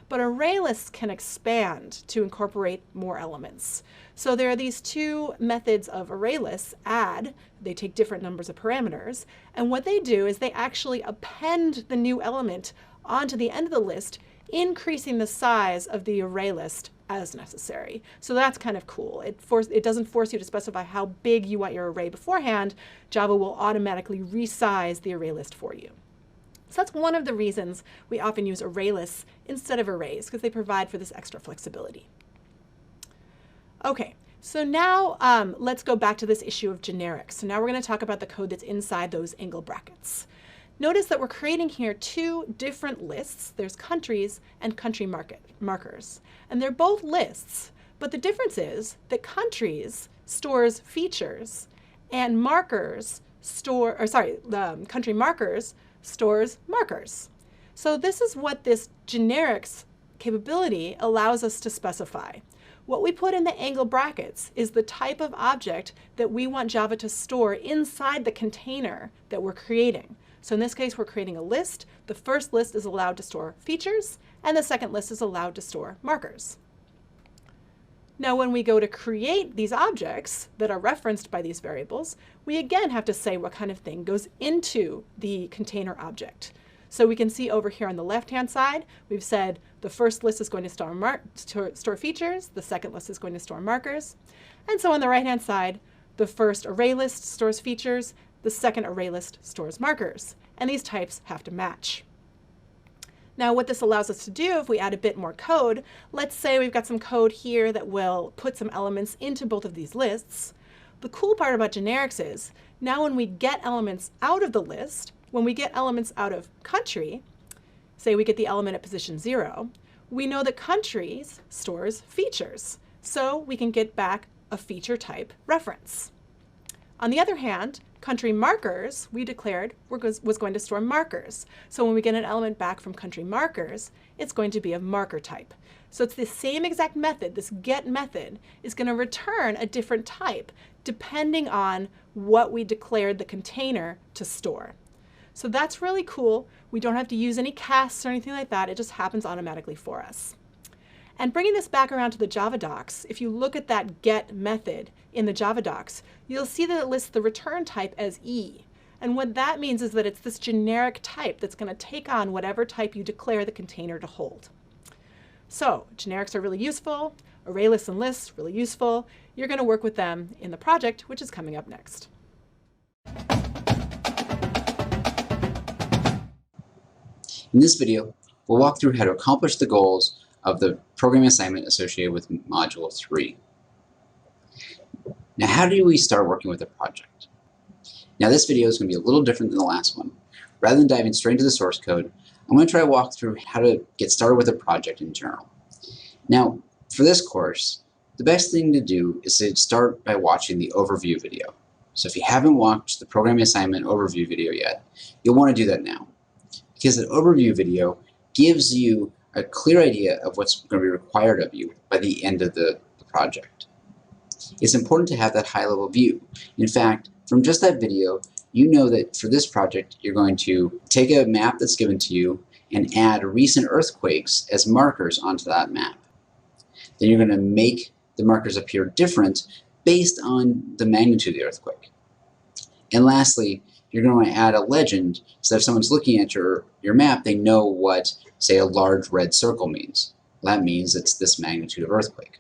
But array lists can expand to incorporate more elements. So there are these two methods of array lists, add, they take different numbers of parameters, and what they do is they actually append the new element onto the end of the list, increasing the size of the array list as necessary. So that's kind of cool. It doesn't force you to specify how big you want your array beforehand. Java will automatically resize the array list for you. So that's one of the reasons we often use array lists instead of arrays, because they provide for this extra flexibility. Okay, so now let's go back to this issue of generics. So now we're going to talk about the code that's inside those angle brackets. Notice that we're creating here two different lists. There's countries and country markers. And they're both lists, but the difference is that countries stores features and country markers stores markers. So this is what this generics capability allows us to specify. What we put in the angle brackets is the type of object that we want Java to store inside the container that we're creating. So in this case, we're creating a list. The first list is allowed to store features, and the second list is allowed to store markers. Now, when we go to create these objects that are referenced by these variables, we again have to say what kind of thing goes into the container object. So we can see over here on the left-hand side, we've said the first list is going to store features, the second list is going to store markers. And so on the right-hand side, the first array list stores features, the second array list stores markers, and these types have to match. Now what this allows us to do, if we add a bit more code, let's say we've got some code here that will put some elements into both of these lists. The cool part about generics is, now when we get elements out of the list, when we get elements out of country, say we get the element at position 0, we know that countries stores features, so we can get back a feature type reference. On the other hand, country markers, we declared was going to store markers. So when we get an element back from country markers, it's going to be of marker type. So it's the same exact method, this get method, is going to return a different type depending on what we declared the container to store. So that's really cool. We don't have to use any casts or anything like that. It just happens automatically for us. And bringing this back around to the Java docs, if you look at that get method in the Java docs, you'll see that it lists the return type as E. And what that means is that it's this generic type that's going to take on whatever type you declare the container to hold. So generics are really useful. Array lists and lists, really useful. You're going to work with them in the project, which is coming up next. In this video, we'll walk through how to accomplish the goals of the programming assignment associated with Module 3. Now, how do we start working with a project? Now, this video is going to be a little different than the last one. Rather than diving straight into the source code, I'm going to try to walk through how to get started with a project in general. Now, for this course, the best thing to do is to start by watching the overview video. So if you haven't watched the programming assignment overview video yet, you'll want to do that now. Because the overview video gives you a clear idea of what's going to be required of you by the end of the project. It's important to have that high-level view. In fact, from just that video, you know that for this project, you're going to take a map that's given to you and add recent earthquakes as markers onto that map. Then you're going to make the markers appear different based on the magnitude of the earthquake. And lastly, you're going to add a legend so that if someone's looking at your map, they know what, say, a large red circle means. Well, that means it's this magnitude of earthquake.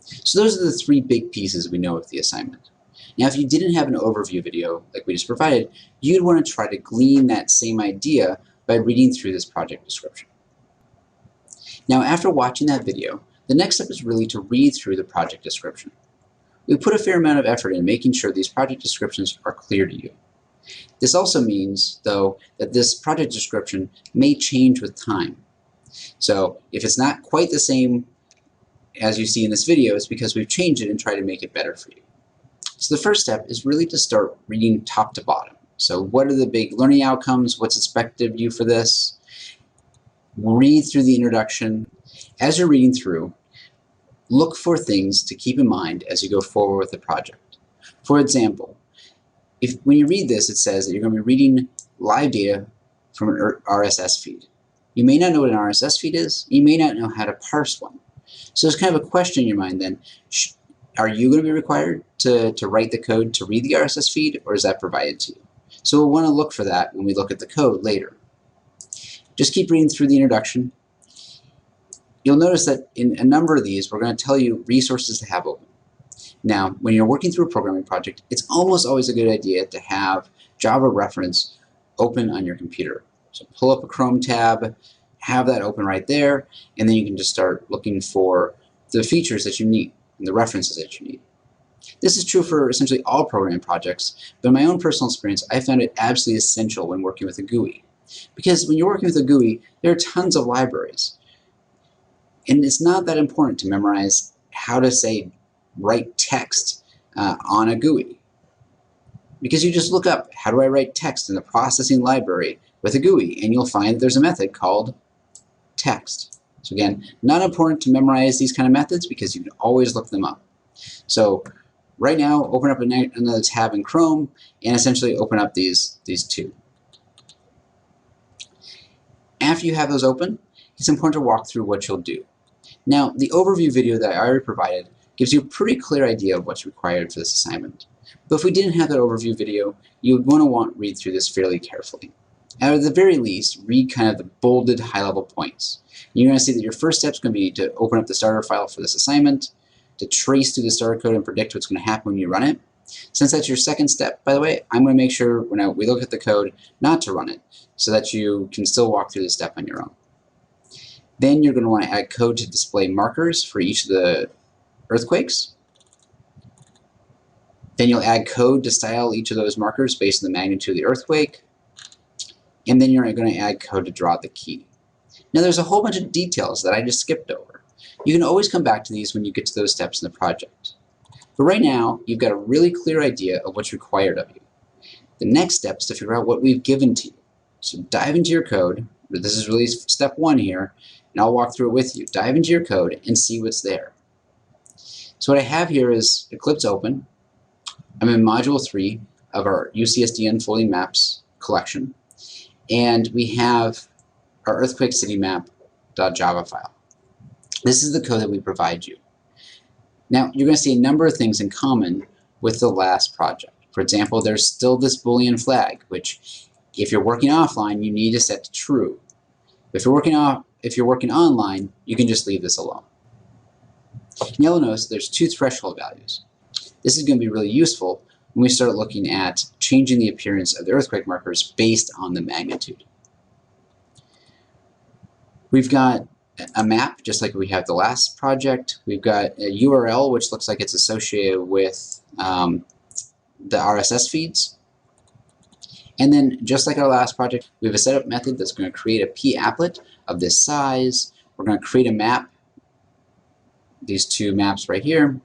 So those are the three big pieces we know of the assignment. Now, if you didn't have an overview video like we just provided, you'd want to try to glean that same idea by reading through this project description. Now, after watching that video, the next step is really to read through the project description. We put a fair amount of effort in making sure these project descriptions are clear to you. This also means, though, that this project description may change with time. So if it's not quite the same as you see in this video, it's because we've changed it and tried to make it better for you. So the first step is really to start reading top to bottom. So what are the big learning outcomes? What's expected of you for this? Read through the introduction. As you're reading through, look for things to keep in mind as you go forward with the project. For example, when you read this, it says that you're going to be reading live data from an RSS feed. You may not know what an RSS feed is. You may not know how to parse one. So there's kind of a question in your mind then. Are you going to be required to write the code to read the RSS feed, or is that provided to you? So we'll want to look for that when we look at the code later. Just keep reading through the introduction. You'll notice that in a number of these, we're going to tell you resources to have open. Now, when you're working through a programming project, it's almost always a good idea to have Java reference open on your computer. So pull up a Chrome tab, have that open right there, and then you can just start looking for the features that you need and the references that you need. This is true for essentially all programming projects, but in my own personal experience, I found it absolutely essential when working with a GUI. Because when you're working with a GUI, there are tons of libraries. And it's not that important to memorize how to, say, write text on a GUI. Because you just look up, how do I write text in the processing library with a GUI, and you'll find that there's a method called text. So again, not important to memorize these kind of methods because you can always look them up. So right now, open up another tab in Chrome and essentially open up these two. After you have those open, it's important to walk through what you'll do. Now, the overview video that I already provided gives you a pretty clear idea of what's required for this assignment. But if we didn't have that overview video, you would want to read through this fairly carefully. At the very least, read kind of the bolded high-level points. You're going to see that your first step is going to be to open up the starter file for this assignment, to trace through the starter code and predict what's going to happen when you run it. Since that's your second step, by the way, I'm going to make sure when we look at the code not to run it, so that you can still walk through the step on your own. Then you're going to want to add code to display markers for each of the earthquakes. Then you'll add code to style each of those markers based on the magnitude of the earthquake. And then you're going to add code to draw the key. Now there's a whole bunch of details that I just skipped over. You can always come back to these when you get to those steps in the project. But right now, you've got a really clear idea of what's required of you. The next step is to figure out what we've given to you. So dive into your code. This is really step one here, and I'll walk through it with you. Dive into your code and see what's there. So what I have here is Eclipse open. I'm in Module 3 of our UCSD Unfolding Maps collection. And we have our earthquake city map.java file. This is the code that we provide you. Now, you're going to see a number of things in common with the last project. For example, there's still this Boolean flag, which if you're working offline, you need to set to true. If you're working online, you can just leave this alone. Now you'll notice there's two threshold values. This is going to be really useful when we start looking at changing the appearance of the earthquake markers based on the magnitude. We've got a map, just like we have the last project. We've got a URL, which looks like it's associated with the RSS feeds. And then, just like our last project, we have a setup method that's going to create a p-applet of this size. We're going to create a map, these two maps right here.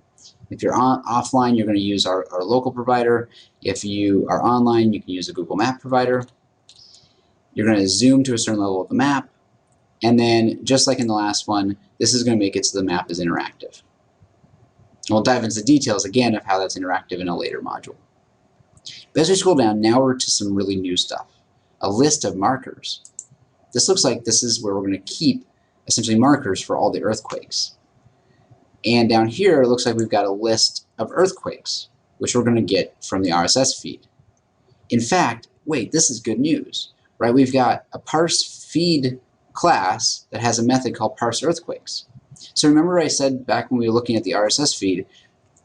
If you're offline, you're going to use our local provider. If you are online, you can use a Google Map provider. You're going to zoom to a certain level of the map. And then, just like in the last one, this is going to make it so the map is interactive. We'll dive into the details again of how that's interactive in a later module. But as we scroll down, now we're to some really new stuff. A list of markers. This looks like this is where we're going to keep essentially markers for all the earthquakes. And down here, it looks like we've got a list of earthquakes, which we're going to get from the RSS feed. In fact, wait, this is good news, right? We've got a parse feed class that has a method called parse earthquakes. So remember I said back when we were looking at the RSS feed,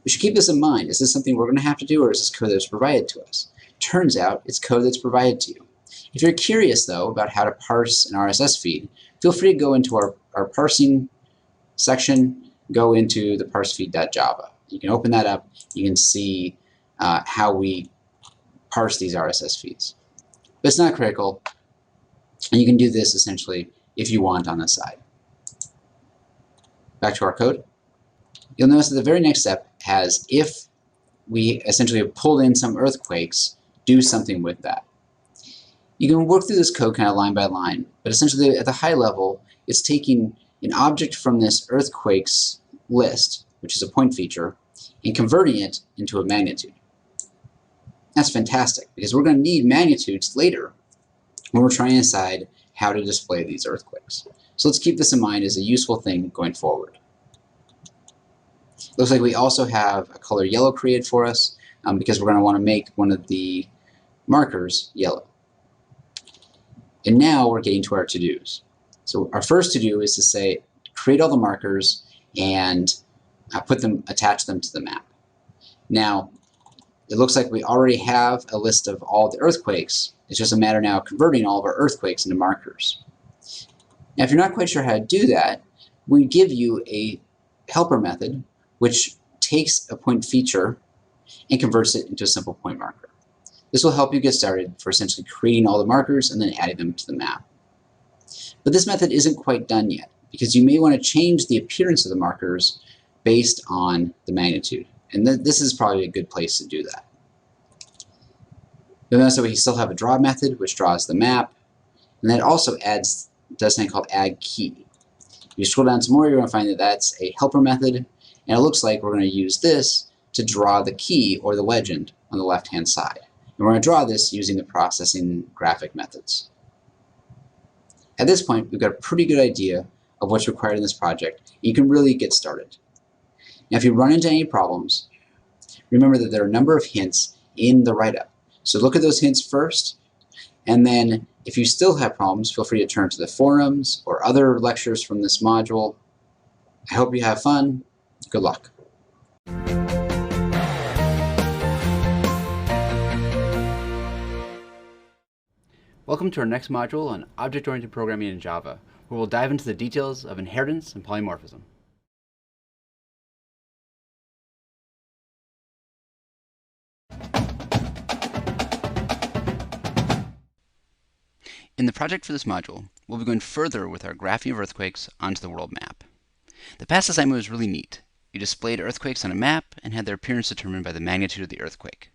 we should keep this in mind. Is this something we're going to have to do, or is this code that's provided to us? Turns out it's code that's provided to you. If you're curious, though, about how to parse an RSS feed, feel free to go into our parsing section, go into the parsefeed.java. You can open that up. You can see how we parse these RSS feeds. But it's not critical, and you can do this essentially if you want on the side. Back to our code. You'll notice that the very next step has if we essentially have pulled in some earthquakes, do something with that. You can work through this code kind of line by line, but essentially at the high level, it's taking an object from this earthquakes list, which is a point feature, and converting it into a magnitude. That's fantastic, because we're going to need magnitudes later when we're trying to decide how to display these earthquakes. So let's keep this in mind as a useful thing going forward. Looks like we also have a color yellow created for us because we're going to want to make one of the markers yellow. And now we're getting to our to-dos. So our first to-do is to say, create all the markers and attach them to the map. Now, it looks like we already have a list of all the earthquakes. It's just a matter now of converting all of our earthquakes into markers. Now, if you're not quite sure how to do that, we give you a helper method which takes a point feature and converts it into a simple point marker. This will help you get started for essentially creating all the markers and then adding them to the map. But this method isn't quite done yet, because you may want to change the appearance of the markers based on the magnitude. And this is probably a good place to do that. You'll notice that we still have a draw method, which draws the map, and that also does something called add key. If you scroll down some more, you're going to find that that's a helper method, and it looks like we're going to use this to draw the key or the legend on the left-hand side. And we're going to draw this using the processing graphic methods. At this point, we've got a pretty good idea of what's required in this project, and you can really get started. Now, if you run into any problems, remember that there are a number of hints in the write-up. So look at those hints first, and then if you still have problems, feel free to turn to the forums or other lectures from this module. I hope you have fun. Good luck. Welcome to our next module on object-oriented programming in Java, where we'll dive into the details of inheritance and polymorphism. In the project for this module, we'll be going further with our graphing of earthquakes onto the world map. The past assignment was really neat. You displayed earthquakes on a map and had their appearance determined by the magnitude of the earthquake.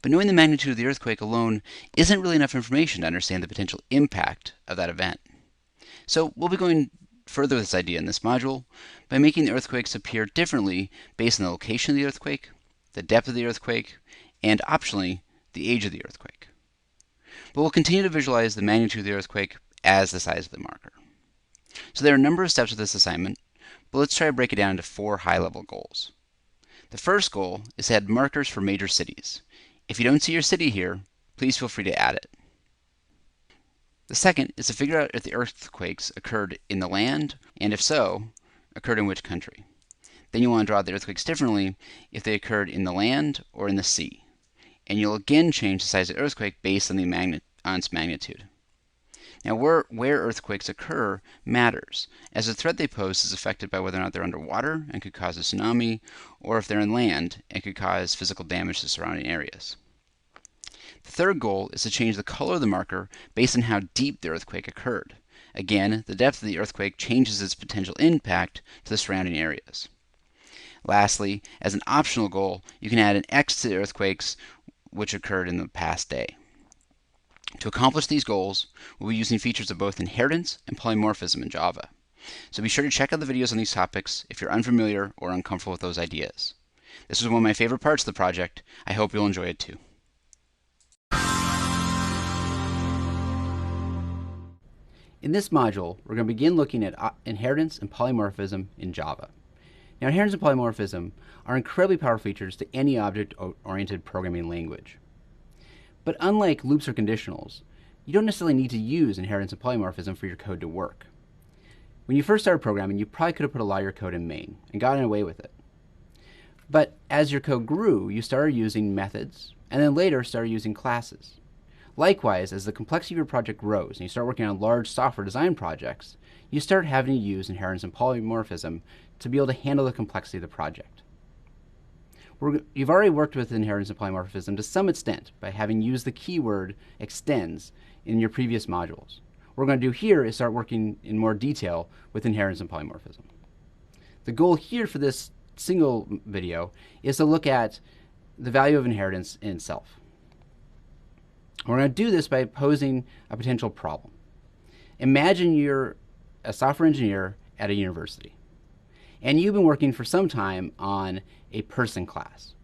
But knowing the magnitude of the earthquake alone isn't really enough information to understand the potential impact of that event. So we'll be going further with this idea in this module by making the earthquakes appear differently based on the location of the earthquake, the depth of the earthquake, and optionally, the age of the earthquake. But we'll continue to visualize the magnitude of the earthquake as the size of the marker. So there are a number of steps with this assignment, but let's try to break it down into 4 high-level goals. The first goal is to add markers for major cities. If you don't see your city here, please feel free to add it. The second is to figure out if the earthquakes occurred in the land, and if so, occurred in which country. Then you want to draw the earthquakes differently if they occurred in the land or in the sea. And you'll again change the size of the earthquake based on its magnitude. Now, where earthquakes occur matters, as the threat they pose is affected by whether or not they're underwater and could cause a tsunami, or if they're inland and could cause physical damage to surrounding areas. The third goal is to change the color of the marker based on how deep the earthquake occurred. Again, the depth of the earthquake changes its potential impact to the surrounding areas. Lastly, as an optional goal, you can add an X to the earthquakes which occurred in the past day. To accomplish these goals, we'll be using features of both inheritance and polymorphism in Java. So be sure to check out the videos on these topics if you're unfamiliar or uncomfortable with those ideas. This was one of my favorite parts of the project. I hope you'll enjoy it too. In this module, we're going to begin looking at inheritance and polymorphism in Java. Now, inheritance and polymorphism are incredibly powerful features to any object-oriented programming language. But unlike loops or conditionals, you don't necessarily need to use inheritance and polymorphism for your code to work. When you first started programming, you probably could have put a lot of your code in main and gotten away with it. But as your code grew, you started using methods, and then later started using classes. Likewise, as the complexity of your project grows and you start working on large software design projects, you start having to use inheritance and polymorphism to be able to handle the complexity of the project. You've already worked with inheritance and polymorphism to some extent by having used the keyword extends in your previous modules. What we're going to do here is start working in more detail with inheritance and polymorphism. The goal here for this single video is to look at the value of inheritance in itself. We're going to do this by posing a potential problem. Imagine you're a software engineer at a university, and you've been working for some time on a person class.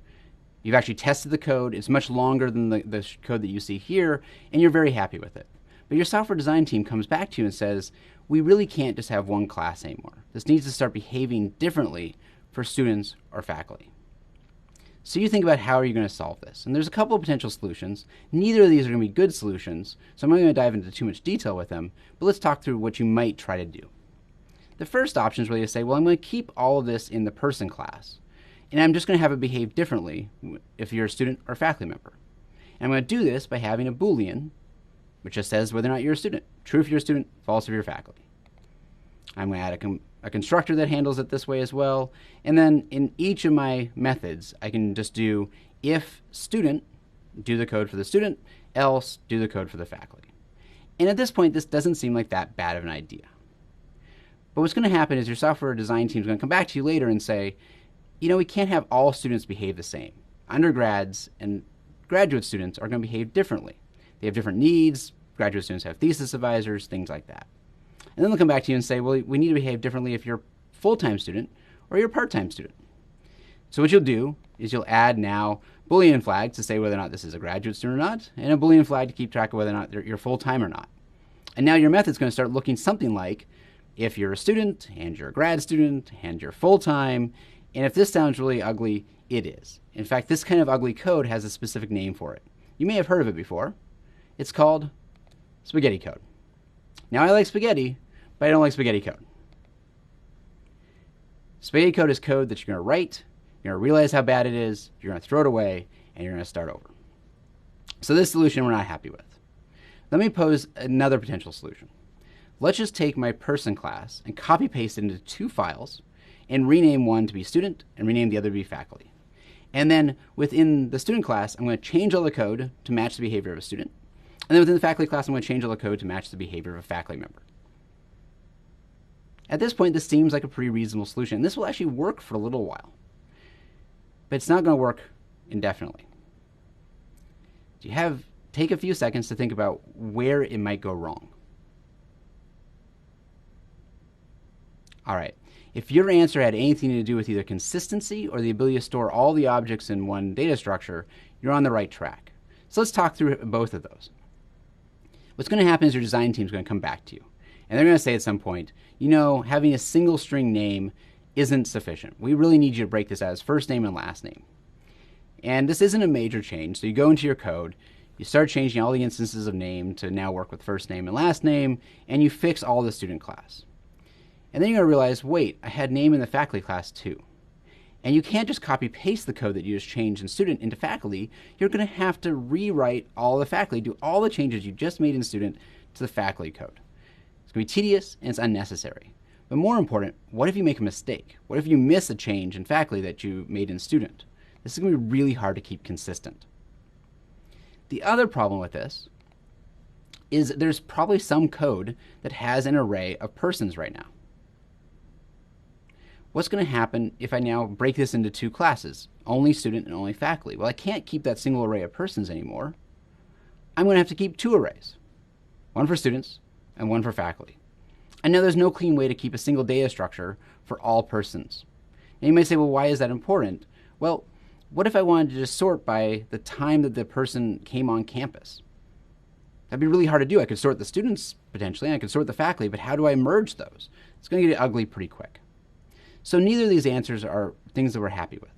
You've actually tested the code. It's much longer than the code that you see here, and you're very happy with it. But your software design team comes back to you and says, we really can't just have one class anymore. This needs to start behaving differently for students or faculty. So you think about how are you going to solve this? And there's a couple of potential solutions. Neither of these are going to be good solutions, so I'm not going to dive into too much detail with them, but let's talk through what you might try to do. The first option is really to say, well, I'm going to keep all of this in the person class, and I'm just going to have it behave differently if you're a student or faculty member. And I'm going to do this by having a Boolean, which just says whether or not you're a student. True if you're a student, false if you're faculty. I'm going to add a constructor that handles it this way as well. And then in each of my methods, I can just do if student, do the code for the student, else do the code for the faculty. And at this point, this doesn't seem like that bad of an idea. But what's going to happen is your software design team is going to come back to you later and say, you know, we can't have all students behave the same. Undergrads and graduate students are going to behave differently. They have different needs. Graduate students have thesis advisors, things like that. And then they'll come back to you and say, well, we need to behave differently if you're a full-time student or you're a part-time student. So what you'll do is you'll add now Boolean flags to say whether or not this is a graduate student or not, and a Boolean flag to keep track of whether or not you're full-time or not. And now your method's going to start looking something like if you're a student and you're a grad student and you're full-time, and if this sounds really ugly, it is. In fact, this kind of ugly code has a specific name for it. You may have heard of it before. It's called spaghetti code. Now, I like spaghetti, but I don't like spaghetti code. Spaghetti code is code that you're going to write, you're going to realize how bad it is, you're going to throw it away, and you're going to start over. So this solution we're not happy with. Let me pose another potential solution. Let's just take my person class and copy paste it into two files and rename one to be student and rename the other to be faculty. And then within the student class, I'm going to change all the code to match the behavior of a student. And then within the faculty class, I'm going to change all the code to match the behavior of a faculty member. At this point, this seems like a pretty reasonable solution. This will actually work for a little while, but it's not going to work indefinitely. Take a few seconds to think about where it might go wrong. All right. If your answer had anything to do with either consistency or the ability to store all the objects in one data structure, you're on the right track. So let's talk through both of those. What's going to happen is your design team is going to come back to you. And they're going to say at some point, you know, having a single string name isn't sufficient. We really need you to break this out as first name and last name. And this isn't a major change. So you go into your code, you start changing all the instances of name to now work with first name and last name, and you fix all the student class. And then you're going to realize, wait, I had name in the faculty class too. And you can't just copy paste the code that you just changed in student into faculty. You're going to have to rewrite all the faculty, do all the changes you just made in student to the faculty code. It's going to be tedious and it's unnecessary. But more important, what if you make a mistake? What if you miss a change in faculty that you made in student? This is going to be really hard to keep consistent. The other problem with this is there's probably some code that has an array of persons right now. What's going to happen if I now break this into two classes, only student and only faculty? Well, I can't keep that single array of persons anymore. I'm going to have to keep two arrays, one for students and one for faculty. And now there's no clean way to keep a single data structure for all persons. And you might say, well, why is that important? Well, what if I wanted to just sort by the time that the person came on campus? That'd be really hard to do. I could sort the students potentially, and I could sort the faculty, but how do I merge those? It's going to get ugly pretty quick. So neither of these answers are things that we're happy with.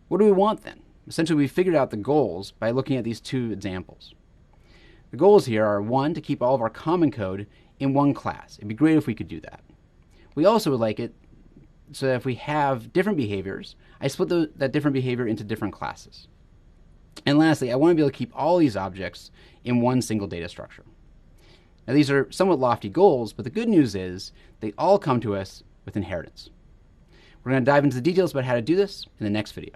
What do we want then? Essentially, we figured out the goals by looking at these two examples. The goals here are, one, to keep all of our common code in one class. It'd be great if we could do that. We also would like it so that if we have different behaviors, I split that different behavior into different classes. And lastly, I want to be able to keep all these objects in one single data structure. Now, these are somewhat lofty goals, but the good news is they all come to us with inheritance. We're going to dive into the details about how to do this in the next video.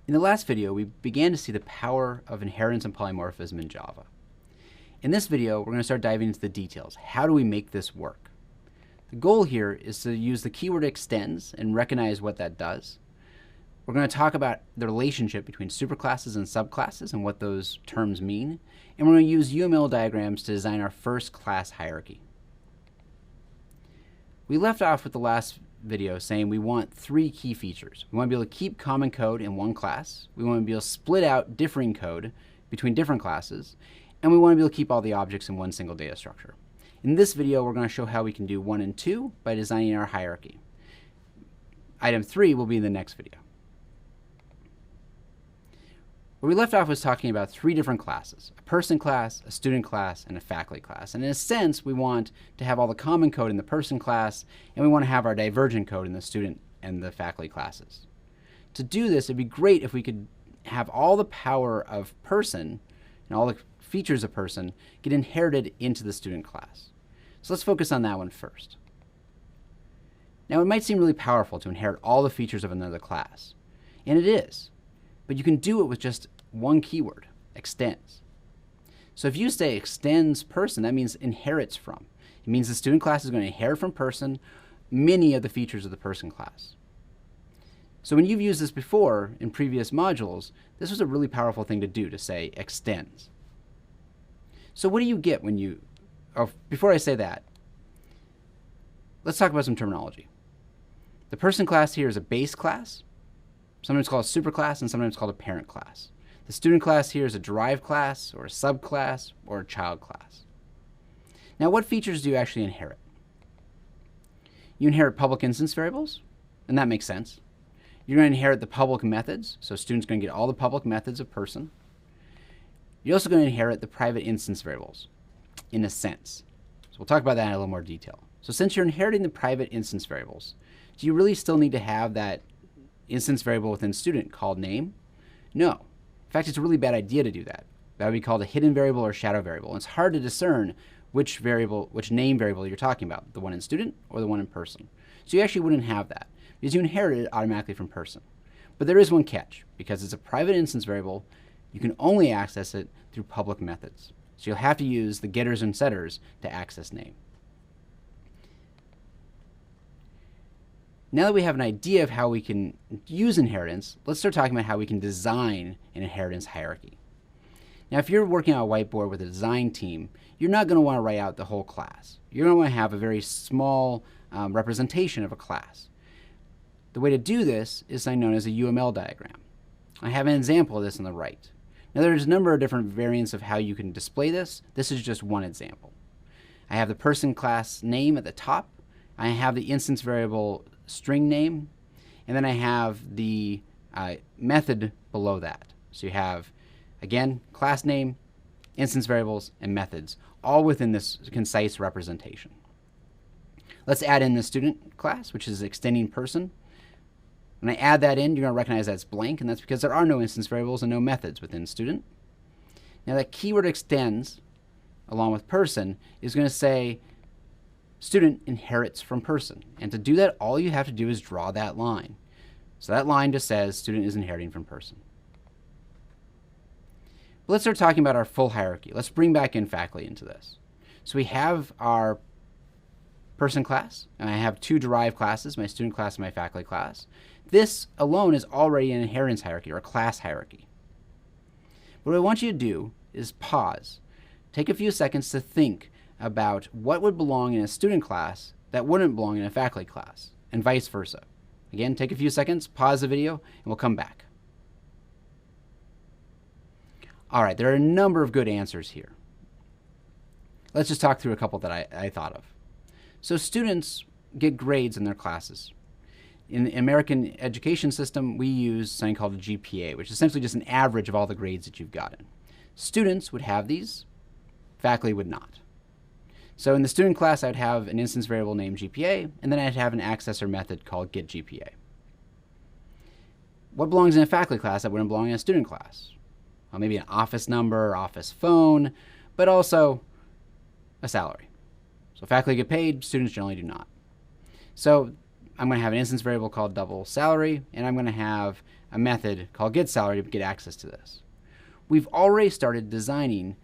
In the last video, we began to see the power of inheritance and polymorphism in Java. In this video, we're going to start diving into the details. How do we make this work? The goal here is to use the keyword extends and recognize what that does. We're going to talk about the relationship between superclasses and subclasses and what those terms mean. And we're going to use UML diagrams to design our first class hierarchy. We left off with the last video saying we want three key features. We want to be able to keep common code in one class. We want to be able to split out differing code between different classes. And we want to be able to keep all the objects in one single data structure. In this video, we're going to show how we can do 1 and 2 by designing our hierarchy. Item 3 will be in the next video. Where we left off was talking about three different classes: a person class, a student class, and a faculty class. And in a sense, we want to have all the common code in the person class, and we want to have our divergent code in the student and the faculty classes. To do this, it'd be great if we could have all the power of person and all the features of person get inherited into the student class. So let's focus on that one first. Now, it might seem really powerful to inherit all the features of another class, and it is. But you can do it with just one keyword, extends. So if you say extends person, that means inherits from. It means the student class is going to inherit from person many of the features of the person class. So when you've used this before in previous modules, this was a really powerful thing to do, to say extends. So what do you get when you, before I say that, let's talk about some terminology. The person class here is a base class. Sometimes called a superclass and sometimes called a parent class. The student class here is a derived class or a subclass or a child class. Now, what features do you actually inherit? You inherit public instance variables, and that makes sense. You're going to inherit the public methods, so students are going to get all the public methods of person. You're also going to inherit the private instance variables, in a sense. So we'll talk about that in a little more detail. So since you're inheriting the private instance variables, do you really still need to have that instance variable within student called name? No. In fact, it's a really bad idea to do that. That would be called a hidden variable or shadow variable. And it's hard to discern which name variable you're talking about, the one in student or the one in person. So you actually wouldn't have that because you inherit it automatically from person. But there is one catch. Because it's a private instance variable, you can only access it through public methods. So you'll have to use the getters and setters to access name. Now that we have an idea of how we can use inheritance, let's start talking about how we can design an inheritance hierarchy. Now, if you're working on a whiteboard with a design team, you're not going to want to write out the whole class. You're going to want to have a very small representation of a class. The way to do this is something known as a UML diagram. I have an example of this on the right. Now, there's a number of different variants of how you can display this. This is just one example. I have the person class name at the top. I have the instance variable string name, and then I have the method below that. So you have, again, class name, instance variables, and methods, all within this concise representation. Let's add in the student class, which is extending person. When I add that in, you're going to recognize that's blank, and that's because there are no instance variables and no methods within student. Now that keyword extends, along with person, is going to say student inherits from person. And to do that, all you have to do is draw that line. So that line just says student is inheriting from person. But let's start talking about our full hierarchy. Let's bring back in faculty into this. So we have our person class, and I have two derived classes, my student class and my faculty class. This alone is already an inheritance hierarchy or a class hierarchy. What I want you to do is pause. Take a few seconds to think about what would belong in a student class that wouldn't belong in a faculty class, and vice versa. Again, take a few seconds, pause the video, and we'll come back. All right, there are a number of good answers here. Let's just talk through a couple that I thought of. So students get grades in their classes. In the American education system, we use something called a GPA, which is essentially just an average of all the grades that you've gotten. Students would have these, faculty would not. So in the student class, I'd have an instance variable named GPA, and then I'd have an accessor method called getGPA. What belongs in a faculty class that wouldn't belong in a student class? Well, maybe an office number, office phone, but also a salary. So faculty get paid, students generally do not. So I'm going to have an instance variable called double salary, and I'm going to have a method called getSalary to get access to this. We've already started designing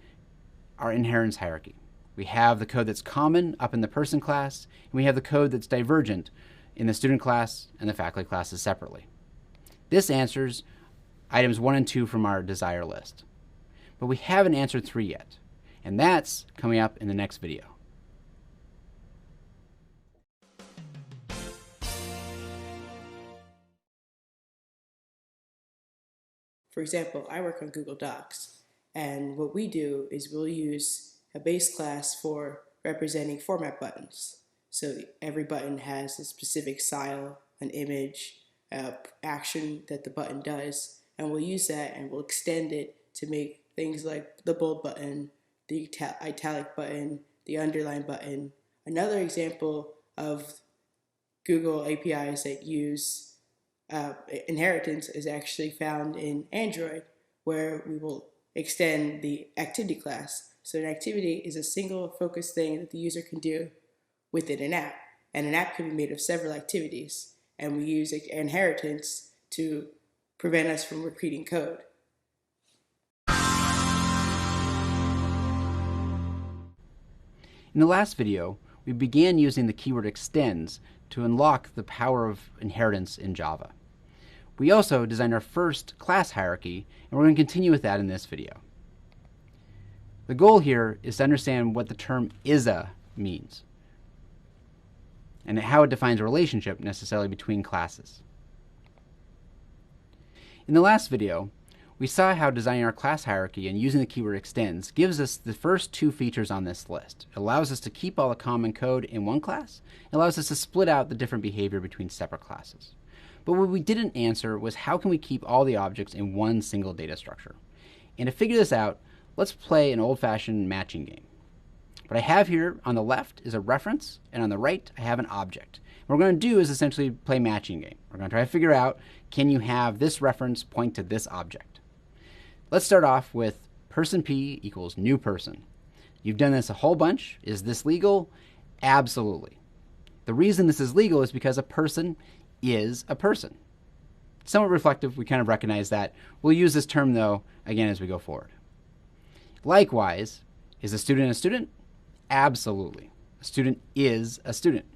our inheritance hierarchy. We have the code that's common up in the person class, and we have the code that's divergent in the student class and the faculty classes separately. This answers items 1 and 2 from our desire list. But we haven't answered 3 yet, and that's coming up in the next video. For example, I work on Google Docs, and what we do is we'll use a base class for representing format buttons. So every button has a specific style, an image, action that the button does, and we'll use that and we'll extend it to make things like the bold button, the italic button, the underline button. Another example of Google APIs that use inheritance is actually found in Android, where we will extend the activity class. So an activity is a single focused thing that the user can do within an app. And an app can be made of several activities. And we use inheritance to prevent us from repeating code. In the last video, we began using the keyword extends to unlock the power of inheritance in Java. We also designed our first class hierarchy, and we're going to continue with that in this video. The goal here is to understand what the term is-a means and how it defines a relationship necessarily between classes. In the last video, we saw how designing our class hierarchy and using the keyword extends gives us the first 2 features on this list. It allows us to keep all the common code in one class. It allows us to split out the different behavior between separate classes. But what we didn't answer was how can we keep all the objects in one single data structure? And to figure this out, let's play an old-fashioned matching game. What I have here on the left is a reference, and on the right I have an object. What we're going to do is essentially play matching game. We're going to try to figure out, can you have this reference point to this object? Let's start off with person P equals new person. You've done this a whole bunch. Is this legal? Absolutely. The reason this is legal is because a person is a person. Somewhat reflective, we kind of recognize that. We'll use this term, though, again as we go forward. Likewise, is a student a student? Absolutely. A student is a student.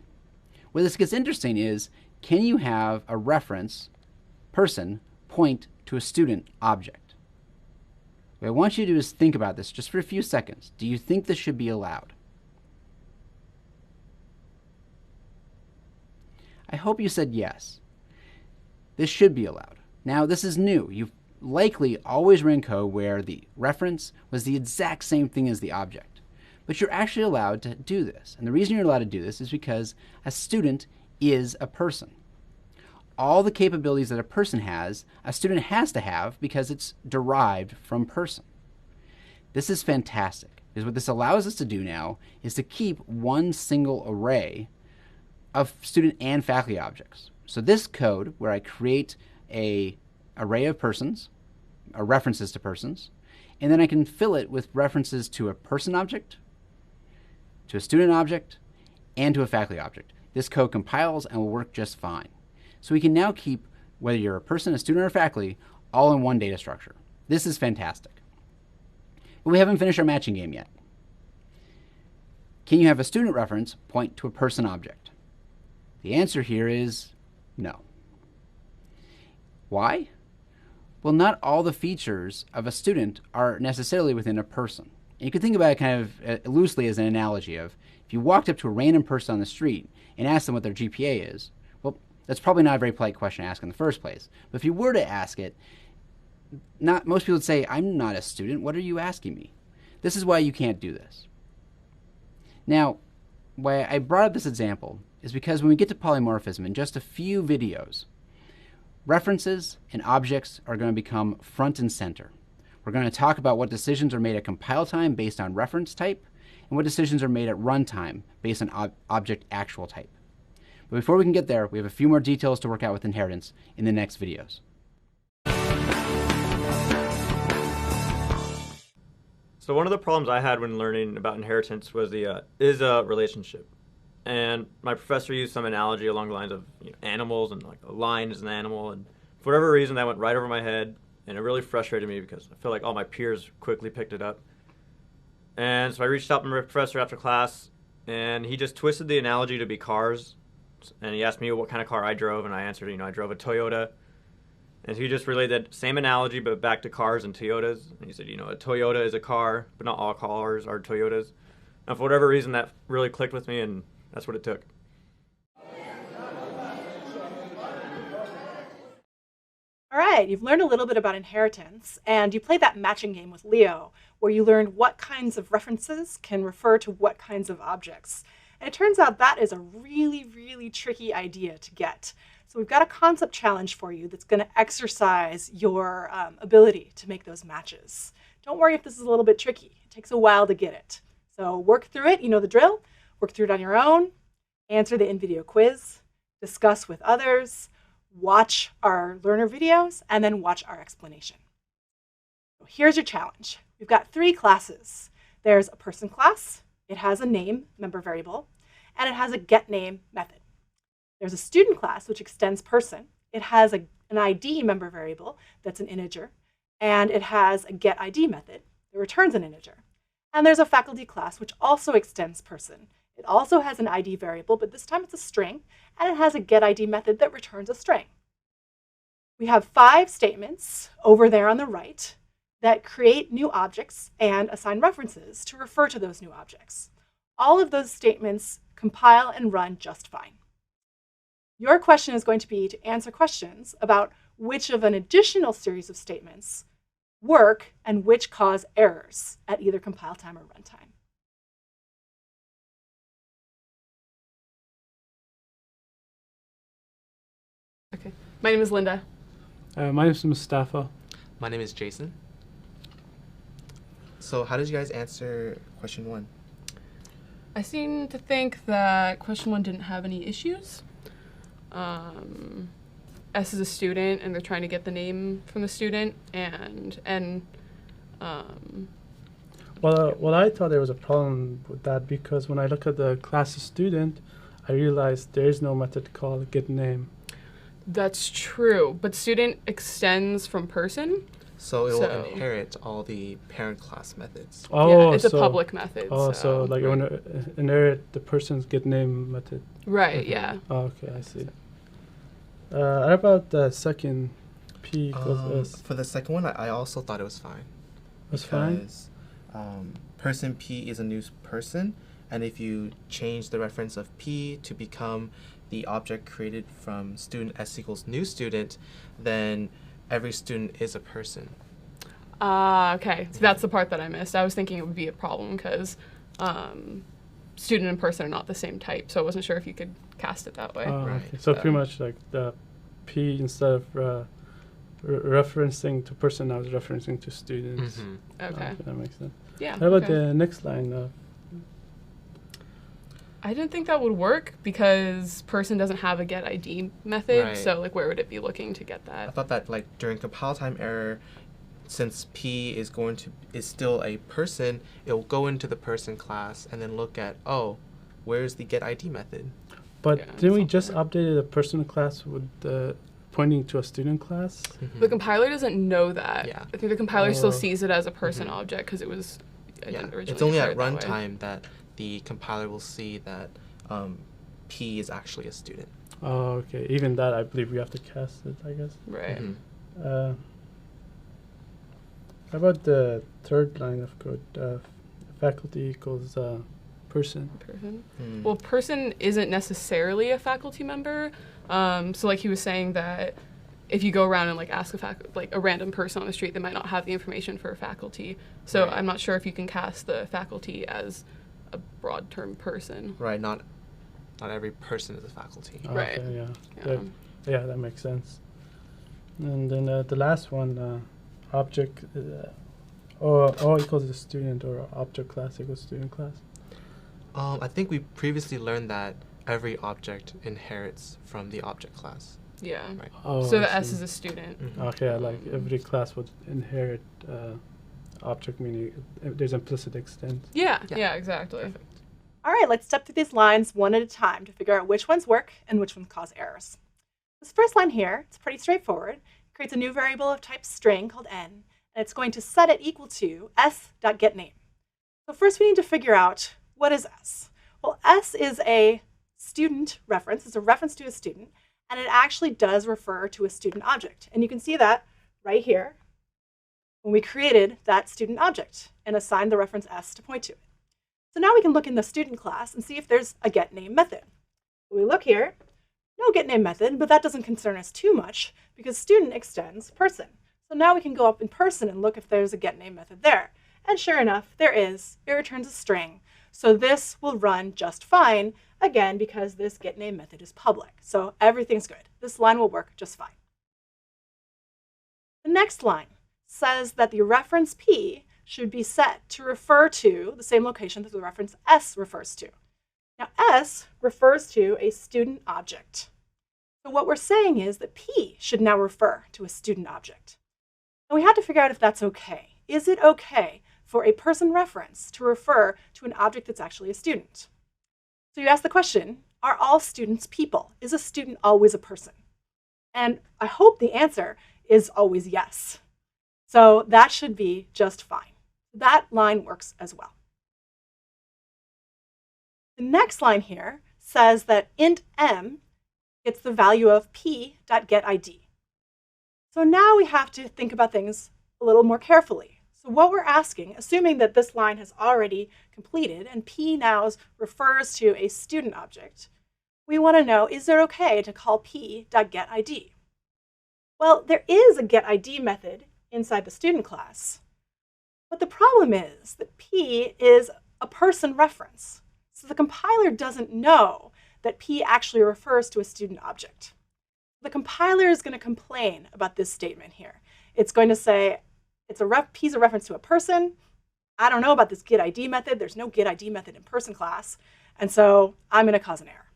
Where this gets interesting is, can you have a reference person point to a student object? What I want you to do is think about this just for a few seconds. Do you think this should be allowed? I hope you said yes. This should be allowed. Now, this is new. You've likely always ran code where the reference was the exact same thing as the object. But you're actually allowed to do this. And the reason you're allowed to do this is because a student is a person. All the capabilities that a person has, a student has to have because it's derived from person. This is fantastic, because what this allows us to do now is to keep one single array of student and faculty objects. So this code, where I create a array of persons, or references to persons, and then I can fill it with references to a person object, to a student object, and to a faculty object. This code compiles and will work just fine. So we can now keep whether you're a person, a student, or a faculty all in one data structure. This is fantastic. But we haven't finished our matching game yet. Can you have a student reference point to a person object? The answer here is no. Why? Well, not all the features of a student are necessarily within a person. And you can think about it kind of loosely as an analogy of if you walked up to a random person on the street and asked them what their GPA is, well, that's probably not a very polite question to ask in the first place. But if you were to ask it, most people would say, I'm not a student. What are you asking me? This is why you can't do this. Now, why I brought up this example is because when we get to polymorphism in just a few videos, references and objects are going to become front and center. We're going to talk about what decisions are made at compile time based on reference type, and what decisions are made at runtime based on object actual type. But before we can get there, we have a few more details to work out with inheritance in the next videos. So one of the problems I had when learning about inheritance was the is a relationship. And my professor used some analogy along the lines of animals, and like a lion is an animal, and for whatever reason that went right over my head, and it really frustrated me because I feel like all my peers quickly picked it up. And so I reached out to my professor after class, and he just twisted the analogy to be cars, and he asked me what kind of car I drove, and I answered, I drove a Toyota. And he just relayed that same analogy, but back to cars and Toyotas. And he said, a Toyota is a car, but not all cars are Toyotas. And for whatever reason, that really clicked with me, and that's what it took. All right, you've learned a little bit about inheritance, and you played that matching game with Leo, where you learned what kinds of references can refer to what kinds of objects. And it turns out that is a really, really tricky idea to get. So we've got a concept challenge for you that's going to exercise your ability to make those matches. Don't worry if this is a little bit tricky. It takes a while to get it. So work through it. You know the drill. Work through it on your own. Answer the in-video quiz. Discuss with others. Watch our learner videos, and then watch our explanation. So here's your challenge. We've got 3 classes. There's a person class. It has a name, member variable, and it has a getName method. There's a student class, which extends person. It has an ID member variable that's an integer, and it has a getID method that returns an integer. And there's a faculty class, which also extends person. It also has an ID variable, but this time it's a string, and it has a getID method that returns a string. We have 5 statements over there on the right that create new objects and assign references to refer to those new objects. All of those statements compile and run just fine. Your question is going to be to answer questions about which of an additional series of statements work and which cause errors at either compile time or runtime. Okay. My name is Linda. My name is Mustafa. My name is Jason. So how did you guys answer question 1? I seem to think that question 1 didn't have any issues. S is a student, and they're trying to get the name from the student, and Well, I thought there was a problem with that because when I look at the class student, I realized there is no method called getName. That's true, but student extends from person. So it will inherit all the parent class methods. Oh, yeah, it's a public method. Oh, so like right. I want to inherit the person's getName method. Right, yeah. Oh, okay, I see. What about the second P equals S? For the second one, I also thought it was fine. Was fine? Because person P is a new person, and if you change the reference of P to become the object created from student S equals new student, then every student is a person. Okay. So that's the part that I missed. I was thinking it would be a problem because student and person are not the same type, so I wasn't sure if you could cast it that way. Right. Okay. So pretty much like the P, instead of referencing to person, I was referencing to students. Okay. That makes sense. Yeah. How about the next line? I didn't think that would work because person doesn't have a get ID method. Right. So like where would it be looking to get that? I thought that like during compile time error, since P is still a person, it will go into the person class and then look at, oh, where's the get ID method? But didn't we just update the person class with the pointing to a student class? The compiler doesn't know that. Yeah. I think the compiler still Oh. sees it as a person object because it was originally It's only at declared that way. runtime that the compiler will see that P is actually a student. Oh, okay. Even that, I believe we have to cast it, I guess. Right. How about the third line of code? Faculty equals person. Person. Well, person isn't necessarily a faculty member. So like he was saying that if you go around and like ask a random person on the street, they might not have the information for a faculty. So Right. I'm not sure if you can cast the faculty as a broad term person. Right, not every person is a faculty. Right. Okay, yeah. Yeah. Yeah, that makes sense. And then the last one, object, O equals the student, or object class equals student class. I think we previously learned that every object inherits from the object class. Yeah. Right. Oh, So I the S see. is a student. Okay, like every class would inherit object, meaning there's implicit extent. Yeah, exactly. All right, let's step through these lines one at a time to figure out which ones work and which ones cause errors. This first line here, it's pretty straightforward. It creates a new variable of type string called n, and it's going to set it equal to s.getName. So first we need to figure out, what is s? Well, s is a student reference. It's a reference to a student, and it actually does refer to a student object. And you can see that right here when we created that student object and assigned the reference s to point to it. So now we can look in the student class and see if there's a getName method. We look here, no getName method, but that doesn't concern us too much because student extends person. So now we can go up in person and look if there's a getName method there. And sure enough, there is. It returns a string. So this will run just fine, again, because this getName method is public. So everything's good. This line will work just fine. The next line says that the reference P should be set to refer to the same location that the reference S refers to. Now, S refers to a student object. So what we're saying is that P should now refer to a student object. And we had to figure out if that's okay. Is it okay for a person reference to refer to an object that's actually a student? So you ask the question, are all students people? Is a student always a person? And I hope the answer is always yes. So that should be just fine. That line works as well. The next line here says that int m gets the value of p.getID. So now we have to think about things a little more carefully. So what we're asking, assuming that this line has already completed and p now refers to a student object, we want to know, is it okay to call p.getID? Well, there is a getID method inside the student class, but the problem is that p is a person reference. So the compiler doesn't know that p actually refers to a student object. The compiler is going to complain about this statement here. It's going to say, p is a reference to a person. I don't know about this getID method. There's no getID method in person class. And so I'm going to cause an error.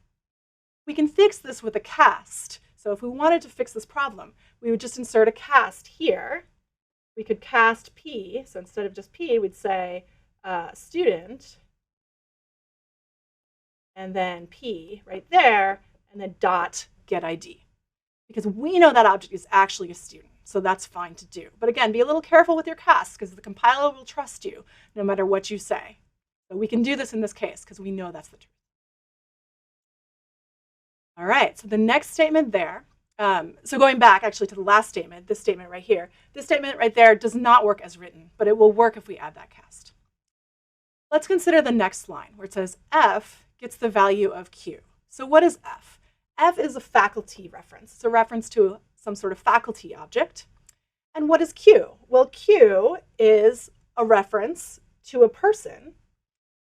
We can fix this with a cast. So if we wanted to fix this problem, we would just insert a cast here. We could cast p. So instead of just p, we'd say student, and then p right there, and then dot getID. Because we know that object is actually a student, so that's fine to do. But again, be a little careful with your casts because the compiler will trust you no matter what you say. So we can do this in this case because we know that's the truth. All right, so the next statement there, so going back actually to the last statement, this statement right here, this statement right there does not work as written, but it will work if we add that cast. Let's consider the next line where it says f gets the value of q. So what is f? F is a faculty reference. It's a reference to some sort of faculty object. And what is q? Well, q is a reference to a person.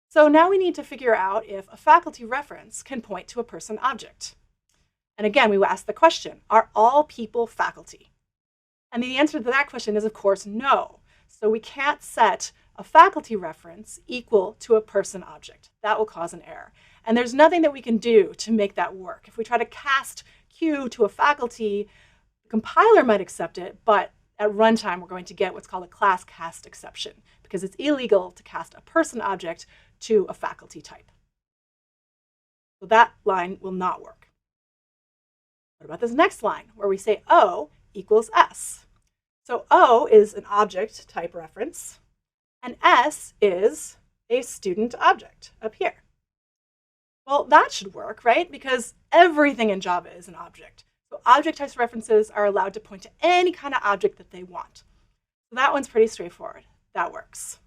So now we need to figure out if a faculty reference can point to a person object. And again, we will ask the question, are all people faculty? And the answer to that question is, of course, no. So we can't set a faculty reference equal to a person object. That will cause an error. And there's nothing that we can do to make that work. If we try to cast Q to a faculty, the compiler might accept it, but at runtime, we're going to get what's called a class cast exception, because it's illegal to cast a person object to a faculty type. So that line will not work. What about this next line, where we say O equals S? So O is an object type reference, and S is a student object up here. Well, that should work, right? Because everything in Java is an object. So object types references are allowed to point to any kind of object that they want. So that one's pretty straightforward. That works.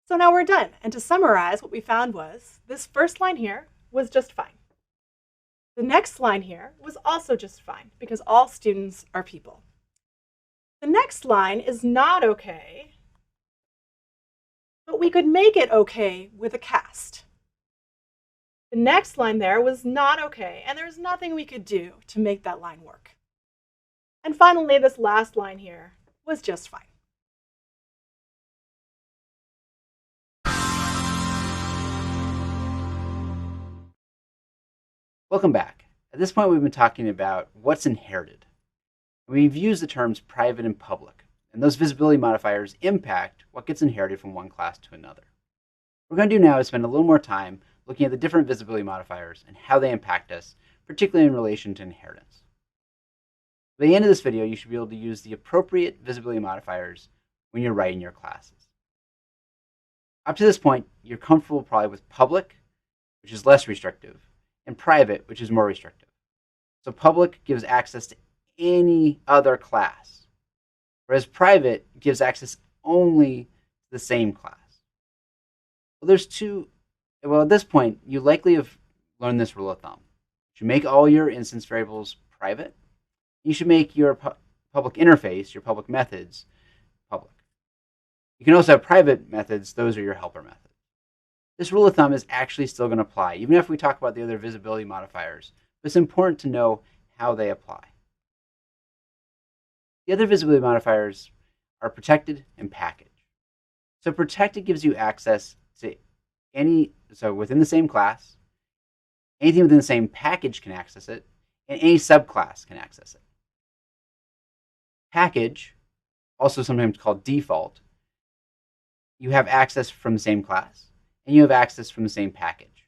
So now we're done. And to summarize, what we found was this first line here was just fine. The next line here was also just fine, because all students are people. The next line is not okay, but we could make it okay with a cast. The next line there was not okay, and there's nothing we could do to make that line work. And finally, this last line here was just fine. Welcome back. At this point, we've been talking about what's inherited. We've used the terms private and public, and those visibility modifiers impact what gets inherited from one class to another. What we're going to do now is spend a little more time looking at the different visibility modifiers and how they impact us, particularly in relation to inheritance. By the end of this video, you should be able to use the appropriate visibility modifiers when you're writing your classes. Up to this point, you're comfortable probably with public, which is less restrictive, and private, which is more restrictive. So public gives access to any other class, whereas private gives access only to the same class. Well, at this point, you likely have learned this rule of thumb. You should make all your instance variables private. You should make your public interface, your public methods, public. You can also have private methods. Those are your helper methods. This rule of thumb is actually still going to apply, even if we talk about the other visibility modifiers. But it's important to know how they apply. The other visibility modifiers are protected and package. So protected gives you access to so within the same class, anything within the same package can access it, and any subclass can access it. Package, also sometimes called default, you have access from the same class, and you have access from the same package.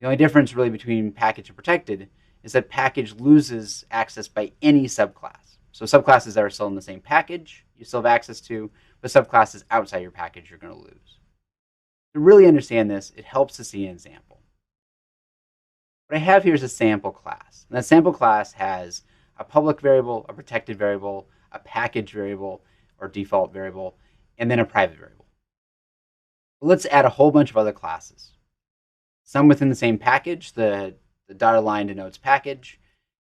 The only difference really between package and protected is that package loses access by any subclass. So subclasses that are still in the same package, you still have access to, but subclasses outside your package you're going to lose. To really understand this, it helps to see an example. What I have here is a sample class. And that sample class has a public variable, a protected variable, a package variable or default variable, and then a private variable. But let's add a whole bunch of other classes. Some within the same package, the dotted line denotes package,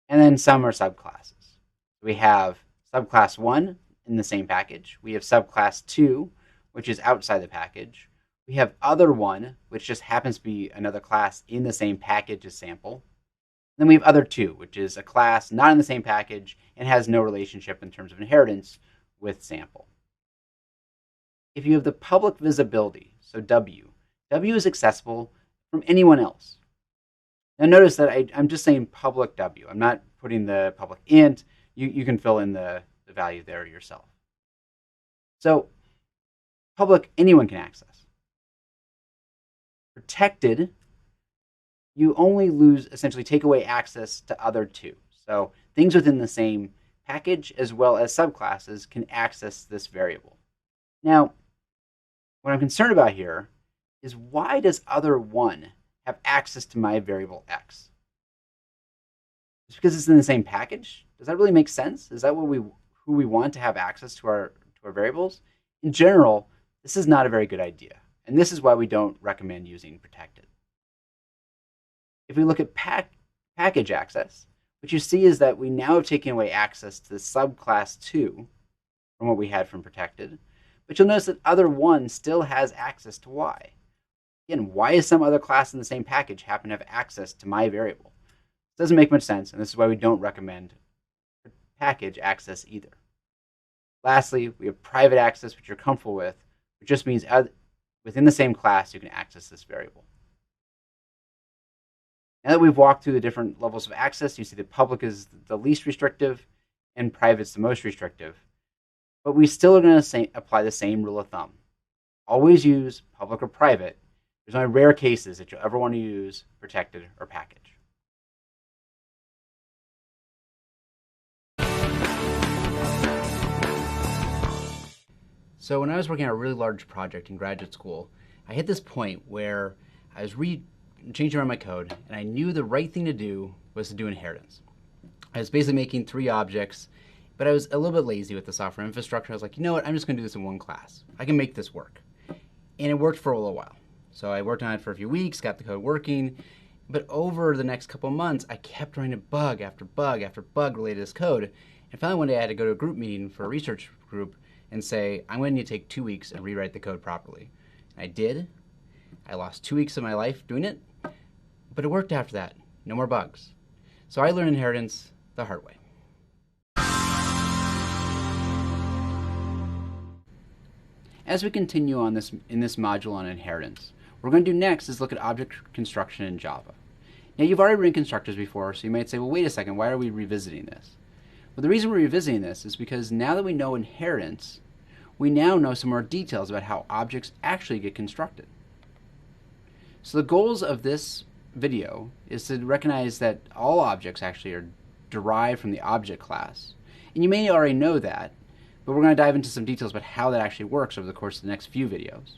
and then some are subclasses. We have subclass 1 in the same package. We have subclass 2, which is outside the package. We have other 1, which just happens to be another class in the same package as sample. Then we have other 2, which is a class not in the same package and has no relationship in terms of inheritance with sample. If you have the public visibility, so W is accessible from anyone else. Now notice that I'm just saying public W. I'm not putting the public int. You can fill in the value there yourself. So public, anyone can access. Protected, you only essentially take away access to other 2. So things within the same package as well as subclasses can access this variable. Now, what I'm concerned about here is why does other 1 have access to my variable x? Just because it's in the same package? Does that really make sense? Is that who we want to have access to our variables? In general, this is not a very good idea. And this is why we don't recommend using protected. If we look at package access, what you see is that we now have taken away access to the subclass 2 from what we had from protected. But you'll notice that other 1 still has access to y. Again, why is some other class in the same package happen to have access to my variable? It doesn't make much sense, and this is why we don't recommend package access either. Lastly, we have private access, which you're comfortable with, which just means within the same class you can access this variable. Now that we've walked through the different levels of access, you see that public is the least restrictive and private is the most restrictive. But we still are going to apply the same rule of thumb. Always use public or private. There's only rare cases that you'll ever want to use protected or package. So when I was working on a really large project in graduate school, I hit this point where I was changing around my code, and I knew the right thing to do was to do inheritance. I was basically making 3 objects, but I was a little bit lazy with the software infrastructure. I was like, you know what, I'm just going to do this in one class. I can make this work. And it worked for a little while. So I worked on it for a few weeks, got the code working, but over the next couple of months, I kept running into bug after bug after bug related to this code. And finally one day I had to go to a group meeting for a research group and say, I'm going to need to take 2 weeks and rewrite the code properly. And I did. I lost 2 weeks of my life doing it, but it worked after that. No more bugs. So I learned inheritance the hard way. As we continue on in this module on inheritance, what we're going to do next is look at object construction in Java. Now you've already written constructors before, so you might say, well, wait a second, why are we revisiting this? Well, the reason we're revisiting this is because now that we know inheritance, we now know some more details about how objects actually get constructed. So the goals of this video is to recognize that all objects actually are derived from the object class. And you may already know that, but we're going to dive into some details about how that actually works over the course of the next few videos.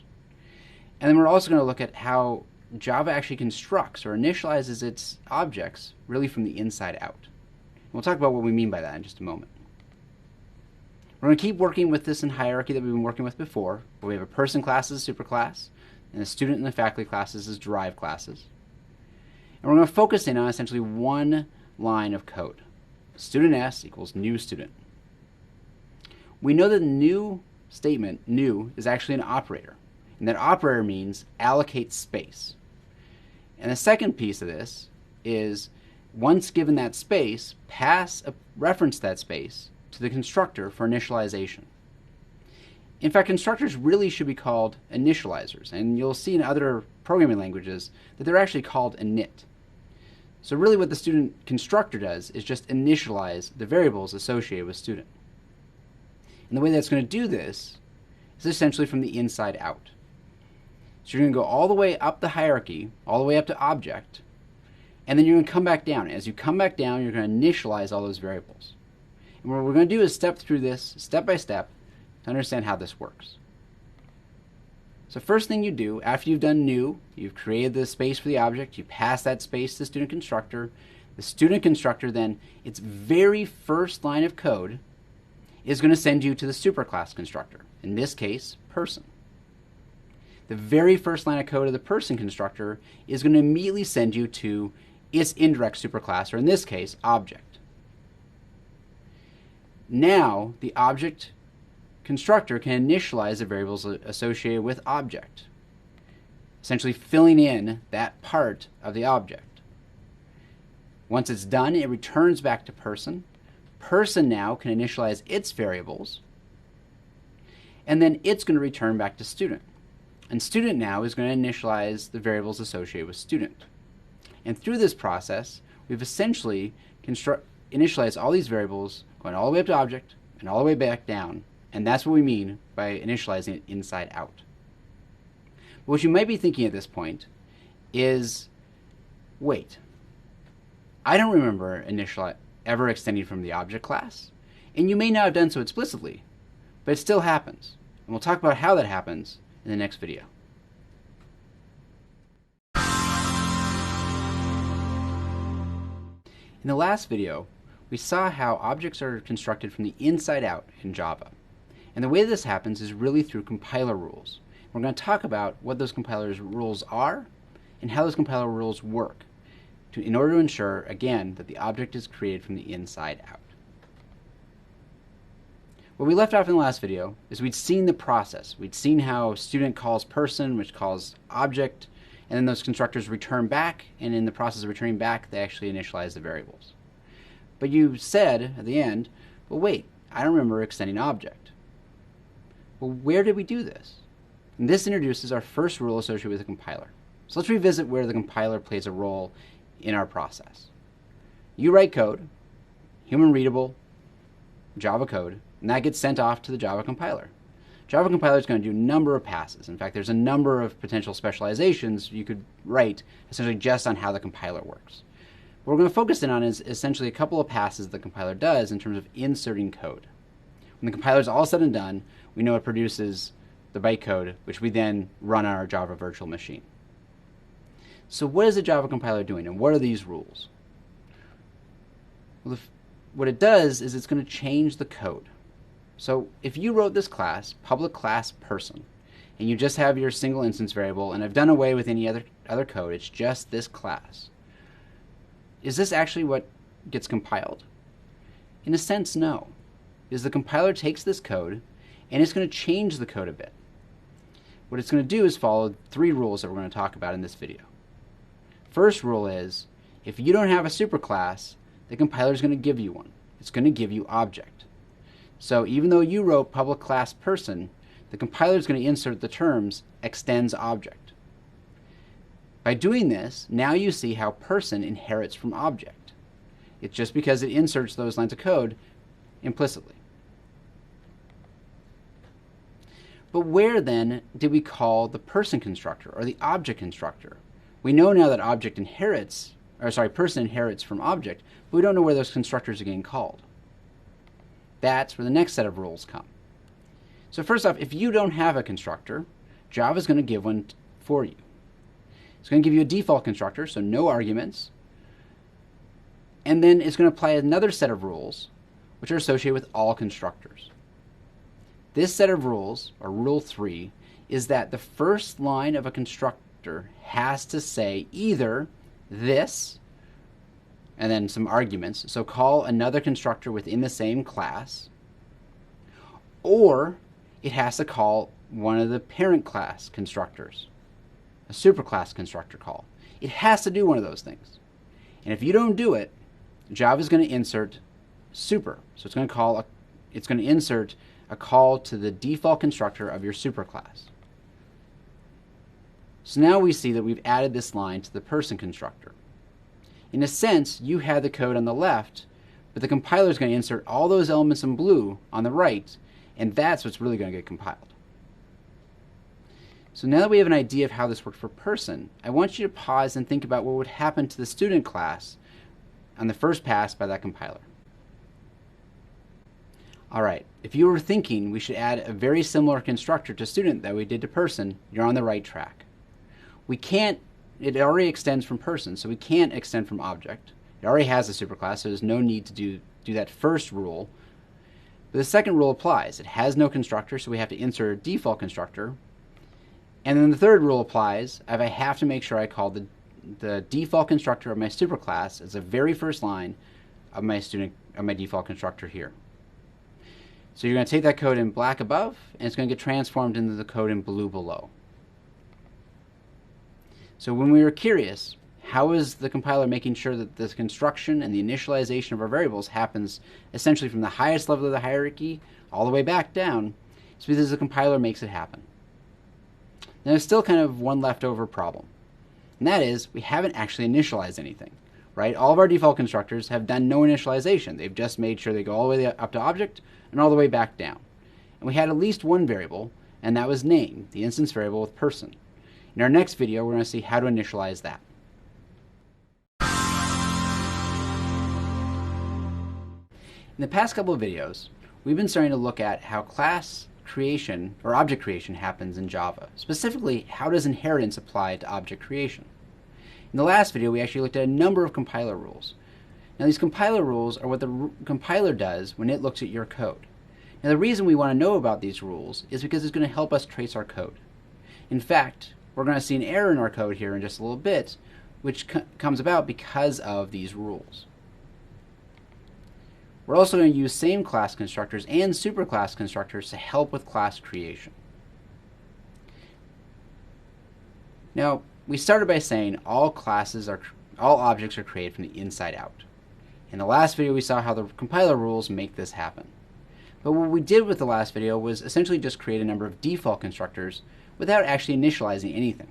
And then we're also going to look at how Java actually constructs or initializes its objects really from the inside out. And we'll talk about what we mean by that in just a moment. We're going to keep working with this in hierarchy that we've been working with before, where we have a person class as a superclass, and a student and the faculty classes as derived classes. And we're going to focus in on essentially one line of code. Student S equals new student. We know that the new statement, new, is actually an operator. And that operator means allocate space. And the second piece of this is, once given that space, pass a reference to that space to the constructor for initialization. In fact, constructors really should be called initializers. And you'll see in other programming languages that they're actually called init. So really what the student constructor does is just initialize the variables associated with student. And the way that's going to do this is essentially from the inside out. So you're going to go all the way up the hierarchy, all the way up to object, and then you're going to come back down. As you come back down, you're going to initialize all those variables. And what we're going to do is step through this step by step to understand how this works. So first thing you do, after you've done new, you've created the space for the object, you pass that space to the student constructor. The student constructor then, its very first line of code, is going to send you to the superclass constructor, in this case, person. The very first line of code of the person constructor is going to immediately send you to its indirect superclass, or in this case, object. Now, the object constructor can initialize the variables associated with object, essentially filling in that part of the object. Once it's done, it returns back to person. Person now can initialize its variables, and then it's going to return back to student. And student now is going to initialize the variables associated with student. And through this process, we've essentially initialized all these variables going all the way up to object and all the way back down. And that's what we mean by initializing it inside out. But what you might be thinking at this point is, wait, I don't remember ever extending from the object class. And you may not have done so explicitly, but it still happens. And we'll talk about how that happens in the next video. In the last video, we saw how objects are constructed from the inside out in Java. And the way this happens is really through compiler rules. We're going to talk about what those compiler rules are and how those compiler rules work in order to ensure, again, that the object is created from the inside out. What we left off in the last video is we'd seen the process. We'd seen how student calls person, which calls object, and then those constructors return back, and in the process of returning back, they actually initialize the variables. But you said at the end, well, wait, I don't remember extending object. Well, where did we do this? And this introduces our first rule associated with the compiler. So let's revisit where the compiler plays a role in our process. You write code, human readable Java code, and that gets sent off to the Java compiler. Java compiler is going to do a number of passes. In fact, there's a number of potential specializations you could write essentially just on how the compiler works. What we're going to focus in on is essentially a couple of passes the compiler does in terms of inserting code. When the compiler is all said and done, we know it produces the bytecode, which we then run on our Java virtual machine. So what is the Java compiler doing, and what are these rules? Well, what it does is it's going to change the code. So if you wrote this class, public class person, and you just have your single instance variable, and I've done away with any other code, it's just this class, is this actually what gets compiled? In a sense, no. Because the compiler takes this code, and it's going to change the code a bit. What it's going to do is follow 3 rules that we're going to talk about in this video. First rule is, if you don't have a superclass, the compiler is going to give you one. It's going to give you object. So even though you wrote public class person, the compiler is going to insert the terms extends object. By doing this, now you see how person inherits from object. It's just because it inserts those lines of code implicitly. But where then did we call the person constructor or the object constructor? We know now that person inherits from object, but we don't know where those constructors are getting called. That's where the next set of rules come. So first off, if you don't have a constructor, Java is going to give one for you. It's going to give you a default constructor, so no arguments, and then it's going to apply another set of rules which are associated with all constructors. This set of rules, or rule 3, is that the first line of a constructor has to say either this, and then some arguments, so call another constructor within the same class, or it has to call one of the parent class constructors, a superclass constructor call. It has to do one of those things. And if you don't do it, Java is going to insert super. So it's going to insert a call to the default constructor of your superclass. So now we see that we've added this line to the person constructor. In a sense, you had the code on the left, but the compiler is going to insert all those elements in blue on the right, and that's what's really going to get compiled. So now that we have an idea of how this worked for person, I want you to pause and think about what would happen to the student class on the first pass by that compiler. Alright, if you were thinking we should add a very similar constructor to student that we did to person, you're on the right track. We can't, it already extends from person, so we can't extend from object. It already has a superclass, so there's no need to do that first rule. But the second rule applies. It has no constructor, so we have to insert a default constructor. And then the third rule applies. I have to make sure I call the default constructor of my superclass as the very first line of my default constructor here. So you're going to take that code in black above, and it's going to get transformed into the code in blue below. So when we were curious, how is the compiler making sure that the construction and the initialization of our variables happens essentially from the highest level of the hierarchy all the way back down? It's because the compiler makes it happen. Now there's still kind of one leftover problem, and that is we haven't actually initialized anything, right? All of our default constructors have done no initialization. They've just made sure they go all the way up to object and all the way back down. And we had at least one variable, and that was name, the instance variable with person. In our next video, we're going to see how to initialize that. In the past couple of videos, we've been starting to look at how class creation or object creation happens in Java. Specifically, how does inheritance apply to object creation? In the last video, we actually looked at a number of compiler rules. Now, these compiler rules are what the compiler does when it looks at your code. Now, the reason we want to know about these rules is because it's going to help us trace our code. In fact, we're going to see an error in our code here in just a little bit, which comes about because of these rules. We're also going to use same class constructors and superclass constructors to help with class creation. Now, we started by saying all objects are created from the inside out. In the last video, we saw how the compiler rules make this happen. But what we did with the last video was essentially just create a number of default constructors without actually initializing anything.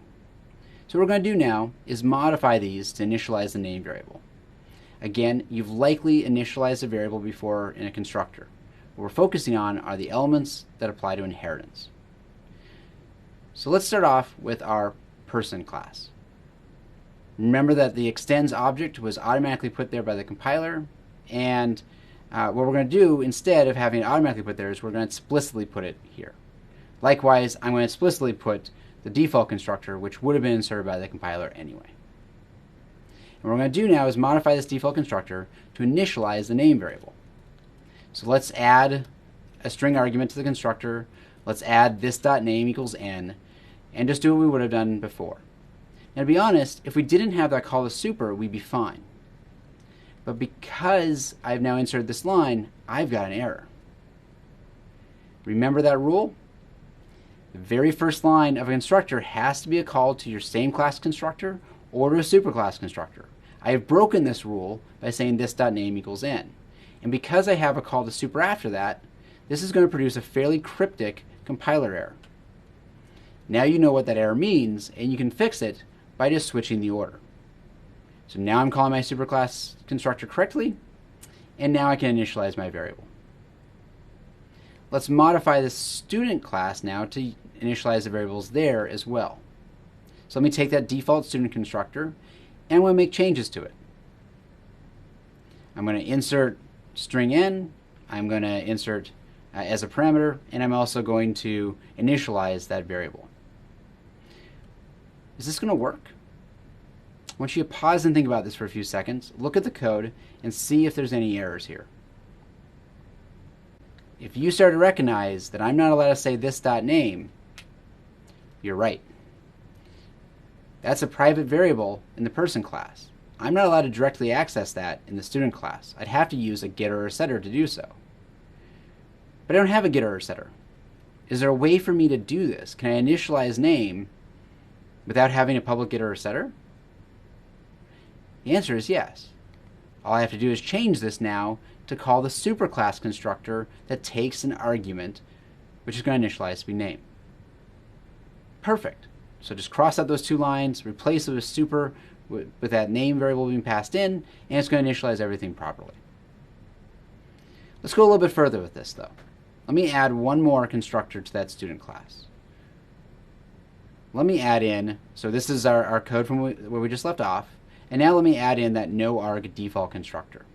So what we're going to do now is modify these to initialize the name variable. Again, you've likely initialized a variable before in a constructor. What we're focusing on are the elements that apply to inheritance. So let's start off with our person class. Remember that the extends object was automatically put there by the compiler, and what we're going to do instead of having it automatically put there is we're going to explicitly put it here. Likewise, I'm going to explicitly put the default constructor, which would have been inserted by the compiler anyway. And what we're going to do now is modify this default constructor to initialize the name variable. So let's add a string argument to the constructor. Let's add this.name equals n, and just do what we would have done before. Now, to be honest, if we didn't have that call to super, we'd be fine. But because I've now inserted this line, I've got an error. Remember that rule? The very first line of a constructor has to be a call to your same class constructor or to a superclass constructor. I have broken this rule by saying this.name equals n. And because I have a call to super after that, this is going to produce a fairly cryptic compiler error. Now you know what that error means, and you can fix it by just switching the order. So now I'm calling my superclass constructor correctly, and now I can initialize my variable. Let's modify the student class now to initialize the variables there as well. So let me take that default student constructor, and I'm going to make changes to it. I'm going to insert string n, I'm going to insert as a parameter, and I'm also going to initialize that variable. Is this going to work? I want you to pause and think about this for a few seconds, look at the code, and see if there's any errors here. If you start to recognize that I'm not allowed to say this.name, you're right. That's a private variable in the person class. I'm not allowed to directly access that in the student class. I'd have to use a getter or setter to do so. But I don't have a getter or setter. Is there a way for me to do this? Can I initialize name without having a public getter or setter? The answer is yes. All I have to do is change this now to call the superclass constructor that takes an argument, which is going to initialize to be name. Perfect. So just cross out those two lines, replace it with super with that name variable being passed in, and it's going to initialize everything properly. Let's go a little bit further with this, though. Let me add one more constructor to that student class. Let me add in, so this is our code from where we just left off, and now let me add in that noarg default constructor.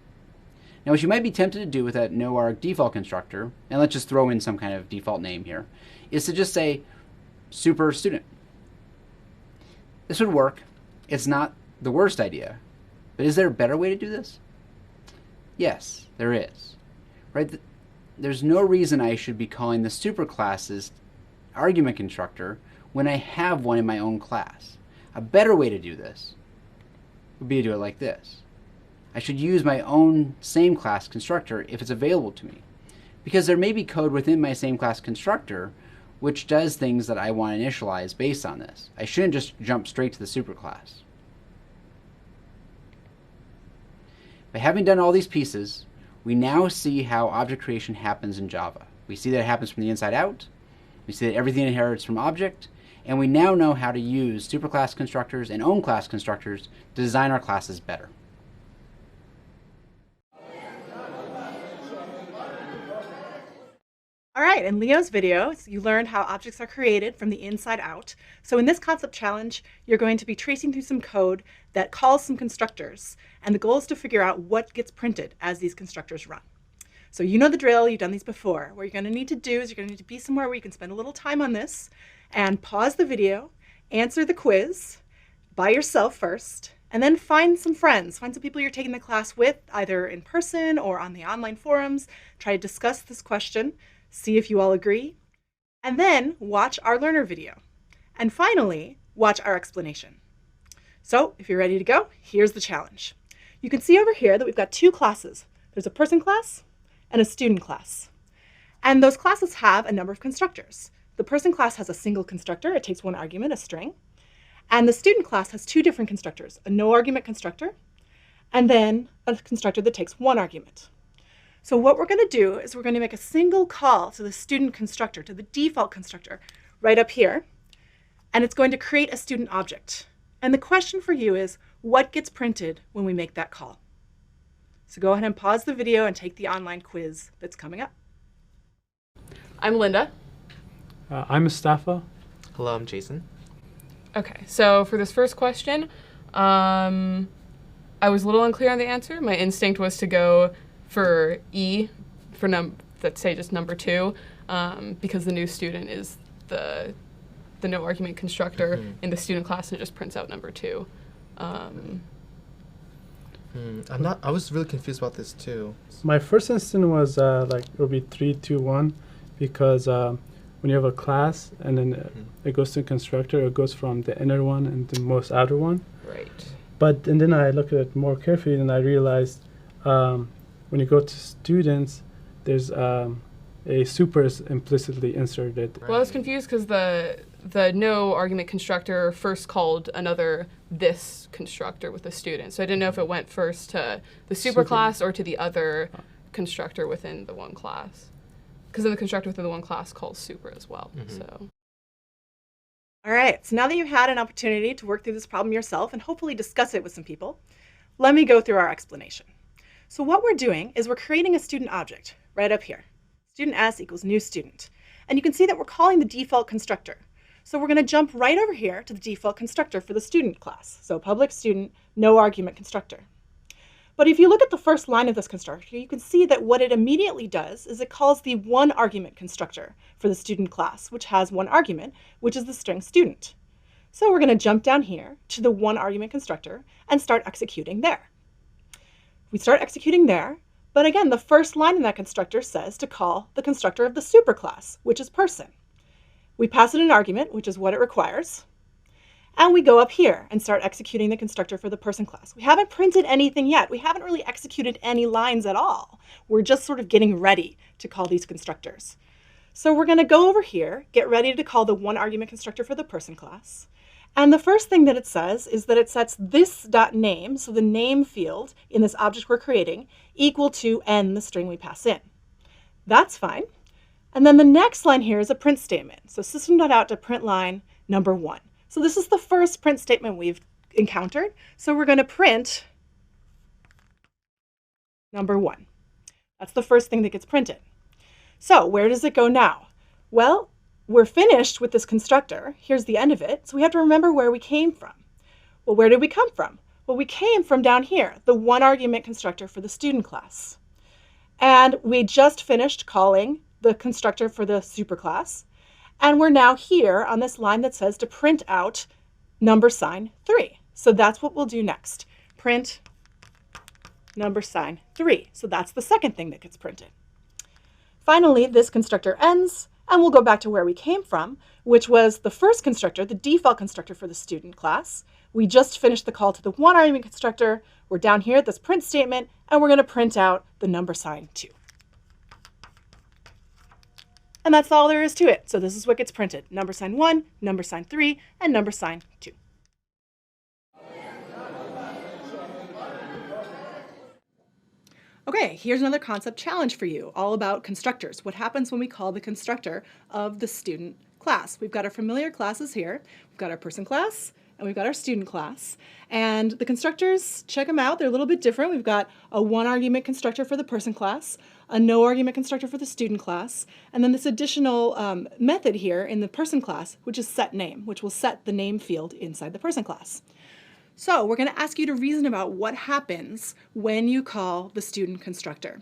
Now what you might be tempted to do with that noarg default constructor, and let's just throw in some kind of default name here, is to just say super student. This would work. It's not the worst idea, but is there a better way to do this? Yes, there is. Right? There's no reason I should be calling the superclass's argument constructor when I have one in my own class. A better way to do this would be to do it like this. I should use my own same class constructor if it's available to me, because there may be code within my same class constructor which does things that I want to initialize based on this. I shouldn't just jump straight to the superclass. By having done all these pieces, we now see how object creation happens in Java. We see that it happens from the inside out. We see that everything inherits from object. And we now know how to use superclass constructors and own class constructors to design our classes better. All right, in Leo's video, you learned how objects are created from the inside out. So in this concept challenge, you're going to be tracing through some code that calls some constructors, and the goal is to figure out what gets printed as these constructors run. So you know the drill, you've done these before. What you're going to need to do is you're going to need to be somewhere where you can spend a little time on this, and pause the video, answer the quiz by yourself first, and then find some friends, find some people you're taking the class with, either in person or on the online forums. Try to discuss this question. See if you all agree, and then watch our learner video. And finally, watch our explanation. So if you're ready to go, here's the challenge. You can see over here that we've got two classes. There's a person class and a student class. And those classes have a number of constructors. The person class has a single constructor. It takes one argument, a string. And the student class has two different constructors, a no argument constructor, and then a constructor that takes one argument. So what we're going to do is we're going to make a single call to the student constructor, to the default constructor, right up here. And it's going to create a student object. And the question for you is, what gets printed when we make that call? So go ahead and pause the video and take the online quiz that's coming up. I'm Linda. I'm Mustafa. Hello, I'm Jason. Okay, so for this first question, I was a little unclear on the answer. My instinct was to go for E, for let's say just number 2, because the new student is the no argument constructor in the student class, and it just prints out number 2. I was really confused about this too. My first instinct was like it would be 3, 2, 1, because when you have a class and then it goes to constructor, it goes from the inner one and the most outer one. Right. And then I looked at it more carefully and I realized when you go to students, there's a super is implicitly inserted. Well, I was confused because the no argument constructor first called another this constructor with the student. So I didn't know if it went first to the super class or to the other constructor within the one class. Because then the constructor within the one class calls super as well. So. All right, so now that you've had an opportunity to work through this problem yourself and hopefully discuss it with some people, let me go through our explanation. So what we're doing is we're creating a student object right up here. Student S equals new student. And you can see that we're calling the default constructor. So we're going to jump right over here to the default constructor for the student class. So public student, no argument constructor. But if you look at the first line of this constructor, you can see that what it immediately does is it calls the one argument constructor for the student class, which has one argument, which is the string student. So we're going to jump down here to the one argument constructor and start executing there. We start executing there, but again, the first line in that constructor says to call the constructor of the superclass, which is person. We pass it an argument, which is what it requires. And we go up here and start executing the constructor for the person class. We haven't printed anything yet. We haven't really executed any lines at all. We're just sort of getting ready to call these constructors. So we're going to go over here, get ready to call the one argument constructor for the person class. And the first thing that it says is that it sets this.name, so the name field in this object we're creating, equal to n, the string we pass in. That's fine. And then the next line here is a print statement. So system.out to print line number 1. So this is the first print statement we've encountered. So we're going to print number 1. That's the first thing that gets printed. So where does it go now? Well, we're finished with this constructor. Here's the end of it. So we have to remember where we came from. Well, where did we come from? Well, we came from down here, the one argument constructor for the student class. And we just finished calling the constructor for the superclass. And we're now here on this line that says to print out number sign 3. So that's what we'll do next. Print number sign 3. So that's the second thing that gets printed. Finally, this constructor ends, and we'll go back to where we came from, which was the first constructor, the default constructor for the student class. We just finished the call to the one argument constructor. We're down here at this print statement, and we're going to print out the number sign 2. And that's all there is to it. So this is what gets printed. Number sign 1, number sign 3, and number sign 2. Okay, here's another concept challenge for you, all about constructors. What happens when we call the constructor of the student class? We've got our familiar classes here. We've got our person class, and we've got our student class. And the constructors, check them out. They're a little bit different. We've got a one argument constructor for the person class, a no argument constructor for the student class, and then this additional method here in the person class, which is set name, which will set the name field inside the person class. So we're going to ask you to reason about what happens when you call the student constructor.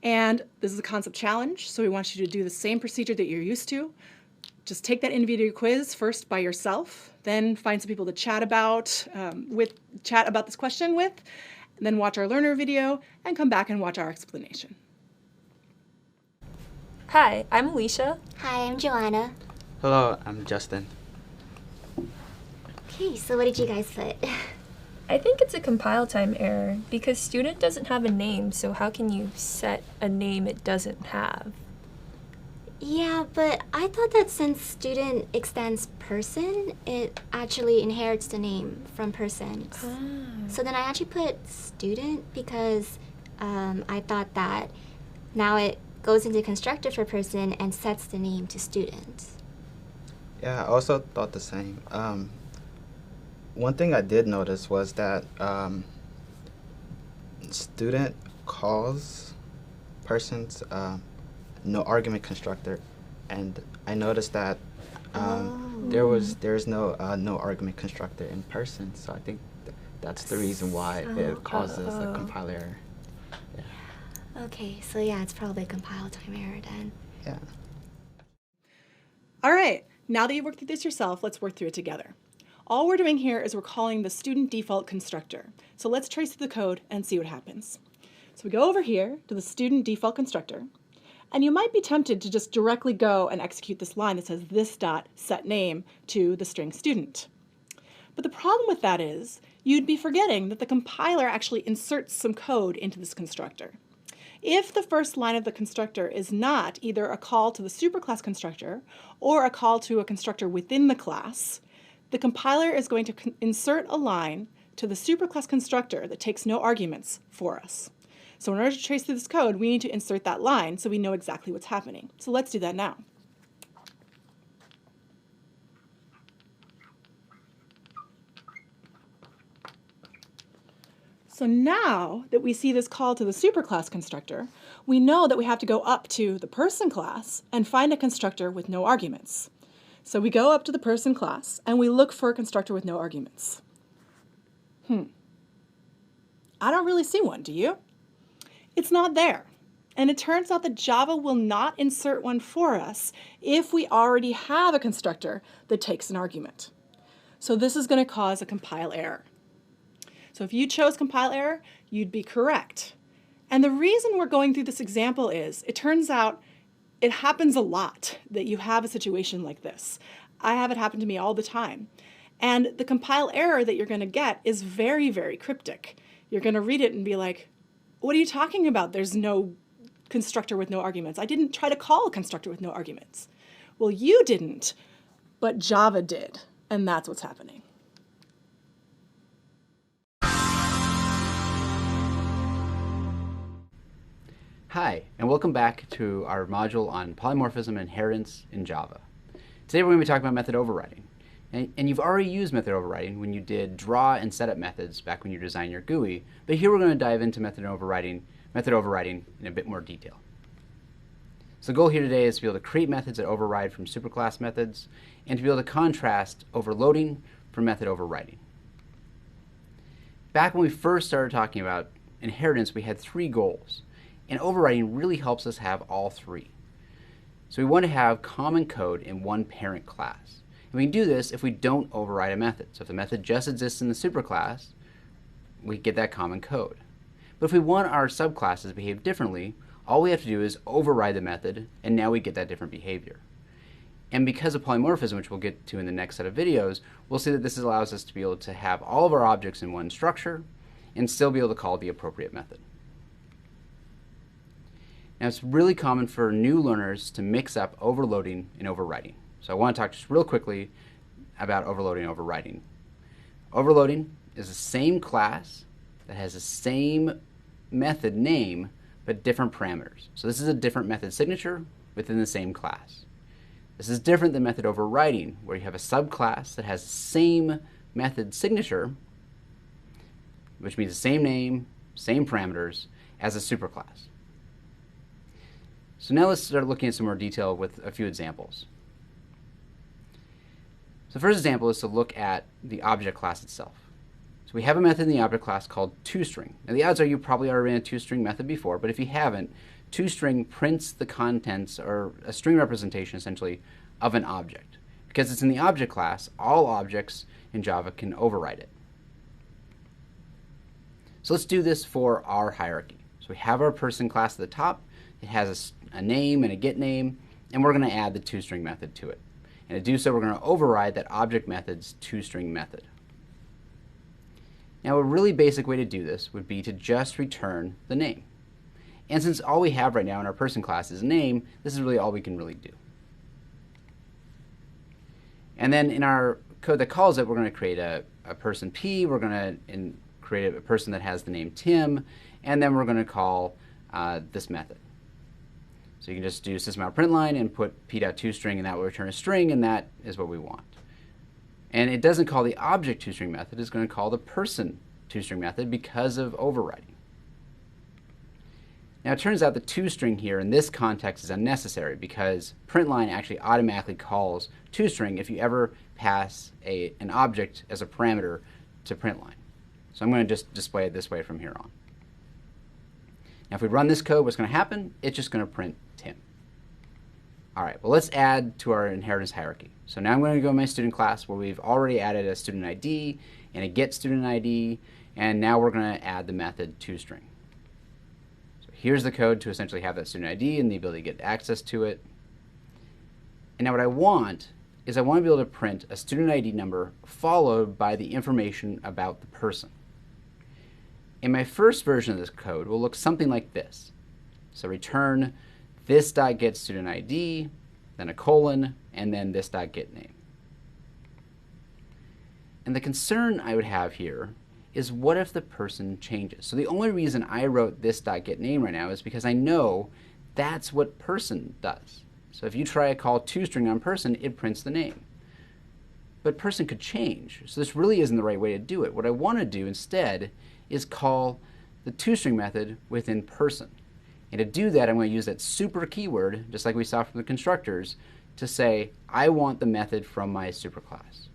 And this is a concept challenge, so we want you to do the same procedure that you're used to. Just take that individual quiz first by yourself, then find some people to chat about this question with, and then watch our learner video, and come back and watch our explanation. Hi, I'm Alicia. Hi, I'm Joanna. Hello, I'm Justin. Okay, so what did you guys put? I think it's a compile time error because student doesn't have a name, so how can you set a name it doesn't have? Yeah, but I thought that since student extends person, it actually inherits the name from persons. So then I actually put student because I thought that now it goes into constructor for person and sets the name to student. Yeah, I also thought the same. one thing I did notice was that student calls person's no argument constructor, and I noticed that there's no no argument constructor in person, so I think that's the reason why it causes a compile error. Okay, so yeah, it's probably a compile time error then. Yeah. All right, now that you've worked through this yourself, let's work through it together. All we're doing here is we're calling the student default constructor. So let's trace through the code and see what happens. So we go over here to the student default constructor, and you might be tempted to just directly go and execute this line that says this dot set name to the string student. But the problem with that is you'd be forgetting that the compiler actually inserts some code into this constructor. If the first line of the constructor is not either a call to the superclass constructor or a call to a constructor within the class, the compiler is going to insert a line to the superclass constructor that takes no arguments for us. So in order to trace through this code, we need to insert that line so we know exactly what's happening. So let's do that now. So now that we see this call to the superclass constructor, we know that we have to go up to the person class and find a constructor with no arguments. So we go up to the person class and we look for a constructor with no arguments. I don't really see one, do you? It's not there. And it turns out that Java will not insert one for us if we already have a constructor that takes an argument. So this is going to cause a compile error. So if you chose compile error, you'd be correct. And the reason we're going through this example is, it turns out it happens a lot that you have a situation like this. I have it happen to me all the time. And the compile error that you're going to get is very, very cryptic. You're going to read it and be like, what are you talking about? There's no constructor with no arguments. I didn't try to call a constructor with no arguments. Well, you didn't, but Java did. And that's what's happening. Hi, and welcome back to our module on polymorphism and inheritance in Java. Today we're going to be talking about method overriding. And you've already used method overriding when you did draw and setup methods back when you designed your GUI, but here we're going to dive into method overriding in a bit more detail. So the goal here today is to be able to create methods that override from superclass methods, and to be able to contrast overloading from method overriding. Back when we first started talking about inheritance, we had 3 goals. And overriding really helps us have all 3. So we want to have common code in one parent class. And we can do this if we don't override a method. So if the method just exists in the superclass, we get that common code. But if we want our subclasses to behave differently, all we have to do is override the method, and now we get that different behavior. And because of polymorphism, which we'll get to in the next set of videos, we'll see that this allows us to be able to have all of our objects in one structure and still be able to call the appropriate method. Now, it's really common for new learners to mix up overloading and overriding. So I want to talk just real quickly about overloading and overriding. Overloading is the same class that has the same method name, but different parameters. So this is a different method signature within the same class. This is different than method overriding, where you have a subclass that has the same method signature, which means the same name, same parameters, as a superclass. So now let's start looking at some more detail with a few examples. So the first example is to look at the object class itself. So we have a method in the object class called toString. Now the odds are you probably already ran a toString method before, but if you haven't, toString prints the contents, or a string representation essentially, of an object. Because it's in the object class, all objects in Java can override it. So let's do this for our hierarchy. So we have our person class at the top. It has a name and a get name, and we're going to add the toString method to it. And to do so, we're going to override that object method's toString method. Now, a really basic way to do this would be to just return the name. And since all we have right now in our person class is name, this is really all we can really do. And then in our code that calls it, we're going to create a person P, we're going to create a person that has the name Tim, and then we're going to call this method. So you can just do system.out println and put p.toString, and that will return a string, and that is what we want. And it doesn't call the object toString method, it's going to call the person toString method because of overriding. Now it turns out the toString here in this context is unnecessary because println actually automatically calls toString if you ever pass an object as a parameter to println. So I'm going to just display it this way from here on. Now if we run this code, what's going to happen? It's just going to print Tim. All right, well let's add to our inheritance hierarchy. So now I'm going to go to my student class where we've already added a student ID and a get student ID, and now we're going to add the method toString. So here's the code to essentially have that student ID and the ability to get access to it. And now what I want is I want to be able to print a student ID number followed by the information about the person. In my first version of this code will look something like this. So return this.getStudentID, then a colon, and then this.getName. And the concern I would have here is what if the person changes? So the only reason I wrote this.getName right now is because I know that's what person does. So if you try to call toString on person, it prints the name. But person could change, so this really isn't the right way to do it. What I want to do instead is call the toString method within person. And to do that, I'm going to use that super keyword, just like we saw from the constructors, to say, I want the method from my superclass.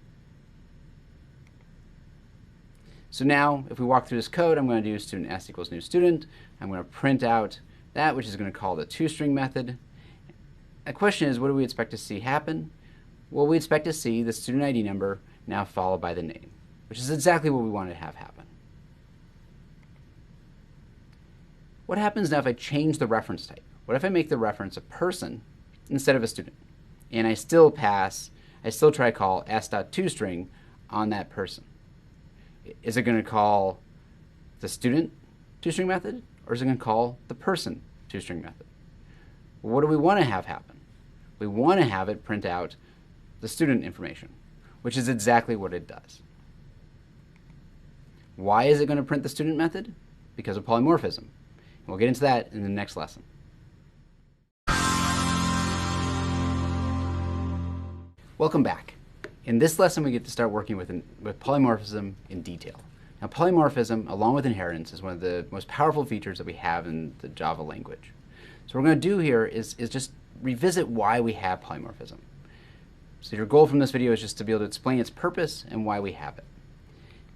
So now, if we walk through this code, I'm going to do student s equals new student. I'm going to print out that, which is going to call the toString method. The question is, what do we expect to see happen? Well, we expect to see the student ID number now followed by the name, which is exactly what we wanted to have happen. What happens now if I change the reference type? What if I make the reference a person instead of a student? And I still try to call s.toString on that person. Is it going to call the student toString method, or is it going to call the person toString method? Well, what do we want to have happen? We want to have it print out the student information, which is exactly what it does. Why is it going to print the student method? Because of polymorphism. We'll get into that in the next lesson. Welcome back. In this lesson, we get to start working with polymorphism in detail. Now, polymorphism, along with inheritance, is one of the most powerful features that we have in the Java language. So what we're going to do here is just revisit why we have polymorphism. So your goal from this video is just to be able to explain its purpose and why we have it.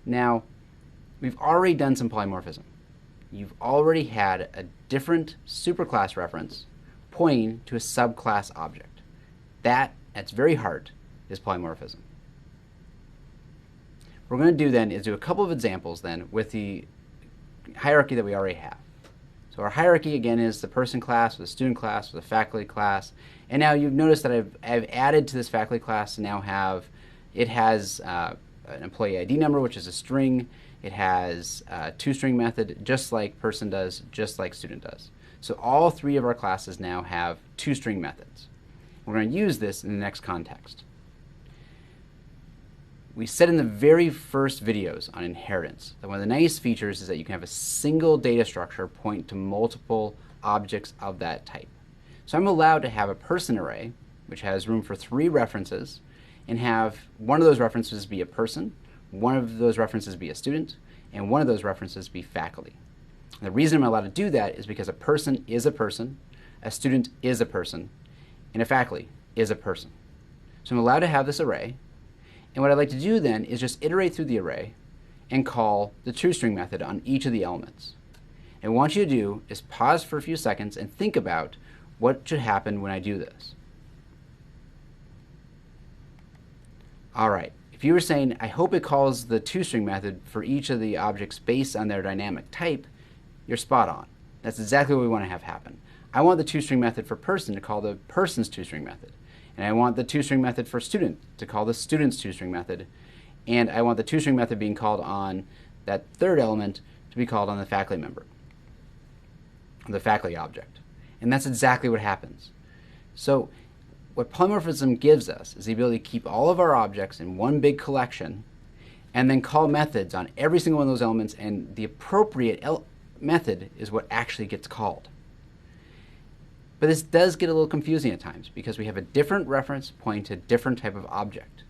Now, we've already done some polymorphism. You've already had a different superclass reference pointing to a subclass object. That, at its very heart, is polymorphism. What we're going to do then is do a couple of examples then with the hierarchy that we already have. So our hierarchy again is the person class, the student class, the faculty class, and now you've noticed that I've added to this faculty class to now have, it has an employee ID number, which is a string. It has a toString method, just like person does, just like student does. So all three of our classes now have toString methods. We're going to use this in the next context. We said in the very first videos on inheritance that one of the nice features is that you can have a single data structure point to multiple objects of that type. So I'm allowed to have a person array, which has room for 3 references, and have one of those references be a person, one of those references be a student, and one of those references be faculty. And the reason I'm allowed to do that is because a person is a person, a student is a person, and a faculty is a person. So I'm allowed to have this array, and what I'd like to do then is just iterate through the array and call the toString method on each of the elements. And what I want you to do is pause for a few seconds and think about what should happen when I do this. All right. If you were saying, I hope it calls the toString method for each of the objects based on their dynamic type, you're spot on. That's exactly what we want to have happen. I want the toString method for person to call the person's toString method. And I want the toString method for student to call the student's toString method. And I want the toString method being called on that third element to be called on the faculty member, the faculty object. And that's exactly what happens. So what polymorphism gives us is the ability to keep all of our objects in one big collection and then call methods on every single one of those elements, and the appropriate method is what actually gets called. But this does get a little confusing at times because we have a different reference pointing to a different type of object.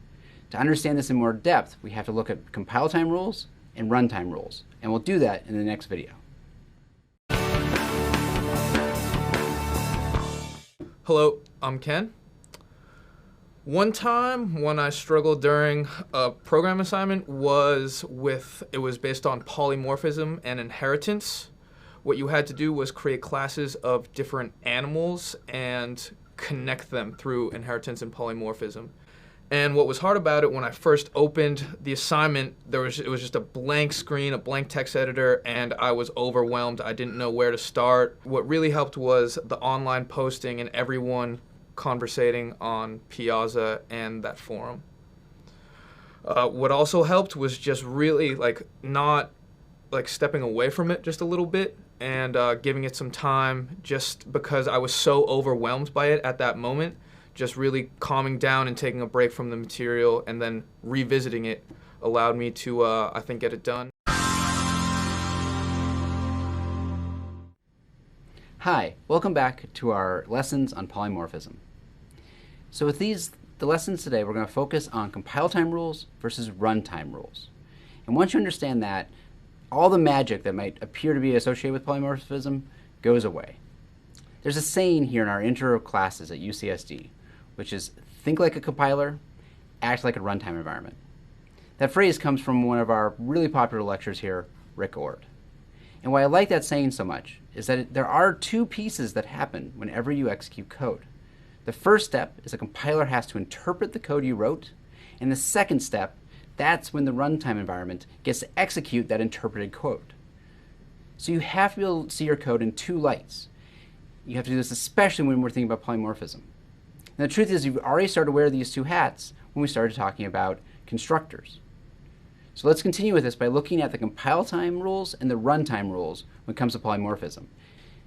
To understand this in more depth, we have to look at compile time rules and runtime rules, and we'll do that in the next video. Hello, I'm Ken. One time when I struggled during a program assignment was based on polymorphism and inheritance. What you had to do was create classes of different animals and connect them through inheritance and polymorphism. And what was hard about it, when I first opened the assignment, it was just a blank screen, a blank text editor, and I was overwhelmed. I didn't know where to start. What really helped was the online posting and everyone conversating on Piazza and that forum. What also helped was just really not stepping away from it just a little bit and giving it some time, just because I was so overwhelmed by it at that moment. Just really calming down and taking a break from the material and then revisiting it allowed me to, I think, get it done. Hi, welcome back to our lessons on polymorphism. So with the lessons today, we're going to focus on compile time rules versus runtime rules. And once you understand that, all the magic that might appear to be associated with polymorphism goes away. There's a saying here in our intro classes at UCSD, which is think like a compiler, act like a runtime environment. That phrase comes from one of our really popular lecturers here, Rick Ord. And why I like that saying so much is that there are two pieces that happen whenever you execute code. The first step is a compiler has to interpret the code you wrote, and the second step, that's when the runtime environment gets to execute that interpreted code. So you have to be able to see your code in two lights. You have to do this especially when we're thinking about polymorphism. And the truth is you've already started to wear these two hats when we started talking about constructors. So let's continue with this by looking at the compile time rules and the runtime rules when it comes to polymorphism.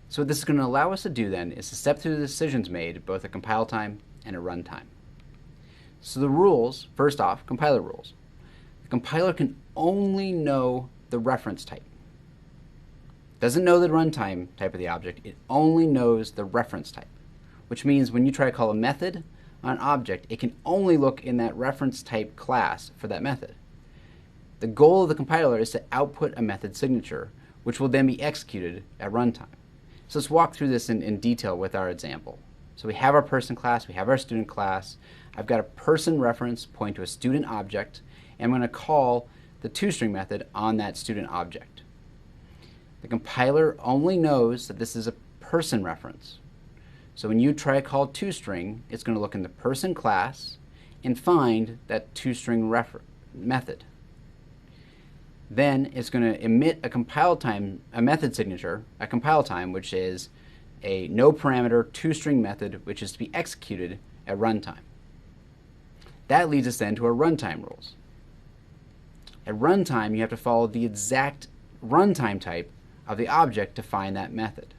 So what this is going to allow us to do then is to step through the decisions made at both a compile time and a runtime. So the rules, first off, compiler rules. The compiler can only know the reference type. It doesn't know the runtime type of the object, it only knows the reference type, which means when you try to call a method on an object, it can only look in that reference type class for that method. The goal of the compiler is to output a method signature, which will then be executed at runtime. So let's walk through this in detail with our example. So we have our person class, we have our student class. I've got a person reference pointing to a student object, and I'm going to call the toString method on that student object. The compiler only knows that this is a person reference. So when you try to call toString, it's going to look in the person class and find that toString method. Then it's going to emit a method signature at compile time, which is a no parameter toString method, which is to be executed at runtime. That leads us then to our runtime rules. At runtime, you have to follow the exact runtime type of the object to find that method.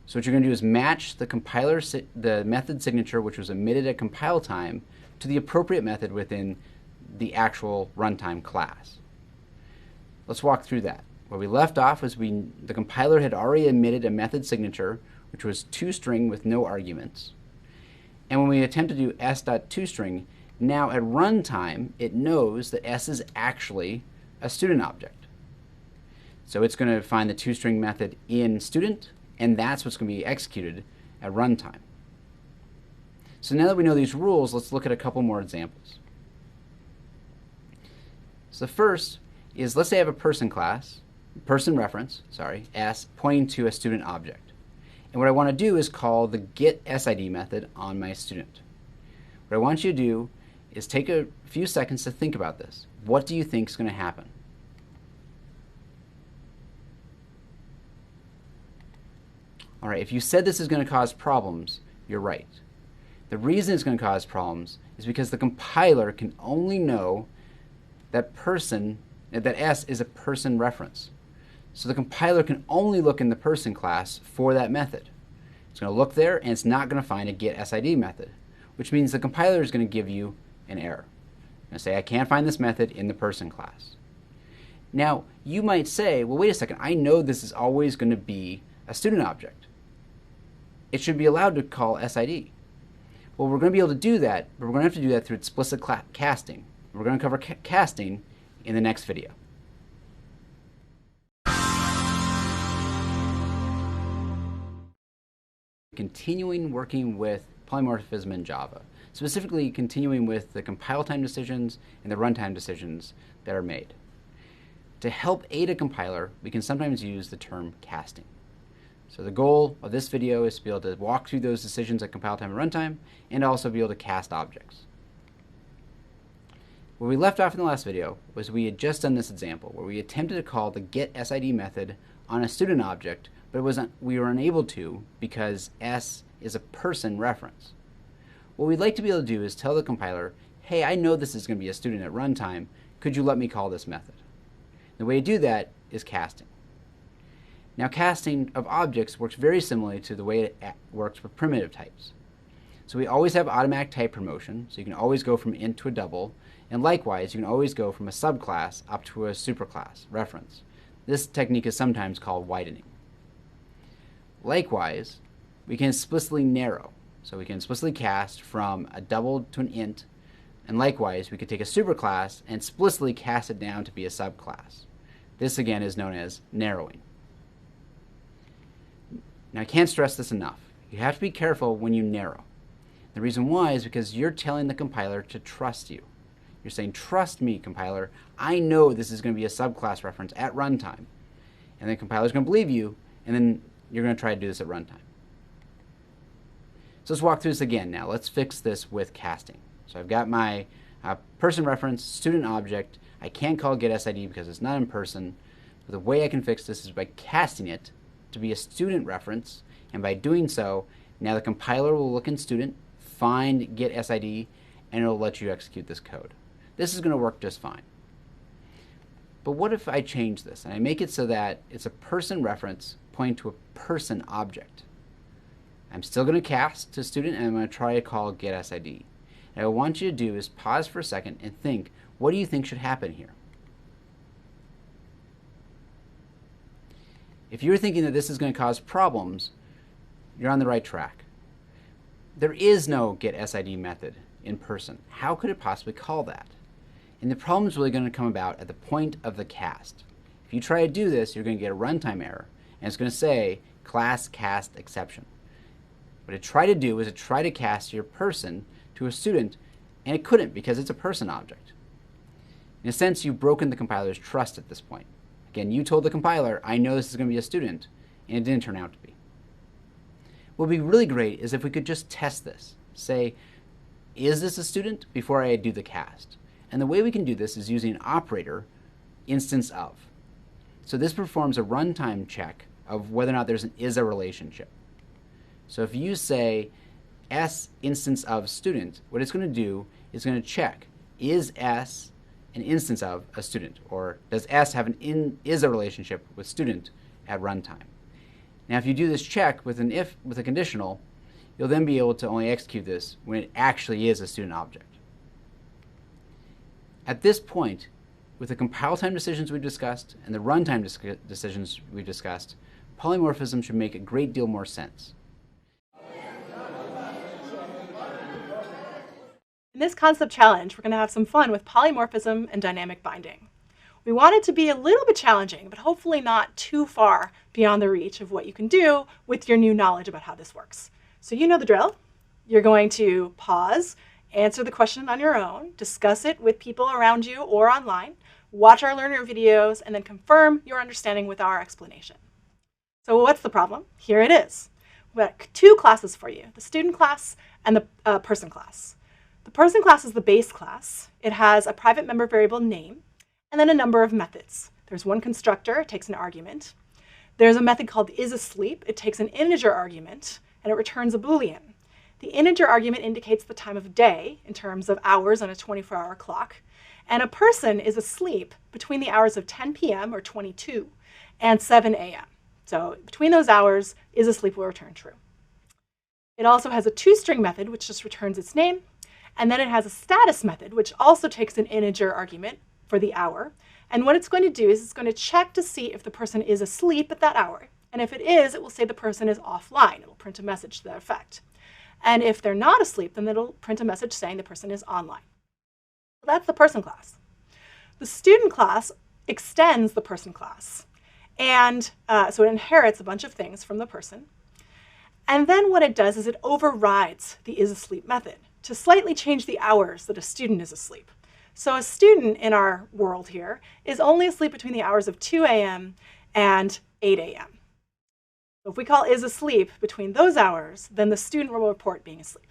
So what you're going to do is match the method signature, which was emitted at compile time, to the appropriate method within the actual runtime class. Let's walk through that. Where we left off was the compiler had already emitted a method signature, which was toString with no arguments. And when we attempt to do s.toString, now at runtime, it knows that s is actually a student object. So it's going to find the toString method in student, and that's what's going to be executed at runtime. So now that we know these rules, let's look at a couple more examples. So the first is, let's say I have a person class, s, pointing to a student object. And what I want to do is call the getSID method on my student. What I want you to do is take a few seconds to think about this. What do you think is going to happen? All right, if you said this is going to cause problems, you're right. The reason it's going to cause problems is because the compiler can only know that s is a person reference. So the compiler can only look in the person class for that method. It's going to look there, and it's not going to find a getSID method, which means the compiler is going to give you an error. It's going to say, I can't find this method in the person class. Now, you might say, well, wait a second, I know this is always going to be a student object. It should be allowed to call SID. Well, we're going to be able to do that, but we're going to have to do that through explicit casting. We're going to cover casting in the next video. Continuing working with polymorphism in Java, specifically continuing with the compile time decisions and the runtime decisions that are made. To help aid a compiler, we can sometimes use the term casting. So the goal of this video is to be able to walk through those decisions at compile time and runtime, and also be able to cast objects. Where we left off in the last video was we had just done this example where we attempted to call the getSID method on a student object, but we were unable to because S is a person reference. What we'd like to be able to do is tell the compiler, hey, I know this is going to be a student at runtime, could you let me call this method? The way to do that is casting. Now, casting of objects works very similarly to the way it works with primitive types. So we always have automatic type promotion, so you can always go from int to a double, and likewise, you can always go from a subclass up to a superclass reference. This technique is sometimes called widening. Likewise, we can explicitly narrow, so we can explicitly cast from a double to an int, and likewise, we could take a superclass and explicitly cast it down to be a subclass. This again is known as narrowing. Now, I can't stress this enough. You have to be careful when you narrow. The reason why is because you're telling the compiler to trust you. You're saying, trust me, compiler. I know this is going to be a subclass reference at runtime. And the compiler's going to believe you, and then you're going to try to do this at runtime. So let's walk through this again now. Let's fix this with casting. So I've got my person reference, student object. I can't call getSID because it's not in person. But the way I can fix this is by casting it to be a student reference, and by doing so, now the compiler will look in student, find getSID, and it'll let you execute this code. This is going to work just fine. But what if I change this and I make it so that it's a person reference pointing to a person object? I'm still going to cast to student, and I'm going to try to call getSID. And what I want you to do is pause for a second and think, what do you think should happen here? If you're thinking that this is going to cause problems, you're on the right track. There is no getSID method in person. How could it possibly call that? And the problem is really going to come about at the point of the cast. If you try to do this, you're going to get a runtime error, and it's going to say class cast exception. What it tried to do was it tried to cast your person to a student, and it couldn't because it's a person object. In a sense, you've broken the compiler's trust at this point. Again, you told the compiler, I know this is going to be a student, and it didn't turn out to be. What would be really great is if we could just test this. Say, is this a student before I do the cast? And the way we can do this is using an operator, instance of. So this performs a runtime check of whether or not there is a relationship. So if you say S instance of student, what it's going to do is going to check, is S an instance of a student, or does S have is a relationship with student at runtime? Now, if you do this check with a conditional, you'll then be able to only execute this when it actually is a student object. At this point, with the compile time decisions we discussed and the runtime decisions we discussed, polymorphism should make a great deal more sense. In this concept challenge, we're going to have some fun with polymorphism and dynamic binding. We want it to be a little bit challenging, but hopefully not too far beyond the reach of what you can do with your new knowledge about how this works. So you know the drill. You're going to pause, answer the question on your own, discuss it with people around you or online, watch our learner videos, and then confirm your understanding with our explanation. So what's the problem? Here it is. We've got two classes for you, the student class and the person class. The person class is the base class. It has a private member variable name, and then a number of methods. There's one constructor, it takes an argument. There's a method called isAsleep. It takes an integer argument, and it returns a Boolean. The integer argument indicates the time of day in terms of hours on a 24-hour clock, and a person is asleep between the hours of 10 p.m. or 22 and 7 a.m. So between those hours, isAsleep will return true. It also has a toString method, which just returns its name, and then it has a status method, which also takes an integer argument for the hour. And what it's going to do is it's going to check to see if the person is asleep at that hour. And if it is, it will say the person is offline. It will print a message to that effect. And if they're not asleep, then it'll print a message saying the person is online. That's the person class. The student class extends the person class. And so it inherits a bunch of things from the person. And then what it does is it overrides the isAsleep method to slightly change the hours that a student is asleep. So a student in our world here is only asleep between the hours of 2 a.m. and 8 a.m. So if we call isAsleep between those hours, then the student will report being asleep.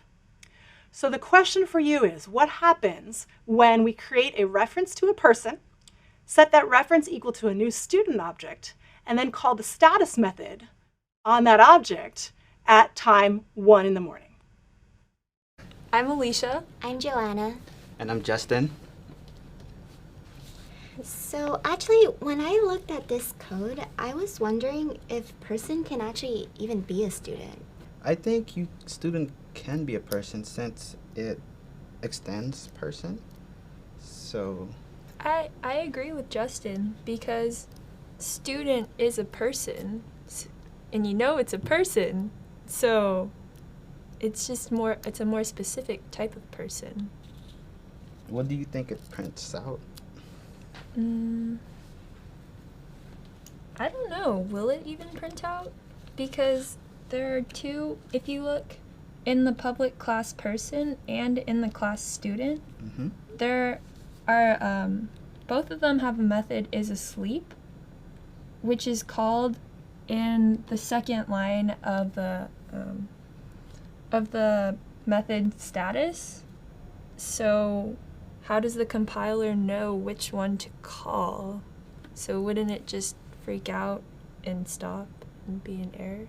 So the question for you is, what happens when we create a reference to a person, set that reference equal to a new student object, and then call the status method on that object at time 1 in the morning? I'm Alicia. I'm Joanna. And I'm Justin. So actually, when I looked at this code, I was wondering if person can actually even be a student. I think student can be a person since it extends person. So I agree with Justin because student is a person, and you know it's a person, so it's a more specific type of person. What do you think it prints out? I don't know. Will it even print out? Because there are two, if you look in the public class person and in the class student, there are, both of them have a method isAsleep, which is called in the second line of the method status. So how does the compiler know which one to call? So wouldn't it just freak out and stop and be an error?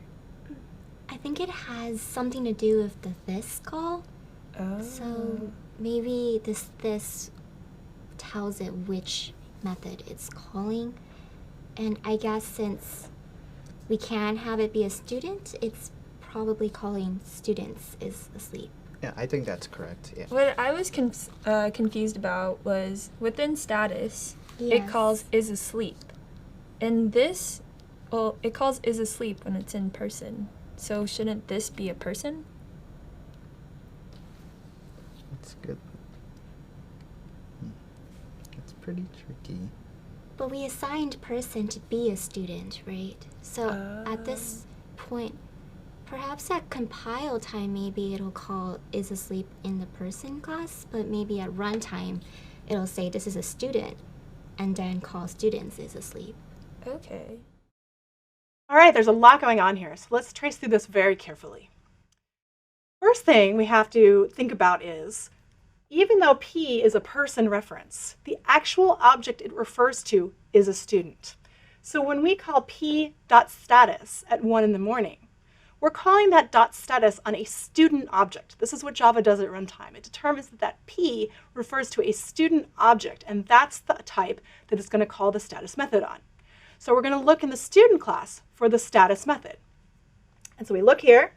I think it has something to do with the this call. Oh. So maybe this tells it which method it's calling. And I guess since we can have it be a student, it's probably calling students is asleep. Yeah, I think that's correct. Yeah. What I was confused about was within status, Yes. it calls isAsleep. And this, well, it calls isAsleep when it's in person. So shouldn't this be a person? That's good. It's pretty tricky. But we assigned person to be a student, right? So at this point, perhaps at compile time, maybe it'll call isAsleep in the person class, but maybe at runtime, it'll say this is a student, and then call students isAsleep. Okay. All right, there's a lot going on here, so let's trace through this very carefully. First thing we have to think about is, even though P is a person reference, the actual object it refers to is a student. So when we call P.status at 1 in the morning, we're calling that .status on a student object. This is what Java does at runtime. It determines that that P refers to a student object, and that's the type that it's going to call the status method on. So we're going to look in the student class for the status method. And so we look here.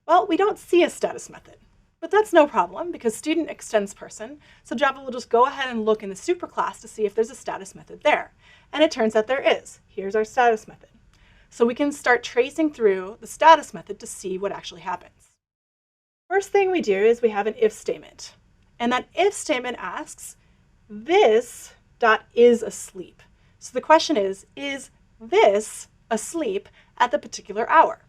Well, we don't see a status method, but that's no problem because student extends person. So Java will just go ahead and look in the superclass to see if there's a status method there. And it turns out there is. Here's our status method. So we can start tracing through the status method to see what actually happens. First thing we do is we have an if statement. And that if statement asks, this dot is asleep. So the question is this asleep at the particular hour?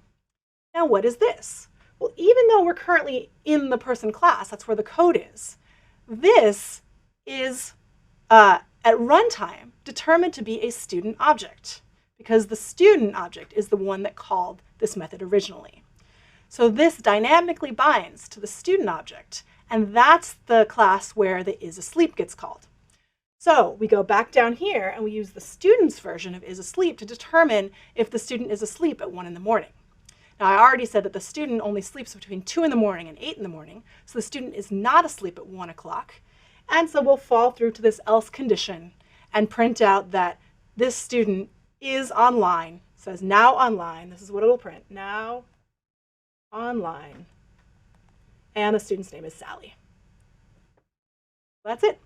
Now what is this? Well, even though we're currently in the person class, that's where the code is, this is, at runtime, determined to be a student object because the student object is the one that called this method originally. So this dynamically binds to the student object, and that's the class where the isAsleep gets called. So we go back down here and we use the student's version of isAsleep to determine if the student is asleep at 1 in the morning. Now I already said that the student only sleeps between 2 in the morning and 8 in the morning, so the student is not asleep at 1 o'clock. And so we'll fall through to this else condition and print out that this student is online, says now online. This is what it'll print, now online. And the student's name is Sally. That's it.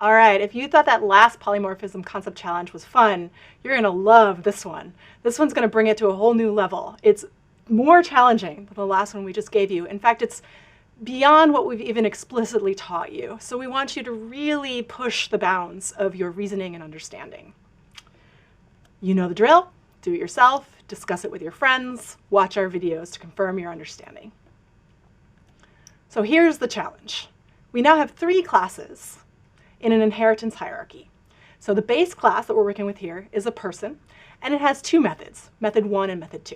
All right, if you thought that last polymorphism concept challenge was fun, you're going to love this one. This one's going to bring it to a whole new level. It's more challenging than the last one we just gave you. In fact, it's beyond what we've even explicitly taught you. So we want you to really push the bounds of your reasoning and understanding. You know the drill. Do it yourself, discuss it with your friends, watch our videos to confirm your understanding. So here's the challenge. We now have 3 classes in an inheritance hierarchy. So the base class that we're working with here is a person, and it has 2 methods, method 1 and method 2.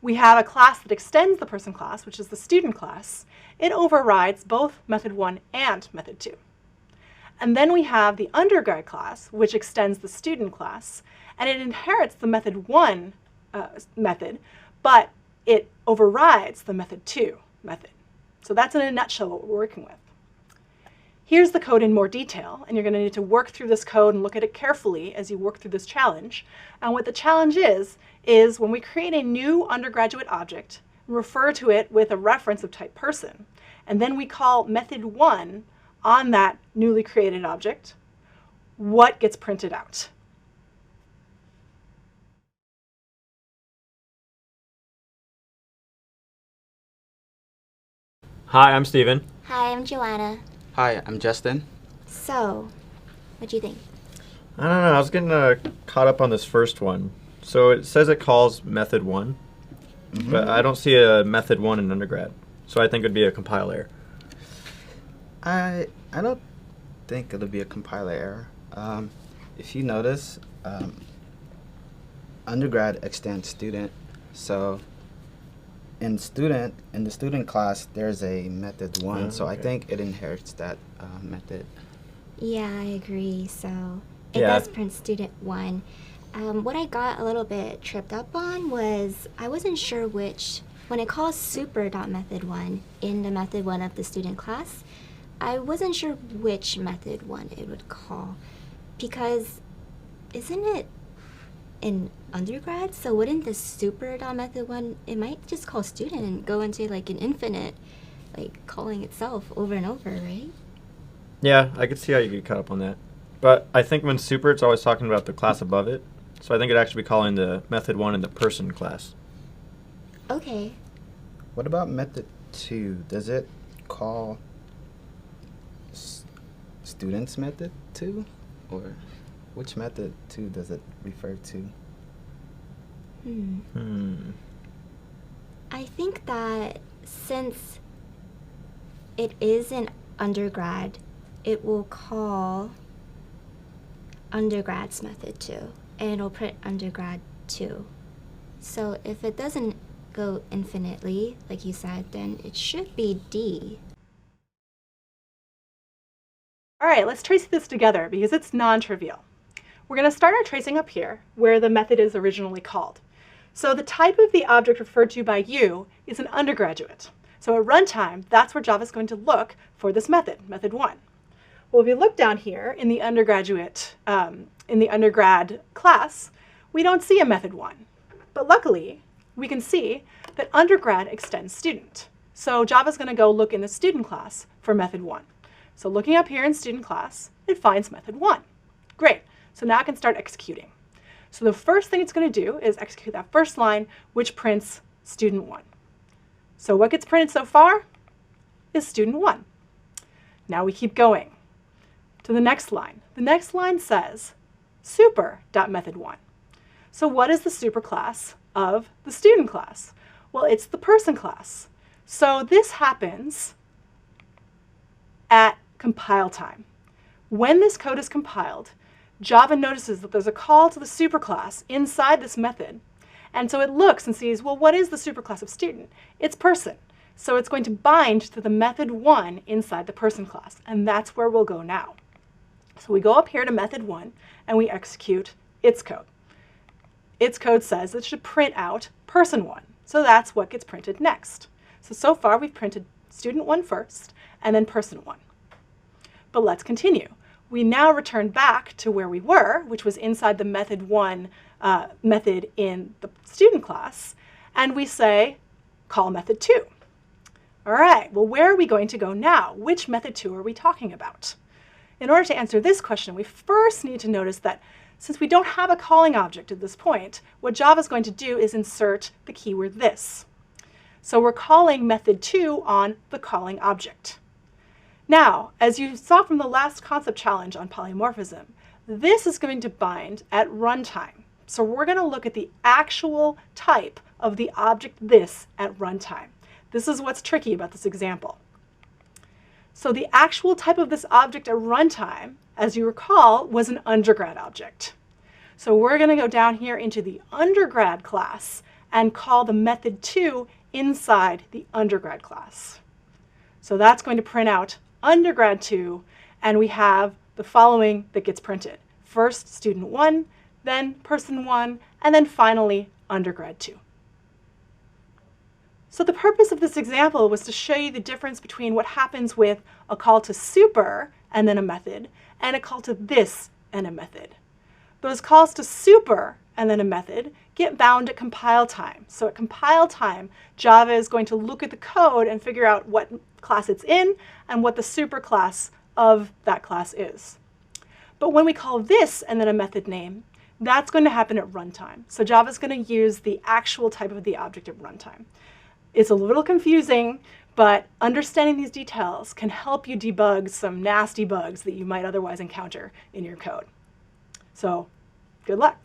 We have a class that extends the person class, which is the student class. It overrides both method 1 and method 2. And then we have the undergrad class, which extends the student class, and it inherits the method 1 method, but it overrides the method 2 method. So that's in a nutshell what we're working with. Here's the code in more detail, and you're going to need to work through this code and look at it carefully as you work through this challenge. And what the challenge is when we create a new undergraduate object, refer to it with a reference of type person, and then we call method 1 on that newly created object, what gets printed out? Hi, I'm Steven. Hi, I'm Joanna. Hi, I'm Justin. So, what do you think? I don't know, I was getting caught up on this first one. So it says it calls method 1, but I don't see a method 1 in undergrad. So I think it would be a compile error. I don't think it'll be a compiler error. If you notice, undergrad extends student, so in the student class there's a method 1, so I think it inherits that method. Yeah, I agree. So it does print student 1. What I got a little bit tripped up on was I wasn't sure which, when it calls super.method1 in the method 1 of the student class, I wasn't sure which method 1 it would call, because isn't it in undergrad? So wouldn't the super.method 1, it might just call student and go into like an infinite, like calling itself over and over, right? Yeah, I could see how you get caught up on that. But I think when super, it's always talking about the class above it. So I think it'd actually be calling the method 1 in the person class. Okay. What about method 2? Does it call student's method 2? Or which method 2 does it refer to? I think that since it is an undergrad, it will call undergrad's method 2, and it'll print undergrad 2. So if it doesn't go infinitely, like you said, then it should be D. All right, let's trace this together because it's non-trivial. We're going to start our tracing up here where the method is originally called. So the type of the object referred to by you is an undergraduate. So at runtime, that's where Java is going to look for this method, method 1. Well, if you look down here in the undergrad class, we don't see a method 1. But luckily, we can see that undergrad extends student. So Java's going to go look in the student class for method 1. So looking up here in student class, it finds method 1. Great. So now I can start executing. So the first thing it's going to do is execute that first line, which prints student 1. So what gets printed so far is student 1. Now we keep going to the next line. The next line says super.method1. So what is the superclass of the student class? Well, it's the person class. So this happens at compile time. When this code is compiled, Java notices that there's a call to the superclass inside this method. And so it looks and sees, well, what is the superclass of student? It's person. So it's going to bind to the method 1 inside the person class. And that's where we'll go now. So we go up here to method 1 and we execute its code. Its code says it should print out person 1. So that's what gets printed next. So far we've printed student 1 first and then person 1. But let's continue. We now return back to where we were, which was inside the method 1 method in the student class, and we say call method 2. All right, well, where are we going to go now? Which method 2 are we talking about? In order to answer this question, we first need to notice that since we don't have a calling object at this point, what Java is going to do is insert the keyword this. So we're calling method 2 on the calling object. Now, as you saw from the last concept challenge on polymorphism, this is going to bind at runtime. So we're going to look at the actual type of the object this at runtime. This is what's tricky about this example. So the actual type of this object at runtime, as you recall, was an undergrad object. So we're going to go down here into the undergrad class and call the method 2 inside the undergrad class. So that's going to print out undergrad 2, and we have the following that gets printed. First, student 1, then person 1, and then finally, undergrad 2. So the purpose of this example was to show you the difference between what happens with a call to super and then a method, and a call to this and a method. Those calls to super and then a method get bound at compile time. So at compile time, Java is going to look at the code and figure out what class it's in and what the superclass of that class is. But when we call this and then a method name, that's going to happen at runtime. So Java is going to use the actual type of the object at runtime. It's a little confusing, but understanding these details can help you debug some nasty bugs that you might otherwise encounter in your code. So good luck.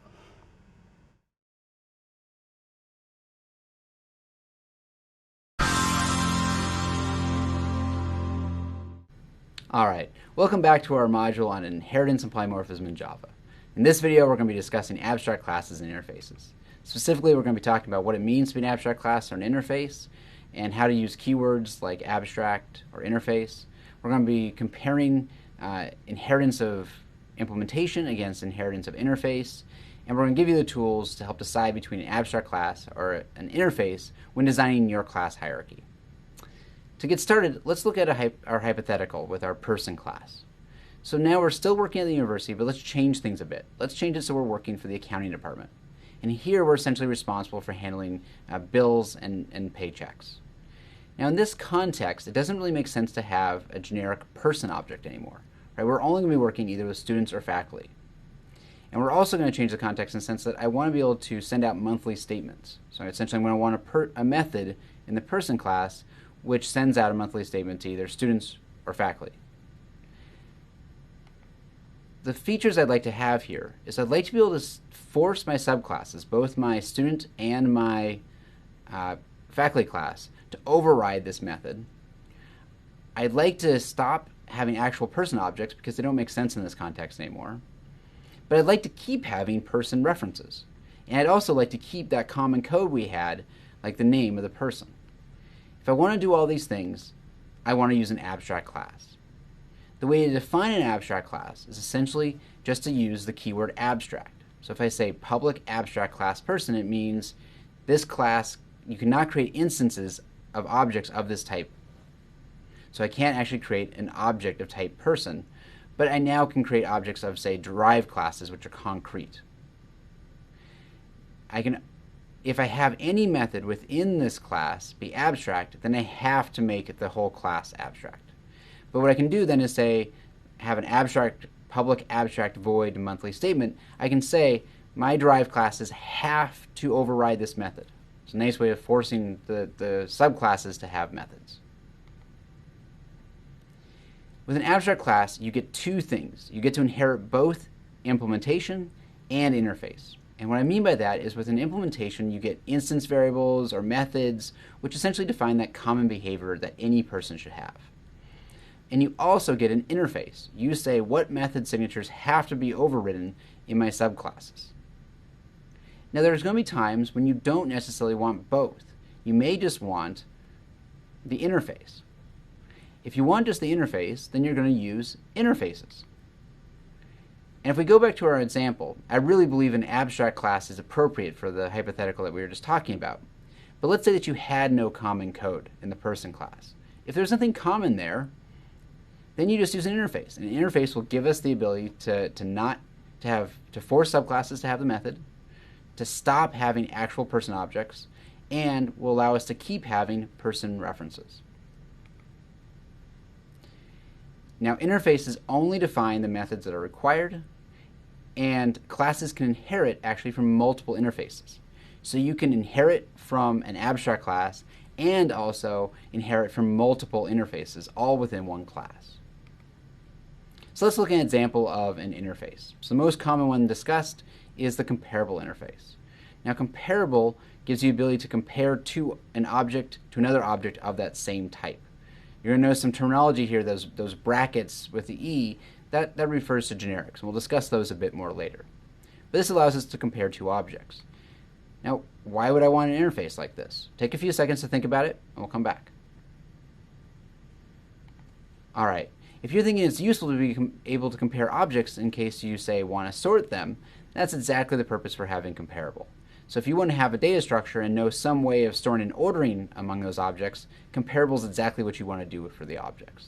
All right, welcome back to our module on inheritance and polymorphism in Java. In this video, we're going to be discussing abstract classes and interfaces. Specifically, we're going to be talking about what it means to be an abstract class or an interface, and how to use keywords like abstract or interface. We're going to be comparing inheritance of implementation against inheritance of interface, and we're going to give you the tools to help decide between an abstract class or an interface when designing your class hierarchy. To get started, let's look at our hypothetical with our person class. So now we're still working at the university, but let's change things a bit. Let's change it so we're working for the accounting department. And here we're essentially responsible for handling bills and paychecks. Now in this context, it doesn't really make sense to have a generic person object anymore. Right? We're only going to be working either with students or faculty. And we're also going to change the context in the sense that I want to be able to send out monthly statements. So essentially I'm going to want a method in the person class which sends out a monthly statement to either students or faculty. The features I'd like to have here is I'd like to be able to force my subclasses, both my student and my faculty class, to override this method. I'd like to stop having actual person objects because they don't make sense in this context anymore. But I'd like to keep having person references. And I'd also like to keep that common code we had, like the name of the person. If I want to do all these things, I want to use an abstract class. The way to define an abstract class is essentially just to use the keyword abstract. So if I say public abstract class person, it means this class, you cannot create instances of objects of this type. So I can't actually create an object of type person, but I now can create objects of, say, derived classes, which are concrete. If I have any method within this class be abstract, then I have to make it the whole class abstract. But what I can do then is say, have an abstract, public abstract void monthly statement. I can say my derived classes have to override this method. It's a nice way of forcing the subclasses to have methods. With an abstract class, you get two things. You get to inherit both implementation and interface. And what I mean by that is with an implementation, you get instance variables or methods, which essentially define that common behavior that any person should have. And you also get an interface. You say what method signatures have to be overridden in my subclasses. Now there's going to be times when you don't necessarily want both. You may just want the interface. If you want just the interface, then you're going to use interfaces. And if we go back to our example, I really believe an abstract class is appropriate for the hypothetical that we were just talking about. But let's say that you had no common code in the person class. If there's nothing common there, then you just use an interface. And an interface will give us the ability to force subclasses to have the method, to stop having actual person objects, and will allow us to keep having person references. Now, interfaces only define the methods that are required, and classes can inherit actually from multiple interfaces. So you can inherit from an abstract class and also inherit from multiple interfaces, all within one class. So let's look at an example of an interface. So the most common one discussed is the comparable interface. Now, comparable gives you the ability to compare to an object to another object of that same type. You're going to notice some terminology here, those brackets with the E, that refers to generics. And we'll discuss those a bit more later. But this allows us to compare two objects. Now, why would I want an interface like this? Take a few seconds to think about it, and we'll come back. All right. If you're thinking it's useful to be able to compare objects in case you, say, want to sort them, that's exactly the purpose for having comparable. So if you want to have a data structure and know some way of storing and ordering among those objects, comparable is exactly what you want to do for the objects.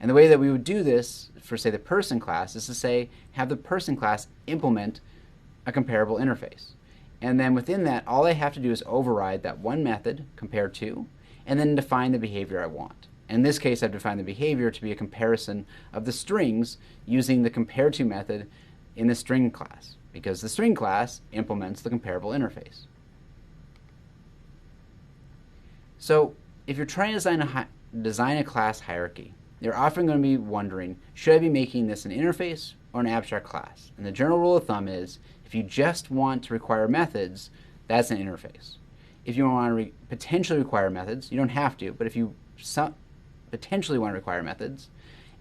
And the way that we would do this for, say, the person class is to say, have the person class implement a comparable interface. And then within that, all I have to do is override that one method, compare to, and then define the behavior I want. In this case, I've defined the behavior to be a comparison of the strings using the compare to method in the string class, because the string class implements the comparable interface. So if you're trying to design a class hierarchy, you're often going to be wondering, should I be making this an interface or an abstract class? And the general rule of thumb is, if you just want to require methods, that's an interface. If you want to potentially require methods, you don't have to, but if you potentially want to require methods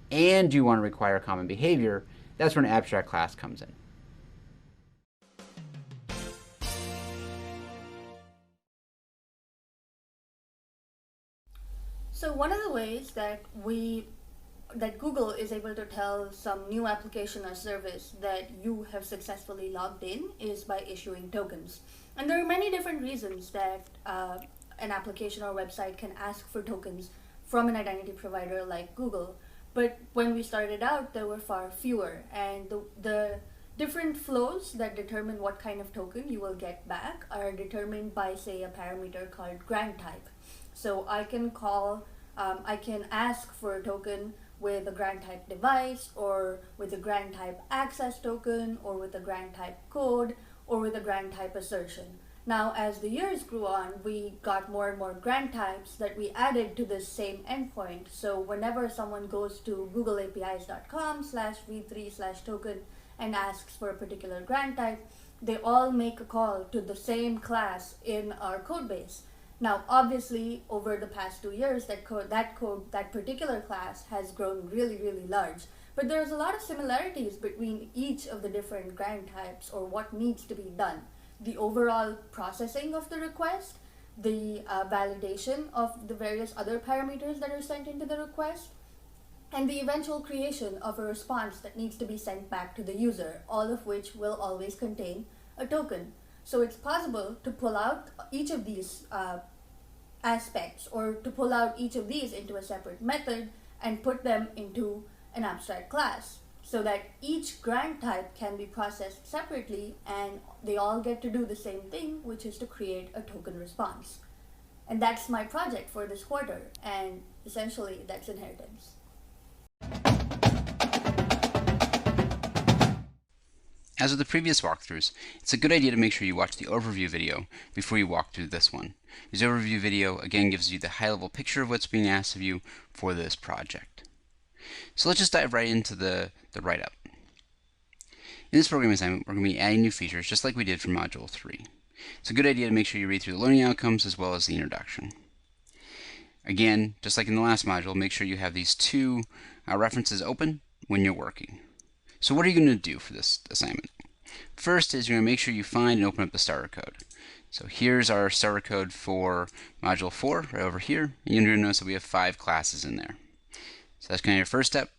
and you want to require common behavior, that's where an abstract class comes in. So one of the ways that Google is able to tell some new application or service that you have successfully logged in is by issuing tokens. And there are many different reasons that an application or website can ask for tokens from an identity provider like Google. But when we started out, there were far fewer. And the different flows that determine what kind of token you will get back are determined by, say, a parameter called grant type. So I can ask for a token with a grant type device, or with a grant type access token, or with a grant type code, or with a grant type assertion. Now, as the years grew on, we got more and more grant types that we added to this same endpoint. So whenever someone goes to googleapis.com/v3/token and asks for a particular grant type, they all make a call to the same class in our code base. Now, obviously, over the past 2 years, that particular class has grown really, really large. But there's a lot of similarities between each of the different grant types, or what needs to be done. The overall processing of the request, the validation of the various other parameters that are sent into the request, and the eventual creation of a response that needs to be sent back to the user, all of which will always contain a token. So it's possible to pull out each of these aspects, or to pull out each of these into a separate method and put them into an abstract class, so that each grant type can be processed separately and they all get to do the same thing, which is to create a token response. And that's my project for this quarter, and essentially that's inheritance. As with the previous walkthroughs, it's a good idea to make sure you watch the overview video before you walk through this one. This overview video again gives you the high-level picture of what's being asked of you for this project. So let's just dive right into the write-up. In this program assignment, we're going to be adding new features just like we did for Module 3. It's a good idea to make sure you read through the learning outcomes as well as the introduction. Again, just like in the last module, make sure you have these two references open when you're working. So what are you going to do for this assignment? First is you're going to make sure you find and open up the starter code. So here's our starter code for Module 4 right over here, and you're going to notice that we have 5 classes in there. So that's kind of your first step.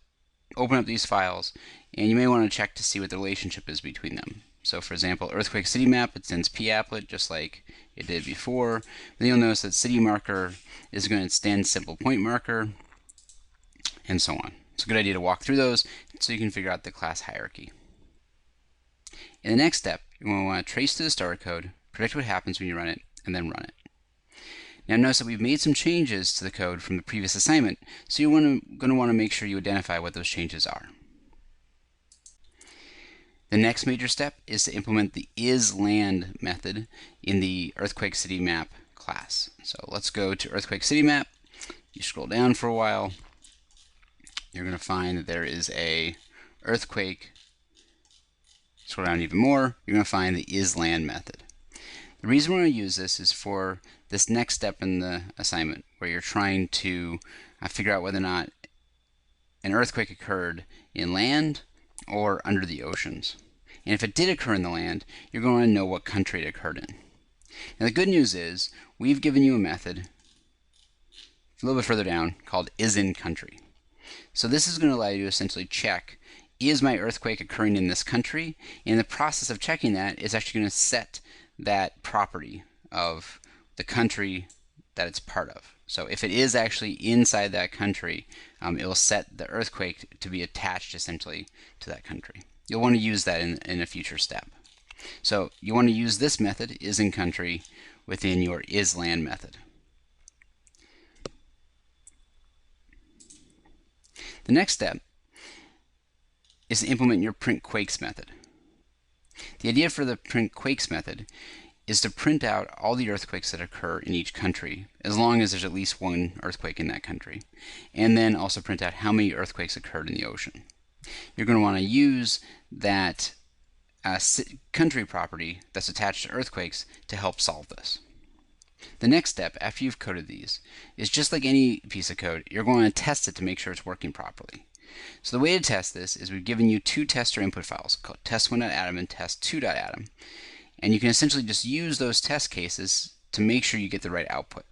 Open up these files, and you may want to check to see what the relationship is between them. So for example, earthquake city map, it sends papplet just like it did before. Then you'll notice that city marker is going to extend simple point marker, and so on. It's a good idea to walk through those so you can figure out the class hierarchy. In the next step, you want to trace to the starter code, predict what happens when you run it, and then run it. Now notice that we've made some changes to the code from the previous assignment, so you're going to want to make sure you identify what those changes are. The next major step is to implement the isLand method in the Earthquake City Map class. So let's go to Earthquake City Map. You scroll down for a while. You're going to find that there is a earthquake. Scroll down even more. You're going to find the isLand method. The reason we're going to use this is for this next step in the assignment, where you're trying to figure out whether or not an earthquake occurred in land or under the oceans. And if it did occur in the land, you're going to know what country it occurred in. Now the good news is we've given you a method a little bit further down called isInCountry. So this is going to allow you to essentially check, is my earthquake occurring in this country? And in the process of checking that, it's actually going to set that property of the country that it's part of. So if it is actually inside that country, it will set the earthquake to be attached essentially to that country. You'll want to use that in a future step. So you want to use this method, isInCountry, within your isLand method. The next step is to implement your printQuakes method. The idea for the printQuakes method is to print out all the earthquakes that occur in each country, as long as there's at least one earthquake in that country, and then also print out how many earthquakes occurred in the ocean. You're going to want to use that country property that's attached to earthquakes to help solve this. The next step, after you've coded these, is just like any piece of code, you're going to test it to make sure it's working properly. So the way to test this is we've given you two tester input files called test1.atom and test2.atom. And you can essentially just use those test cases to make sure you get the right output.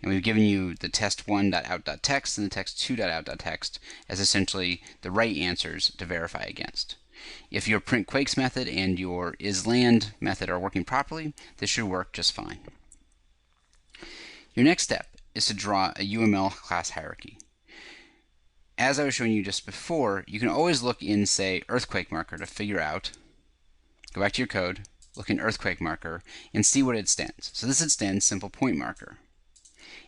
And we've given you the test1.out.text and the test2.out.text as essentially the right answers to verify against. If your printQuakes method and your isLand method are working properly, this should work just fine. Your next step is to draw a UML class hierarchy. As I was showing you just before, you can always look in, say, earthquake marker to figure out, go back to your code, look in earthquake marker, and see what it extends. So this extends simple point marker.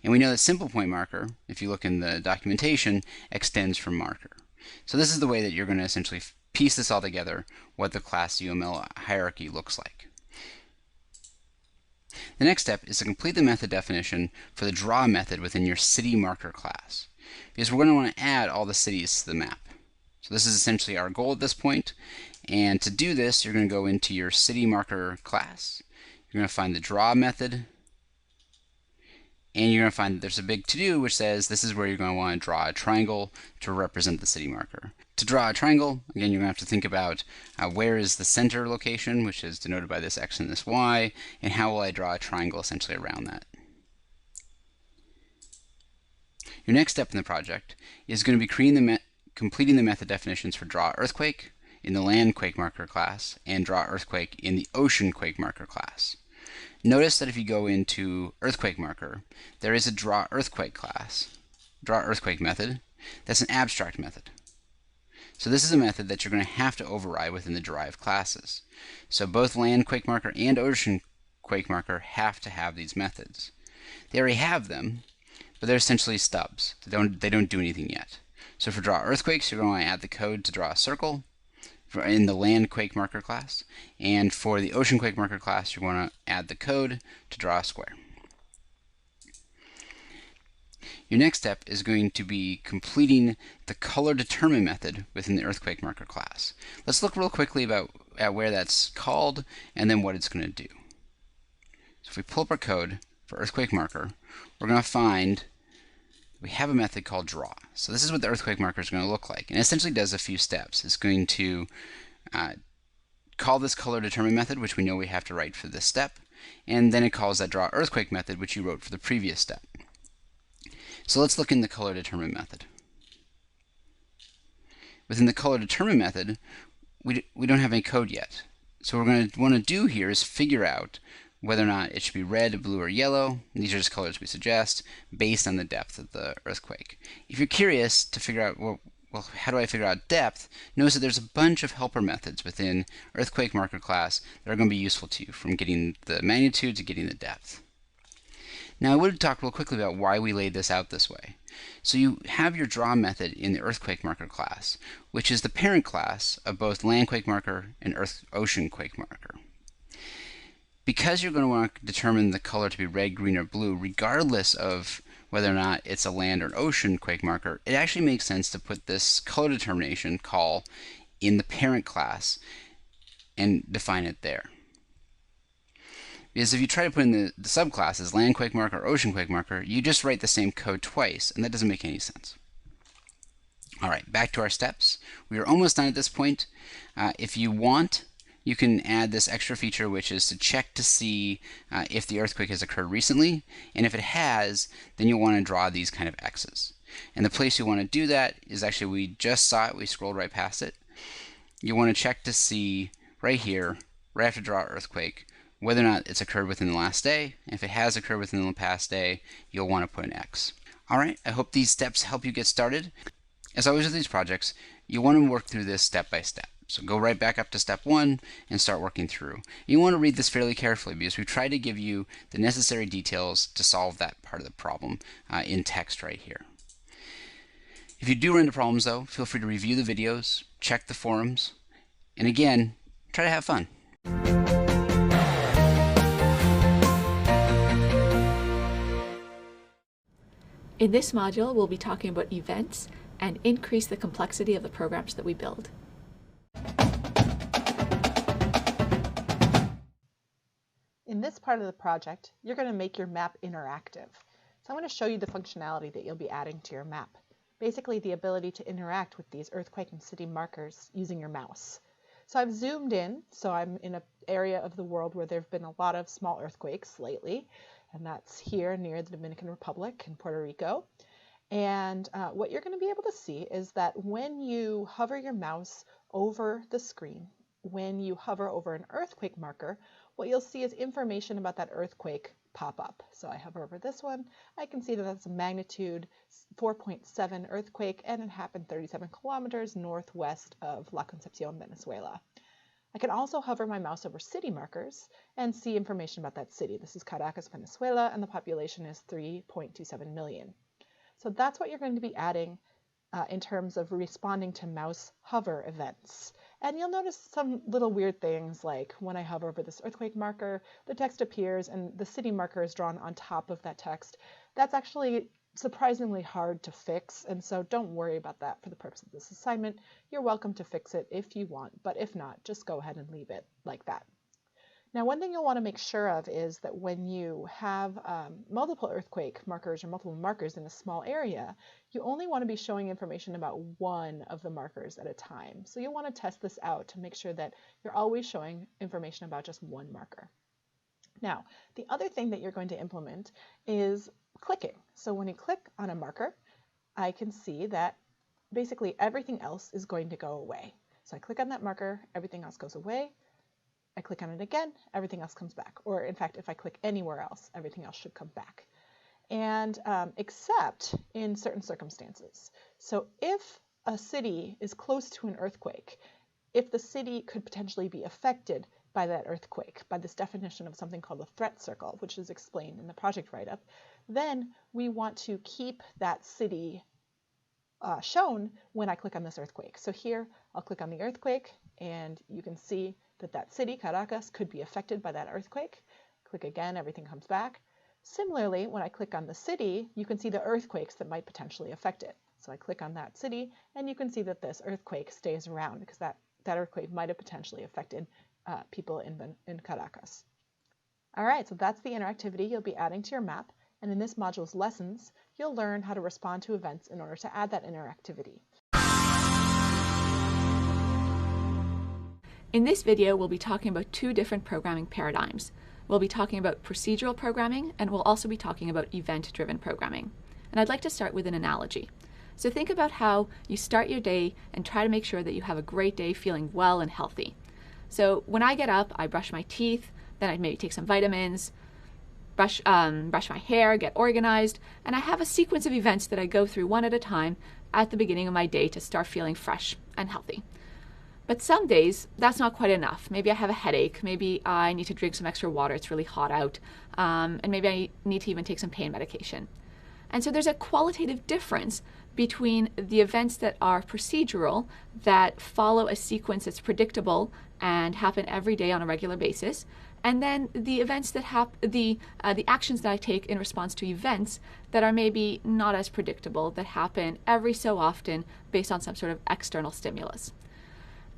And we know that simple point marker, if you look in the documentation, extends from marker. So this is the way that you're going to essentially piece this all together, what the class UML hierarchy looks like. The next step is to complete the method definition for the draw method within your city marker class, because we're going to want to add all the cities to the map. So this is essentially our goal at this point, and to do this you're going to go into your city marker class, you're going to find the draw method, and you're going to find that there's a big to-do which says this is where you're going to want to draw a triangle to represent the city marker. To draw a triangle, again, you're going to have to think about where is the center location, which is denoted by this X and this Y, and how will I draw a triangle essentially around that. Your next step in the project is going to be completing the method definitions for draw earthquake in the land quake marker class and draw earthquake in the ocean quake marker class. Notice that if you go into earthquake marker, there is a draw earthquake class, draw earthquake method, that's an abstract method. So this is a method that you're going to have to override within the derived classes. So both land quake marker and ocean quake marker have to have these methods. They already have them, but they're essentially stubs. They don't do anything yet. So for draw earthquakes, you're going to add the code to draw a circle in the land quake marker class, and for the ocean quake marker class, you're going to add the code to draw a square. Your next step is going to be completing the color determine method within the earthquake marker class. Let's look real quickly at where that's called and then what it's going to do. So if we pull up our code for earthquake marker, we're going to find we have a method called draw. So this is what the earthquake marker is going to look like, and it essentially does a few steps. It's going to call this color determine method, which we know we have to write for this step, and then it calls that draw earthquake method, which you wrote for the previous step. So let's look in the color determine method. Within the color determine method, we don't have any code yet. So what we're going to want to do here is figure out whether or not it should be red, blue, or yellow. These are just colors we suggest based on the depth of the earthquake. If you're curious to figure out, well, how do I figure out depth? Notice that there's a bunch of helper methods within earthquake marker class that are going to be useful to you, from getting the magnitude to getting the depth. Now I would talk real quickly about why we laid this out this way. So you have your draw method in the earthquake marker class, which is the parent class of both landquake marker and ocean quake marker. Because you're going to want to determine the color to be red, green, or blue, regardless of whether or not it's a land or an ocean quake marker, it actually makes sense to put this color determination call in the parent class and define it there. Because if you try to put in the subclasses, landquake marker or ocean quake marker, you just write the same code twice, and that doesn't make any sense. Alright, back to our steps. We are almost done at this point. If you want, you can add this extra feature, which is to check to see if the earthquake has occurred recently, and if it has, then you'll want to draw these kind of X's. And the place you want to do that is actually, we just saw it, we scrolled right past it. You want to check to see right here, right after draw earthquake, whether or not it's occurred within the last day. If it has occurred within the past day, you'll want to put an X. Alright, I hope these steps help you get started. As always with these projects, you want to work through this step by step. So go right back up to step 1 and start working through. You want to read this fairly carefully because we try to give you the necessary details to solve that part of the problem in text right here. If you do run into problems though, feel free to review the videos, check the forums, and again, try to have fun. In this module, we'll be talking about events and increase the complexity of the programs that we build. In this part of the project, you're going to make your map interactive. So I'm going to show you the functionality that you'll be adding to your map. Basically, the ability to interact with these earthquake and city markers using your mouse. So I've zoomed in, so I'm in an area of the world where there have been a lot of small earthquakes lately, and that's here near the Dominican Republic and Puerto Rico. And what you're going to be able to see is that when you hover your mouse over the screen, when you hover over an earthquake marker, what you'll see is information about that earthquake pop up. So I hover over this one, I can see that that's a magnitude 4.7 earthquake, and it happened 37 kilometers northwest of La Concepcion, Venezuela. I can also hover my mouse over city markers and see information about that city. This is Caracas, Venezuela, and the population is 3.27 million. So that's what you're going to be adding in terms of responding to mouse hover events. And you'll notice some little weird things, like when I hover over this earthquake marker, the text appears and the city marker is drawn on top of that text. That's actually surprisingly hard to fix, and so don't worry about that for the purpose of this assignment. You're welcome to fix it if you want, but if not, just go ahead and leave it like that. Now, one thing you'll want to make sure of is that when you have multiple earthquake markers or multiple markers in a small area, you only want to be showing information about one of the markers at a time. So you'll want to test this out to make sure that you're always showing information about just one marker. Now, the other thing that you're going to implement is clicking. So when you click on a marker, I can see that basically everything else is going to go away. So I click on that marker, everything else goes away. I click on it again, everything else comes back. Or in fact, if I click anywhere else, everything else should come back. And except in certain circumstances. So if a city is close to an earthquake, if the city could potentially be affected by that earthquake, by this definition of something called a threat circle, which is explained in the project write-up, then we want to keep that city shown when I click on this earthquake. So here, I'll click on the earthquake, and you can see that that city, Caracas, could be affected by that earthquake. Click again, everything comes back. Similarly, when I click on the city, you can see the earthquakes that might potentially affect it. So I click on that city, and you can see that this earthquake stays around because that earthquake might have potentially affected people in Caracas. All right, so that's the interactivity you'll be adding to your map. And in this module's lessons, you'll learn how to respond to events in order to add that interactivity. In this video, we'll be talking about two different programming paradigms. We'll be talking about procedural programming, and we'll also be talking about event-driven programming. And I'd like to start with an analogy. So think about how you start your day and try to make sure that you have a great day feeling well and healthy. So when I get up, I brush my teeth, then I maybe take some vitamins, brush my hair, get organized, and I have a sequence of events that I go through one at a time at the beginning of my day to start feeling fresh and healthy. But some days, that's not quite enough. Maybe I have a headache. Maybe I need to drink some extra water. It's really hot out. And maybe I need to even take some pain medication. And so there's a qualitative difference between the events that are procedural, that follow a sequence that's predictable and happen every day on a regular basis, and then the events that the actions that I take in response to events that are maybe not as predictable, that happen every so often based on some sort of external stimulus.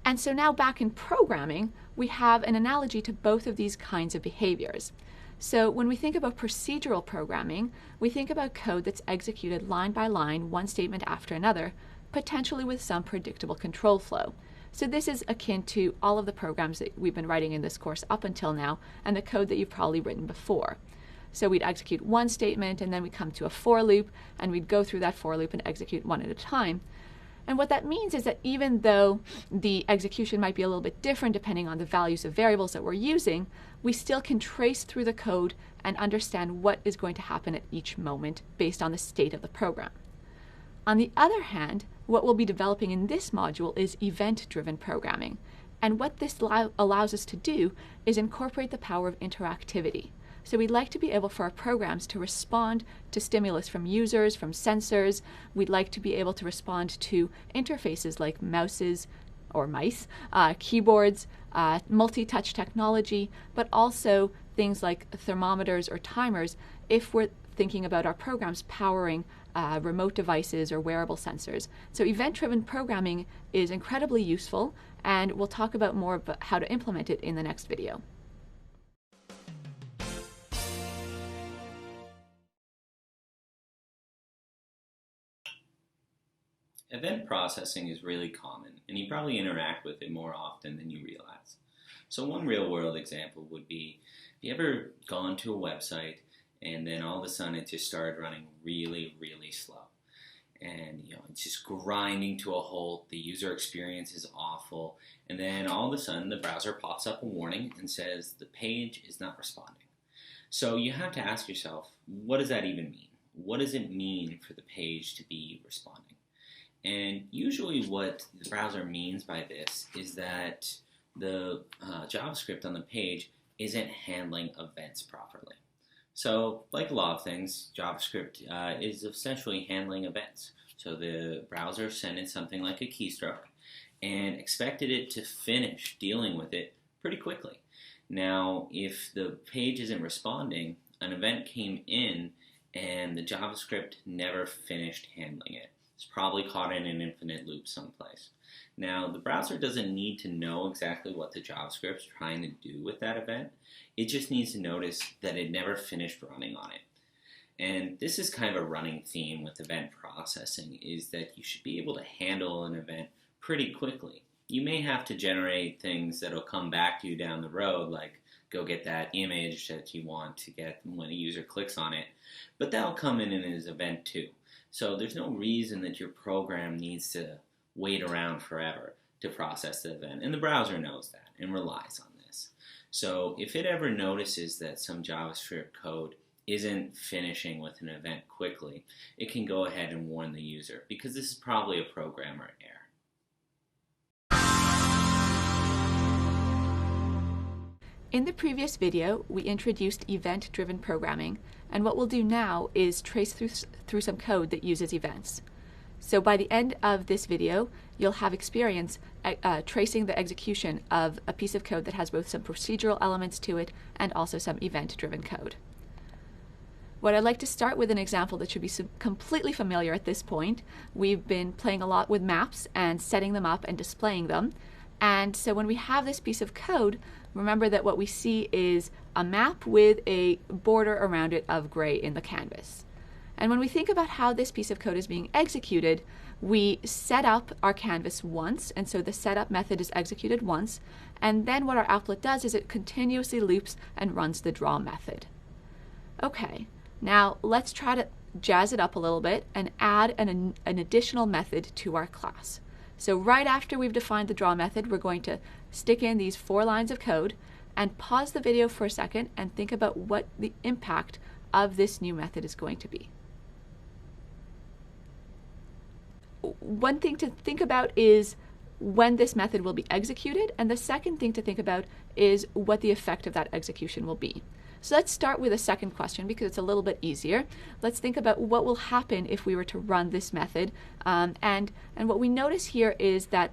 And so now back in programming, we have an analogy to both of these kinds of behaviors. So when we think about procedural programming, we think about code that's executed line by line, one statement after another, potentially with some predictable control flow. So this is akin to all of the programs that we've been writing in this course up until now, and the code that you've probably written before. So we'd execute one statement, and then we'd come to a for loop, and we'd go through that for loop and execute one at a time. And what that means is that even though the execution might be a little bit different depending on the values of variables that we're using, we still can trace through the code and understand what is going to happen at each moment based on the state of the program. On the other hand, what we'll be developing in this module is event-driven programming. And what this allows us to do is incorporate the power of interactivity. So we'd like to be able for our programs to respond to stimulus from users, from sensors. We'd like to be able to respond to interfaces like mouses or mice, keyboards, multi-touch technology, but also things like thermometers or timers if we're thinking about our programs powering remote devices or wearable sensors. So event-driven programming is incredibly useful, and we'll talk about more about how to implement it in the next video. Event processing is really common, and you probably interact with it more often than you realize. So one real-world example would be, have you ever gone to a website and then all of a sudden it just started running really, really slow? And it's just grinding to a halt, the user experience is awful, and then all of a sudden the browser pops up a warning and says the page is not responding. So you have to ask yourself, what does that even mean? What does it mean for the page to be responding? And usually what the browser means by this is that the JavaScript on the page isn't handling events properly. So like a lot of things, JavaScript is essentially handling events. So the browser sent in something like a keystroke and expected it to finish dealing with it pretty quickly. Now, if the page isn't responding, an event came in and the JavaScript never finished handling it. It's probably caught in an infinite loop someplace. Now, the browser doesn't need to know exactly what the JavaScript's trying to do with that event. It just needs to notice that it never finished running on it. And this is kind of a running theme with event processing, is that you should be able to handle an event pretty quickly. You may have to generate things that'll come back to you down the road, like go get that image that you want to get when a user clicks on it, but that'll come in as an event too. So there's no reason that your program needs to wait around forever to process the event, and the browser knows that and relies on this. So if it ever notices that some JavaScript code isn't finishing with an event quickly, it can go ahead and warn the user, because this is probably a programmer error. In the previous video, we introduced event-driven programming, and what we'll do now is trace through some code that uses events. So by the end of this video, you'll have experience tracing the execution of a piece of code that has both some procedural elements to it and also some event-driven code. What I'd like to start with an example that should be completely familiar at this point. We've been playing a lot with maps and setting them up and displaying them. And so when we have this piece of code, remember that what we see is a map with a border around it of gray in the canvas. And when we think about how this piece of code is being executed, we set up our canvas once, and so the setup method is executed once, and then what our applet does is it continuously loops and runs the draw method. Okay, now let's try to jazz it up a little bit and add an additional method to our class. So right after we've defined the draw method, we're going to stick in these 4 lines of code and pause the video for a second and think about what the impact of this new method is going to be. One thing to think about is when this method will be executed, and the second thing to think about is what the effect of that execution will be. So let's start with a second question because it's a little bit easier. Let's think about what will happen if we were to run this method. And what we notice here is that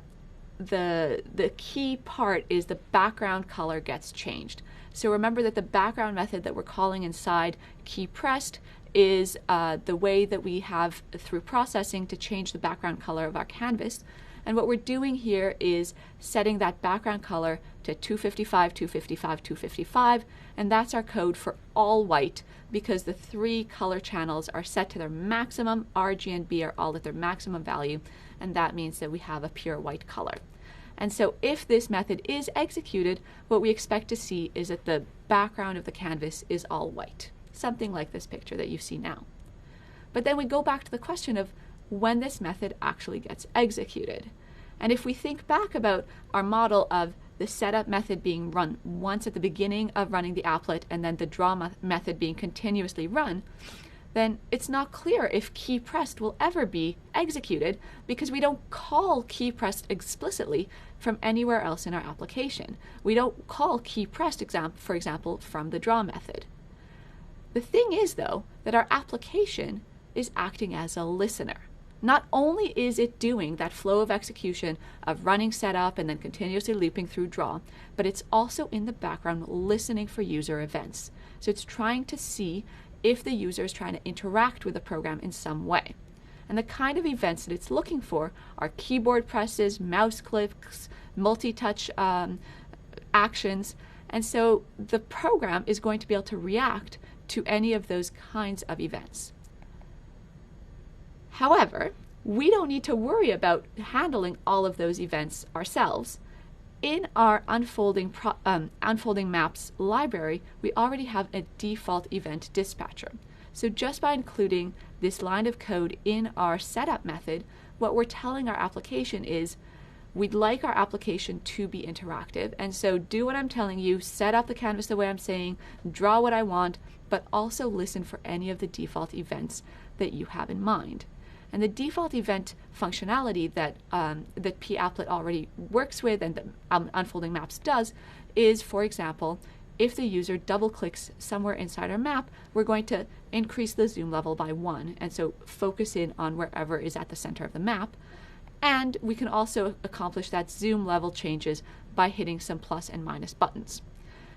the key part is the background color gets changed. So remember that the background method that we're calling inside keyPressed is the way that we have through processing to change the background color of our canvas. And what we're doing here is setting that background color to 255, 255, 255, and that's our code for all white because the 3 color channels are set to their maximum. R, G, and B are all at their maximum value, and that means that we have a pure white color. And so if this method is executed, what we expect to see is that the background of the canvas is all white, something like this picture that you see now. But then we go back to the question of when this method actually gets executed. And if we think back about our model of the setup method being run once at the beginning of running the applet and then the draw method being continuously run, then it's not clear if keyPressed will ever be executed because we don't call keyPressed explicitly from anywhere else in our application. We don't call keyPressed, for example, from the draw method. The thing is, though, that our application is acting as a listener. Not only is it doing that flow of execution of running setup and then continuously looping through draw, but it's also in the background listening for user events. So it's trying to see if the user is trying to interact with the program in some way. And the kind of events that it's looking for are keyboard presses, mouse clicks, multi-touch actions. And so the program is going to be able to react to any of those kinds of events. However, we don't need to worry about handling all of those events ourselves. In our unfolding maps library, we already have a default event dispatcher. So just by including this line of code in our setup method, what we're telling our application is we'd like our application to be interactive. And so do what I'm telling you, set up the canvas the way I'm saying, draw what I want, but also listen for any of the default events that you have in mind. And the default event functionality that papplet already works with and that Unfolding Maps does is, for example, if the user double clicks somewhere inside our map, we're going to increase the zoom level by 1 and so focus in on wherever is at the center of the map. And we can also accomplish that zoom level changes by hitting some plus and minus buttons.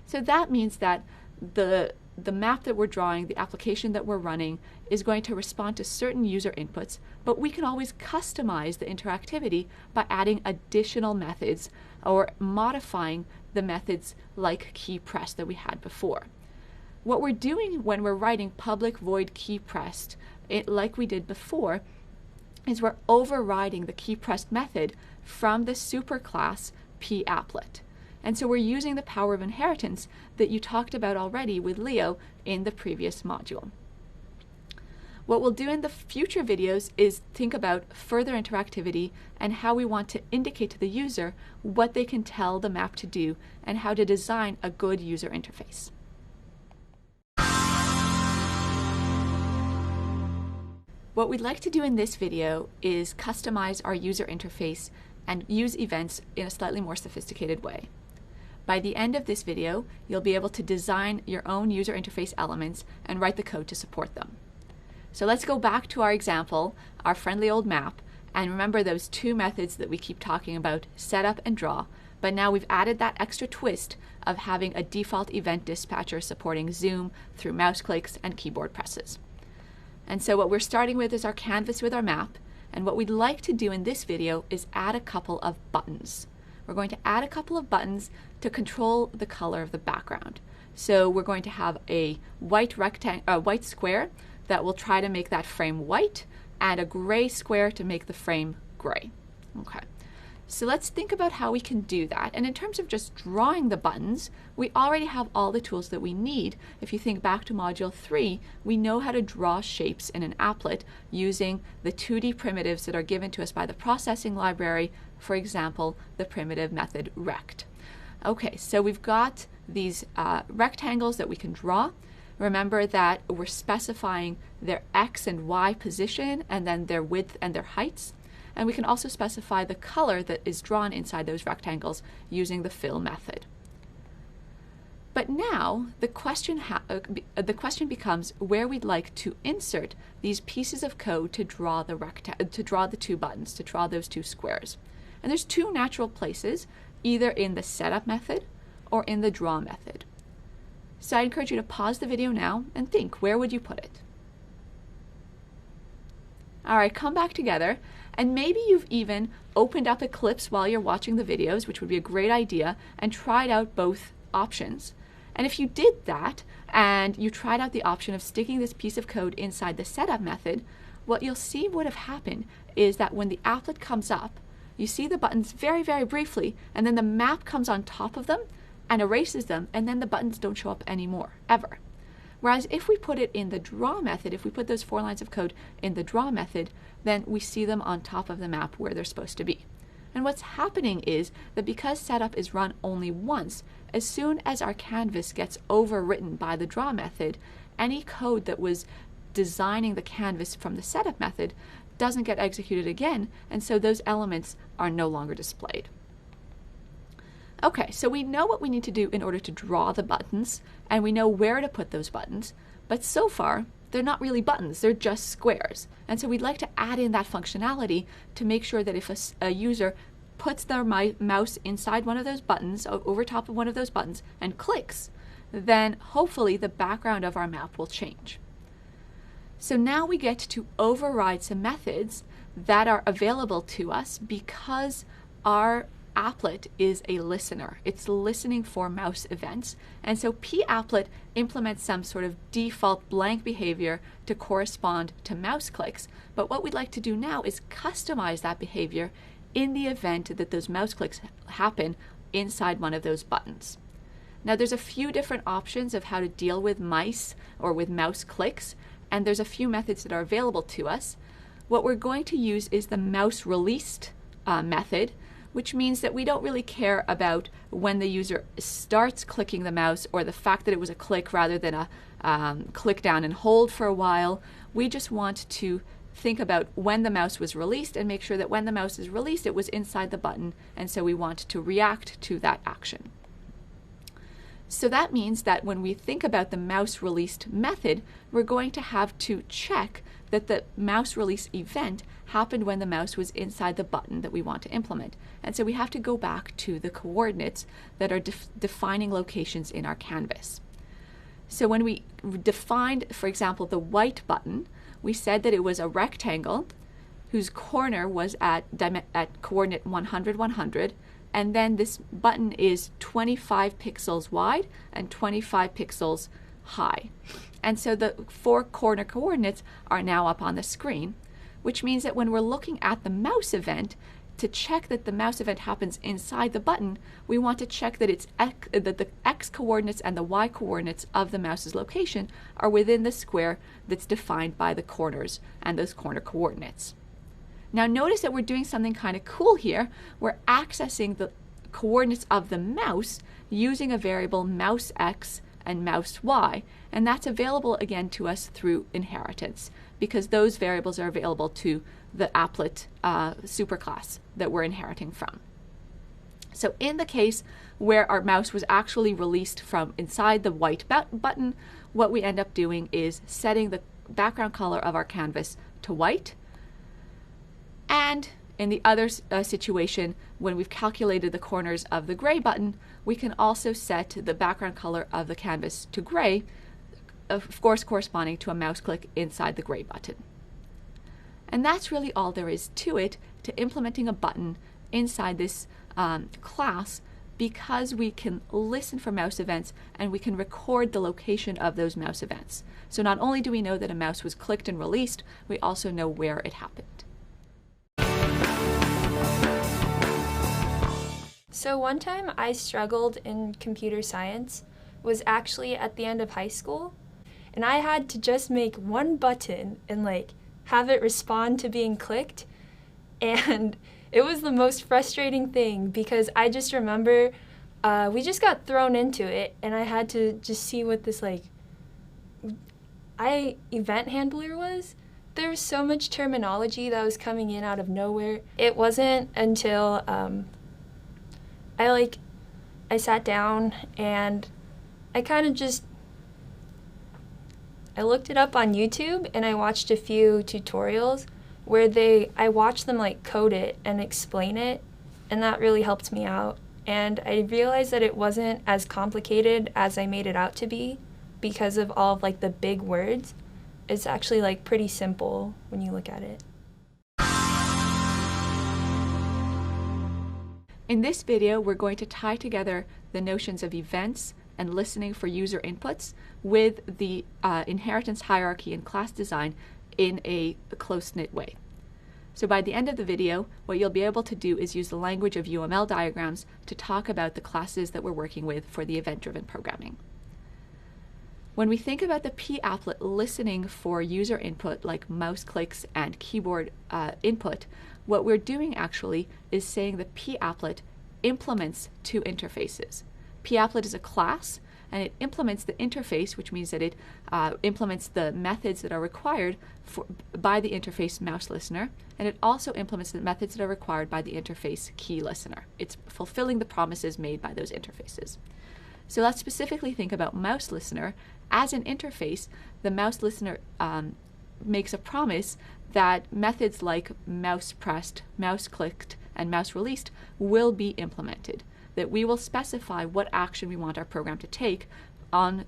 So that means that the map that we're drawing, the application that we're running, is going to respond to certain user inputs, but we can always customize the interactivity by adding additional methods or modifying the methods like keyPressed that we had before. What we're doing when we're writing public void keyPressed, like we did before, is we're overriding the keyPressed method from the superclass papplet. And so we're using the power of inheritance that you talked about already with Leo in the previous module. What we'll do in the future videos is think about further interactivity and how we want to indicate to the user what they can tell the map to do and how to design a good user interface. What we'd like to do in this video is customize our user interface and use events in a slightly more sophisticated way. By the end of this video, you'll be able to design your own user interface elements and write the code to support them. So let's go back to our example, our friendly old map, and remember those 2 methods that we keep talking about, setup and draw, but now we've added that extra twist of having a default event dispatcher supporting zoom through mouse clicks and keyboard presses. And so what we're starting with is our canvas with our map, and what we'd like to do in this video is add a couple of buttons. We're going to add a couple of buttons to control the color of the background. So we're going to have a white square that will try to make that frame white and a gray square to make the frame gray. Okay. So let's think about how we can do that. And in terms of just drawing the buttons, we already have all the tools that we need. If you think back to Module 3, we know how to draw shapes in an applet using the 2D primitives that are given to us by the processing library, for example, the primitive method rect. Okay, so we've got these rectangles that we can draw. Remember that we're specifying their X and Y position and then their width and their heights. and we can also specify the color that is drawn inside those rectangles using the fill method. But now the question becomes where we'd like to insert these pieces of code to draw the two buttons, to draw those two squares. And there's two natural places, either in the setup method or in the draw method. So I encourage you to pause the video now and think, where would you put it? All right, come back together, and maybe you've even opened up Eclipse while you're watching the videos, which would be a great idea, and tried out both options. And if you did that, and you tried out the option of sticking this piece of code inside the setup method, what you'll see would have happened is that when the applet comes up, you see the buttons very, very briefly, and then the map comes on top of them and erases them, and then the buttons don't show up anymore, ever. Whereas if we put it in the draw method, if we put those 4 lines of code in the draw method, then we see them on top of the map where they're supposed to be. And what's happening is that because setup is run only once, as soon as our canvas gets overwritten by the draw method, any code that was designing the canvas from the setup method doesn't get executed again, and so those elements are no longer displayed. Okay, so we know what we need to do in order to draw the buttons, and we know where to put those buttons, but so far, they're not really buttons, they're just squares. And so we'd like to add in that functionality to make sure that if a user puts their mouse inside one of those buttons, over top of one of those buttons, and clicks, then hopefully the background of our map will change. So now we get to override some methods that are available to us because our applet is a listener. It's listening for mouse events. And so papplet implements some sort of default blank behavior to correspond to mouse clicks. But what we'd like to do now is customize that behavior in the event that those mouse clicks happen inside one of those buttons. Now there's a few different options of how to deal with mice or with mouse clicks, and there's a few methods that are available to us. What we're going to use is the mouse released method, which means that we don't really care about when the user starts clicking the mouse or the fact that it was a click rather than a click down and hold for a while. We just want to think about when the mouse was released and make sure that when the mouse is released, it was inside the button, and so we want to react to that action. So that means that when we think about the mouse released method, we're going to have to check that the mouse release event happened when the mouse was inside the button that we want to implement. And so we have to go back to the coordinates that are defining locations in our canvas. So when we defined, for example, the white button, we said that it was a rectangle whose corner was at coordinate 100, 100, and then this button is 25 pixels wide and 25 pixels high. And so the 4 corner coordinates are now up on the screen, which means that when we're looking at the mouse event, to check that the mouse event happens inside the button, we want to check that that the x coordinates and the y coordinates of the mouse's location are within the square that's defined by the corners and those corner coordinates. Now notice that we're doing something kind of cool here. We're accessing the coordinates of the mouse using a variable mouse x and mouse y, and that's available again to us through inheritance because those variables are available to the applet superclass that we're inheriting from. So in the case where our mouse was actually released from inside the white button, what we end up doing is setting the background color of our canvas to white. And in the other situation, when we've calculated the corners of the gray button, we can also set the background color of the canvas to gray, of course corresponding to a mouse click inside the gray button. And that's really all there is to it, to implementing a button inside this class, because we can listen for mouse events and we can record the location of those mouse events. So not only do we know that a mouse was clicked and released, we also know where it happened. So one time I struggled in computer science was actually at the end of high school, and I had to just make one button and have it respond to being clicked, and it was the most frustrating thing because I just remember we just got thrown into it and I had to just see what this event handler was, There's so much terminology that was coming in out of nowhere. It wasn't until I sat down and I kind of just, I looked it up on YouTube and I watched a few tutorials where I watched them like code it and explain it, and that really helped me out. And I realized that it wasn't as complicated as I made it out to be because of all of like the big words. It's actually like pretty simple when you look at it. In this video, we're going to tie together the notions of events and listening for user inputs with the inheritance hierarchy and class design in a close-knit way. So by the end of the video, what you'll be able to do is use the language of UML diagrams to talk about the classes that we're working with for the event-driven programming. When we think about the p-applet listening for user input like mouse clicks and keyboard input, what we're doing actually is saying the p-applet implements two interfaces. P-applet is a class, and it implements the interface, which means that it implements the methods that are required by the interface mouse listener, and it also implements the methods that are required by the interface key listener. It's fulfilling the promises made by those interfaces. So let's specifically think about mouse listener. As an interface, the mouse listener makes a promise that methods like mouse pressed, mouse clicked, and mouse released will be implemented, that we will specify what action we want our program to take on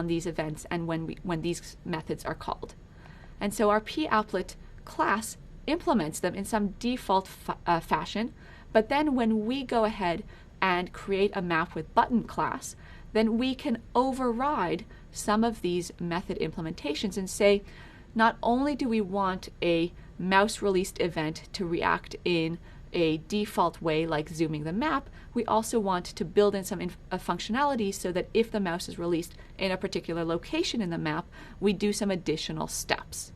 these events and when these methods are called. And so our p-applet class implements them in some default fashion, but then when we go ahead and create a map with button class, then we can override some of these method implementations and say, not only do we want a mouse released event to react in a default way like zooming the map, we also want to build in some functionality so that if the mouse is released in a particular location in the map, we do some additional steps.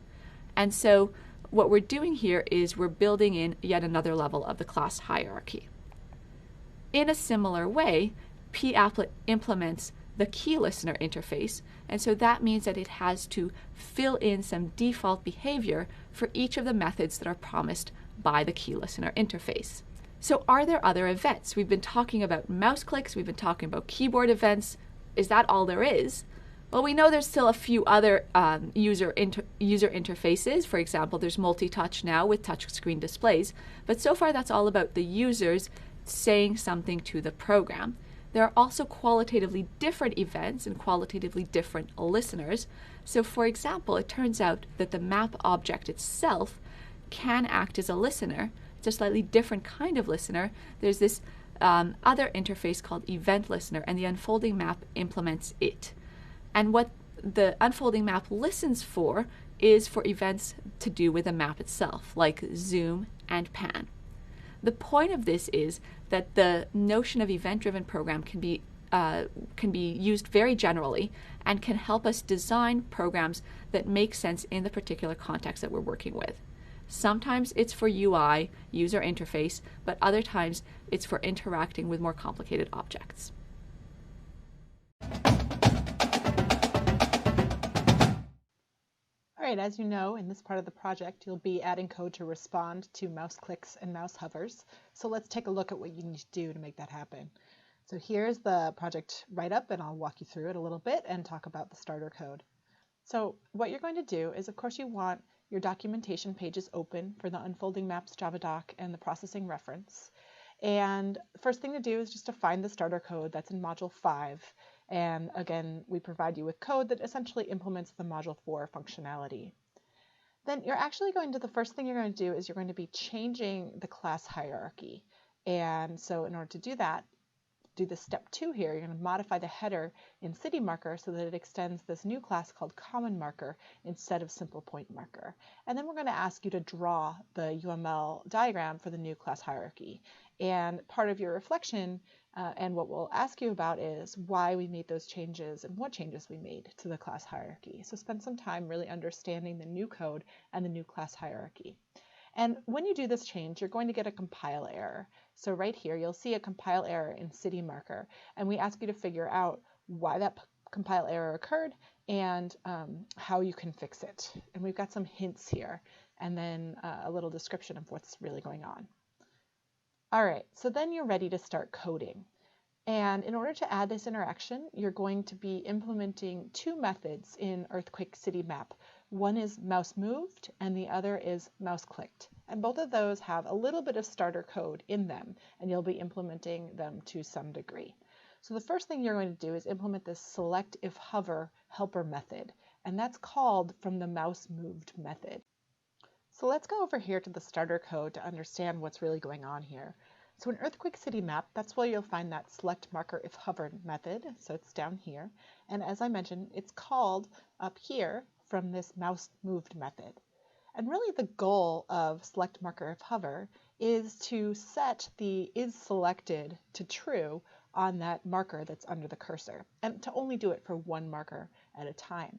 And so what we're doing here is we're building in yet another level of the class hierarchy. In a similar way, p-applet implements the key listener interface, and so that means that it has to fill in some default behavior for each of the methods that are promised by the key listener interface. So are there other events? We've been talking about mouse clicks, we've been talking about keyboard events. Is that all there is? Well, we know there's still a few other user interfaces. For example, there's multi-touch now with touchscreen displays, but so far that's all about the users saying something to the program. There are also qualitatively different events and qualitatively different listeners. So for example, it turns out that the map object itself can act as a listener. It's a slightly different kind of listener. There's this other interface called event listener, and the unfolding map implements it. And what the unfolding map listens for is for events to do with the map itself, like zoom and pan. The point of this is that the notion of event-driven program can be used very generally and can help us design programs that make sense in the particular context that we're working with. Sometimes it's for UI, user interface, but other times it's for interacting with more complicated objects. All right, as you know, in this part of the project, you'll be adding code to respond to mouse clicks and mouse hovers. So let's take a look at what you need to do to make that happen. So here's the project write-up, and I'll walk you through it a little bit and talk about the starter code. So what you're going to do is, of course, you want your documentation pages open for the unfolding maps Java doc and the processing reference. And the first thing to do is just to find the starter code that's in Module 5. And again, we provide you with code that essentially implements the Module 4 functionality. Then you're actually going to, the first thing you're going to do is you're going to be changing the class hierarchy. And so in order to do that, do the step 2 here. You're going to modify the header in city marker so that it extends this new class called common marker instead of simple point marker. And then we're going to ask you to draw the UML diagram for the new class hierarchy. And part of your reflection and what we'll ask you about is why we made those changes and what changes we made to the class hierarchy. So spend some time really understanding the new code and the new class hierarchy. And when you do this change, you're going to get a compile error. So right here, you'll see a compile error in city marker, and we ask you to figure out why that compile error occurred and how you can fix it. And we've got some hints here and then a little description of what's really going on. All right, so then you're ready to start coding. And in order to add this interaction, you're going to be implementing two methods in Earthquake City Map. One is mouse moved and the other is mouse clicked. And both of those have a little bit of starter code in them, and you'll be implementing them to some degree. So the first thing you're going to do is implement this select if hover helper method, and that's called from the mouse moved method. So let's go over here to the starter code to understand what's really going on here. So in Earthquake City Map, that's where you'll find that select marker if hover method. So it's down here. And as I mentioned, it's called up here from this mouse moved method. And really the goal of select marker if hover is to set the is selected to true on that marker that's under the cursor, and to only do it for one marker at a time.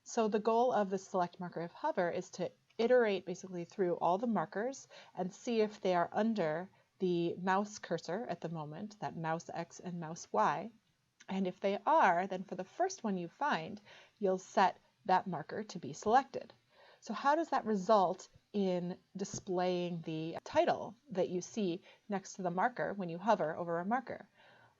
So the goal of the select marker if hover is to iterate basically through all the markers and see if they are under the mouse cursor at the moment, that mouse X and mouse Y. And if they are, then for the first one you find, you'll set that marker to be selected. So how does that result in displaying the title that you see next to the marker when you hover over a marker?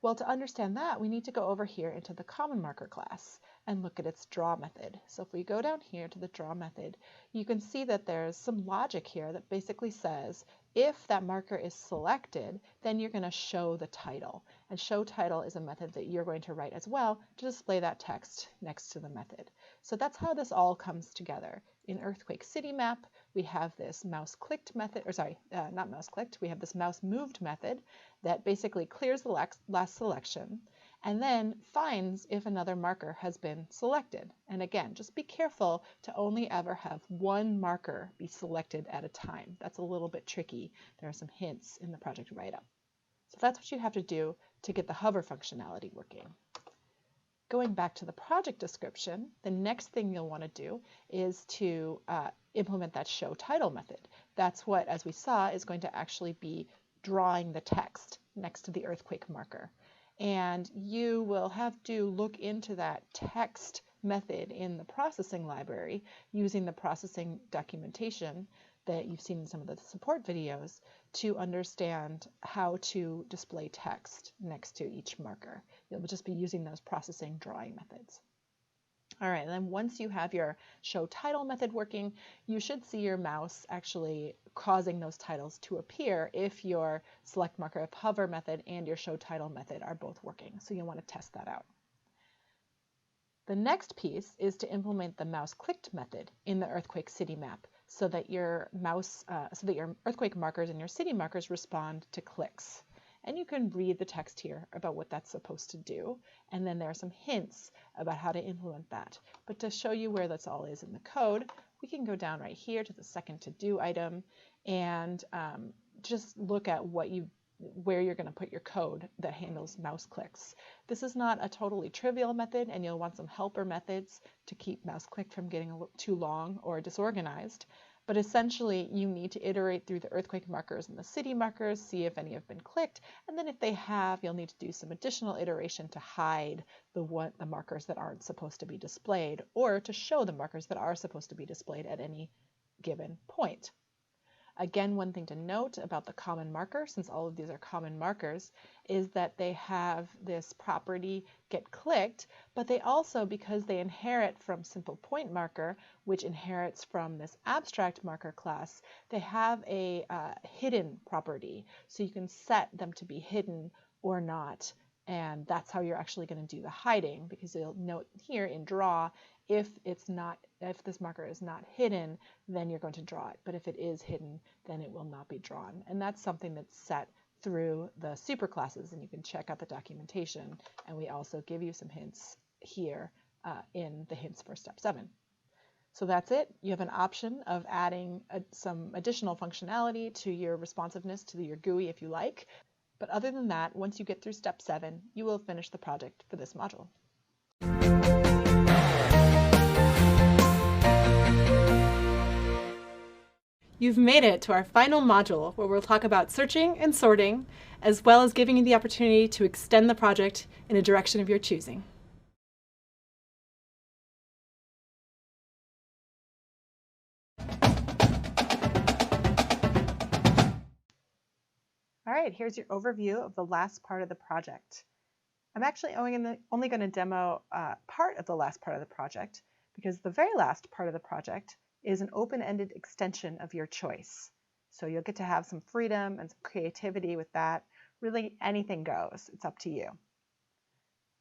Well, to understand that, we need to go over here into the common marker class and look at its draw method. So if we go down here to the draw method, you can see that there's some logic here that basically says if that marker is selected, then you're going to show the title. And show title is a method that you're going to write as well to display that text next to the method. So that's how this all comes together. In Earthquake City Map, we have this mouse clicked method, or sorry, not mouse clicked, we have this mouse moved method that basically clears the last selection and then finds if another marker has been selected. And again, just be careful to only ever have one marker be selected at a time. That's a little bit tricky. There are some hints in the project write-up. So that's what you have to do to get the hover functionality working. Going back to the project description, the next thing you'll want to do is to implement that show title method. That's what, as we saw, is going to actually be drawing the text next to the earthquake marker. And you will have to look into that text method in the processing library using the processing documentation that you've seen in some of the support videos to understand how to display text next to each marker. You'll just be using those processing drawing methods. All right, and then once you have your show title method working, you should see your mouse actually causing those titles to appear if your select marker if hover method and your show title method are both working. So you'll want to test that out. The next piece is to implement the mouse clicked method in the Earthquake City Map so that your your earthquake markers and your city markers respond to clicks. And you can read the text here about what that's supposed to do. And then there are some hints about how to implement that. But to show you where this all is in the code, we can go down right here to the second to do item and just look at where you're going to put your code that handles mouse clicks. This is not a totally trivial method, and you'll want some helper methods to keep mouse click from getting too long or disorganized. But essentially, you need to iterate through the earthquake markers and the city markers, see if any have been clicked, and then if they have, you'll need to do some additional iteration to hide the markers that aren't supposed to be displayed, or to show the markers that are supposed to be displayed at any given point. Again, one thing to note about the common marker, since all of these are common markers, is that they have this property get clicked, but they also, because they inherit from simple point marker, which inherits from this abstract marker class, they have a hidden property. So you can set them to be hidden or not. And that's how you're actually going to do the hiding, because you'll note here in draw, if this marker is not hidden, then you're going to draw it. But if it is hidden, then it will not be drawn. And that's something that's set through the superclasses, and you can check out the documentation. And we also give you some hints here in the hints for step 7. So that's it. You have an option of adding some additional functionality to your responsiveness to your GUI if you like. But other than that, once you get through step 7, you will finish the project for this module. You've made it to our final module, where we'll talk about searching and sorting, as well as giving you the opportunity to extend the project in a direction of your choosing. All right, here's your overview of the last part of the project. I'm actually only going to demo part of the last part of the project because the very last part of the project is an open-ended extension of your choice. So you'll get to have some freedom and some creativity with that. Really, anything goes. It's up to you.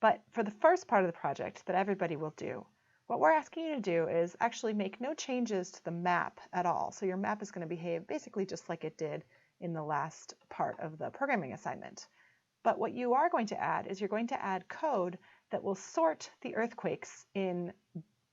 But for the first part of the project that everybody will do, what we're asking you to do is actually make no changes to the map at all. So your map is going to behave basically just like it did in the last part of the programming assignment. But what you are going to add is you're going to add code that will sort the earthquakes in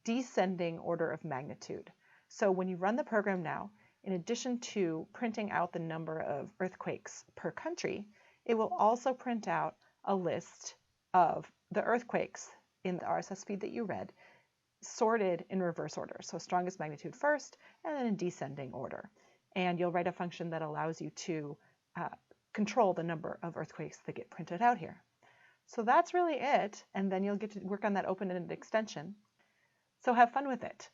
descending order of magnitude. So when you run the program now, in addition to printing out the number of earthquakes per country, it will also print out a list of the earthquakes in the RSS feed that you read, sorted in reverse order. So strongest magnitude first, and then in descending order. And you'll write a function that allows you to control the number of earthquakes that get printed out here. So that's really it, and then you'll get to work on that open-ended extension. So have fun with it.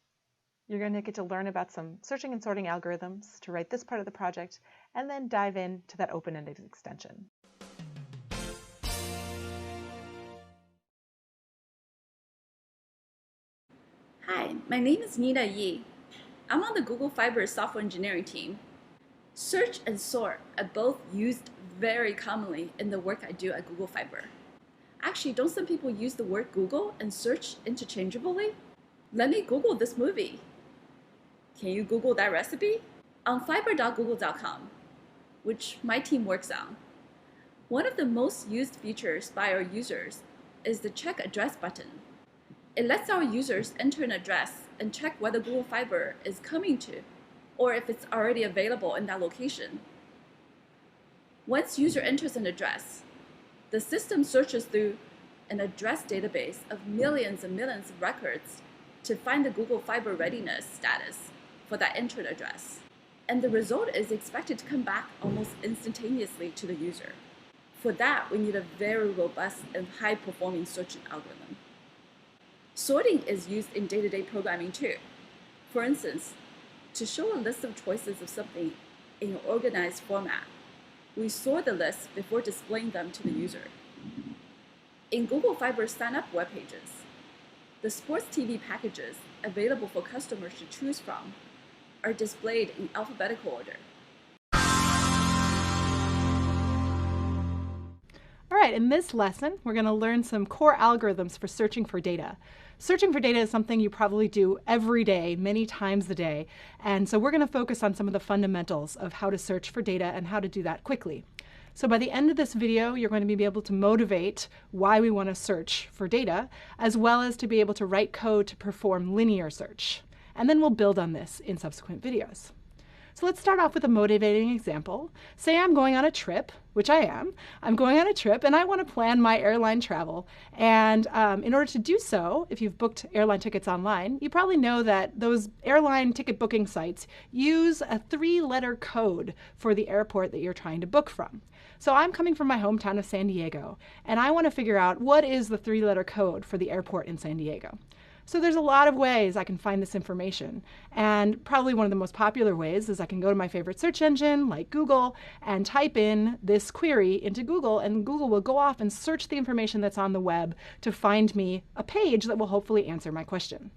You're going to get to learn about some searching and sorting algorithms to write this part of the project, and then dive into that open-ended extension. Hi, my name is Nita Yi. I'm on the Google Fiber software engineering team. Search and sort are both used very commonly in the work I do at Google Fiber. Actually, don't some people use the word Google and search interchangeably? Let me Google this movie. Can you Google that recipe? On fiber.google.com, which my team works on, one of the most used features by our users is the check address button. It lets our users enter an address and check whether Google Fiber is coming to, or if it's already available in that location. Once user enters an address, the system searches through an address database of millions and millions of records to find the Google Fiber readiness status for that entered address. And the result is expected to come back almost instantaneously to the user. For that, we need a very robust and high-performing search algorithm. Sorting is used in day-to-day programming too. For instance, to show a list of choices of something in an organized format, we sort the list before displaying them to the user. In Google Fiber sign-up web pages, the sports TV packages available for customers to choose from are displayed in alphabetical order. All right, in this lesson, we're going to learn some core algorithms for searching for data. Searching for data is something you probably do every day, many times a day. And so we're going to focus on some of the fundamentals of how to search for data and how to do that quickly. So by the end of this video, you're going to be able to motivate why we want to search for data, as well as to be able to write code to perform linear search. And then we'll build on this in subsequent videos. So let's start off with a motivating example. Say I'm going on a trip, which I am. I'm going on a trip and I want to plan my airline travel. And in order to do so, if you've booked airline tickets online, you probably know that those airline ticket booking sites use a 3-letter code for the airport that you're trying to book from. So I'm coming from my hometown of San Diego, and I want to figure out what is the 3-letter code for the airport in San Diego. So there's a lot of ways I can find this information, and probably one of the most popular ways is I can go to my favorite search engine like Google and type in this query into Google, and Google will go off and search the information that's on the web to find me a page that will hopefully answer my question.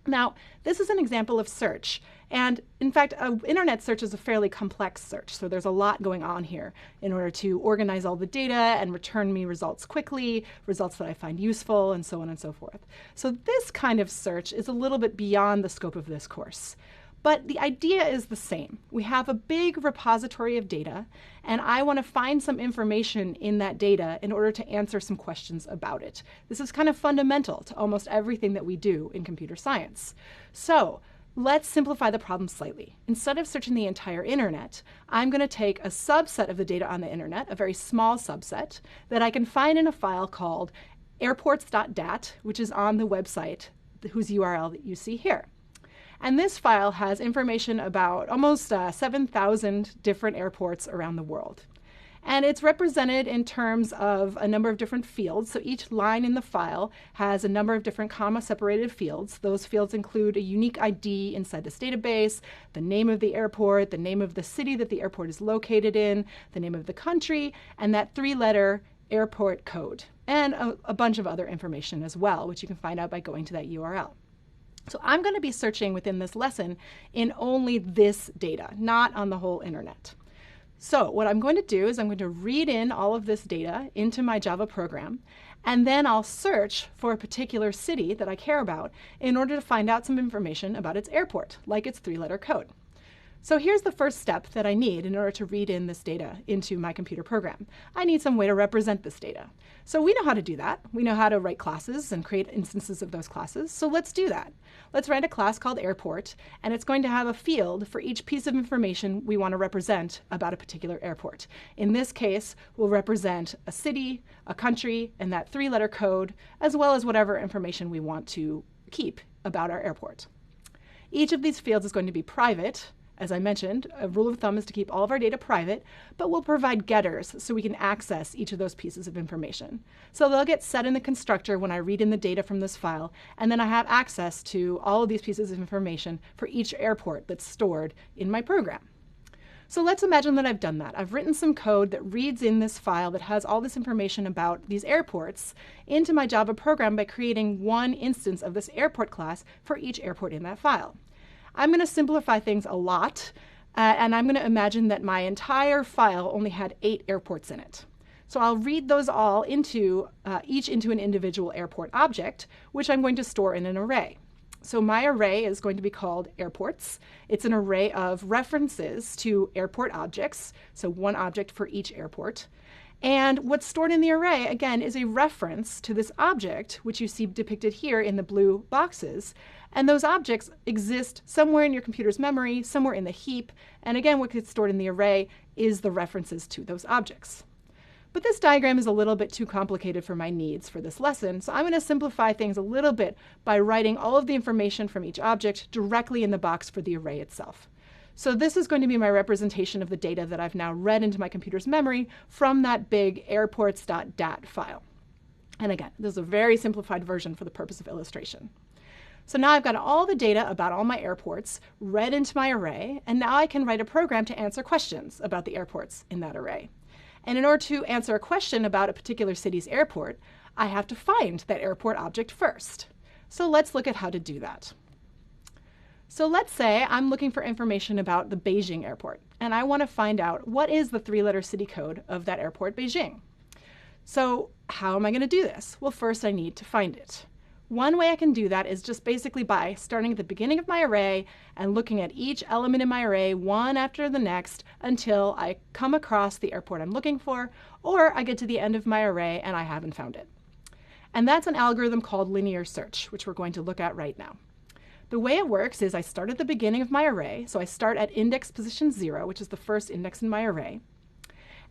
Now, this is an example of search, and in fact, an internet search is a fairly complex search, so there's a lot going on here in order to organize all the data and return me results quickly, results that I find useful, and so on and so forth. So this kind of search is a little bit beyond the scope of this course. But the idea is the same. We have a big repository of data, and I want to find some information in that data in order to answer some questions about it. This is kind of fundamental to almost everything that we do in computer science. So let's simplify the problem slightly. Instead of searching the entire internet, I'm going to take a subset of the data on the internet, a very small subset, that I can find in a file called airports.dat, which is on the website whose URL that you see here. And this file has information about almost 7,000 different airports around the world. And it's represented in terms of a number of different fields. So each line in the file has a number of different comma-separated fields. Those fields include a unique ID inside this database, the name of the airport, the name of the city that the airport is located in, the name of the country, and that 3-letter airport code, and a bunch of other information as well, which you can find out by going to that URL. So I'm going to be searching within this lesson in only this data, not on the whole internet. So what I'm going to do is I'm going to read in all of this data into my Java program, and then I'll search for a particular city that I care about in order to find out some information about its airport, like its 3-letter code. So here's the first step that I need in order to read in this data into my computer program. I need some way to represent this data. So we know how to do that. We know how to write classes and create instances of those classes. So let's do that. Let's write a class called airport, and it's going to have a field for each piece of information we want to represent about a particular airport. In this case, we'll represent a city, a country, and that 3-letter code, as well as whatever information we want to keep about our airport. Each of these fields is going to be private. As I mentioned, a rule of thumb is to keep all of our data private, but we'll provide getters so we can access each of those pieces of information. So they'll get set in the constructor when I read in the data from this file, and then I have access to all of these pieces of information for each airport that's stored in my program. So let's imagine that I've done that. I've written some code that reads in this file that has all this information about these airports into my Java program by creating one instance of this airport class for each airport in that file. I'm going to simplify things a lot, and I'm going to imagine that my entire file only had 8 airports in it. So I'll read those all into each into an individual airport object, which I'm going to store in an array. So my array is going to be called airports. It's an array of references to airport objects, so one object for each airport. And what's stored in the array, again, is a reference to this object, which you see depicted here in the blue boxes. And those objects exist somewhere in your computer's memory, somewhere in the heap. And again, what gets stored in the array is the references to those objects. But this diagram is a little bit too complicated for my needs for this lesson, so I'm going to simplify things a little bit by writing all of the information from each object directly in the box for the array itself. So this is going to be my representation of the data that I've now read into my computer's memory from that big airports.dat file. And again, this is a very simplified version for the purpose of illustration. So now I've got all the data about all my airports read into my array, and now I can write a program to answer questions about the airports in that array. And in order to answer a question about a particular city's airport, I have to find that airport object first. So let's look at how to do that. So let's say I'm looking for information about the Beijing airport, and I want to find out what is the 3-letter city code of that airport, Beijing. So how am I going to do this? Well, first I need to find it. One way I can do that is just basically by starting at the beginning of my array and looking at each element in my array one after the next until I come across the airport I'm looking for, or I get to the end of my array and I haven't found it. And that's an algorithm called linear search, which we're going to look at right now. The way it works is I start at the beginning of my array, so I start at index position 0, which is the first index in my array.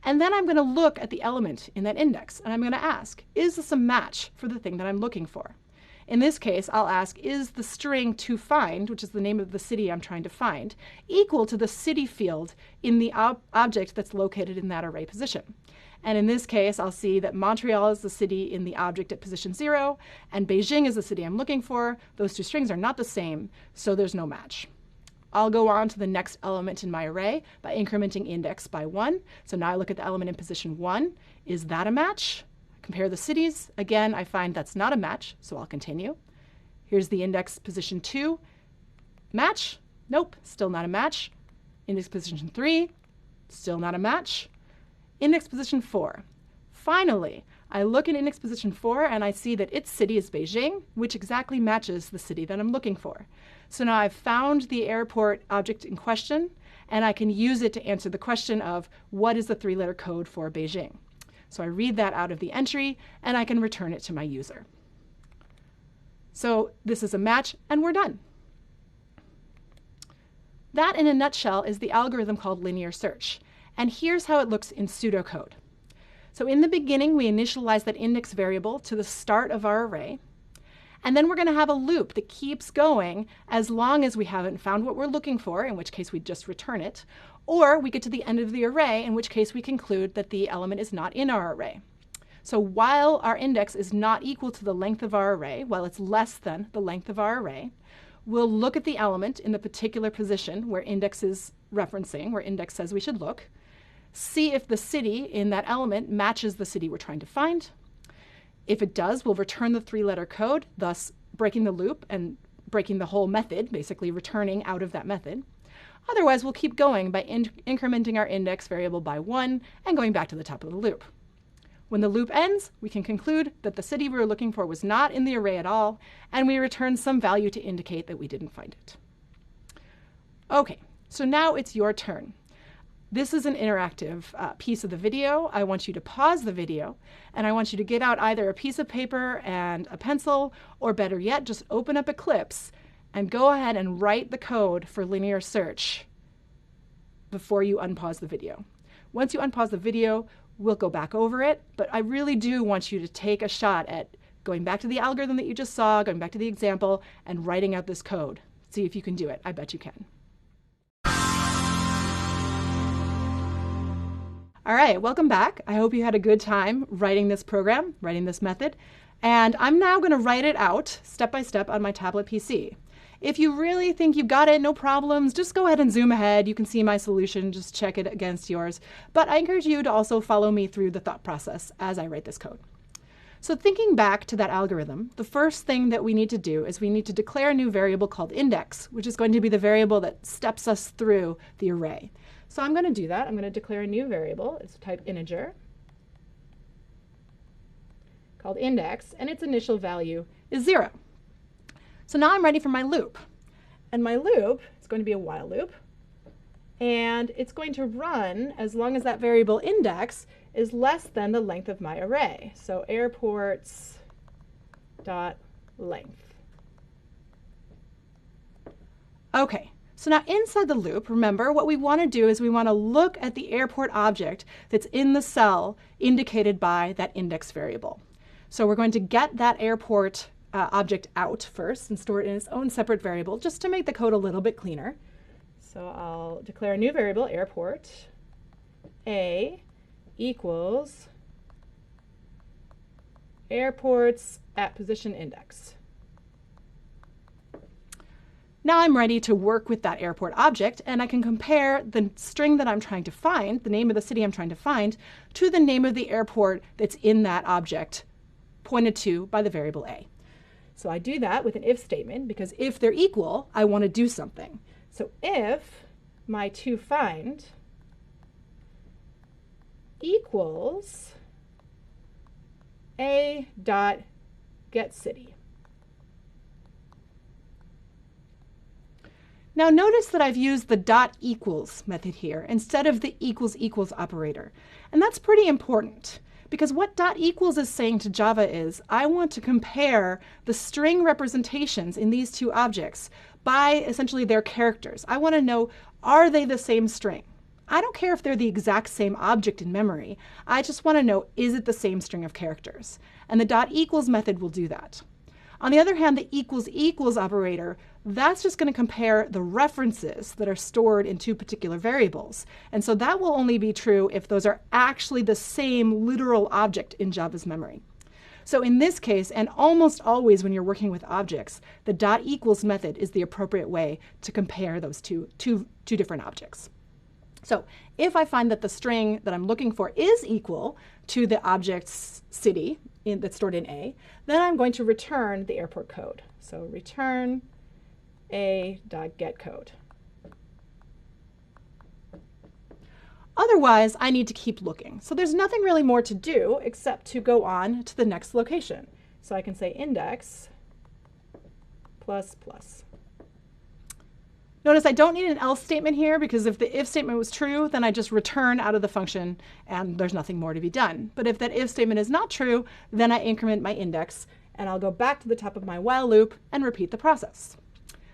And then I'm going to look at the element in that index, and I'm going to ask, is this a match for the thing that I'm looking for? In this case, I'll ask, is the string to find, which is the name of the city I'm trying to find, equal to the city field in the object that's located in that array position? And in this case, I'll see that Montreal is the city in the object at position 0, and Beijing is the city I'm looking for. Those two strings are not the same, so there's no match. I'll go on to the next element in my array by incrementing index by 1. So now I look at the element in position 1. Is that a match? Compare the cities. Again, I find that's not a match, so I'll continue. Here's the index position 2. Match? Nope, still not a match. Index position 3. Still not a match. Index position 4. Finally, I look at index position 4 and I see that its city is Beijing, which exactly matches the city that I'm looking for. So now I've found the airport object in question, and I can use it to answer the question of what is the 3-letter code for Beijing. So I read that out of the entry, and I can return it to my user. So this is a match, and we're done. That, in a nutshell, is the algorithm called linear search. And here's how it looks in pseudocode. So in the beginning, we initialize that index variable to the start of our array. And then we're going to have a loop that keeps going as long as we haven't found what we're looking for, in which case we just return it, Or we get to the end of the array, in which case we conclude that the element is not in our array. So while our index is not equal to the length of our array, while it's less than the length of our array, we'll look at the element in the particular position where index is referencing, where index says we should look, see if the city in that element matches the city we're trying to find. If it does, we'll return the 3-letter code, thus breaking the loop and breaking the whole method, basically returning out of that method. Otherwise, we'll keep going by incrementing our index variable by 1 and going back to the top of the loop. When the loop ends, we can conclude that the city we were looking for was not in the array at all, and we return some value to indicate that we didn't find it. Okay, so now it's your turn. This is an interactive piece of the video. I want you to pause the video, and I want you to get out either a piece of paper and a pencil, or better yet, just open up Eclipse and go ahead and write the code for linear search before you unpause the video. Once you unpause the video, we'll go back over it, but I really do want you to take a shot at going back to the algorithm that you just saw, going back to the example, and writing out this code. See if you can do it. I bet you can. All right, welcome back. I hope you had a good time writing this program, writing this method, and I'm now going to write it out step by step on my tablet PC. If you really think you've got it, no problems, just go ahead and zoom ahead. You can see my solution, just check it against yours. But I encourage you to also follow me through the thought process as I write this code. So thinking back to that algorithm, the first thing that we need to do is we need to declare a new variable called index, which is going to be the variable that steps us through the array. So I'm going to do that. I'm going to declare a new variable. It's type integer called index, and its initial value is 0. So now I'm ready for my loop. And my loop is going to be a while loop. And it's going to run as long as that variable index is less than the length of my array. So airports dot length. Okay, so now inside the loop, remember what we want to do is we want to look at the airport object that's in the cell indicated by that index variable. So we're going to get that airport object out first and store it in its own separate variable just to make the code a little bit cleaner. So I'll declare a new variable, airport A equals airports at position index. Now I'm ready to work with that airport object, and I can compare the string that I'm trying to find, the name of the city I'm trying to find, to the name of the airport that's in that object pointed to by the variable A. So I do that with an if statement, because if they're equal, I want to do something. So if my toFind equals a dot get city. Now notice that I've used the dot equals method here instead of the equals equals operator. And that's pretty important, because what dot equals is saying to Java is, I want to compare the string representations in these two objects by essentially their characters. I want to know, are they the same string? I don't care if they're the exact same object in memory. I just want to know, is it the same string of characters? And the dot equals method will do that. On the other hand, the equals equals operator, that's just going to compare the references that are stored in two particular variables. And so that will only be true if those are actually the same literal object in Java's memory. So in this case, and almost always when you're working with objects, the dot equals method is the appropriate way to compare those two different objects. So if I find that the string that I'm looking for is equal to the object's city that's stored in A, then I'm going to return the airport code. So return a.getCode. Otherwise, I need to keep looking. So there's nothing really more to do except to go on to the next location. So I can say index plus plus. Notice I don't need an else statement here, because if the if statement was true, then I just return out of the function and there's nothing more to be done. But if that if statement is not true, then I increment my index and I'll go back to the top of my while loop and repeat the process.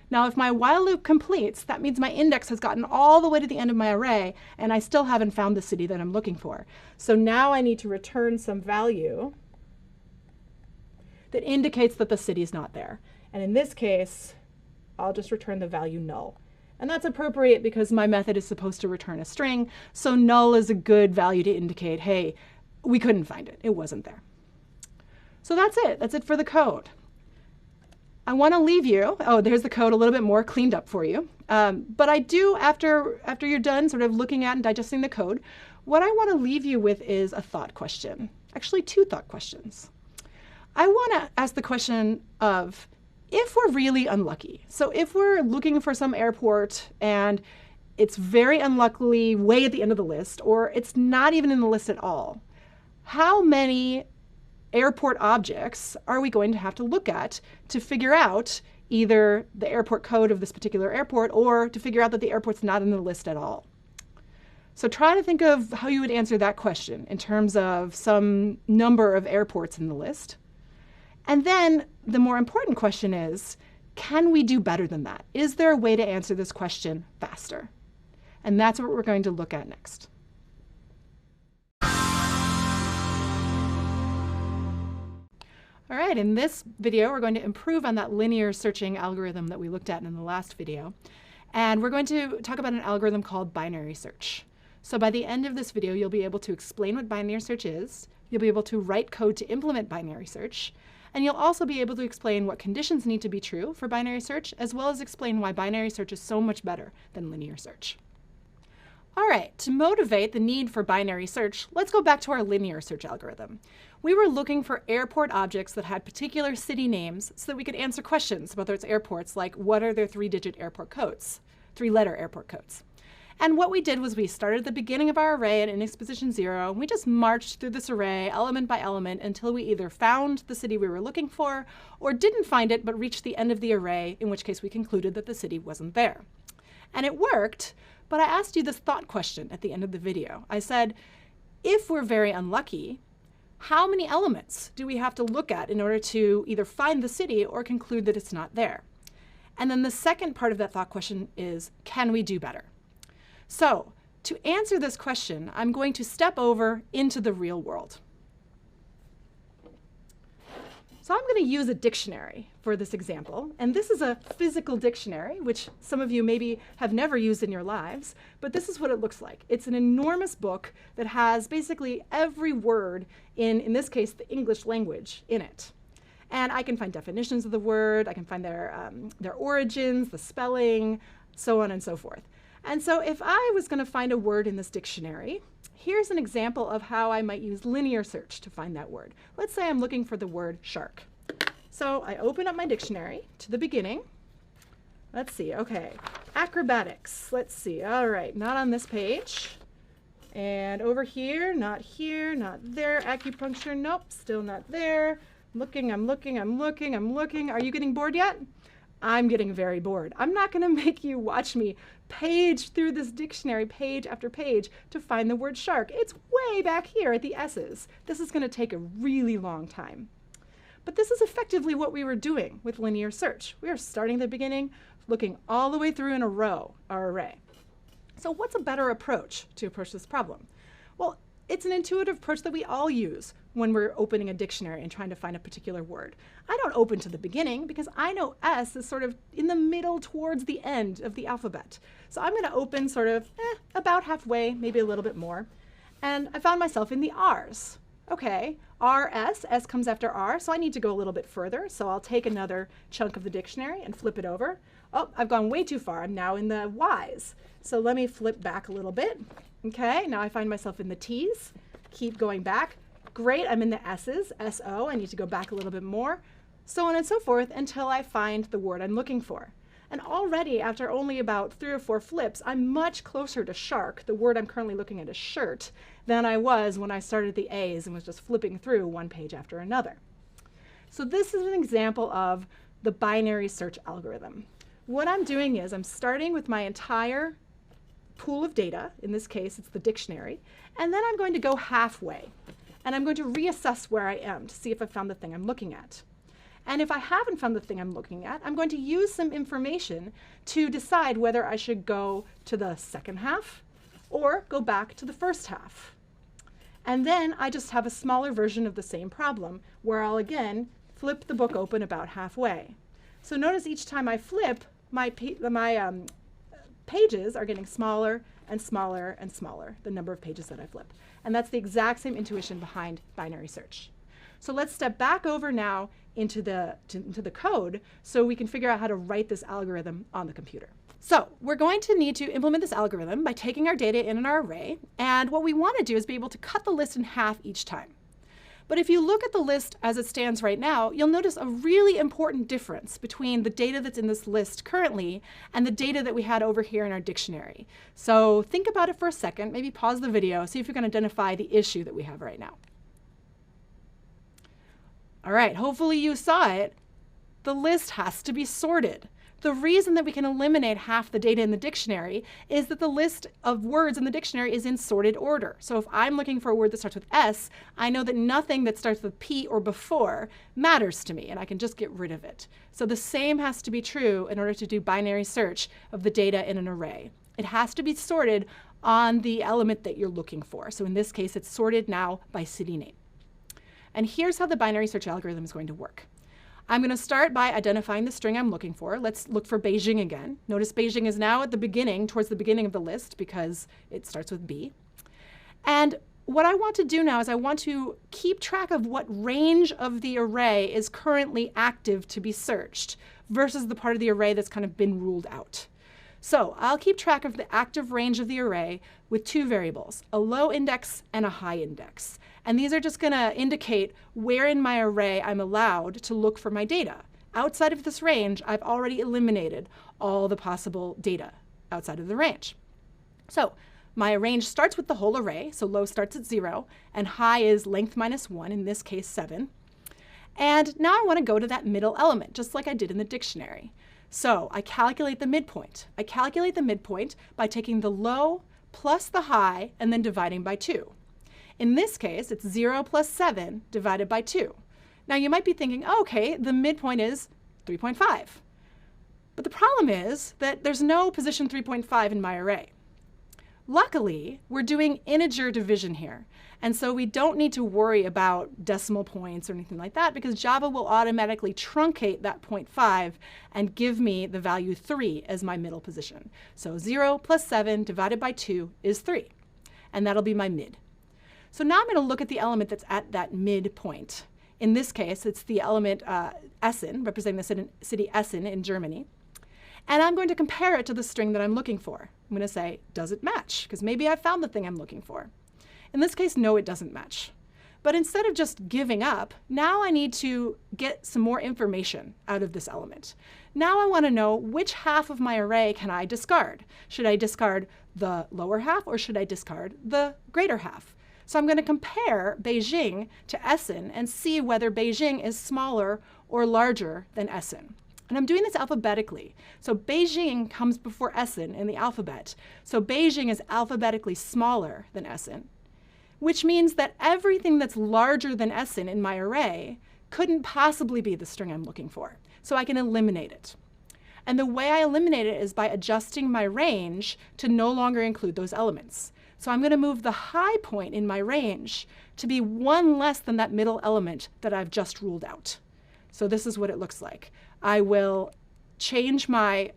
Now, if my while loop completes, that means my index has gotten all the way to the end of my array and I still haven't found the city that I'm looking for. So now I need to return some value that indicates that the city is not there. And in this case, I'll just return the value null. And that's appropriate because my method is supposed to return a string, so null is a good value to indicate, hey, we couldn't find it. It wasn't there. So that's it. That's it for the code. I want to leave you. Oh, there's the code a little bit more cleaned up for you. But I do, after you're done sort of looking at and digesting the code, what I want to leave you with is a thought question. Actually, 2 thought questions. I want to ask the question of, if we're really unlucky, so if we're looking for some airport and it's very unluckily way at the end of the list, or it's not even in the list at all, how many airport objects are we going to have to look at to figure out either the airport code of this particular airport or to figure out that the airport's not in the list at all? So try to think of how you would answer that question in terms of some number of airports in the list. And then the more important question is, can we do better than that? Is there a way to answer this question faster? And that's what we're going to look at next. All right, in this video, we're going to improve on that linear searching algorithm that we looked at in the last video. And we're going to talk about an algorithm called binary search. So by the end of this video, you'll be able to explain what binary search is. You'll be able to write code to implement binary search. And you'll also be able to explain what conditions need to be true for binary search, as well as explain why binary search is so much better than linear search. All right, to motivate the need for binary search, let's go back to our linear search algorithm. We were looking for airport objects that had particular city names so that we could answer questions about those airports, like what are their 3-digit airport codes, 3-letter airport codes. And what we did was we started at the beginning of our array at index position 0, and we just marched through this array element by element until we either found the city we were looking for or didn't find it but reached the end of the array, in which case we concluded that the city wasn't there. And it worked, but I asked you this thought question at the end of the video. I said, if we're very unlucky, how many elements do we have to look at in order to either find the city or conclude that it's not there? And then the second part of that thought question is, can we do better? So to answer this question, I'm going to step over into the real world. So I'm going to use a dictionary for this example. And this is a physical dictionary, which some of you maybe have never used in your lives. But this is what it looks like. It's an enormous book that has basically every word in this case, the English language in it. And I can find definitions of the word. I can find their origins, the spelling, so on and so forth. And so if I was going to find a word in this dictionary, here's an example of how I might use linear search to find that word. Let's say I'm looking for the word shark. So I open up my dictionary to the beginning. Let's see, okay, acrobatics. Let's see, all right, not on this page. And over here, not there. Acupuncture, nope, still not there. I'm looking. Are you getting bored yet? I'm getting very bored. I'm not going to make you watch me page through this dictionary page after page to find the word shark. It's way back here at the S's. This is going to take a really long time. But this is effectively what we were doing with linear search. We are starting at the beginning, looking all the way through in a row, our array. So what's a better approach to approach this problem? Well, it's an intuitive approach that we all use when we're opening a dictionary and trying to find a particular word. I don't open to the beginning because I know S is sort of in the middle towards the end of the alphabet. So I'm going to open sort of about halfway, maybe a little bit more. And I found myself in the R's. Okay, R, S comes after R, so I need to go a little bit further. So I'll take another chunk of the dictionary and flip it over. Oh, I've gone way too far. I'm now in the Y's. So let me flip back a little bit. Okay, now I find myself in the T's. Keep going back. Great, I'm in the S's, S-O. I need to go back a little bit more. So on and so forth until I find the word I'm looking for. And already, after only about 3 or 4 flips, I'm much closer to shark, the word I'm currently looking at is shirt, than I was when I started the A's and was just flipping through one page after another. So this is an example of the binary search algorithm. What I'm doing is I'm starting with my entire pool of data. In this case, it's the dictionary. And then I'm going to go halfway. And I'm going to reassess where I am to see if I found the thing I'm looking at. And if I haven't found the thing I'm looking at, I'm going to use some information to decide whether I should go to the second half or go back to the first half. And then I just have a smaller version of the same problem where I'll again flip the book open about halfway. So notice each time I flip, my pages are getting smaller and smaller and smaller, the number of pages that I flip. And that's the exact same intuition behind binary search. So let's step back over now into the code so we can figure out how to write this algorithm on the computer. So we're going to need to implement this algorithm by taking our data in our array, and what we want to do is be able to cut the list in half each time. But if you look at the list as it stands right now, you'll notice a really important difference between the data that's in this list currently and the data that we had over here in our dictionary. So think about it for a second, maybe pause the video, see if you can identify the issue that we have right now. All right, hopefully you saw it. The list has to be sorted. The reason that we can eliminate half the data in the dictionary is that the list of words in the dictionary is in sorted order. So if I'm looking for a word that starts with S, I know that nothing that starts with P or before matters to me, and I can just get rid of it. So the same has to be true in order to do binary search of the data in an array. It has to be sorted on the element that you're looking for. So in this case, it's sorted now by city name. And here's how the binary search algorithm is going to work. I'm going to start by identifying the string I'm looking for. Let's look for Beijing again. Notice Beijing is now at the beginning, towards the beginning of the list, because it starts with B. And what I want to do now is I want to keep track of what range of the array is currently active to be searched versus the part of the array that's kind of been ruled out. So I'll keep track of the active range of the array with two variables, a low index and a high index. And these are just going to indicate where in my array I'm allowed to look for my data. Outside of this range, I've already eliminated all the possible data outside of the range. So my range starts with the whole array, so low starts at 0, and high is length minus 1, in this case 7. And now I want to go to that middle element, just like I did in the dictionary. So I calculate the midpoint. I calculate the midpoint by taking the low plus the high and then dividing by 2. In this case, it's 0 plus 7 divided by 2. Now you might be thinking, oh, okay, the midpoint is 3.5. But the problem is that there's no position 3.5 in my array. Luckily, we're doing integer division here. And so we don't need to worry about decimal points or anything like that because Java will automatically truncate that 0.5 and give me the value 3 as my middle position. So 0 plus 7 divided by 2 is 3. And that'll be my mid. So now I'm going to look at the element that's at that midpoint. In this case, it's the element Essen, representing the city Essen in Germany. And I'm going to compare it to the string that I'm looking for. I'm going to say, does it match? Because maybe I found the thing I'm looking for. In this case, no, it doesn't match. But instead of just giving up, now I need to get some more information out of this element. Now I want to know which half of my array can I discard. Should I discard the lower half or should I discard the greater half? So I'm going to compare Beijing to Essen and see whether Beijing is smaller or larger than Essen. And I'm doing this alphabetically. So Beijing comes before Essen in the alphabet. So Beijing is alphabetically smaller than Essen, which means that everything that's larger than Essen in my array couldn't possibly be the string I'm looking for. So I can eliminate it. And the way I eliminate it is by adjusting my range to no longer include those elements. So I'm going to move the high point in my range to be one less than that middle element that I've just ruled out. So this is what it looks like. I will change my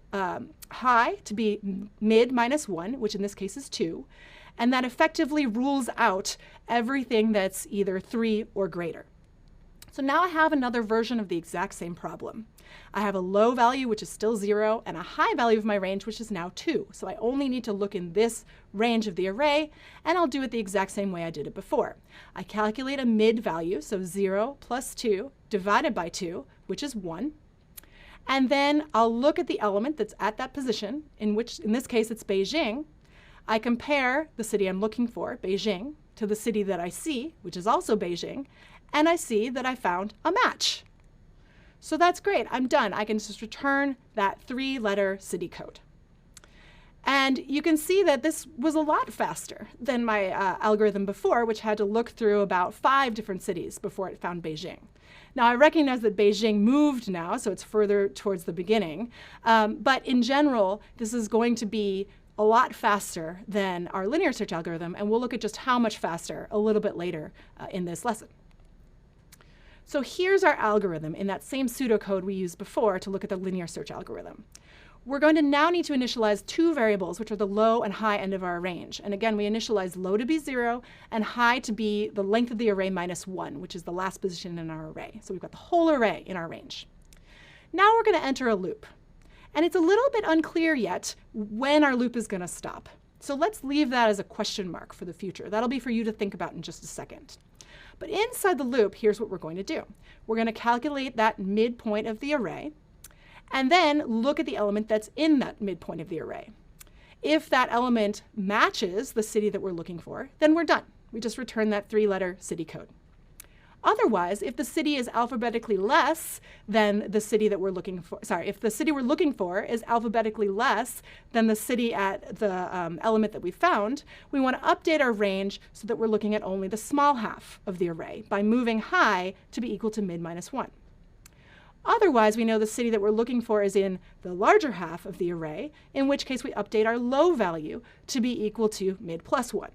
high to be mid minus 1, which in this case is 2. And that effectively rules out everything that's either 3 or greater. So now I have another version of the exact same problem. I have a low value, which is still 0, and a high value of my range, which is now 2. So I only need to look in this range of the array, and I'll do it the exact same way I did it before. I calculate a mid value, so 0 plus 2 divided by 2, which is 1. And then I'll look at the element that's at that position, in this case it's Beijing. I compare the city I'm looking for, Beijing, to the city that I see, which is also Beijing, and I see that I found a match. So that's great, I'm done. I can just return that 3-letter city code. And you can see that this was a lot faster than my algorithm before, which had to look through about 5 different cities before it found Beijing. Now I recognize that Beijing moved now, so it's further towards the beginning. But in general, this is going to be a lot faster than our linear search algorithm, and we'll look at just how much faster a little bit later in this lesson. So here's our algorithm in that same pseudocode we used before to look at the linear search algorithm. We're going to now need to initialize two variables, which are the low and high end of our range. And again, we initialize low to be 0 and high to be the length of the array minus 1, which is the last position in our array. So we've got the whole array in our range. Now we're going to enter a loop. And it's a little bit unclear yet when our loop is going to stop. So let's leave that as a question mark for the future. That'll be for you to think about in just a second. But inside the loop, here's what we're going to do. We're going to calculate that midpoint of the array, and then look at the element that's in that midpoint of the array. If that element matches the city that we're looking for, then we're done. We just return that 3-letter city code. Otherwise, if the city is alphabetically less than the city that we're looking for, if the city we're looking for is alphabetically less than the city at the element that we found, we want to update our range so that we're looking at only the small half of the array by moving high to be equal to mid minus 1. Otherwise, we know the city that we're looking for is in the larger half of the array, in which case we update our low value to be equal to mid plus 1.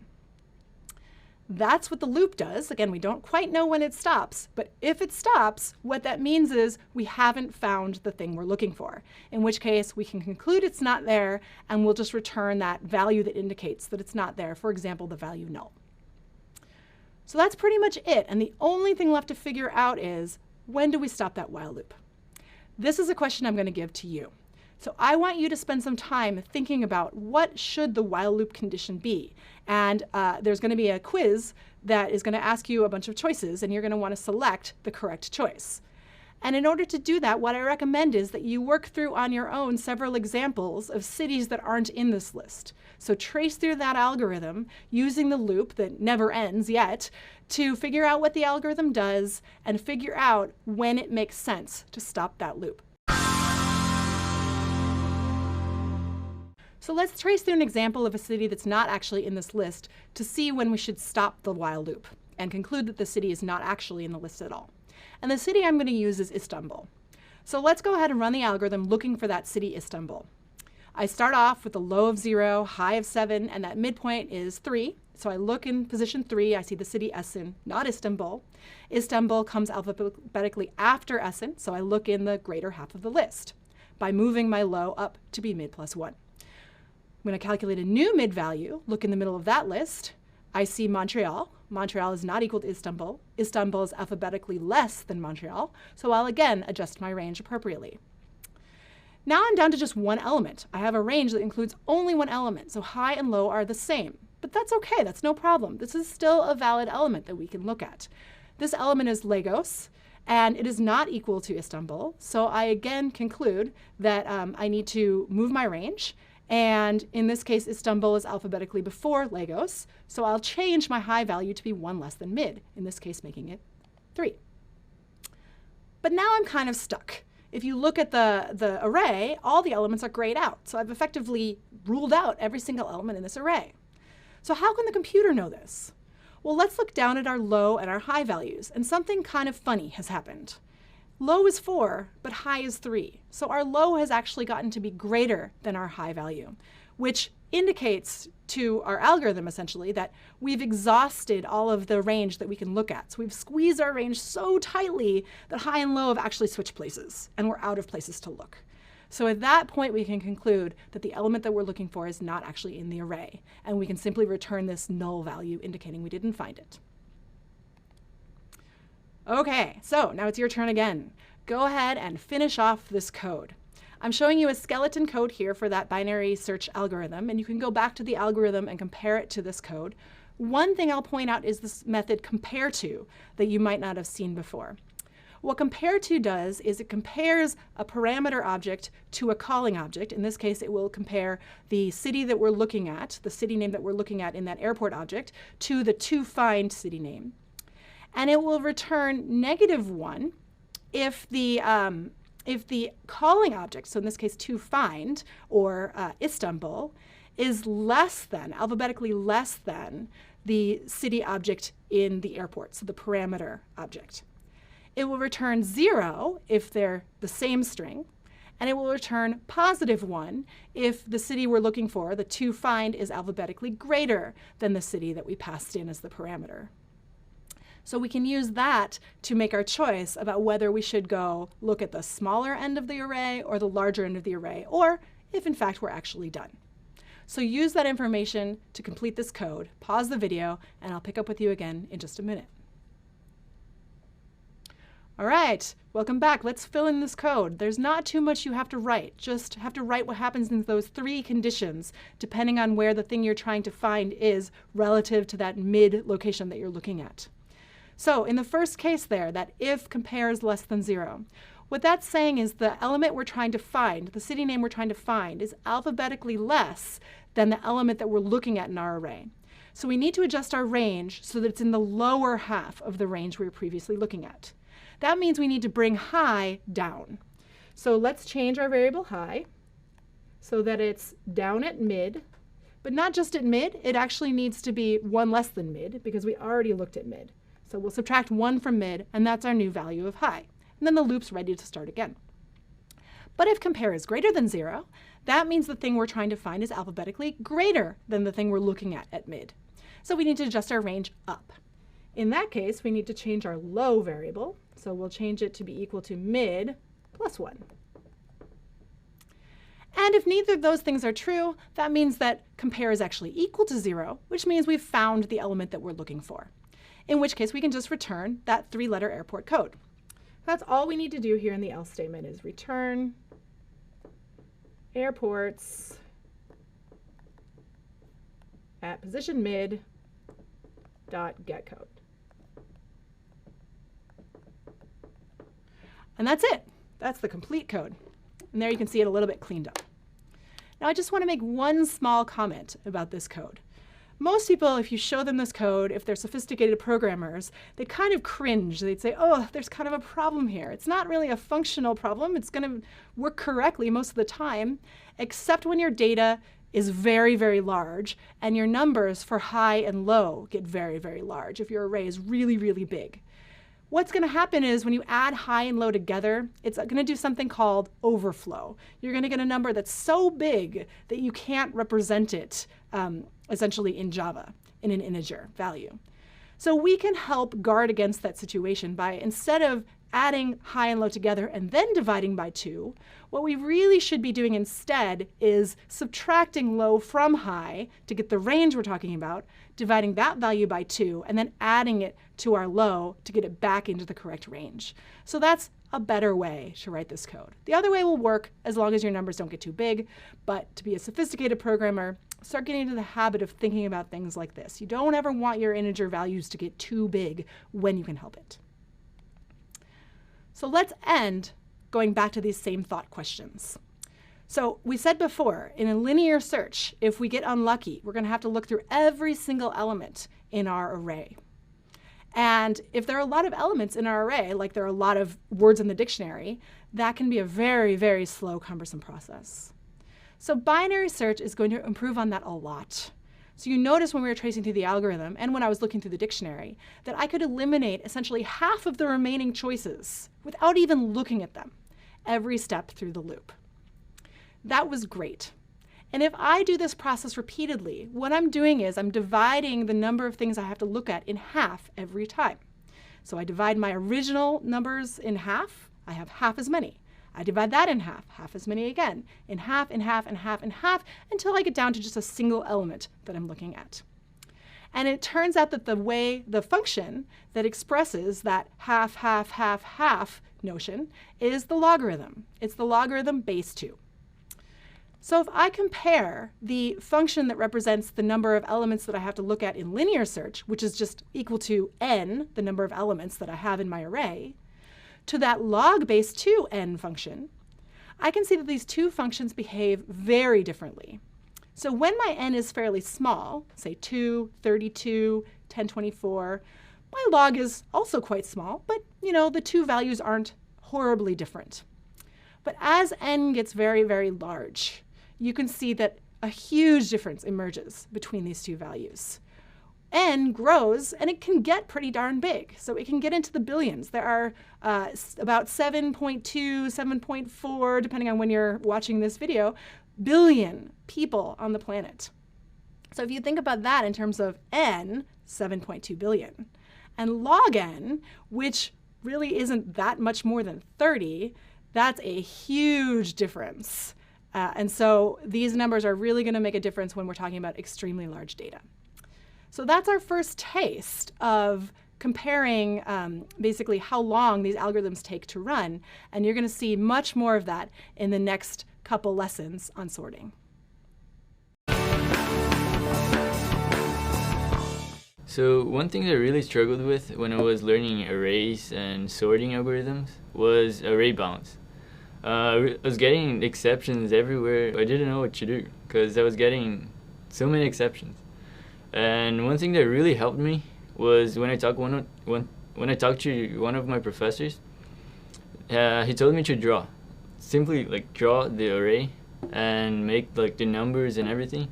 That's what the loop does. Again, we don't quite know when it stops, but if it stops, what that means is we haven't found the thing we're looking for, in which case we can conclude it's not there, and we'll just return that value that indicates that it's not there, for example, the value null. So that's pretty much it, and the only thing left to figure out is, when do we stop that while loop? This is a question I'm going to give to you. So I want you to spend some time thinking about what should the while loop condition be. And there's going to be a quiz that is going to ask you a bunch of choices, and you're going to want to select the correct choice. And in order to do that, what I recommend is that you work through on your own several examples of cities that aren't in this list. So trace through that algorithm using the loop that never ends yet to figure out what the algorithm does and figure out when it makes sense to stop that loop. So let's trace through an example of a city that's not actually in this list to see when we should stop the while loop and conclude that the city is not actually in the list at all. And the city I'm going to use is Istanbul. So let's go ahead and run the algorithm looking for that city Istanbul. I start off with a low of 0, high of 7, and that midpoint is 3. So I look in position 3, I see the city Essen, not Istanbul. Istanbul comes alphabetically after Essen, so I look in the greater half of the list by moving my low up to be mid plus 1. I'm going to calculate a new mid value, look in the middle of that list. I see Montreal. Montreal is not equal to Istanbul. Istanbul is alphabetically less than Montreal, so I'll again adjust my range appropriately. Now I'm down to just one element. I have a range that includes only one element, so high and low are the same. But that's okay, that's no problem. This is still a valid element that we can look at. This element is Lagos, and it is not equal to Istanbul, so I again conclude that I need to move my range. And in this case, Istanbul is alphabetically before Lagos, so I'll change my high value to be 1 less than mid, in this case making it 3. But now I'm kind of stuck. If you look at the array, all the elements are grayed out, so I've effectively ruled out every single element in this array. So how can the computer know this? Well, let's look down at our low and our high values, and something kind of funny has happened. Low is 4, but high is 3. So our low has actually gotten to be greater than our high value, which indicates to our algorithm essentially that we've exhausted all of the range that we can look at. So we've squeezed our range so tightly that high and low have actually switched places, and we're out of places to look. So at that point, we can conclude that the element that we're looking for is not actually in the array, and we can simply return this null value indicating we didn't find it. Okay, so now it's your turn again. Go ahead and finish off this code. I'm showing you a skeleton code here for that binary search algorithm, and you can go back to the algorithm and compare it to this code. One thing I'll point out is this method compare to that you might not have seen before. What compare to does is it compares a parameter object to a calling object. In this case, it will compare the city that we're looking at, the city name that we're looking at in that airport object, to the toFind city name. And it will return -1 if the calling object, so in this case toFind or Istanbul, is less than, alphabetically less than, the city object in the airport, so the parameter object. It will return 0 if they're the same string, and it will return +1 if the city we're looking for, the toFind, is alphabetically greater than the city that we passed in as the parameter. So we can use that to make our choice about whether we should go look at the smaller end of the array or the larger end of the array, or if in fact we're actually done. So use that information to complete this code. Pause the video, and I'll pick up with you again in just a minute. All right, welcome back. Let's fill in this code. There's not too much you have to write. Just have to write what happens in those 3 conditions, depending on where the thing you're trying to find is relative to that mid location that you're looking at. So in the first case there, that if compares less than 0, what that's saying is the element we're trying to find, the city name we're trying to find, is alphabetically less than the element that we're looking at in our array. So we need to adjust our range so that it's in the lower half of the range we were previously looking at. That means we need to bring high down. So let's change our variable high so that it's down at mid, but not just at mid, it actually needs to be 1 less than mid because we already looked at mid. So we'll subtract 1 from mid, and that's our new value of high. And then the loop's ready to start again. But if compare is greater than 0, that means the thing we're trying to find is alphabetically greater than the thing we're looking at mid. So we need to adjust our range up. In that case, we need to change our low variable. So we'll change it to be equal to mid plus 1. And if neither of those things are true, that means that compare is actually equal to 0, which means we've found the element that we're looking for. In which case, we can just return that 3-letter airport code. That's all we need to do here in the else statement is return airports at position mid dot get code. And that's it. That's the complete code. And there you can see it a little bit cleaned up. Now I just want to make one small comment about this code. Most people, if you show them this code, if they're sophisticated programmers, they kind of cringe. They'd say, oh, there's kind of a problem here. It's not really a functional problem. It's going to work correctly most of the time, except when your data is very, very large and your numbers for high and low get very, very large if your array is really, really big. What's going to happen is when you add high and low together, it's going to do something called overflow. You're going to get a number that's so big that you can't represent it essentially in Java in an integer value. So we can help guard against that situation by, instead of adding high and low together and then dividing by 2, what we really should be doing instead is subtracting low from high to get the range we're talking about, dividing that value by 2, and then adding it to our low to get it back into the correct range. So that's a better way to write this code. The other way will work as long as your numbers don't get too big, but to be a sophisticated programmer, start getting into the habit of thinking about things like this. You don't ever want your integer values to get too big when you can help it. So let's end going back to these same thought questions. So we said before, in a linear search, if we get unlucky, we're going to have to look through every single element in our array. And if there are a lot of elements in our array, like there are a lot of words in the dictionary, that can be a very, very slow, cumbersome process. So binary search is going to improve on that a lot. So you notice when we were tracing through the algorithm and when I was looking through the dictionary that I could eliminate essentially half of the remaining choices without even looking at them every step through the loop. That was great. And if I do this process repeatedly, what I'm doing is I'm dividing the number of things I have to look at in half every time. So I divide my original numbers in half, I have half as many. I divide that in half, half as many again, in half, in half, in half, in half, until I get down to just a single element that I'm looking at. And it turns out that the function that expresses that half, half, half, half notion is the logarithm. It's the logarithm base 2. So if I compare the function that represents the number of elements that I have to look at in linear search, which is just equal to n, the number of elements that I have in my array, to that log base 2 n function, I can see that these two functions behave very differently. So when my n is fairly small, say 2, 32, 1024, my log is also quite small, but the two values aren't horribly different. But as n gets very, very large, you can see that a huge difference emerges between these two values. N grows, and it can get pretty darn big. So it can get into the billions. There are about 7.2, 7.4, depending on when you're watching this video, billion people on the planet. So if you think about that in terms of n, 7.2 billion, and log n, which really isn't that much more than 30, that's a huge difference. And so these numbers are really going to make a difference when we're talking about extremely large data. So that's our first taste of comparing basically how long these algorithms take to run. And you're going to see much more of that in the next couple lessons on sorting. So one thing that I really struggled with when I was learning arrays and sorting algorithms was array bounds. I was getting exceptions everywhere. I didn't know what to do because I was getting so many exceptions. And one thing that really helped me was when I talked to one of my professors. He told me to draw, simply like draw the array and make like the numbers and everything,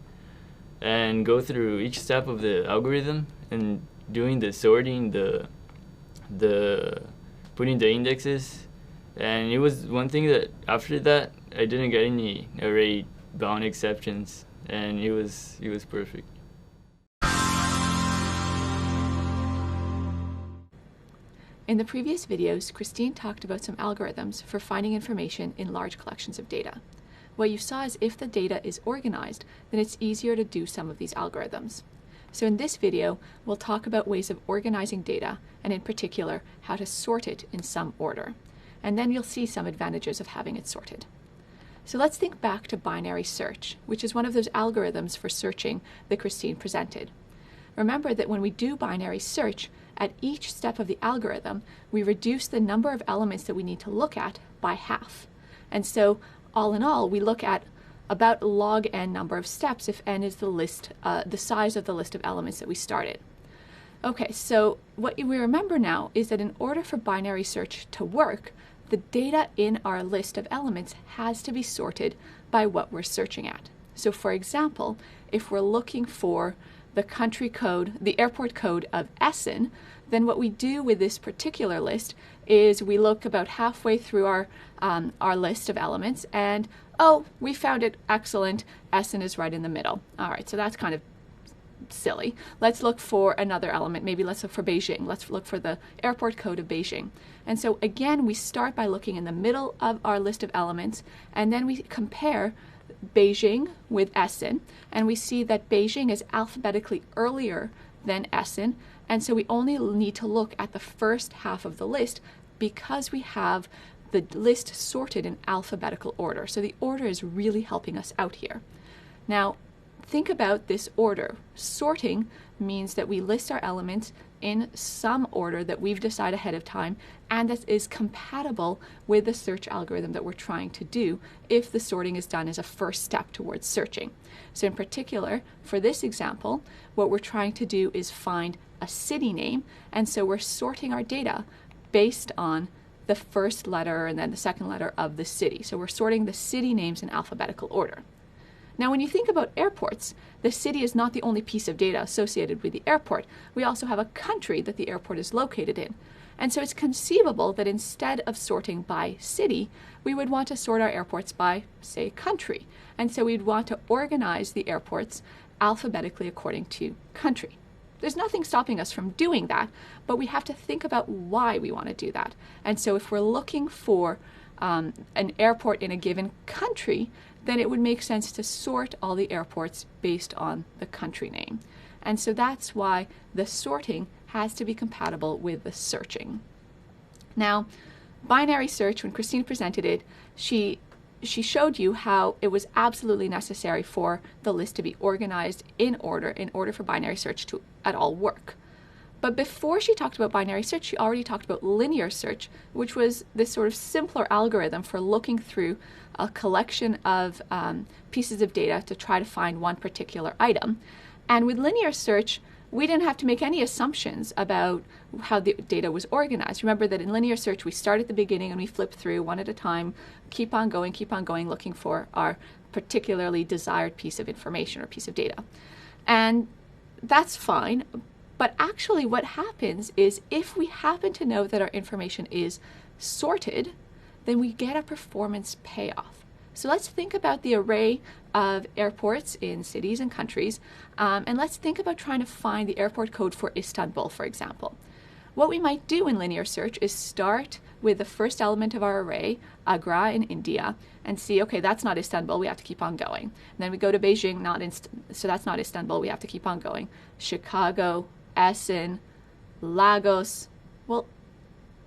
and go through each step of the algorithm and doing the sorting, the putting the indexes. And it was one thing that after that I didn't get any array bound exceptions, and it was perfect. In the previous videos, Christine talked about some algorithms for finding information in large collections of data. What you saw is if the data is organized, then it's easier to do some of these algorithms. So in this video, we'll talk about ways of organizing data, and in particular, how to sort it in some order. And then you'll see some advantages of having it sorted. So let's think back to binary search, which is one of those algorithms for searching that Christine presented. Remember that when we do binary search, at each step of the algorithm, we reduce the number of elements that we need to look at by half. And so all in all, we look at about log n number of steps if n is the size of the list of elements that we started. Okay, so what we remember now is that in order for binary search to work, the data in our list of elements has to be sorted by what we're searching at. So for example, if we're looking for the country code, the airport code of Essen, then what we do with this particular list is we look about halfway through our list of elements and, oh, we found it, excellent, Essen is right in the middle. All right, so that's kind of silly. Let's look for another element. Maybe let's look for Beijing. Let's look for the airport code of Beijing. And so again, we start by looking in the middle of our list of elements, and then we compare Beijing with Essen, and we see that Beijing is alphabetically earlier than Essen, and so we only need to look at the first half of the list because we have the list sorted in alphabetical order. So the order is really helping us out here. Now, think about this order. Sorting means that we list our elements in some order that we've decided ahead of time, and that is compatible with the search algorithm that we're trying to do if the sorting is done as a first step towards searching. So in particular, for this example, what we're trying to do is find a city name, and so we're sorting our data based on the first letter and then the second letter of the city. So we're sorting the city names in alphabetical order. Now, when you think about airports, the city is not the only piece of data associated with the airport. We also have a country that the airport is located in. And so it's conceivable that instead of sorting by city, we would want to sort our airports by, say, country. And so we'd want to organize the airports alphabetically according to country. There's nothing stopping us from doing that, but we have to think about why we want to do that. And so if we're looking for an airport in a given country, then it would make sense to sort all the airports based on the country name. And so that's why the sorting has to be compatible with the searching. Now, binary search, when Christine presented it, she showed you how it was absolutely necessary for the list to be organized in order for binary search to at all work. But before she talked about binary search, she already talked about linear search, which was this sort of simpler algorithm for looking through a collection of pieces of data to try to find one particular item. And with linear search, we didn't have to make any assumptions about how the data was organized. Remember that in linear search, we start at the beginning and we flip through one at a time, keep on going, looking for our particularly desired piece of information or piece of data. And that's fine. But actually what happens is if we happen to know that our information is sorted, then we get a performance payoff. So let's think about the array of airports in cities and countries, and let's think about trying to find the airport code for Istanbul, for example. What we might do in linear search is start with the first element of our array, Agra in India, and see, okay, that's not Istanbul, we have to keep on going. And then we go to Beijing, so that's not Istanbul, we have to keep on going. Chicago, Essen, Lagos. Well,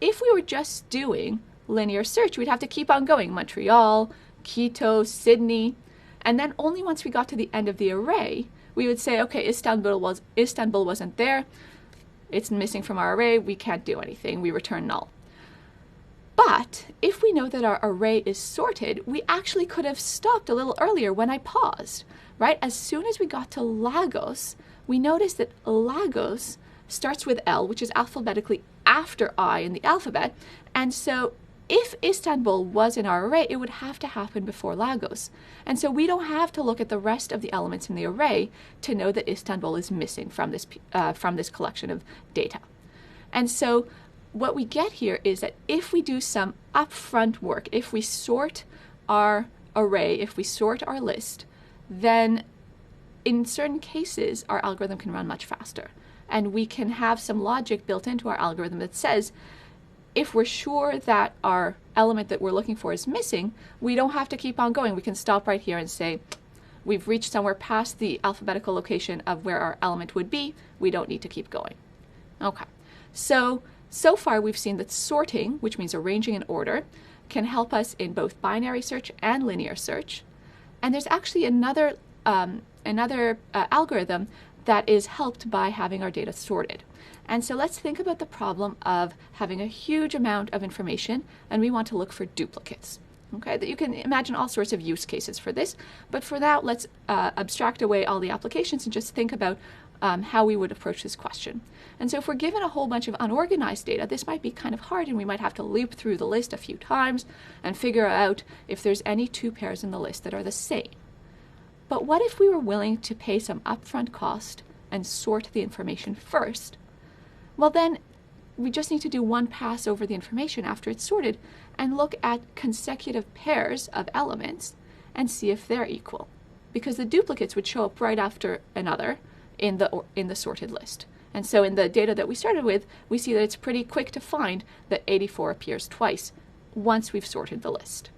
if we were just doing linear search, we'd have to keep on going. Montreal, Quito, Sydney. And then only once we got to the end of the array, we would say, okay, Istanbul wasn't there. It's missing from our array. We can't do anything. We return null. But if we know that our array is sorted, we actually could have stopped a little earlier when I paused, right? As soon as we got to Lagos, we noticed that Lagos starts with L, which is alphabetically after I in the alphabet. And so if Istanbul was in our array, it would have to happen before Lagos. And so we don't have to look at the rest of the elements in the array to know that Istanbul is missing from this collection of data. And so what we get here is that if we do some upfront work, if we sort our array, if we sort our list, then in certain cases, our algorithm can run much faster. And we can have some logic built into our algorithm that says, if we're sure that our element that we're looking for is missing, we don't have to keep on going. We can stop right here and say, we've reached somewhere past the alphabetical location of where our element would be. We don't need to keep going. Okay, so far we've seen that sorting, which means arranging in order, can help us in both binary search and linear search. And there's actually another algorithm that is helped by having our data sorted. And so let's think about the problem of having a huge amount of information and we want to look for duplicates. Okay, that you can imagine all sorts of use cases for this, but for that, let's abstract away all the applications and just think about how we would approach this question. And so if we're given a whole bunch of unorganized data, this might be kind of hard and we might have to loop through the list a few times and figure out if there's any two pairs in the list that are the same. But what if we were willing to pay some upfront cost and sort the information first? Well, then we just need to do one pass over the information after it's sorted and look at consecutive pairs of elements and see if they're equal, because the duplicates would show up right after another in the sorted list. And so in the data that we started with, we see that it's pretty quick to find that 84 appears twice once we've sorted the list.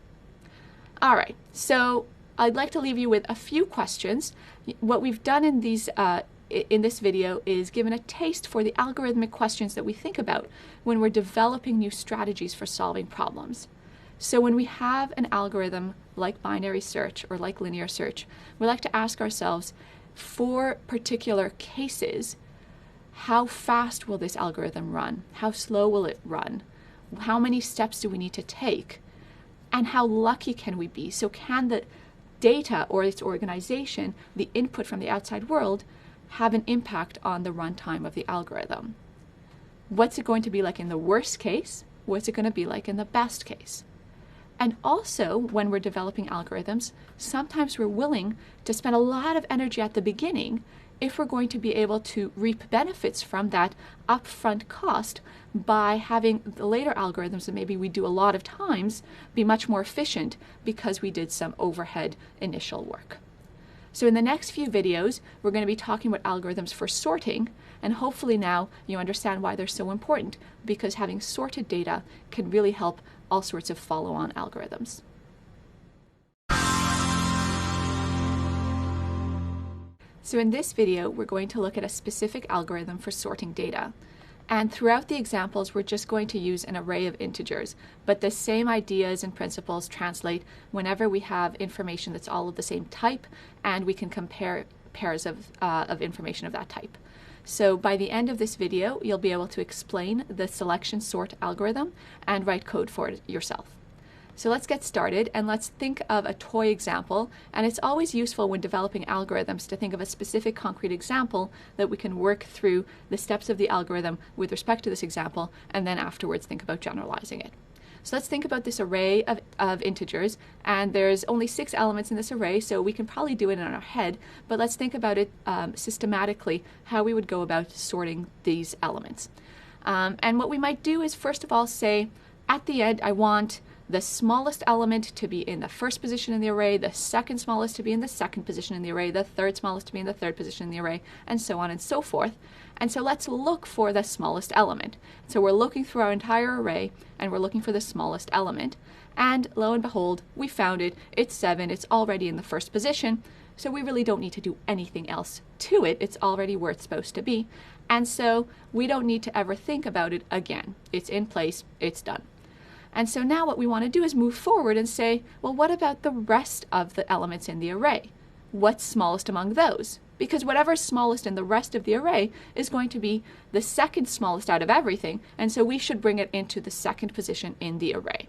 All right, so I'd like to leave you with a few questions. What we've done in this video is given a taste for the algorithmic questions that we think about when we're developing new strategies for solving problems. So when we have an algorithm like binary search or like linear search, we like to ask ourselves, for particular cases, how fast will this algorithm run? How slow will it run? How many steps do we need to take? And how lucky can we be? So can the data or its organization, the input from the outside world, have an impact on the runtime of the algorithm? What's it going to be like in the worst case? What's it going to be like in the best case? And also, when we're developing algorithms, sometimes we're willing to spend a lot of energy at the beginning if we're going to be able to reap benefits from that upfront cost by having the later algorithms that maybe we do a lot of times be much more efficient because we did some overhead initial work. So in the next few videos, we're going to be talking about algorithms for sorting, and hopefully now you understand why they're so important, because having sorted data can really help all sorts of follow-on algorithms. So in this video, we're going to look at a specific algorithm for sorting data. And throughout the examples, we're just going to use an array of integers, but the same ideas and principles translate whenever we have information that's all of the same type, and we can compare pairs of information of that type. So by the end of this video, you'll be able to explain the selection sort algorithm and write code for it yourself. So let's get started, and let's think of a toy example. And it's always useful when developing algorithms to think of a specific concrete example that we can work through the steps of the algorithm with respect to this example, and then afterwards think about generalizing it. So let's think about this array of integers, and there's only 6 elements in this array, so we can probably do it in our head, but let's think about it systematically, how we would go about sorting these elements. And what we might do is, first of all, say, at the end, I want the smallest element to be in the first position in the array, the second smallest to be in the second position in the array, the third smallest to be in the third position in the array, and so on and so forth. And so let's look for the smallest element. So we're looking through our entire array, and we're looking for the smallest element. And lo and behold, we found it. It's 7. It's already in the first position. So we really don't need to do anything else to it. It's already where it's supposed to be. And so we don't need to ever think about it again. It's in place. It's done. And so now what we want to do is move forward and say, well, what about the rest of the elements in the array? What's smallest among those? Because whatever's smallest in the rest of the array is going to be the second smallest out of everything, and so we should bring it into the second position in the array.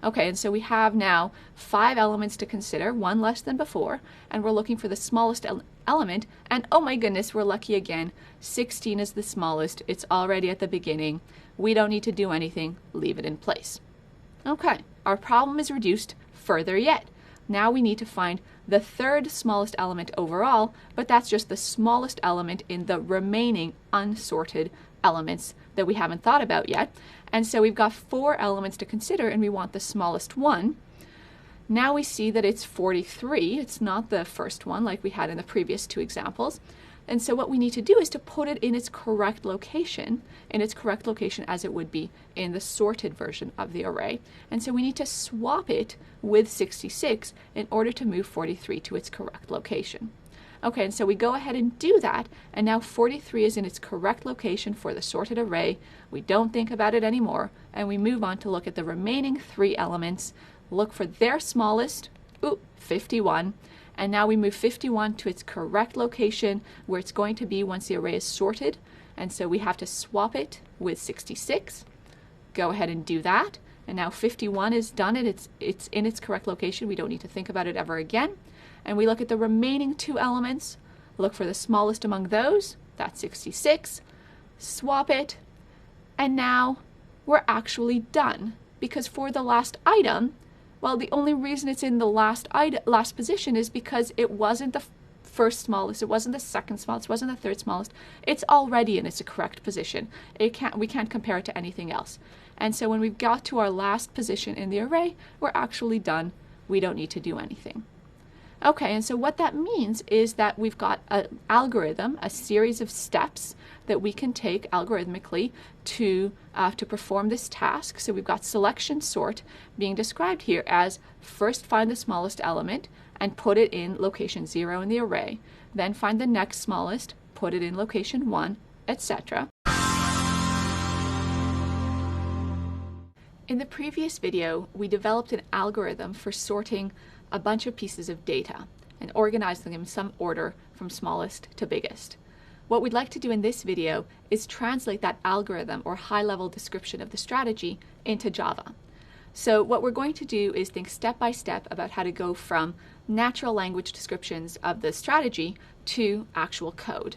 Okay, and so we have now 5 elements to consider, 1 less than before, and we're looking for the smallest element, and oh my goodness, we're lucky again. 16 is the smallest. It's already at the beginning. We don't need to do anything. Leave it in place. Okay, our problem is reduced further yet. Now we need to find the third smallest element overall, but that's just the smallest element in the remaining unsorted elements that we haven't thought about yet. And so we've got 4 elements to consider, and we want the smallest one. Now we see that it's 43. It's not the first one like we had in the previous 2 examples. And so what we need to do is to put it in its correct location as it would be in the sorted version of the array. And so we need to swap it with 66 in order to move 43 to its correct location. Okay, and so we go ahead and do that, and now 43 is in its correct location for the sorted array. We don't think about it anymore, and we move on to look at the remaining 3 elements, look for their smallest, 51, and now we move 51 to its correct location where it's going to be once the array is sorted, and so we have to swap it with 66. Go ahead and do that, and now 51 is done, and it's in its correct location. We don't need to think about it ever again. And we look at the remaining 2 elements, look for the smallest among those, that's 66, swap it, and now we're actually done. Because for the last item, well, the only reason it's in the last position is because it wasn't the first smallest, it wasn't the second smallest, it wasn't the third smallest. It's already in its correct position. We can't compare it to anything else. And so when we've got to our last position in the array, we're actually done. We don't need to do anything. Okay, and so what that means is that we've got an algorithm, a series of steps that we can take algorithmically to perform this task. So we've got selection sort being described here as first find the smallest element and put it in location 0 in the array, then find the next smallest, put it in location 1, etc. In the previous video, we developed an algorithm for sorting a bunch of pieces of data and organize them in some order from smallest to biggest. What we'd like to do in this video is translate that algorithm or high-level description of the strategy into Java. So what we're going to do is think step by step about how to go from natural language descriptions of the strategy to actual code.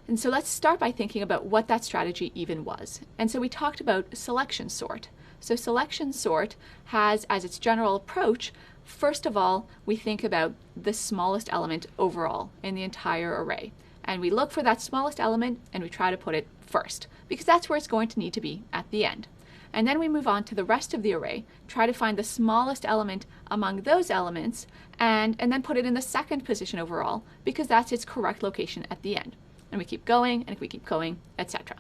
And so let's start by thinking about what that strategy even was. And so we talked about selection sort. So selection sort has as its general approach, first of all, we think about the smallest element overall in the entire array. And we look for that smallest element and we try to put it first, because that's where it's going to need to be at the end. And then we move on to the rest of the array, try to find the smallest element among those elements, and then put it in the second position overall, because that's its correct location at the end. And we keep going, and we keep going, etc.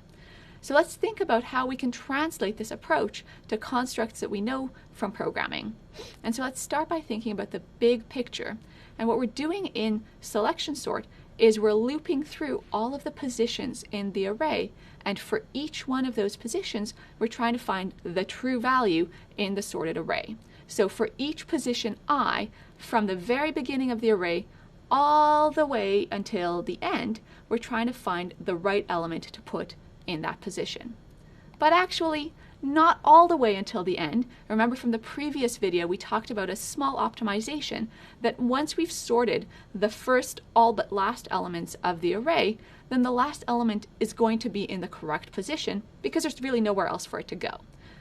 So let's think about how we can translate this approach to constructs that we know from programming. And so let's start by thinking about the big picture. And what we're doing in selection sort is we're looping through all of the positions in the array, and for each one of those positions, we're trying to find the true value in the sorted array. So for each position I, from the very beginning of the array all the way until the end, we're trying to find the right element to put in that position. But actually, not all the way until the end. Remember from the previous video, we talked about a small optimization that once we've sorted the first all but last elements of the array, then the last element is going to be in the correct position because there's really nowhere else for it to go.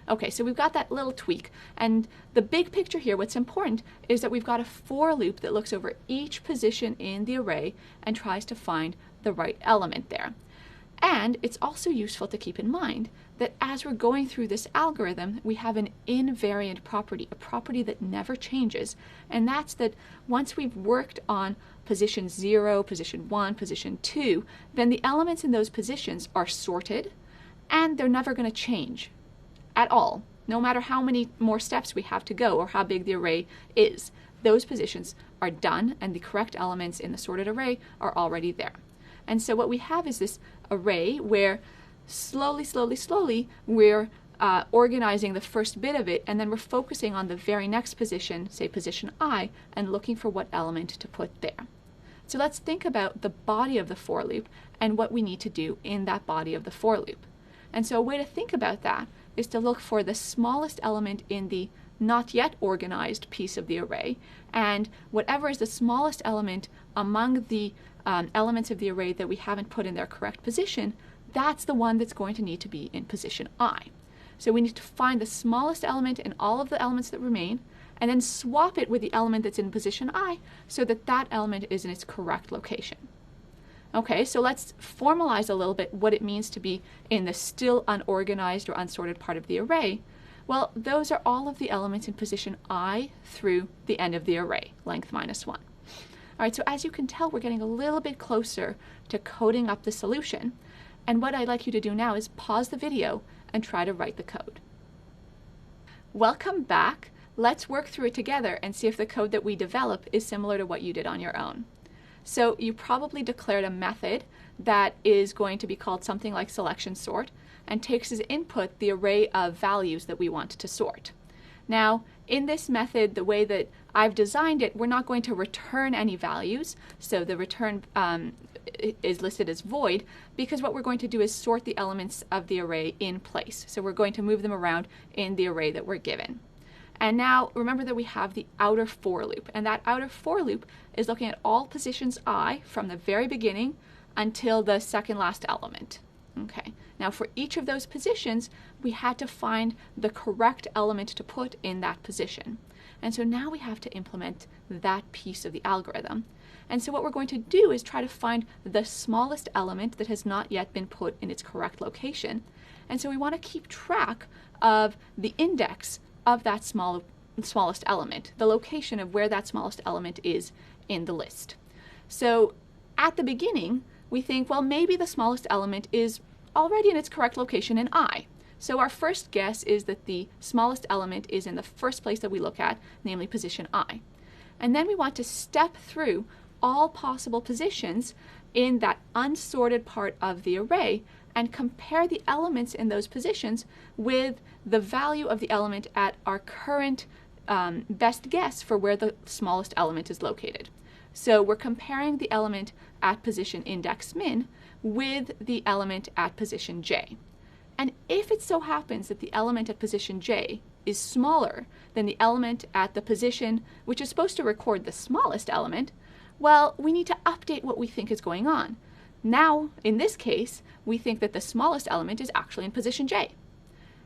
Okay, so we've got that little tweak, and the big picture here, what's important is that we've got a for loop that looks over each position in the array and tries to find the right element there. And it's also useful to keep in mind that as we're going through this algorithm, we have an invariant property, a property that never changes. And that's that once we've worked on position 0, position 1, position 2, then the elements in those positions are sorted and they're never going to change at all, no matter how many more steps we have to go or how big the array is. Those positions are done and the correct elements in the sorted array are already there. And so what we have is this array where slowly we're organizing the first bit of it, and then we're focusing on the very next position, say position I, and looking for what element to put there. So let's think about the body of the for loop and what we need to do in that body of the for loop. And so a way to think about that is to look for the smallest element in the not yet organized piece of the array, and whatever is the smallest element among the elements of the array that we haven't put in their correct position, that's the one that's going to need to be in position I. So we need to find the smallest element in all of the elements that remain, and then swap it with the element that's in position I so that that element is in its correct location. Okay, so let's formalize a little bit what it means to be in the still unorganized or unsorted part of the array. Well, those are all of the elements in position I through the end of the array, length minus 1. All right, so as you can tell, we're getting a little bit closer to coding up the solution. And what I'd like you to do now is pause the video and try to write the code. Welcome back. Let's work through it together and see if the code that we develop is similar to what you did on your own. So you probably declared a method that is going to be called something like selection sort and takes as input the array of values that we want to sort. Now, in this method, the way that I've designed it, we're not going to return any values, so the return is listed as void, because what we're going to do is sort the elements of the array in place. So we're going to move them around in the array that we're given. And now remember that we have the outer for loop, and that outer for loop is looking at all positions I from the very beginning until the second last element. Okay. Now for each of those positions, we had to find the correct element to put in that position. And so now we have to implement that piece of the algorithm. And so what we're going to do is try to find the smallest element that has not yet been put in its correct location. And so we want to keep track of the index of that smallest element, the location of where that smallest element is in the list. So at the beginning, we think, well, maybe the smallest element is already in its correct location in I. So our first guess is that the smallest element is in the first place that we look at, namely position I. And then we want to step through all possible positions in that unsorted part of the array and compare the elements in those positions with the value of the element at our current best guess for where the smallest element is located. So we're comparing the element at position index min with the element at position j. And if it so happens that the element at position j is smaller than the element at the position which is supposed to record the smallest element, well, we need to update what we think is going on. Now, in this case, we think that the smallest element is actually in position j.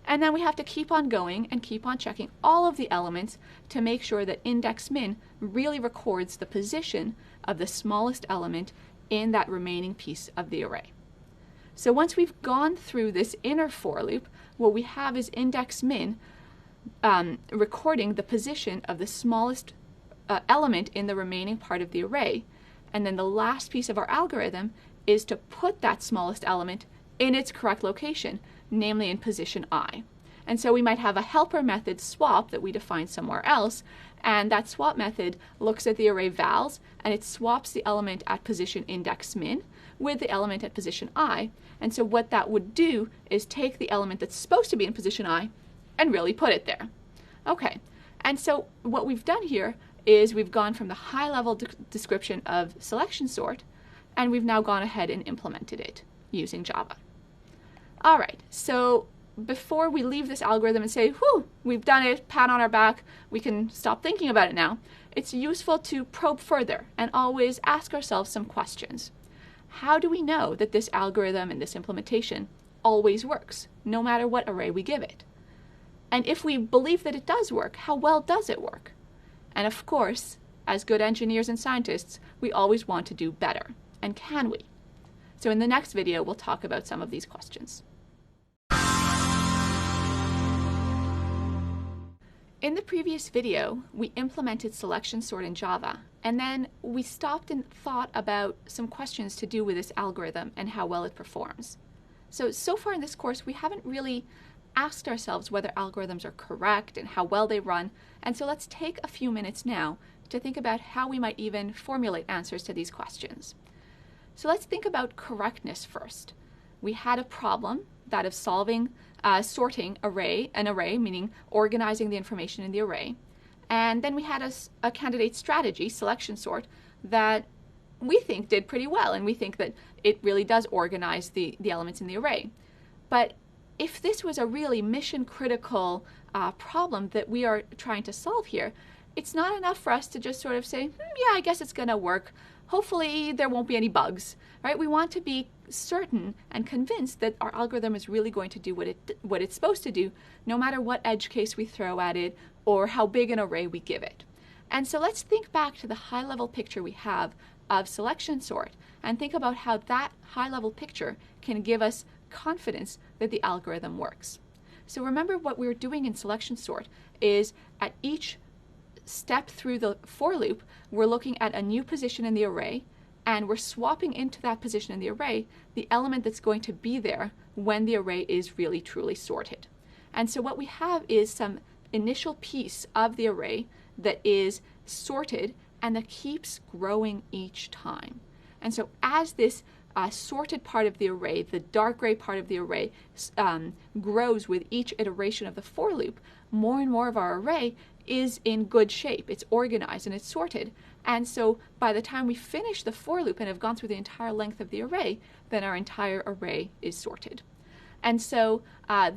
And then we have to keep on going and keep on checking all of the elements to make sure that index min really records the position of the smallest element in that remaining piece of the array. So once we've gone through this inner for loop, what we have is index min recording the position of the smallest element in the remaining part of the array. And then the last piece of our algorithm is to put that smallest element in its correct location, namely in position I. And so we might have a helper method swap that we define somewhere else, and that swap method looks at the array vals and it swaps the element at position index min with the element at position I. And so what that would do is take the element that's supposed to be in position I and really put it there. Okay, and so what we've done here is we've gone from the high-level description of selection sort, and we've now gone ahead and implemented it using Java. All right, so before we leave this algorithm and say, whew, we've done it, pat on our back, we can stop thinking about it now, it's useful to probe further and always ask ourselves some questions. How do we know that this algorithm and this implementation always works, no matter what array we give it? And if we believe that it does work, how well does it work? And of course, as good engineers and scientists, we always want to do better. And can we? So in the next video, we'll talk about some of these questions. In the previous video, we implemented selection sort in Java, and then we stopped and thought about some questions to do with this algorithm and how well it performs. So far in this course, we haven't really asked ourselves whether algorithms are correct and how well they run, and so let's take a few minutes now to think about how we might even formulate answers to these questions. So let's think about correctness first. We had a problem, that of sorting an array, meaning organizing the information in the array. And then we had a candidate strategy, selection sort, that we think did pretty well, and we think that it really does organize the elements in the array. But if this was a really mission-critical problem that we are trying to solve here, it's not enough for us to just sort of say, yeah, I guess it's going to work. Hopefully there won't be any bugs, right? We want to be certain and convinced that our algorithm is really going to do what it's supposed to do, no matter what edge case we throw at it or how big an array we give it. And so let's think back to the high-level picture we have of selection sort and think about how that high-level picture can give us confidence that the algorithm works. So remember, what we're doing in selection sort is at each step through the for loop, we're looking at a new position in the array, and we're swapping into that position in the array the element that's going to be there when the array is really truly sorted. And so what we have is some initial piece of the array that is sorted and that keeps growing each time. And so as this sorted part of the array, the dark gray part of the array, grows with each iteration of the for loop, more and more of our array is in good shape. It's organized and it's sorted. And so by the time we finish the for loop and have gone through the entire length of the array, then our entire array is sorted. And so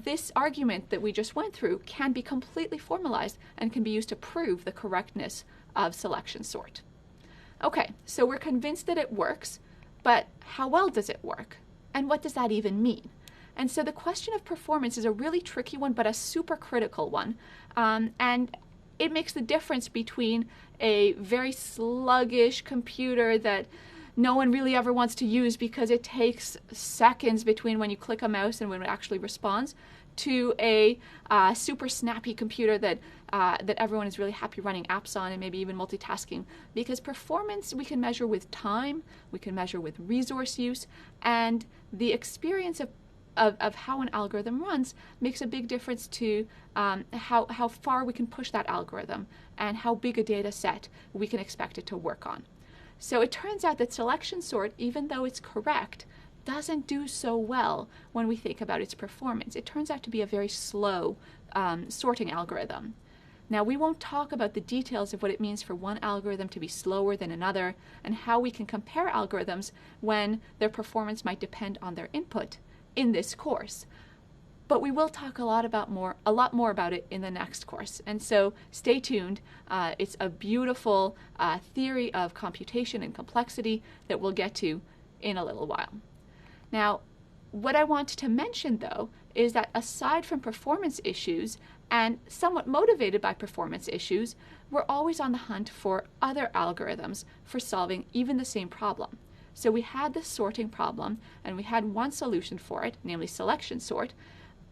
this argument that we just went through can be completely formalized and can be used to prove the correctness of selection sort. Okay, so we're convinced that it works, but how well does it work? And what does that even mean? And so the question of performance is a really tricky one, but a super critical one. And it makes the difference between a very sluggish computer that no one really ever wants to use because it takes seconds between when you click a mouse and when it actually responds, to a super snappy computer that everyone is really happy running apps on and maybe even multitasking. Because performance we can measure with time, we can measure with resource use, and the experience of how an algorithm runs makes a big difference to how far we can push that algorithm and how big a data set we can expect it to work on. So it turns out that selection sort, even though it's correct, doesn't do so well when we think about its performance. It turns out to be a very slow sorting algorithm. Now, we won't talk about the details of what it means for one algorithm to be slower than another and how we can compare algorithms when their performance might depend on their input in this course. But we will talk a lot more about it in the next course. And so stay tuned. It's a beautiful theory of computation and complexity that we'll get to in a little while. Now, what I want to mention, though, is that aside from performance issues, and somewhat motivated by performance issues, we're always on the hunt for other algorithms for solving even the same problem. So we had this sorting problem, and we had one solution for it, namely selection sort.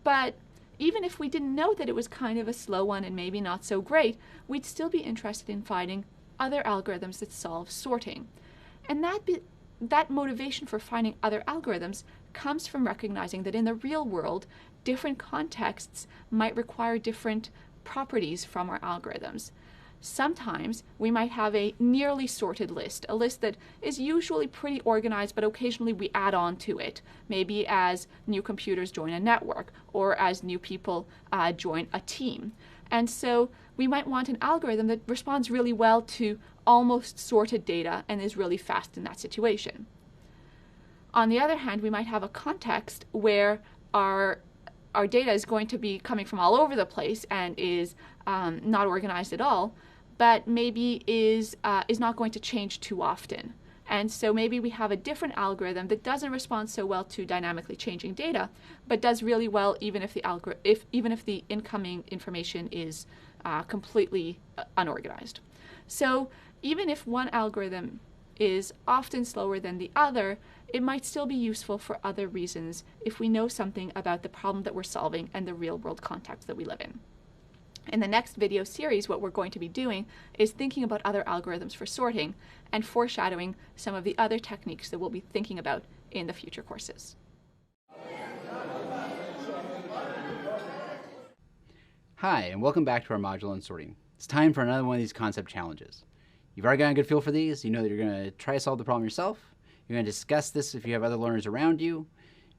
But even if we didn't know that it was kind of a slow one and maybe not so great, we'd still be interested in finding other algorithms that solve sorting. And that motivation for finding other algorithms comes from recognizing that in the real world, different contexts might require different properties from our algorithms. Sometimes we might have a nearly sorted list, a list that is usually pretty organized, but occasionally we add on to it, maybe as new computers join a network or as new people join a team. And so we might want an algorithm that responds really well to almost sorted data and is really fast in that situation. On the other hand, we might have a context where our data is going to be coming from all over the place and is not organized at all, but maybe is not going to change too often. And so maybe we have a different algorithm that doesn't respond so well to dynamically changing data, but does really well even if the incoming information is completely unorganized. So even if one algorithm is often slower than the other, it might still be useful for other reasons if we know something about the problem that we're solving and the real-world context that we live in. In the next video series, what we're going to be doing is thinking about other algorithms for sorting and foreshadowing some of the other techniques that we'll be thinking about in the future courses. Hi, and welcome back to our module on sorting. It's time for another one of these concept challenges. You've already got a good feel for these. You know that you're going to try to solve the problem yourself. You're going to discuss this if you have other learners around you.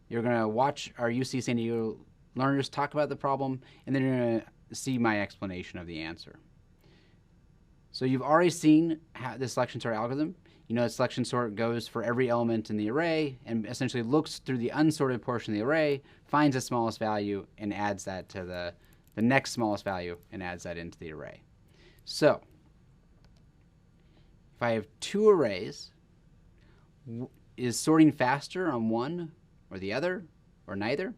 You're going to watch our UC San Diego learners talk about the problem, and then you're going to see my explanation of the answer. So you've already seen how the selection sort algorithm. You know that selection sort goes for every element in the array and essentially looks through the unsorted portion of the array, finds the smallest value, and adds that to the next smallest value and adds that into the array. So if I have two arrays, is sorting faster on one or the other or neither?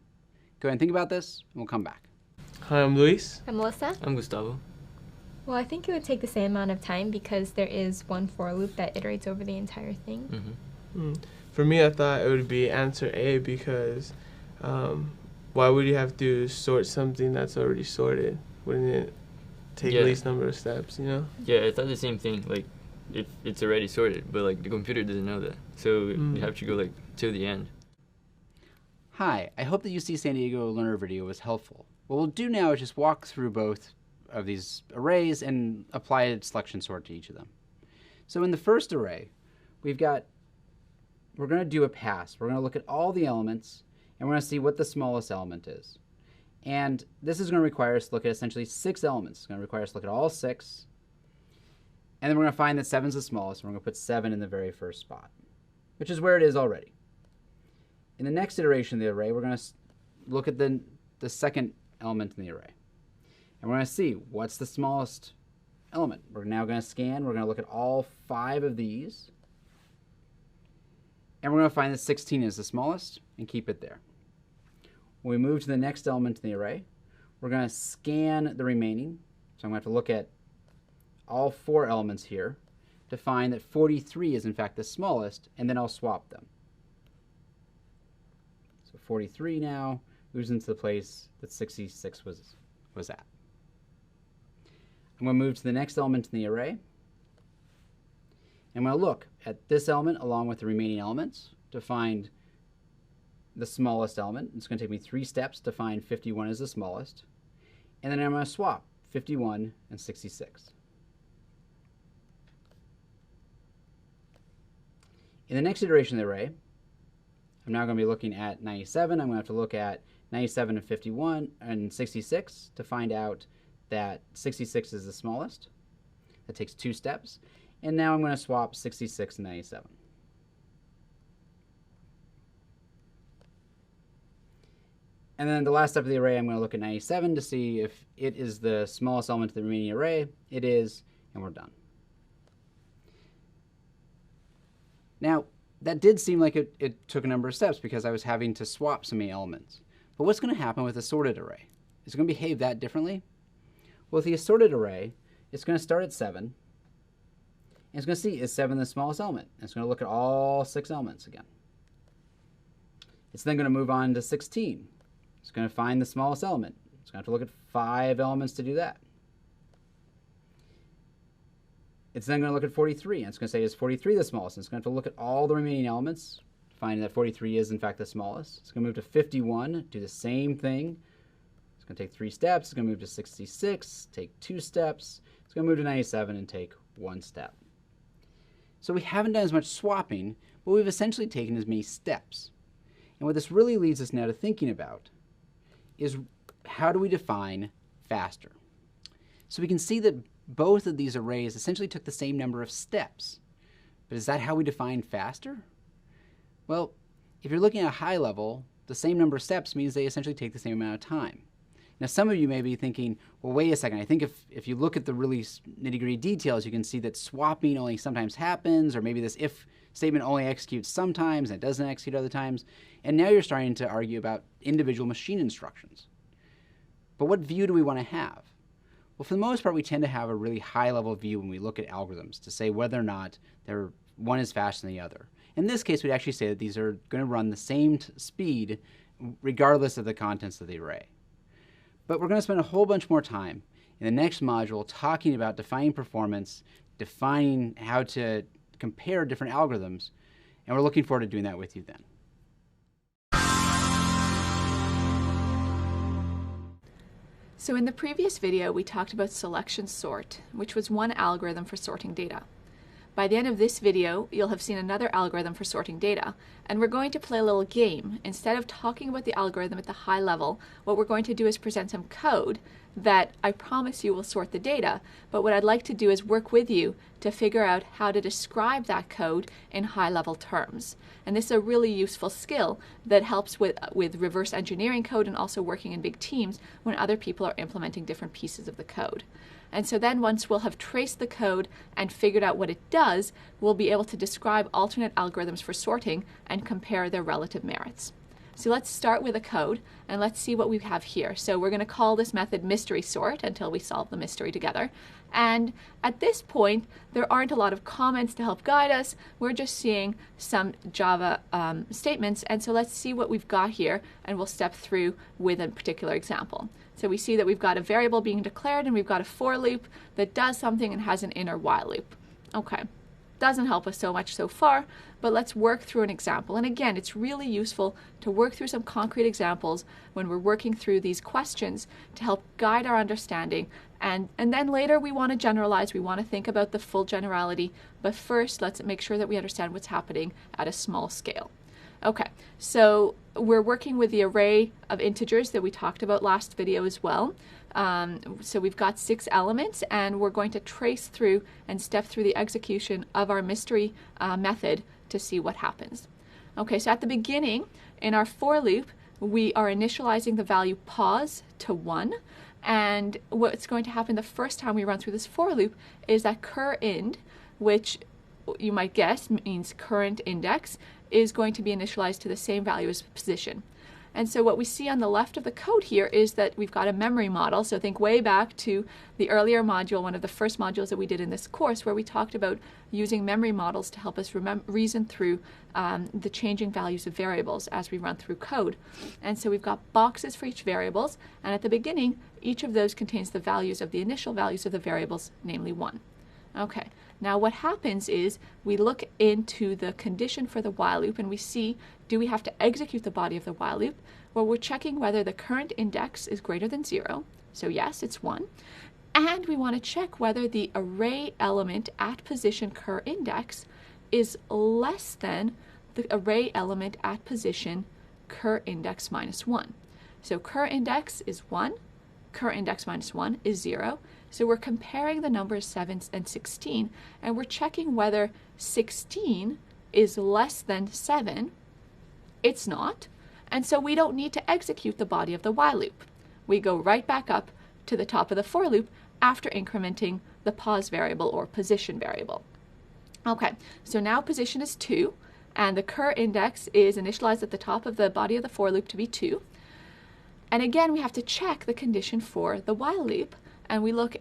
Go ahead and think about this and we'll come back. Hi, I'm Luis. I'm Melissa. I'm Gustavo. Well, I think it would take the same amount of time because there is one for loop that iterates over the entire thing. For me, I thought it would be answer A because why would you have to sort something that's already sorted? Wouldn't it take least number of steps, you know? Yeah, I thought the same thing. Like, it's already sorted, but like the computer doesn't know that. So you have to go like to the end. Hi, I hope the UC San Diego learner video was helpful. What we'll do now is just walk through both of these arrays and apply a selection sort to each of them. So in the first array, we're going to do a pass. We're going to look at all the elements and we're going to see what the smallest element is. And this is going to require us to look at essentially 6 elements. It's going to require us to look at all 6. And then we're going to find that 7 is the smallest, and we're going to put 7 in the very first spot, which is where it is already. In the next iteration of the array, we're going to look at the second element in the array. And we're going to see what's the smallest element. We're now going to scan. We're going to look at all 5 of these. And we're going to find that 16 is the smallest and keep it there. When we move to the next element in the array, we're going to scan the remaining. So I'm going to have to look at all 4 elements here to find that 43 is in fact the smallest, and then I'll swap them. So 43 now moves into the place that 66 was at. I'm going to move to the next element in the array. I'm going to look at this element along with the remaining elements to find the smallest element. It's going to take me 3 steps to find 51 as the smallest. And then I'm going to swap 51 and 66. In the next iteration of the array, I'm now going to be looking at 97. I'm going to have to look at 97 and 51 and 66 to find out that 66 is the smallest. That takes 2 steps. And now I'm going to swap 66 and 97. And then the last step of the array, I'm going to look at 97 to see if it is the smallest element of the remaining array. It is, and we're done. Now, that did seem like it took a number of steps because I was having to swap so many elements. But what's going to happen with a sorted array? Is it going to behave that differently? Well, with the assorted array, it's going to start at 7. And it's going to see, is 7 the smallest element? And it's going to look at all 6 elements again. It's then going to move on to 16. It's going to find the smallest element. It's going to have to look at 5 elements to do that. It's then going to look at 43, and it's going to say, is 43 the smallest? And it's going to have to look at all the remaining elements, find that 43 is, in fact, the smallest. It's going to move to 51, do the same thing. It's going to take 3 steps. It's going to move to 66, take 2 steps. It's going to move to 97 and take 1 step. So we haven't done as much swapping, but we've essentially taken as many steps. And what this really leads us now to thinking about is how do we define faster? So we can see that both of these arrays essentially took the same number of steps. But is that how we define faster? Well, if you're looking at a high level, the same number of steps means they essentially take the same amount of time. Now, some of you may be thinking, well, wait a second. I think if you look at the really nitty-gritty details, you can see that swapping only sometimes happens, or maybe this if statement only executes sometimes and it doesn't execute other times. And now you're starting to argue about individual machine instructions. But what view do we want to have? Well, for the most part, we tend to have a really high-level view when we look at algorithms to say whether or not they're one is faster than the other. In this case, we'd actually say that these are going to run the same speed regardless of the contents of the array. But we're going to spend a whole bunch more time in the next module talking about defining performance, defining how to compare different algorithms, and we're looking forward to doing that with you then. So in the previous video, we talked about selection sort, which was one algorithm for sorting data. By the end of this video, you'll have seen another algorithm for sorting data, and we're going to play a little game. Instead of talking about the algorithm at the high level, what we're going to do is present some code that I promise you will sort the data, but what I'd like to do is work with you to figure out how to describe that code in high-level terms. And this is a really useful skill that helps with reverse engineering code and also working in big teams when other people are implementing different pieces of the code. And so then once we'll have traced the code and figured out what it does, we'll be able to describe alternate algorithms for sorting and compare their relative merits. So let's start with a code and let's see what we have here. So we're going to call this method mystery sort until we solve the mystery together. And at this point, there aren't a lot of comments to help guide us. We're just seeing some Java statements. And so let's see what we've got here, and we'll step through with a particular example. So we see that we've got a variable being declared, and we've got a for loop that does something and has an inner while loop. Okay, doesn't help us so much so far, but let's work through an example. And again, it's really useful to work through some concrete examples when we're working through these questions to help guide our understanding. And then later we want to generalize, we want to think about the full generality, but first let's make sure that we understand what's happening at a small scale. Okay, so we're working with the array of integers that we talked about last video as well. So we've got 6 elements, and we're going to trace through and step through the execution of our mystery method to see what happens. Okay, so at the beginning, in our for loop, we are initializing the value pause to 1. And what's going to happen the first time we run through this for loop is that cur_ind, which you might guess means current index, is going to be initialized to the same value as position. And so what we see on the left of the code here is that we've got a memory model. So think way back to the earlier module, one of the first modules that we did in this course, where we talked about using memory models to help us reason through the changing values of variables as we run through code. And so we've got boxes for each variables, and at the beginning, each of those contains the values of the initial values of the variables, namely 1. Okay, now what happens is we look into the condition for the while loop and we see, do we have to execute the body of the while loop? Well, we're checking whether the current index is greater than 0. So yes, it's 1. And we want to check whether the array element at position cur index is less than the array element at position cur index minus 1. So cur index is 1, cur index minus 1 is 0. So we're comparing the numbers 7 and 16, and we're checking whether 16 is less than 7. It's not, and so we don't need to execute the body of the while loop. We go right back up to the top of the for loop after incrementing the pause variable or position variable. Okay, so now position is 2, and the cur index is initialized at the top of the body of the for loop to be 2. And again, we have to check the condition for the while loop. And we look,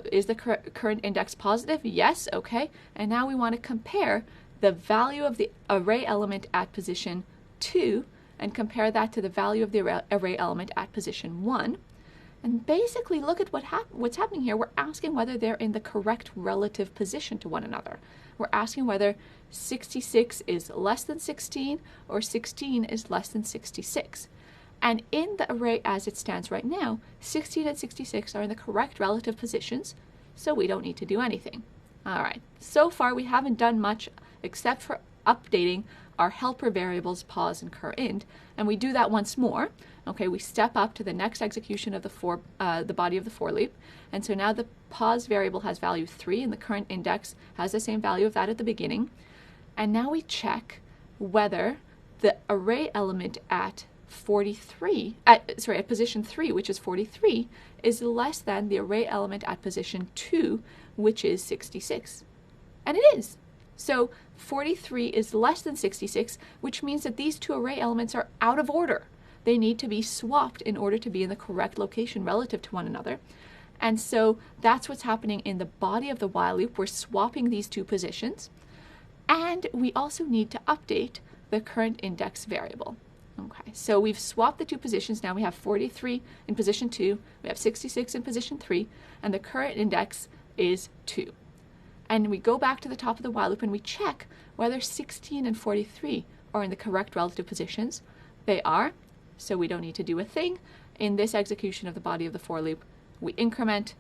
is the current index positive? Yes, okay. And now we want to compare the value of the array element at position 2 and compare that to the value of the array element at position 1. And basically look at what's happening here. We're asking whether they're in the correct relative position to one another. We're asking whether 66 is less than 16 or 16 is less than 66. And in the array as it stands right now, 16 and 66 are in the correct relative positions, so we don't need to do anything. All right, so far we haven't done much except for updating our helper variables pause and cur_int, and we do that once more. Okay, we step up to the next execution of the body of the for loop, and so now the pause variable has value 3 and the current index has the same value of that at the beginning. And now we check whether the array element at position 3, which is 43, is less than the array element at position 2, which is 66. And it is. So 43 is less than 66, which means that these two array elements are out of order. They need to be swapped in order to be in the correct location relative to one another. And so that's what's happening in the body of the while loop. We're swapping these two positions. And we also need to update the current index variable. Okay, so we've swapped the two positions. Now we have 43 in position 2, we have 66 in position 3, and the current index is 2. And we go back to the top of the while loop and we check whether 16 and 43 are in the correct relative positions. They are, so we don't need to do a thing. In this execution of the body of the for loop, we increment,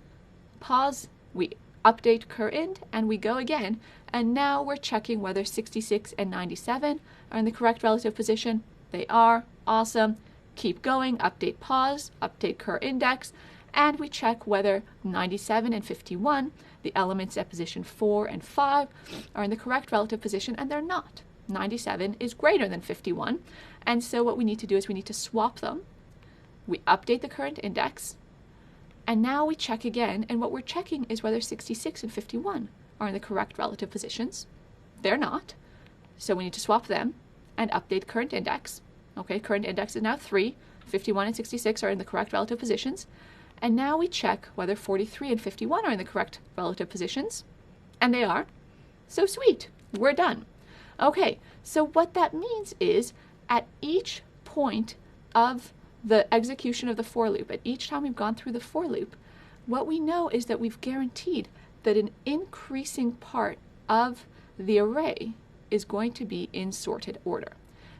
pause, we update current, and we go again. And now we're checking whether 66 and 97 are in the correct relative position. They are. Awesome. Keep going. Update pause. Update cur index. And we check whether 97 and 51, the elements at position 4 and 5, are in the correct relative position, and they're not. 97 is greater than 51. And so what we need to do is we need to swap them. We update the current index. And now we check again. And what we're checking is whether 66 and 51 are in the correct relative positions. They're not. So we need to swap them and update current index. Okay, current index is now 3. 51 and 66 are in the correct relative positions. And now we check whether 43 and 51 are in the correct relative positions. And they are. So sweet, we're done. Okay, so what that means is at each point of the execution of the for loop, at each time we've gone through the for loop, what we know is that we've guaranteed that an increasing part of the array is going to be in sorted order.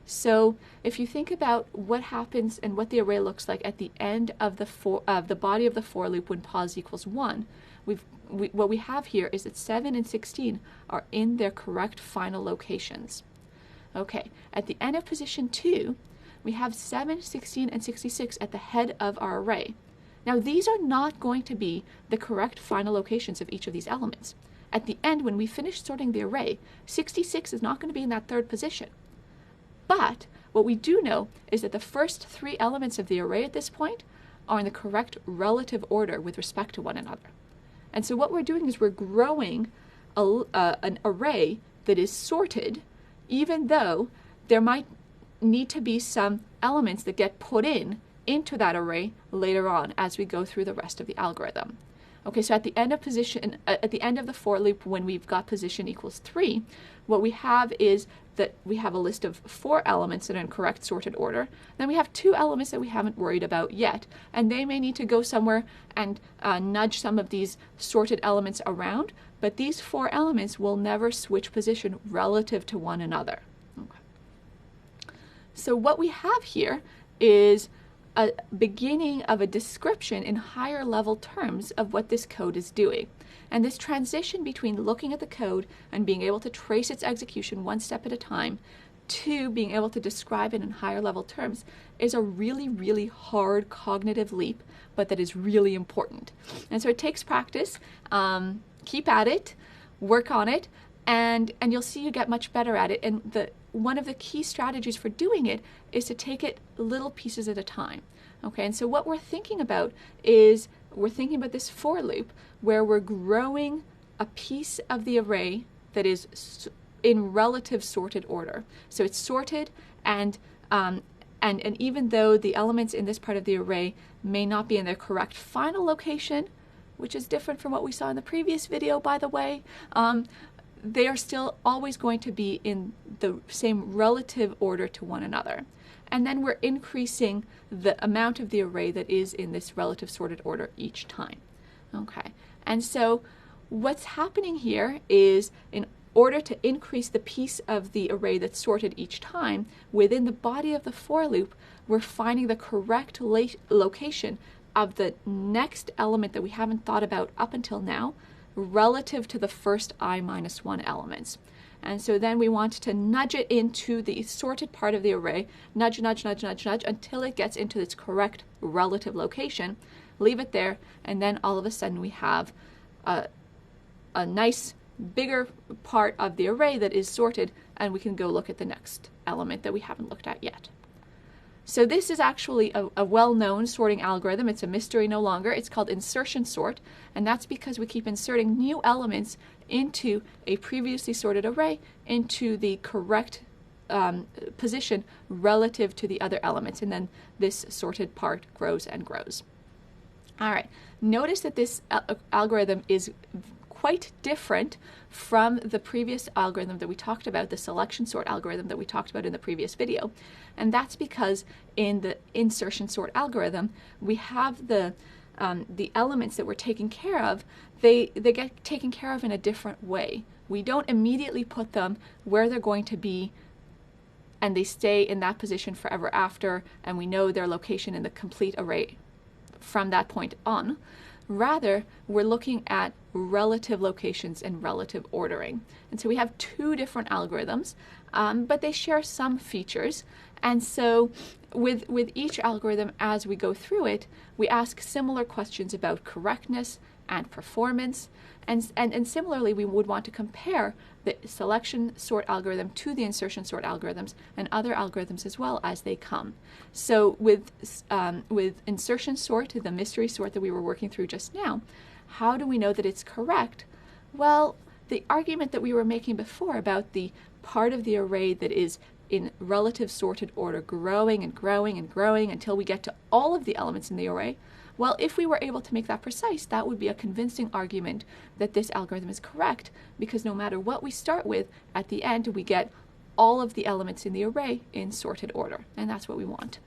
So if you think about what happens and what the array looks like at the end of the body of the for loop when pause equals 1, what we have here is that 7 and 16 are in their correct final locations. Okay, at the end of position 2, we have 7, 16, and 66 at the head of our array. Now these are not going to be the correct final locations of each of these elements. At the end, when we finish sorting the array, 66 is not going to be in that third position. But what we do know is that the first 3 elements of the array at this point are in the correct relative order with respect to one another. And so what we're doing is we're growing an array that is sorted, even though there might need to be some elements that get put into that array later on as we go through the rest of the algorithm. Okay, so at the end of the for loop, when we've got position equals 3, what we have is that we have a list of 4 elements that are in correct sorted order. Then we have 2 elements that we haven't worried about yet, and they may need to go somewhere and nudge some of these sorted elements around, but these 4 elements will never switch position relative to one another. Okay. So what we have here is a beginning of a description in higher level terms of what this code is doing. And this transition between looking at the code and being able to trace its execution one step at a time to being able to describe it in higher level terms is a really, really hard cognitive leap, but that is really important. And so it takes practice. Keep at it, work on it, and you'll see you get much better at it. And one of the key strategies for doing it is to take it little pieces at a time. Okay, and so what we're thinking about is we're thinking about this for loop where we're growing a piece of the array that is in relative sorted order. So it's sorted, and even though the elements in this part of the array may not be in their correct final location, which is different from what we saw in the previous video, by the way, they are still always going to be in the same relative order to one another. And then we're increasing the amount of the array that is in this relative sorted order each time. Okay, and so what's happening here is in order to increase the piece of the array that's sorted each time, within the body of the for loop, we're finding the correct location of the next element that we haven't thought about up until now, relative to the first I-1 elements. And so then we want to nudge it into the sorted part of the array, nudge, nudge, nudge, nudge, nudge, until it gets into its correct relative location, leave it there, and then all of a sudden we have a nice bigger part of the array that is sorted, and we can go look at the next element that we haven't looked at yet. So this is actually a well-known sorting algorithm. It's a mystery no longer. It's called insertion sort, and that's because we keep inserting new elements into a previously sorted array into the correct position relative to the other elements, and then this sorted part grows and grows. All right, notice that this algorithm is quite different from the previous algorithm that we talked about, the selection sort algorithm that we talked about in the previous video. And that's because in the insertion sort algorithm, we have the elements that we're taking care of, they get taken care of in a different way. We don't immediately put them where they're going to be and they stay in that position forever after, and we know their location in the complete array from that point on. Rather, we're looking at relative locations and relative ordering. And so we have two different algorithms, but they share some features. And so with each algorithm, as we go through it, we ask similar questions about correctness and performance. And similarly, we would want to compare the selection sort algorithm to the insertion sort algorithms and other algorithms as well as they come. So with insertion sort, the mystery sort that we were working through just now, how do we know that it's correct? Well, the argument that we were making before about the part of the array that is in relative sorted order growing and growing and growing until we get to all of the elements in the array, well, if we were able to make that precise, that would be a convincing argument that this algorithm is correct, because no matter what we start with, at the end we get all of the elements in the array in sorted order, and that's what we want.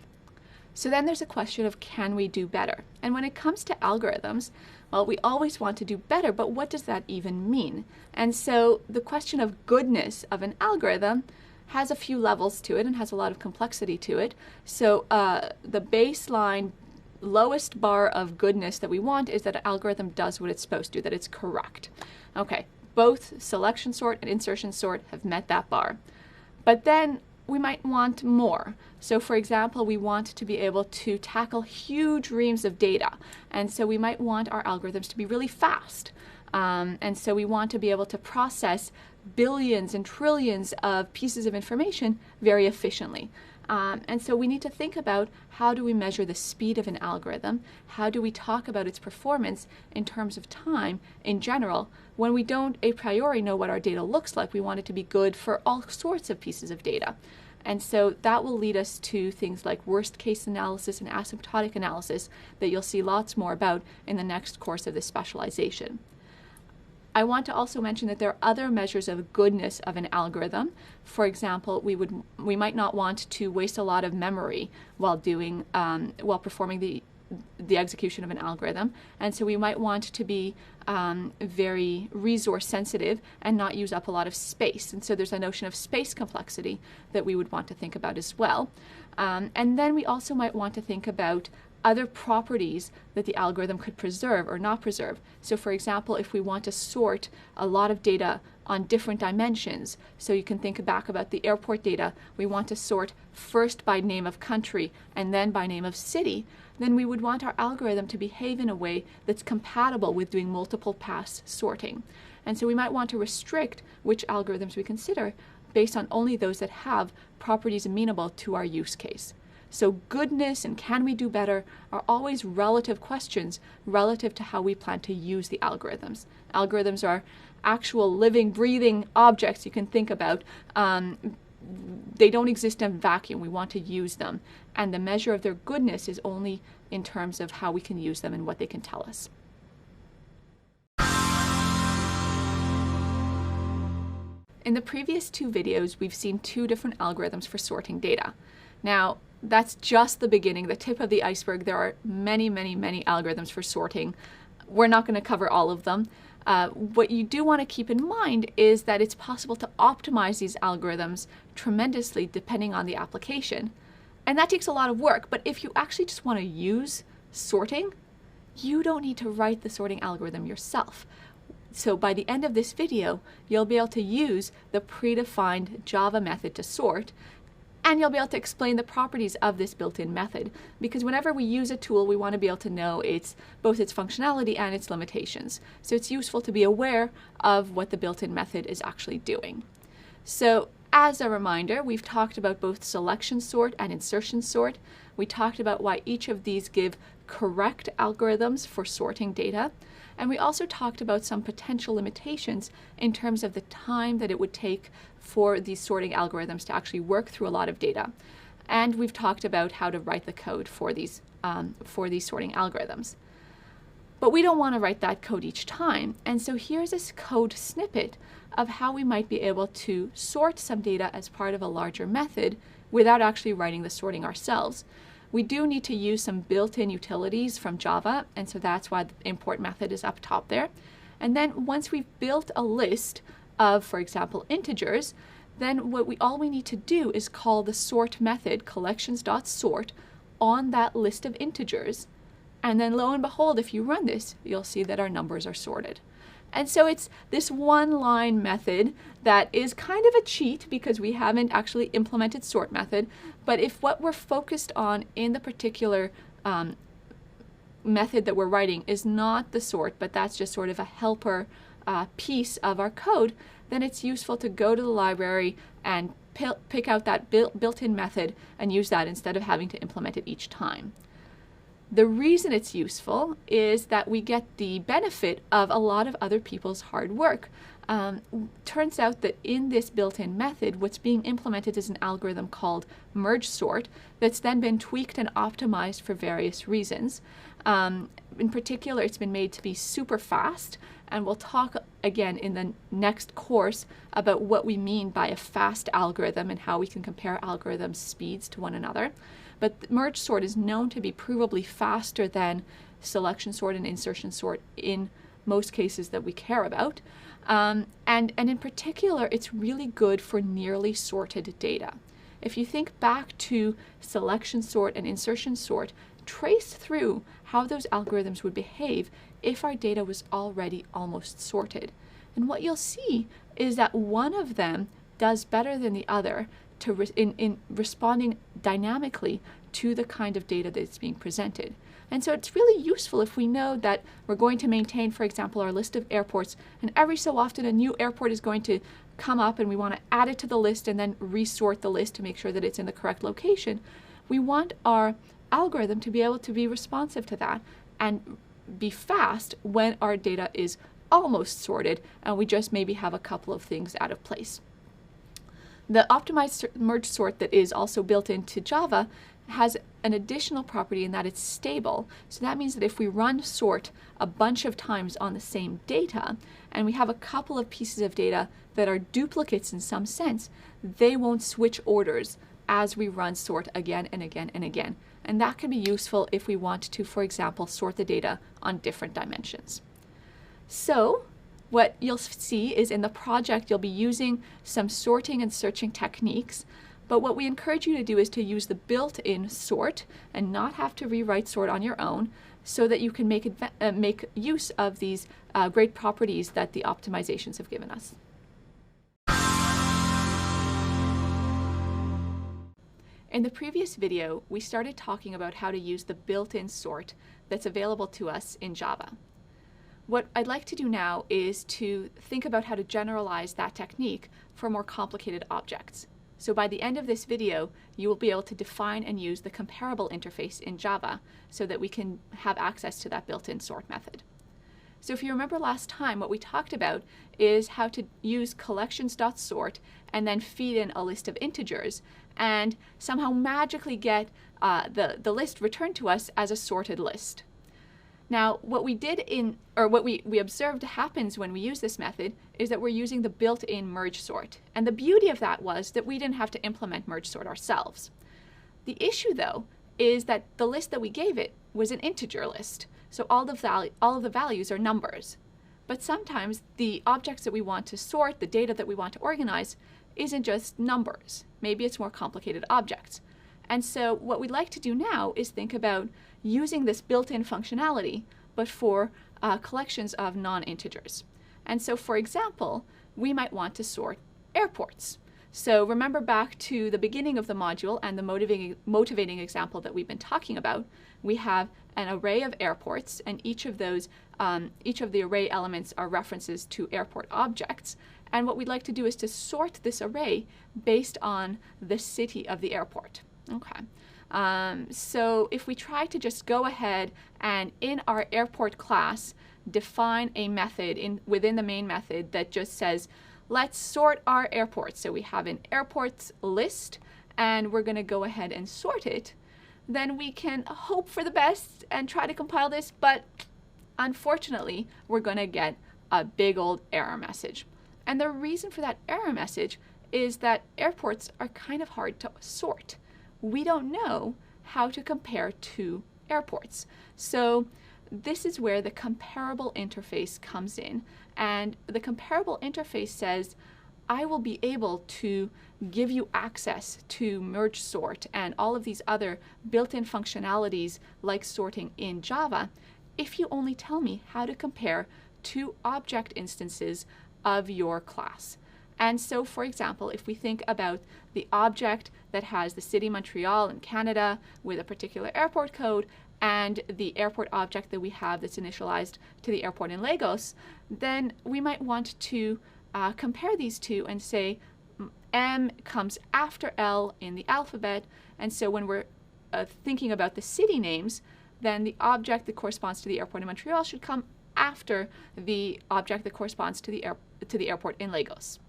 So then there's a question of, can we do better? And when it comes to algorithms, well, we always want to do better, but what does that even mean? And so the question of goodness of an algorithm has a few levels to it and has a lot of complexity to it. So the baseline lowest bar of goodness that we want is that an algorithm does what it's supposed to, that it's correct. Okay, both selection sort and insertion sort have met that bar. But then we might want more. So for example, we want to be able to tackle huge reams of data. And so we might want our algorithms to be really fast. And so we want to be able to process billions and trillions of pieces of information very efficiently. And so we need to think about, how do we measure the speed of an algorithm? How do we talk about its performance in terms of time in general? When we don't a priori know what our data looks like, we want it to be good for all sorts of pieces of data. And so that will lead us to things like worst case analysis and asymptotic analysis that you'll see lots more about in the next course of this specialization. I want to also mention that there are other measures of goodness of an algorithm. For example, we might not want to waste a lot of memory while performing the execution of an algorithm, and so we might want to be very resource sensitive and not use up a lot of space. And so there's a notion of space complexity that we would want to think about as well. And then we also might want to think about other properties that the algorithm could preserve or not preserve. So for example, if we want to sort a lot of data on different dimensions, so you can think back about the airport data, we want to sort first by name of country and then by name of city, then we would want our algorithm to behave in a way that's compatible with doing multiple pass sorting. And so we might want to restrict which algorithms we consider based on only those that have properties amenable to our use case. So goodness and can we do better are always relative questions relative to how we plan to use the algorithms. Algorithms are actual living, breathing objects you can think about. They don't exist in a vacuum. We want to use them. And the measure of their goodness is only in terms of how we can use them and what they can tell us. In the previous two videos, we've seen two different algorithms for sorting data. Now, that's just the beginning, the tip of the iceberg. There are many, many, many algorithms for sorting. We're not going to cover all of them. What you do want to keep in mind is that it's possible to optimize these algorithms tremendously depending on the application. And that takes a lot of work, but if you actually just want to use sorting, you don't need to write the sorting algorithm yourself. So by the end of this video, you'll be able to use the predefined Java method to sort, and you'll be able to explain the properties of this built-in method. Because whenever we use a tool, we want to be able to know both its functionality and its limitations. So it's useful to be aware of what the built-in method is actually doing. So as a reminder, we've talked about both selection sort and insertion sort. We talked about why each of these give correct algorithms for sorting data. And we also talked about some potential limitations in terms of the time that it would take for these sorting algorithms to actually work through a lot of data. And we've talked about how to write the code for these sorting algorithms. But we don't want to write that code each time. And so here's this code snippet of how we might be able to sort some data as part of a larger method without actually writing the sorting ourselves. We do need to use some built-in utilities from Java, and so that's why the import method is up top there. And then once we've built a list of, for example, integers, then all we need to do is call the sort method, collections.sort, on that list of integers. And then lo and behold, if you run this, you'll see that our numbers are sorted. And so it's this one-line method that is kind of a cheat because we haven't actually implemented sort method. But if what we're focused on in the particular method that we're writing is not the sort, but that's just sort of a helper piece of our code, then it's useful to go to the library and pick out that built-in method and use that instead of having to implement it each time. The reason it's useful is that we get the benefit of a lot of other people's hard work. Turns out that in this built-in method, what's being implemented is an algorithm called merge sort that's then been tweaked and optimized for various reasons. In particular, it's been made to be super fast, and we'll talk again in the next course about what we mean by a fast algorithm and how we can compare algorithm speeds to one another. But merge sort is known to be provably faster than selection sort and insertion sort in most cases that we care about. And in particular, it's really good for nearly sorted data. If you think back to selection sort and insertion sort, trace through how those algorithms would behave if our data was already almost sorted. And what you'll see is that one of them does better than the other in responding dynamically to the kind of data that's being presented. And so it's really useful if we know that we're going to maintain, for example, our list of airports, and every so often a new airport is going to come up and we want to add it to the list and then resort the list to make sure that it's in the correct location. We want our algorithm to be able to be responsive to that and be fast when our data is almost sorted and we just maybe have a couple of things out of place. The optimized merge sort that is also built into Java has an additional property in that it's stable. So that means that if we run sort a bunch of times on the same data, and we have a couple of pieces of data that are duplicates in some sense, they won't switch orders as we run sort again and again and again. And that can be useful if we want to, for example, sort the data on different dimensions. So what you'll see is in the project, you'll be using some sorting and searching techniques. But what we encourage you to do is to use the built-in sort and not have to rewrite sort on your own so that you can make use of these great properties that the optimizations have given us. In the previous video, we started talking about how to use the built-in sort that's available to us in Java. What I'd like to do now is to think about how to generalize that technique for more complicated objects. So by the end of this video, you will be able to define and use the comparable interface in Java so that we can have access to that built-in sort method. So if you remember last time, what we talked about is how to use collections.sort and then feed in a list of integers and somehow magically get the list returned to us as a sorted list. Now, what we did what we observed happens when we use this method is that we're using the built-in merge sort. And the beauty of that was that we didn't have to implement merge sort ourselves. The issue, though, is that the list that we gave it was an integer list. So all of the values are numbers. But sometimes the objects that we want to sort, the data that we want to organize, isn't just numbers. Maybe it's more complicated objects. And so what we'd like to do now is think about using this built-in functionality, but for collections of non-integers. And so, for example, we might want to sort airports. So remember back to the beginning of the module and the motivating example that we've been talking about. We have an array of airports, and each of the array elements are references to airport objects. And what we'd like to do is to sort this array based on the city of the airport. Okay. So if we try to just go ahead and in our airport class define a method within the main method that just says, let's sort our airports. So we have an airports list and we're going to go ahead and sort it. Then we can hope for the best and try to compile this, but unfortunately, we're going to get a big old error message. And the reason for that error message is that airports are kind of hard to sort. We don't know how to compare two airports. So this is where the comparable interface comes in. And the comparable interface says, I will be able to give you access to merge sort and all of these other built-in functionalities like sorting in Java if you only tell me how to compare two object instances of your class. And so, for example, if we think about the object that has the city Montreal in Canada with a particular airport code and the airport object that we have that's initialized to the airport in Lagos, then we might want to compare these two and say M comes after L in the alphabet. And so when we're thinking about the city names, then the object that corresponds to the airport in Montreal should come after the object that corresponds to the airport in Lagos.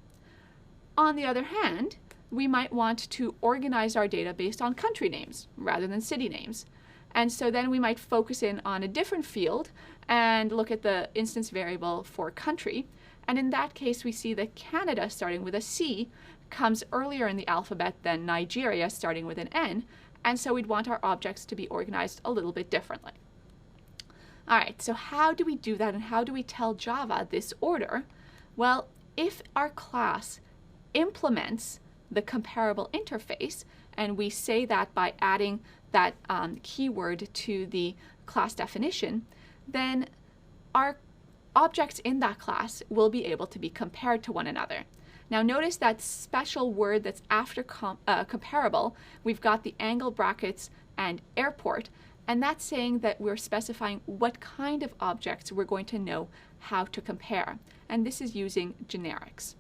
On the other hand, we might want to organize our data based on country names rather than city names. And so then we might focus in on a different field and look at the instance variable for country. And in that case, we see that Canada, starting with a C, comes earlier in the alphabet than Nigeria, starting with an N. And so we'd want our objects to be organized a little bit differently. All right, so how do we do that, and how do we tell Java this order? Well, if our class implements the comparable interface, and we say that by adding that keyword to the class definition, then our objects in that class will be able to be compared to one another. Now notice that special word that's after comparable, we've got the angle brackets and airport, and that's saying that we're specifying what kind of objects we're going to know how to compare. And this is using generics.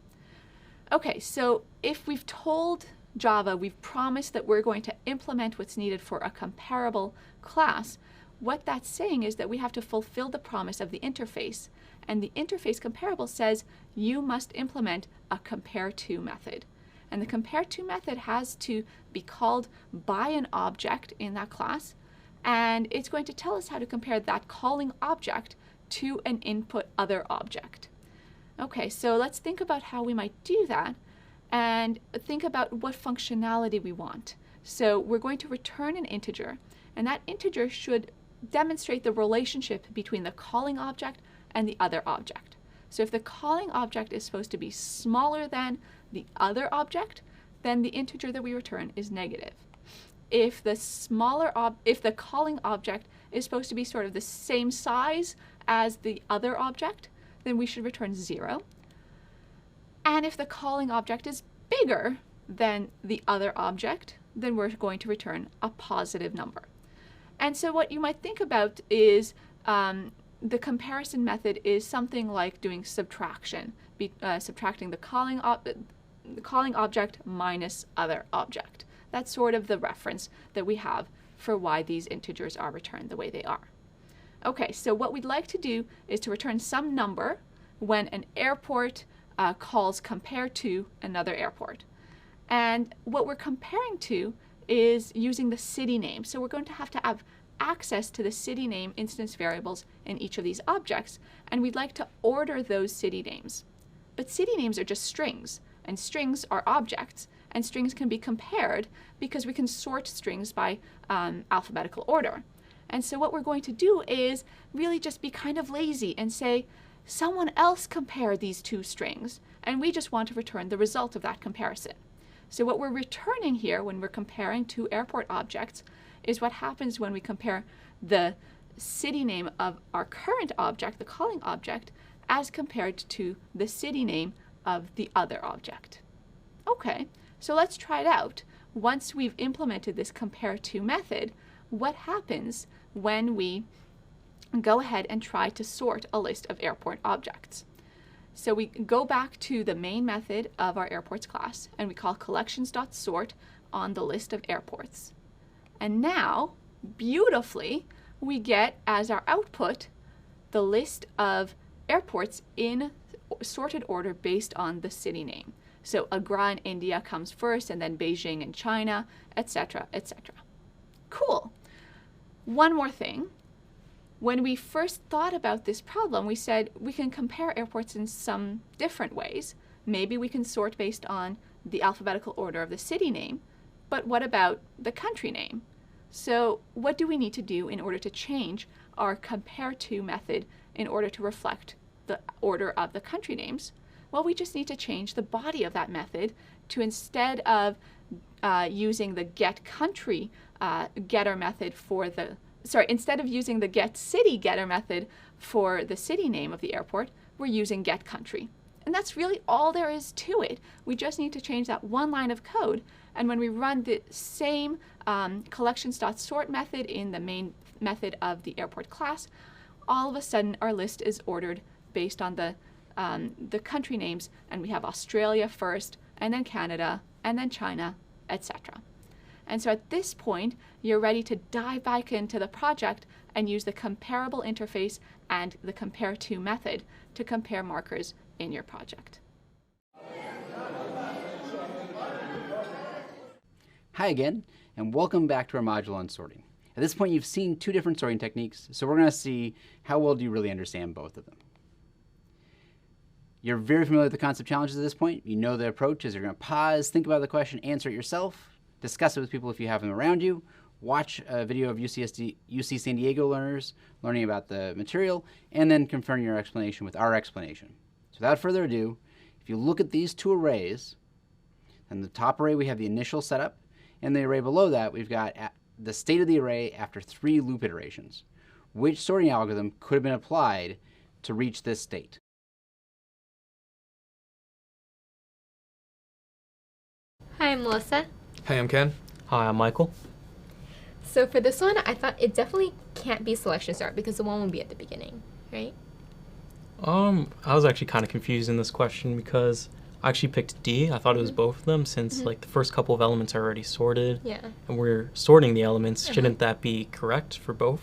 Okay, so if we've told Java, we've promised that we're going to implement what's needed for a comparable class, what that's saying is that we have to fulfill the promise of the interface. And the interface comparable says you must implement a compare_to method. And the compare_to method has to be called by an object in that class, and it's going to tell us how to compare that calling object to an input other object. Okay, so let's think about how we might do that and think about what functionality we want. So we're going to return an integer, and that integer should demonstrate the relationship between the calling object and the other object. So if the calling object is supposed to be smaller than the other object, then the integer that we return is negative. If the calling object is supposed to be sort of the same size as the other object, then we should return 0. And if the calling object is bigger than the other object, then we're going to return a positive number. And so what you might think about is the comparison method is something like doing subtraction, subtracting the calling object minus other object. That's sort of the reference that we have for why these integers are returned the way they are. Okay, so what we'd like to do is to return some number when an airport calls compare to another airport. And what we're comparing to is using the city name. So we're going to have access to the city name instance variables in each of these objects, and we'd like to order those city names. But city names are just strings, and strings are objects, and strings can be compared because we can sort strings by alphabetical order. And so what we're going to do is really just be kind of lazy and say, someone else compare these two strings, and we just want to return the result of that comparison. So what we're returning here when we're comparing two airport objects is what happens when we compare the city name of our current object, the calling object, as compared to the city name of the other object. Okay, so let's try it out. Once we've implemented this compare_to method, what happens when we go ahead and try to sort a list of airport objects? So we go back to the main method of our airports class, and we call collections.sort on the list of airports. And now, beautifully, we get as our output the list of airports in sorted order based on the city name. So Agra in India comes first, and then Beijing in China, etc., etc. Cool. One more thing. When we first thought about this problem, we said we can compare airports in some different ways. Maybe we can sort based on the alphabetical order of the city name, but what about the country name? So what do we need to do in order to change our compare to method in order to reflect the order of the country names? Well, we just need to change the body of that method to, instead of using the get country getter method for the, instead of using the get city getter method for the city name of the airport, we're using get country. And that's really all there is to it. We just need to change that one line of code. And when we run the same collections.sort method in the main method of the airport class, all of a sudden our list is ordered based on the country names, and we have Australia first, and then Canada, and then China, etc. And so at this point, you're ready to dive back into the project and use the comparable interface and the compare to method to compare markers in your project. Hi again, and welcome back to our module on sorting. At this point, you've seen two different sorting techniques, so we're going to see how well do you really understand both of them. You're very familiar with the concept challenges at this point. You know the approach is you're going to pause, think about the question, answer it yourself, discuss it with people if you have them around you, watch a video of UC San Diego learners learning about the material, and then confirm your explanation with our explanation. So without further ado, if you look at these two arrays, in the top array we have the initial setup, and the array below that we've got the state of the array after 3 loop iterations. Which sorting algorithm could have been applied to reach this state? Hi, I'm Melissa. Hey, I'm Ken. Hi, I'm Michael. So for this one, I thought it definitely can't be selection sort because the 1 will be at the beginning, right? I was actually kind of confused in this question because I actually picked D. I thought it was both of them since like the first couple of elements are already sorted. Yeah. And we're sorting the elements. Shouldn't that be correct for both?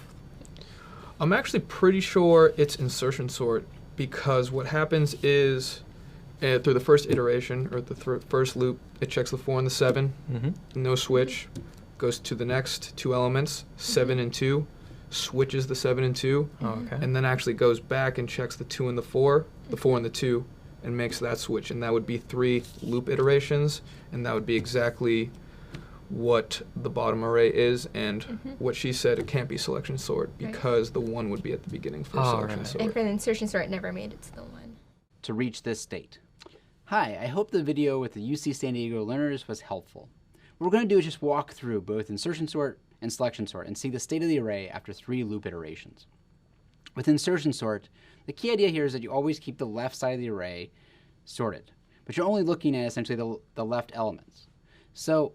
I'm actually pretty sure it's insertion sort because what happens is through the first iteration or the first loop, it checks the 4 and the 7, no switch, goes to the next 2 elements, 7 and 2, switches the 7 and 2, and then actually goes back and checks the 2 and the 4 and the 2, and makes that switch. And that would be 3 loop iterations, and that would be exactly what the bottom array is, and what she said, it can't be selection sort because the 1 would be at the beginning for selection sort. And for the insertion sort, it never made it to the 1. To reach this state. Hi, I hope the video with the UC San Diego learners was helpful. What we're going to do is just walk through both insertion sort and selection sort and see the state of the array after 3 loop iterations. With insertion sort, the key idea here is that you always keep the left side of the array sorted, but you're only looking at essentially the left elements. So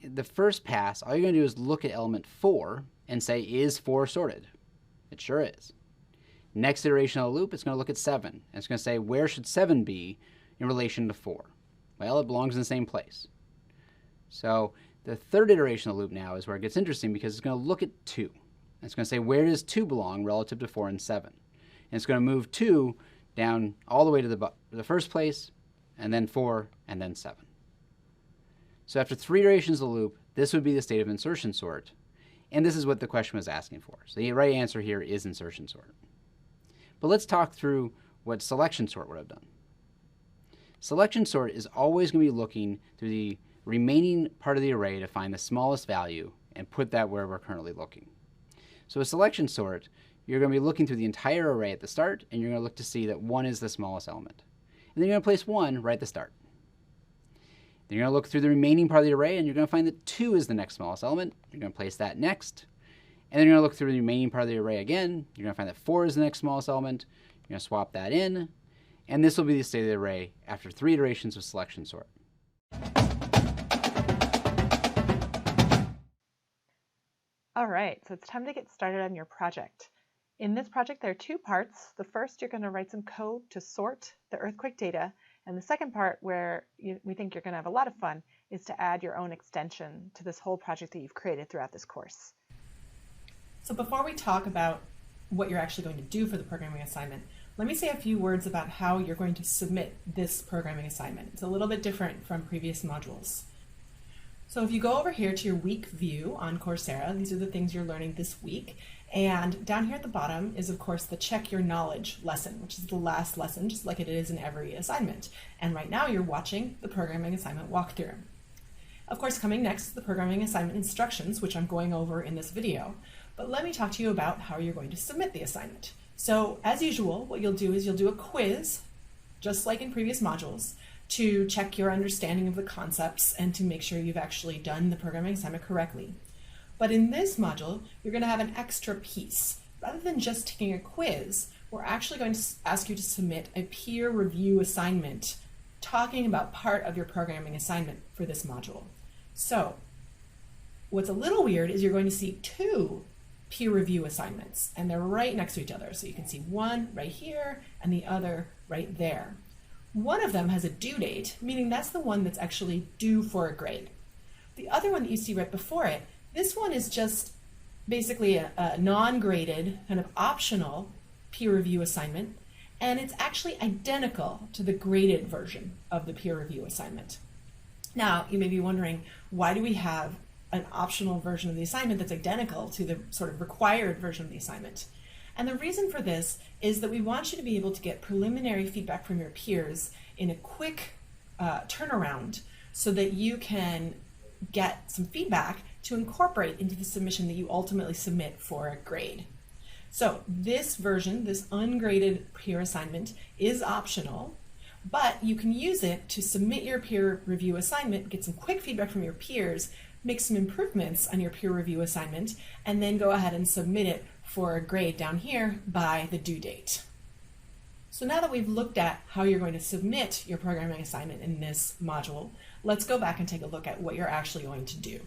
the first pass, all you're going to do is look at element 4 and say, is 4 sorted? It sure is. Next iteration of the loop, it's going to look at 7, and it's going to say, where should 7 be in relation to 4? Well, it belongs in the same place. So the third iteration of the loop now is where it gets interesting because it's going to look at 2. And it's going to say, where does 2 belong relative to 4 and 7? And it's going to move 2 down all the way to the first place, and then 4, and then 7. So after 3 iterations of the loop, this would be the state of insertion sort. And this is what the question was asking for. So the right answer here is insertion sort. But let's talk through what selection sort would have done. Selection sort is always going to be looking through the remaining part of the array to find the smallest value and put that where we're currently looking. So with selection sort, you're going to be looking through the entire array at the start, and you're going to look to see that 1 is the smallest element. And then you're going to place 1 right at the start. Then you're going to look through the remaining part of the array, and you're going to find that 2 is the next smallest element. You're going to place that next. And then you're going to look through the remaining part of the array again. You're going to find that 4 is the next smallest element. You're going to swap that in. And this will be the state of the array after 3 iterations of selection sort. All right, so it's time to get started on your project. In this project, there are 2 parts. The first, you're going to write some code to sort the earthquake data. And the second part, where we think you're going to have a lot of fun, is to add your own extension to this whole project that you've created throughout this course. So before we talk about what you're actually going to do for the programming assignment, let me say a few words about how you're going to submit this programming assignment. It's a little bit different from previous modules. So if you go over here to your week view on Coursera, these are the things you're learning this week. And down here at the bottom is, of course, the Check Your Knowledge lesson, which is the last lesson, just like it is in every assignment. And right now you're watching the programming assignment walkthrough. Of course, coming next is the programming assignment instructions, which I'm going over in this video. But let me talk to you about how you're going to submit the assignment. So as usual, what you'll do is you'll do a quiz, just like in previous modules, to check your understanding of the concepts and to make sure you've actually done the programming assignment correctly. But in this module, you're going to have an extra piece. Rather than just taking a quiz, we're actually going to ask you to submit a peer review assignment talking about part of your programming assignment for this module. So what's a little weird is you're going to see two peer review assignments, and they're right next to each other. So you can see one right here and the other right there. One of them has a due date, meaning that's the one that's actually due for a grade. The other one that you see right before it, this one is just basically a non-graded, kind of optional peer review assignment, and it's actually identical to the graded version of the peer review assignment. Now, you may be wondering, why do we have an optional version of the assignment that's identical to the sort of required version of the assignment? And the reason for this is that we want you to be able to get preliminary feedback from your peers in a quick turnaround so that you can get some feedback to incorporate into the submission that you ultimately submit for a grade. So this version, this ungraded peer assignment, is optional, but you can use it to submit your peer review assignment, get some quick feedback from your peers, make some improvements on your peer review assignment, and then go ahead and submit it for a grade down here by the due date. So now that we've looked at how you're going to submit your programming assignment in this module, let's go back and take a look at what you're actually going to do.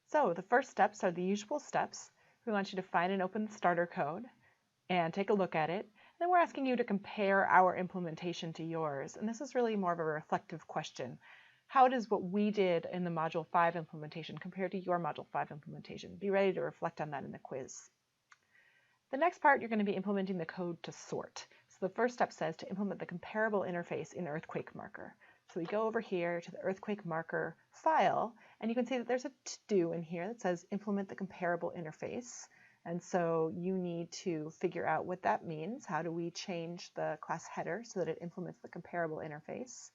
So the first steps are the usual steps. We want you to find and open the starter code and take a look at it. Then we're asking you to compare our implementation to yours. And this is really more of a reflective question. How does what we did in the Module 5 implementation compare to your Module 5 implementation? Be ready to reflect on that in the quiz. The next part, you're going to be implementing the code to sort. So the first step says to implement the comparable interface in Earthquake Marker. So we go over here to the Earthquake Marker file, and you can see that there's a to-do in here that says implement the comparable interface. And so you need to figure out what that means. How do we change the class header so that it implements the comparable interface?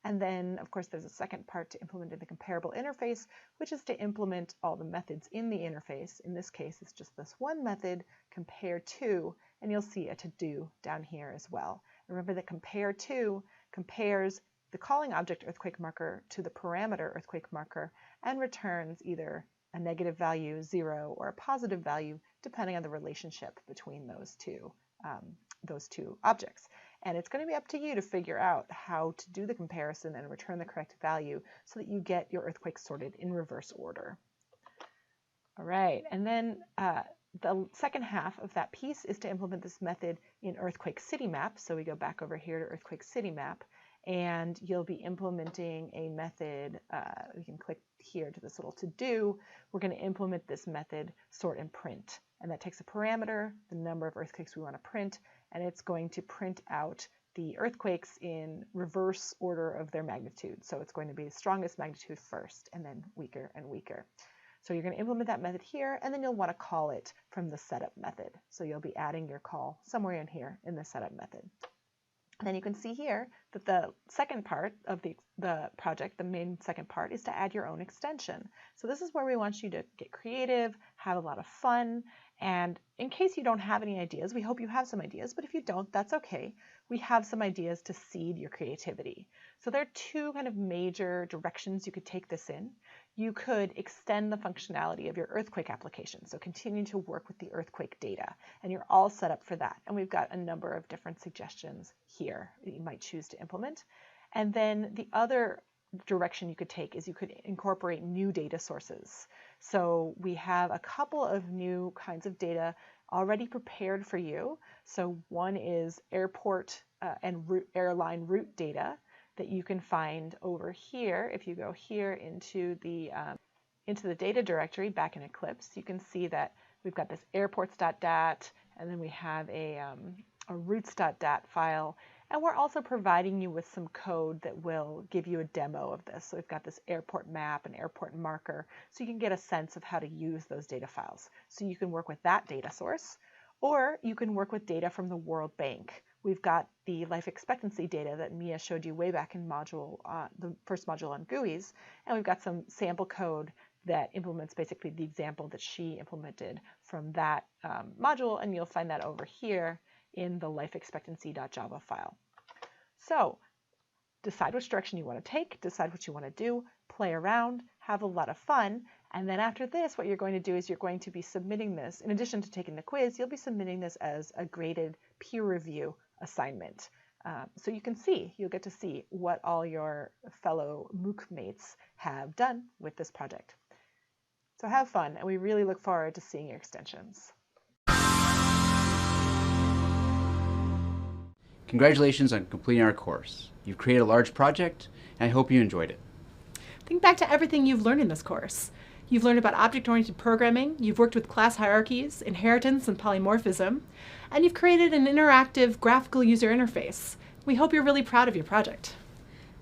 And then, of course, there's a second part to implementing the comparable interface, which is to implement all the methods in the interface. In this case, it's just this one method, compare to, and you'll see a to-do down here as well. Remember that compare to compares the calling object earthquake marker to the parameter earthquake marker and returns either a negative value, 0, or a positive value, depending on the relationship between those two objects. And it's going to be up to you to figure out how to do the comparison and return the correct value so that you get your earthquake sorted in reverse order. All right, and then the second half of that piece is to implement this method in Earthquake City Map. So we go back over here to Earthquake City Map, and you'll be implementing a method. We can click here to this little to-do. We're going to implement this method sort and print. And that takes a parameter, the number of earthquakes we want to print, and it's going to print out the earthquakes in reverse order of their magnitude. So it's going to be the strongest magnitude first, and then weaker and weaker. So you're going to implement that method here, and then you'll want to call it from the setup method. So you'll be adding your call somewhere in here in the setup method. And then you can see here that the second part of the project, the main second part, is to add your own extension. So this is where we want you to get creative, have a lot of fun, and in case you don't have any ideas, we hope you have some ideas, but if you don't, that's okay. We have some ideas to seed your creativity. So there are two kind of major directions you could take this in. You could extend the functionality of your earthquake application, so continue to work with the earthquake data, and you're all set up for that. And we've got a number of different suggestions here that you might choose to implement. And then the other direction you could take is you could incorporate new data sources. So we have a couple of new kinds of data already prepared for you. So one is airport and airline route data that you can find over here. If you go here into the data directory back in Eclipse, you can see that we've got this airports.dat, and then we have a routes.dat file, And we're also providing you with some code that will give you a demo of this. So we've got this airport map and airport marker, so you can get a sense of how to use those data files. So you can work with that data source, or you can work with data from the World Bank. We've got the life expectancy data that Mia showed you way back in the first module on GUIs, and we've got some sample code that implements basically the example that she implemented from that module, and you'll find that over here in the lifeexpectancy.java file. So decide which direction you want to take, decide what you want to do, play around, have a lot of fun, and then after this, what you're going to do is you're going to be submitting this, in addition to taking the quiz, you'll be submitting this as a graded peer review assignment. So you'll get to see what all your fellow MOOC mates have done with this project. So have fun, and we really look forward to seeing your extensions. Congratulations on completing our course. You've created a large project, and I hope you enjoyed it. Think back to everything you've learned in this course. You've learned about object-oriented programming, you've worked with class hierarchies, inheritance, and polymorphism, and you've created an interactive graphical user interface. We hope you're really proud of your project.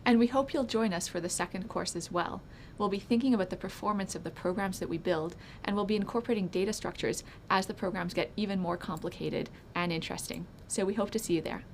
And we hope you'll join us for the second course as well. We'll be thinking about the performance of the programs that we build, and we'll be incorporating data structures as the programs get even more complicated and interesting. So we hope to see you there.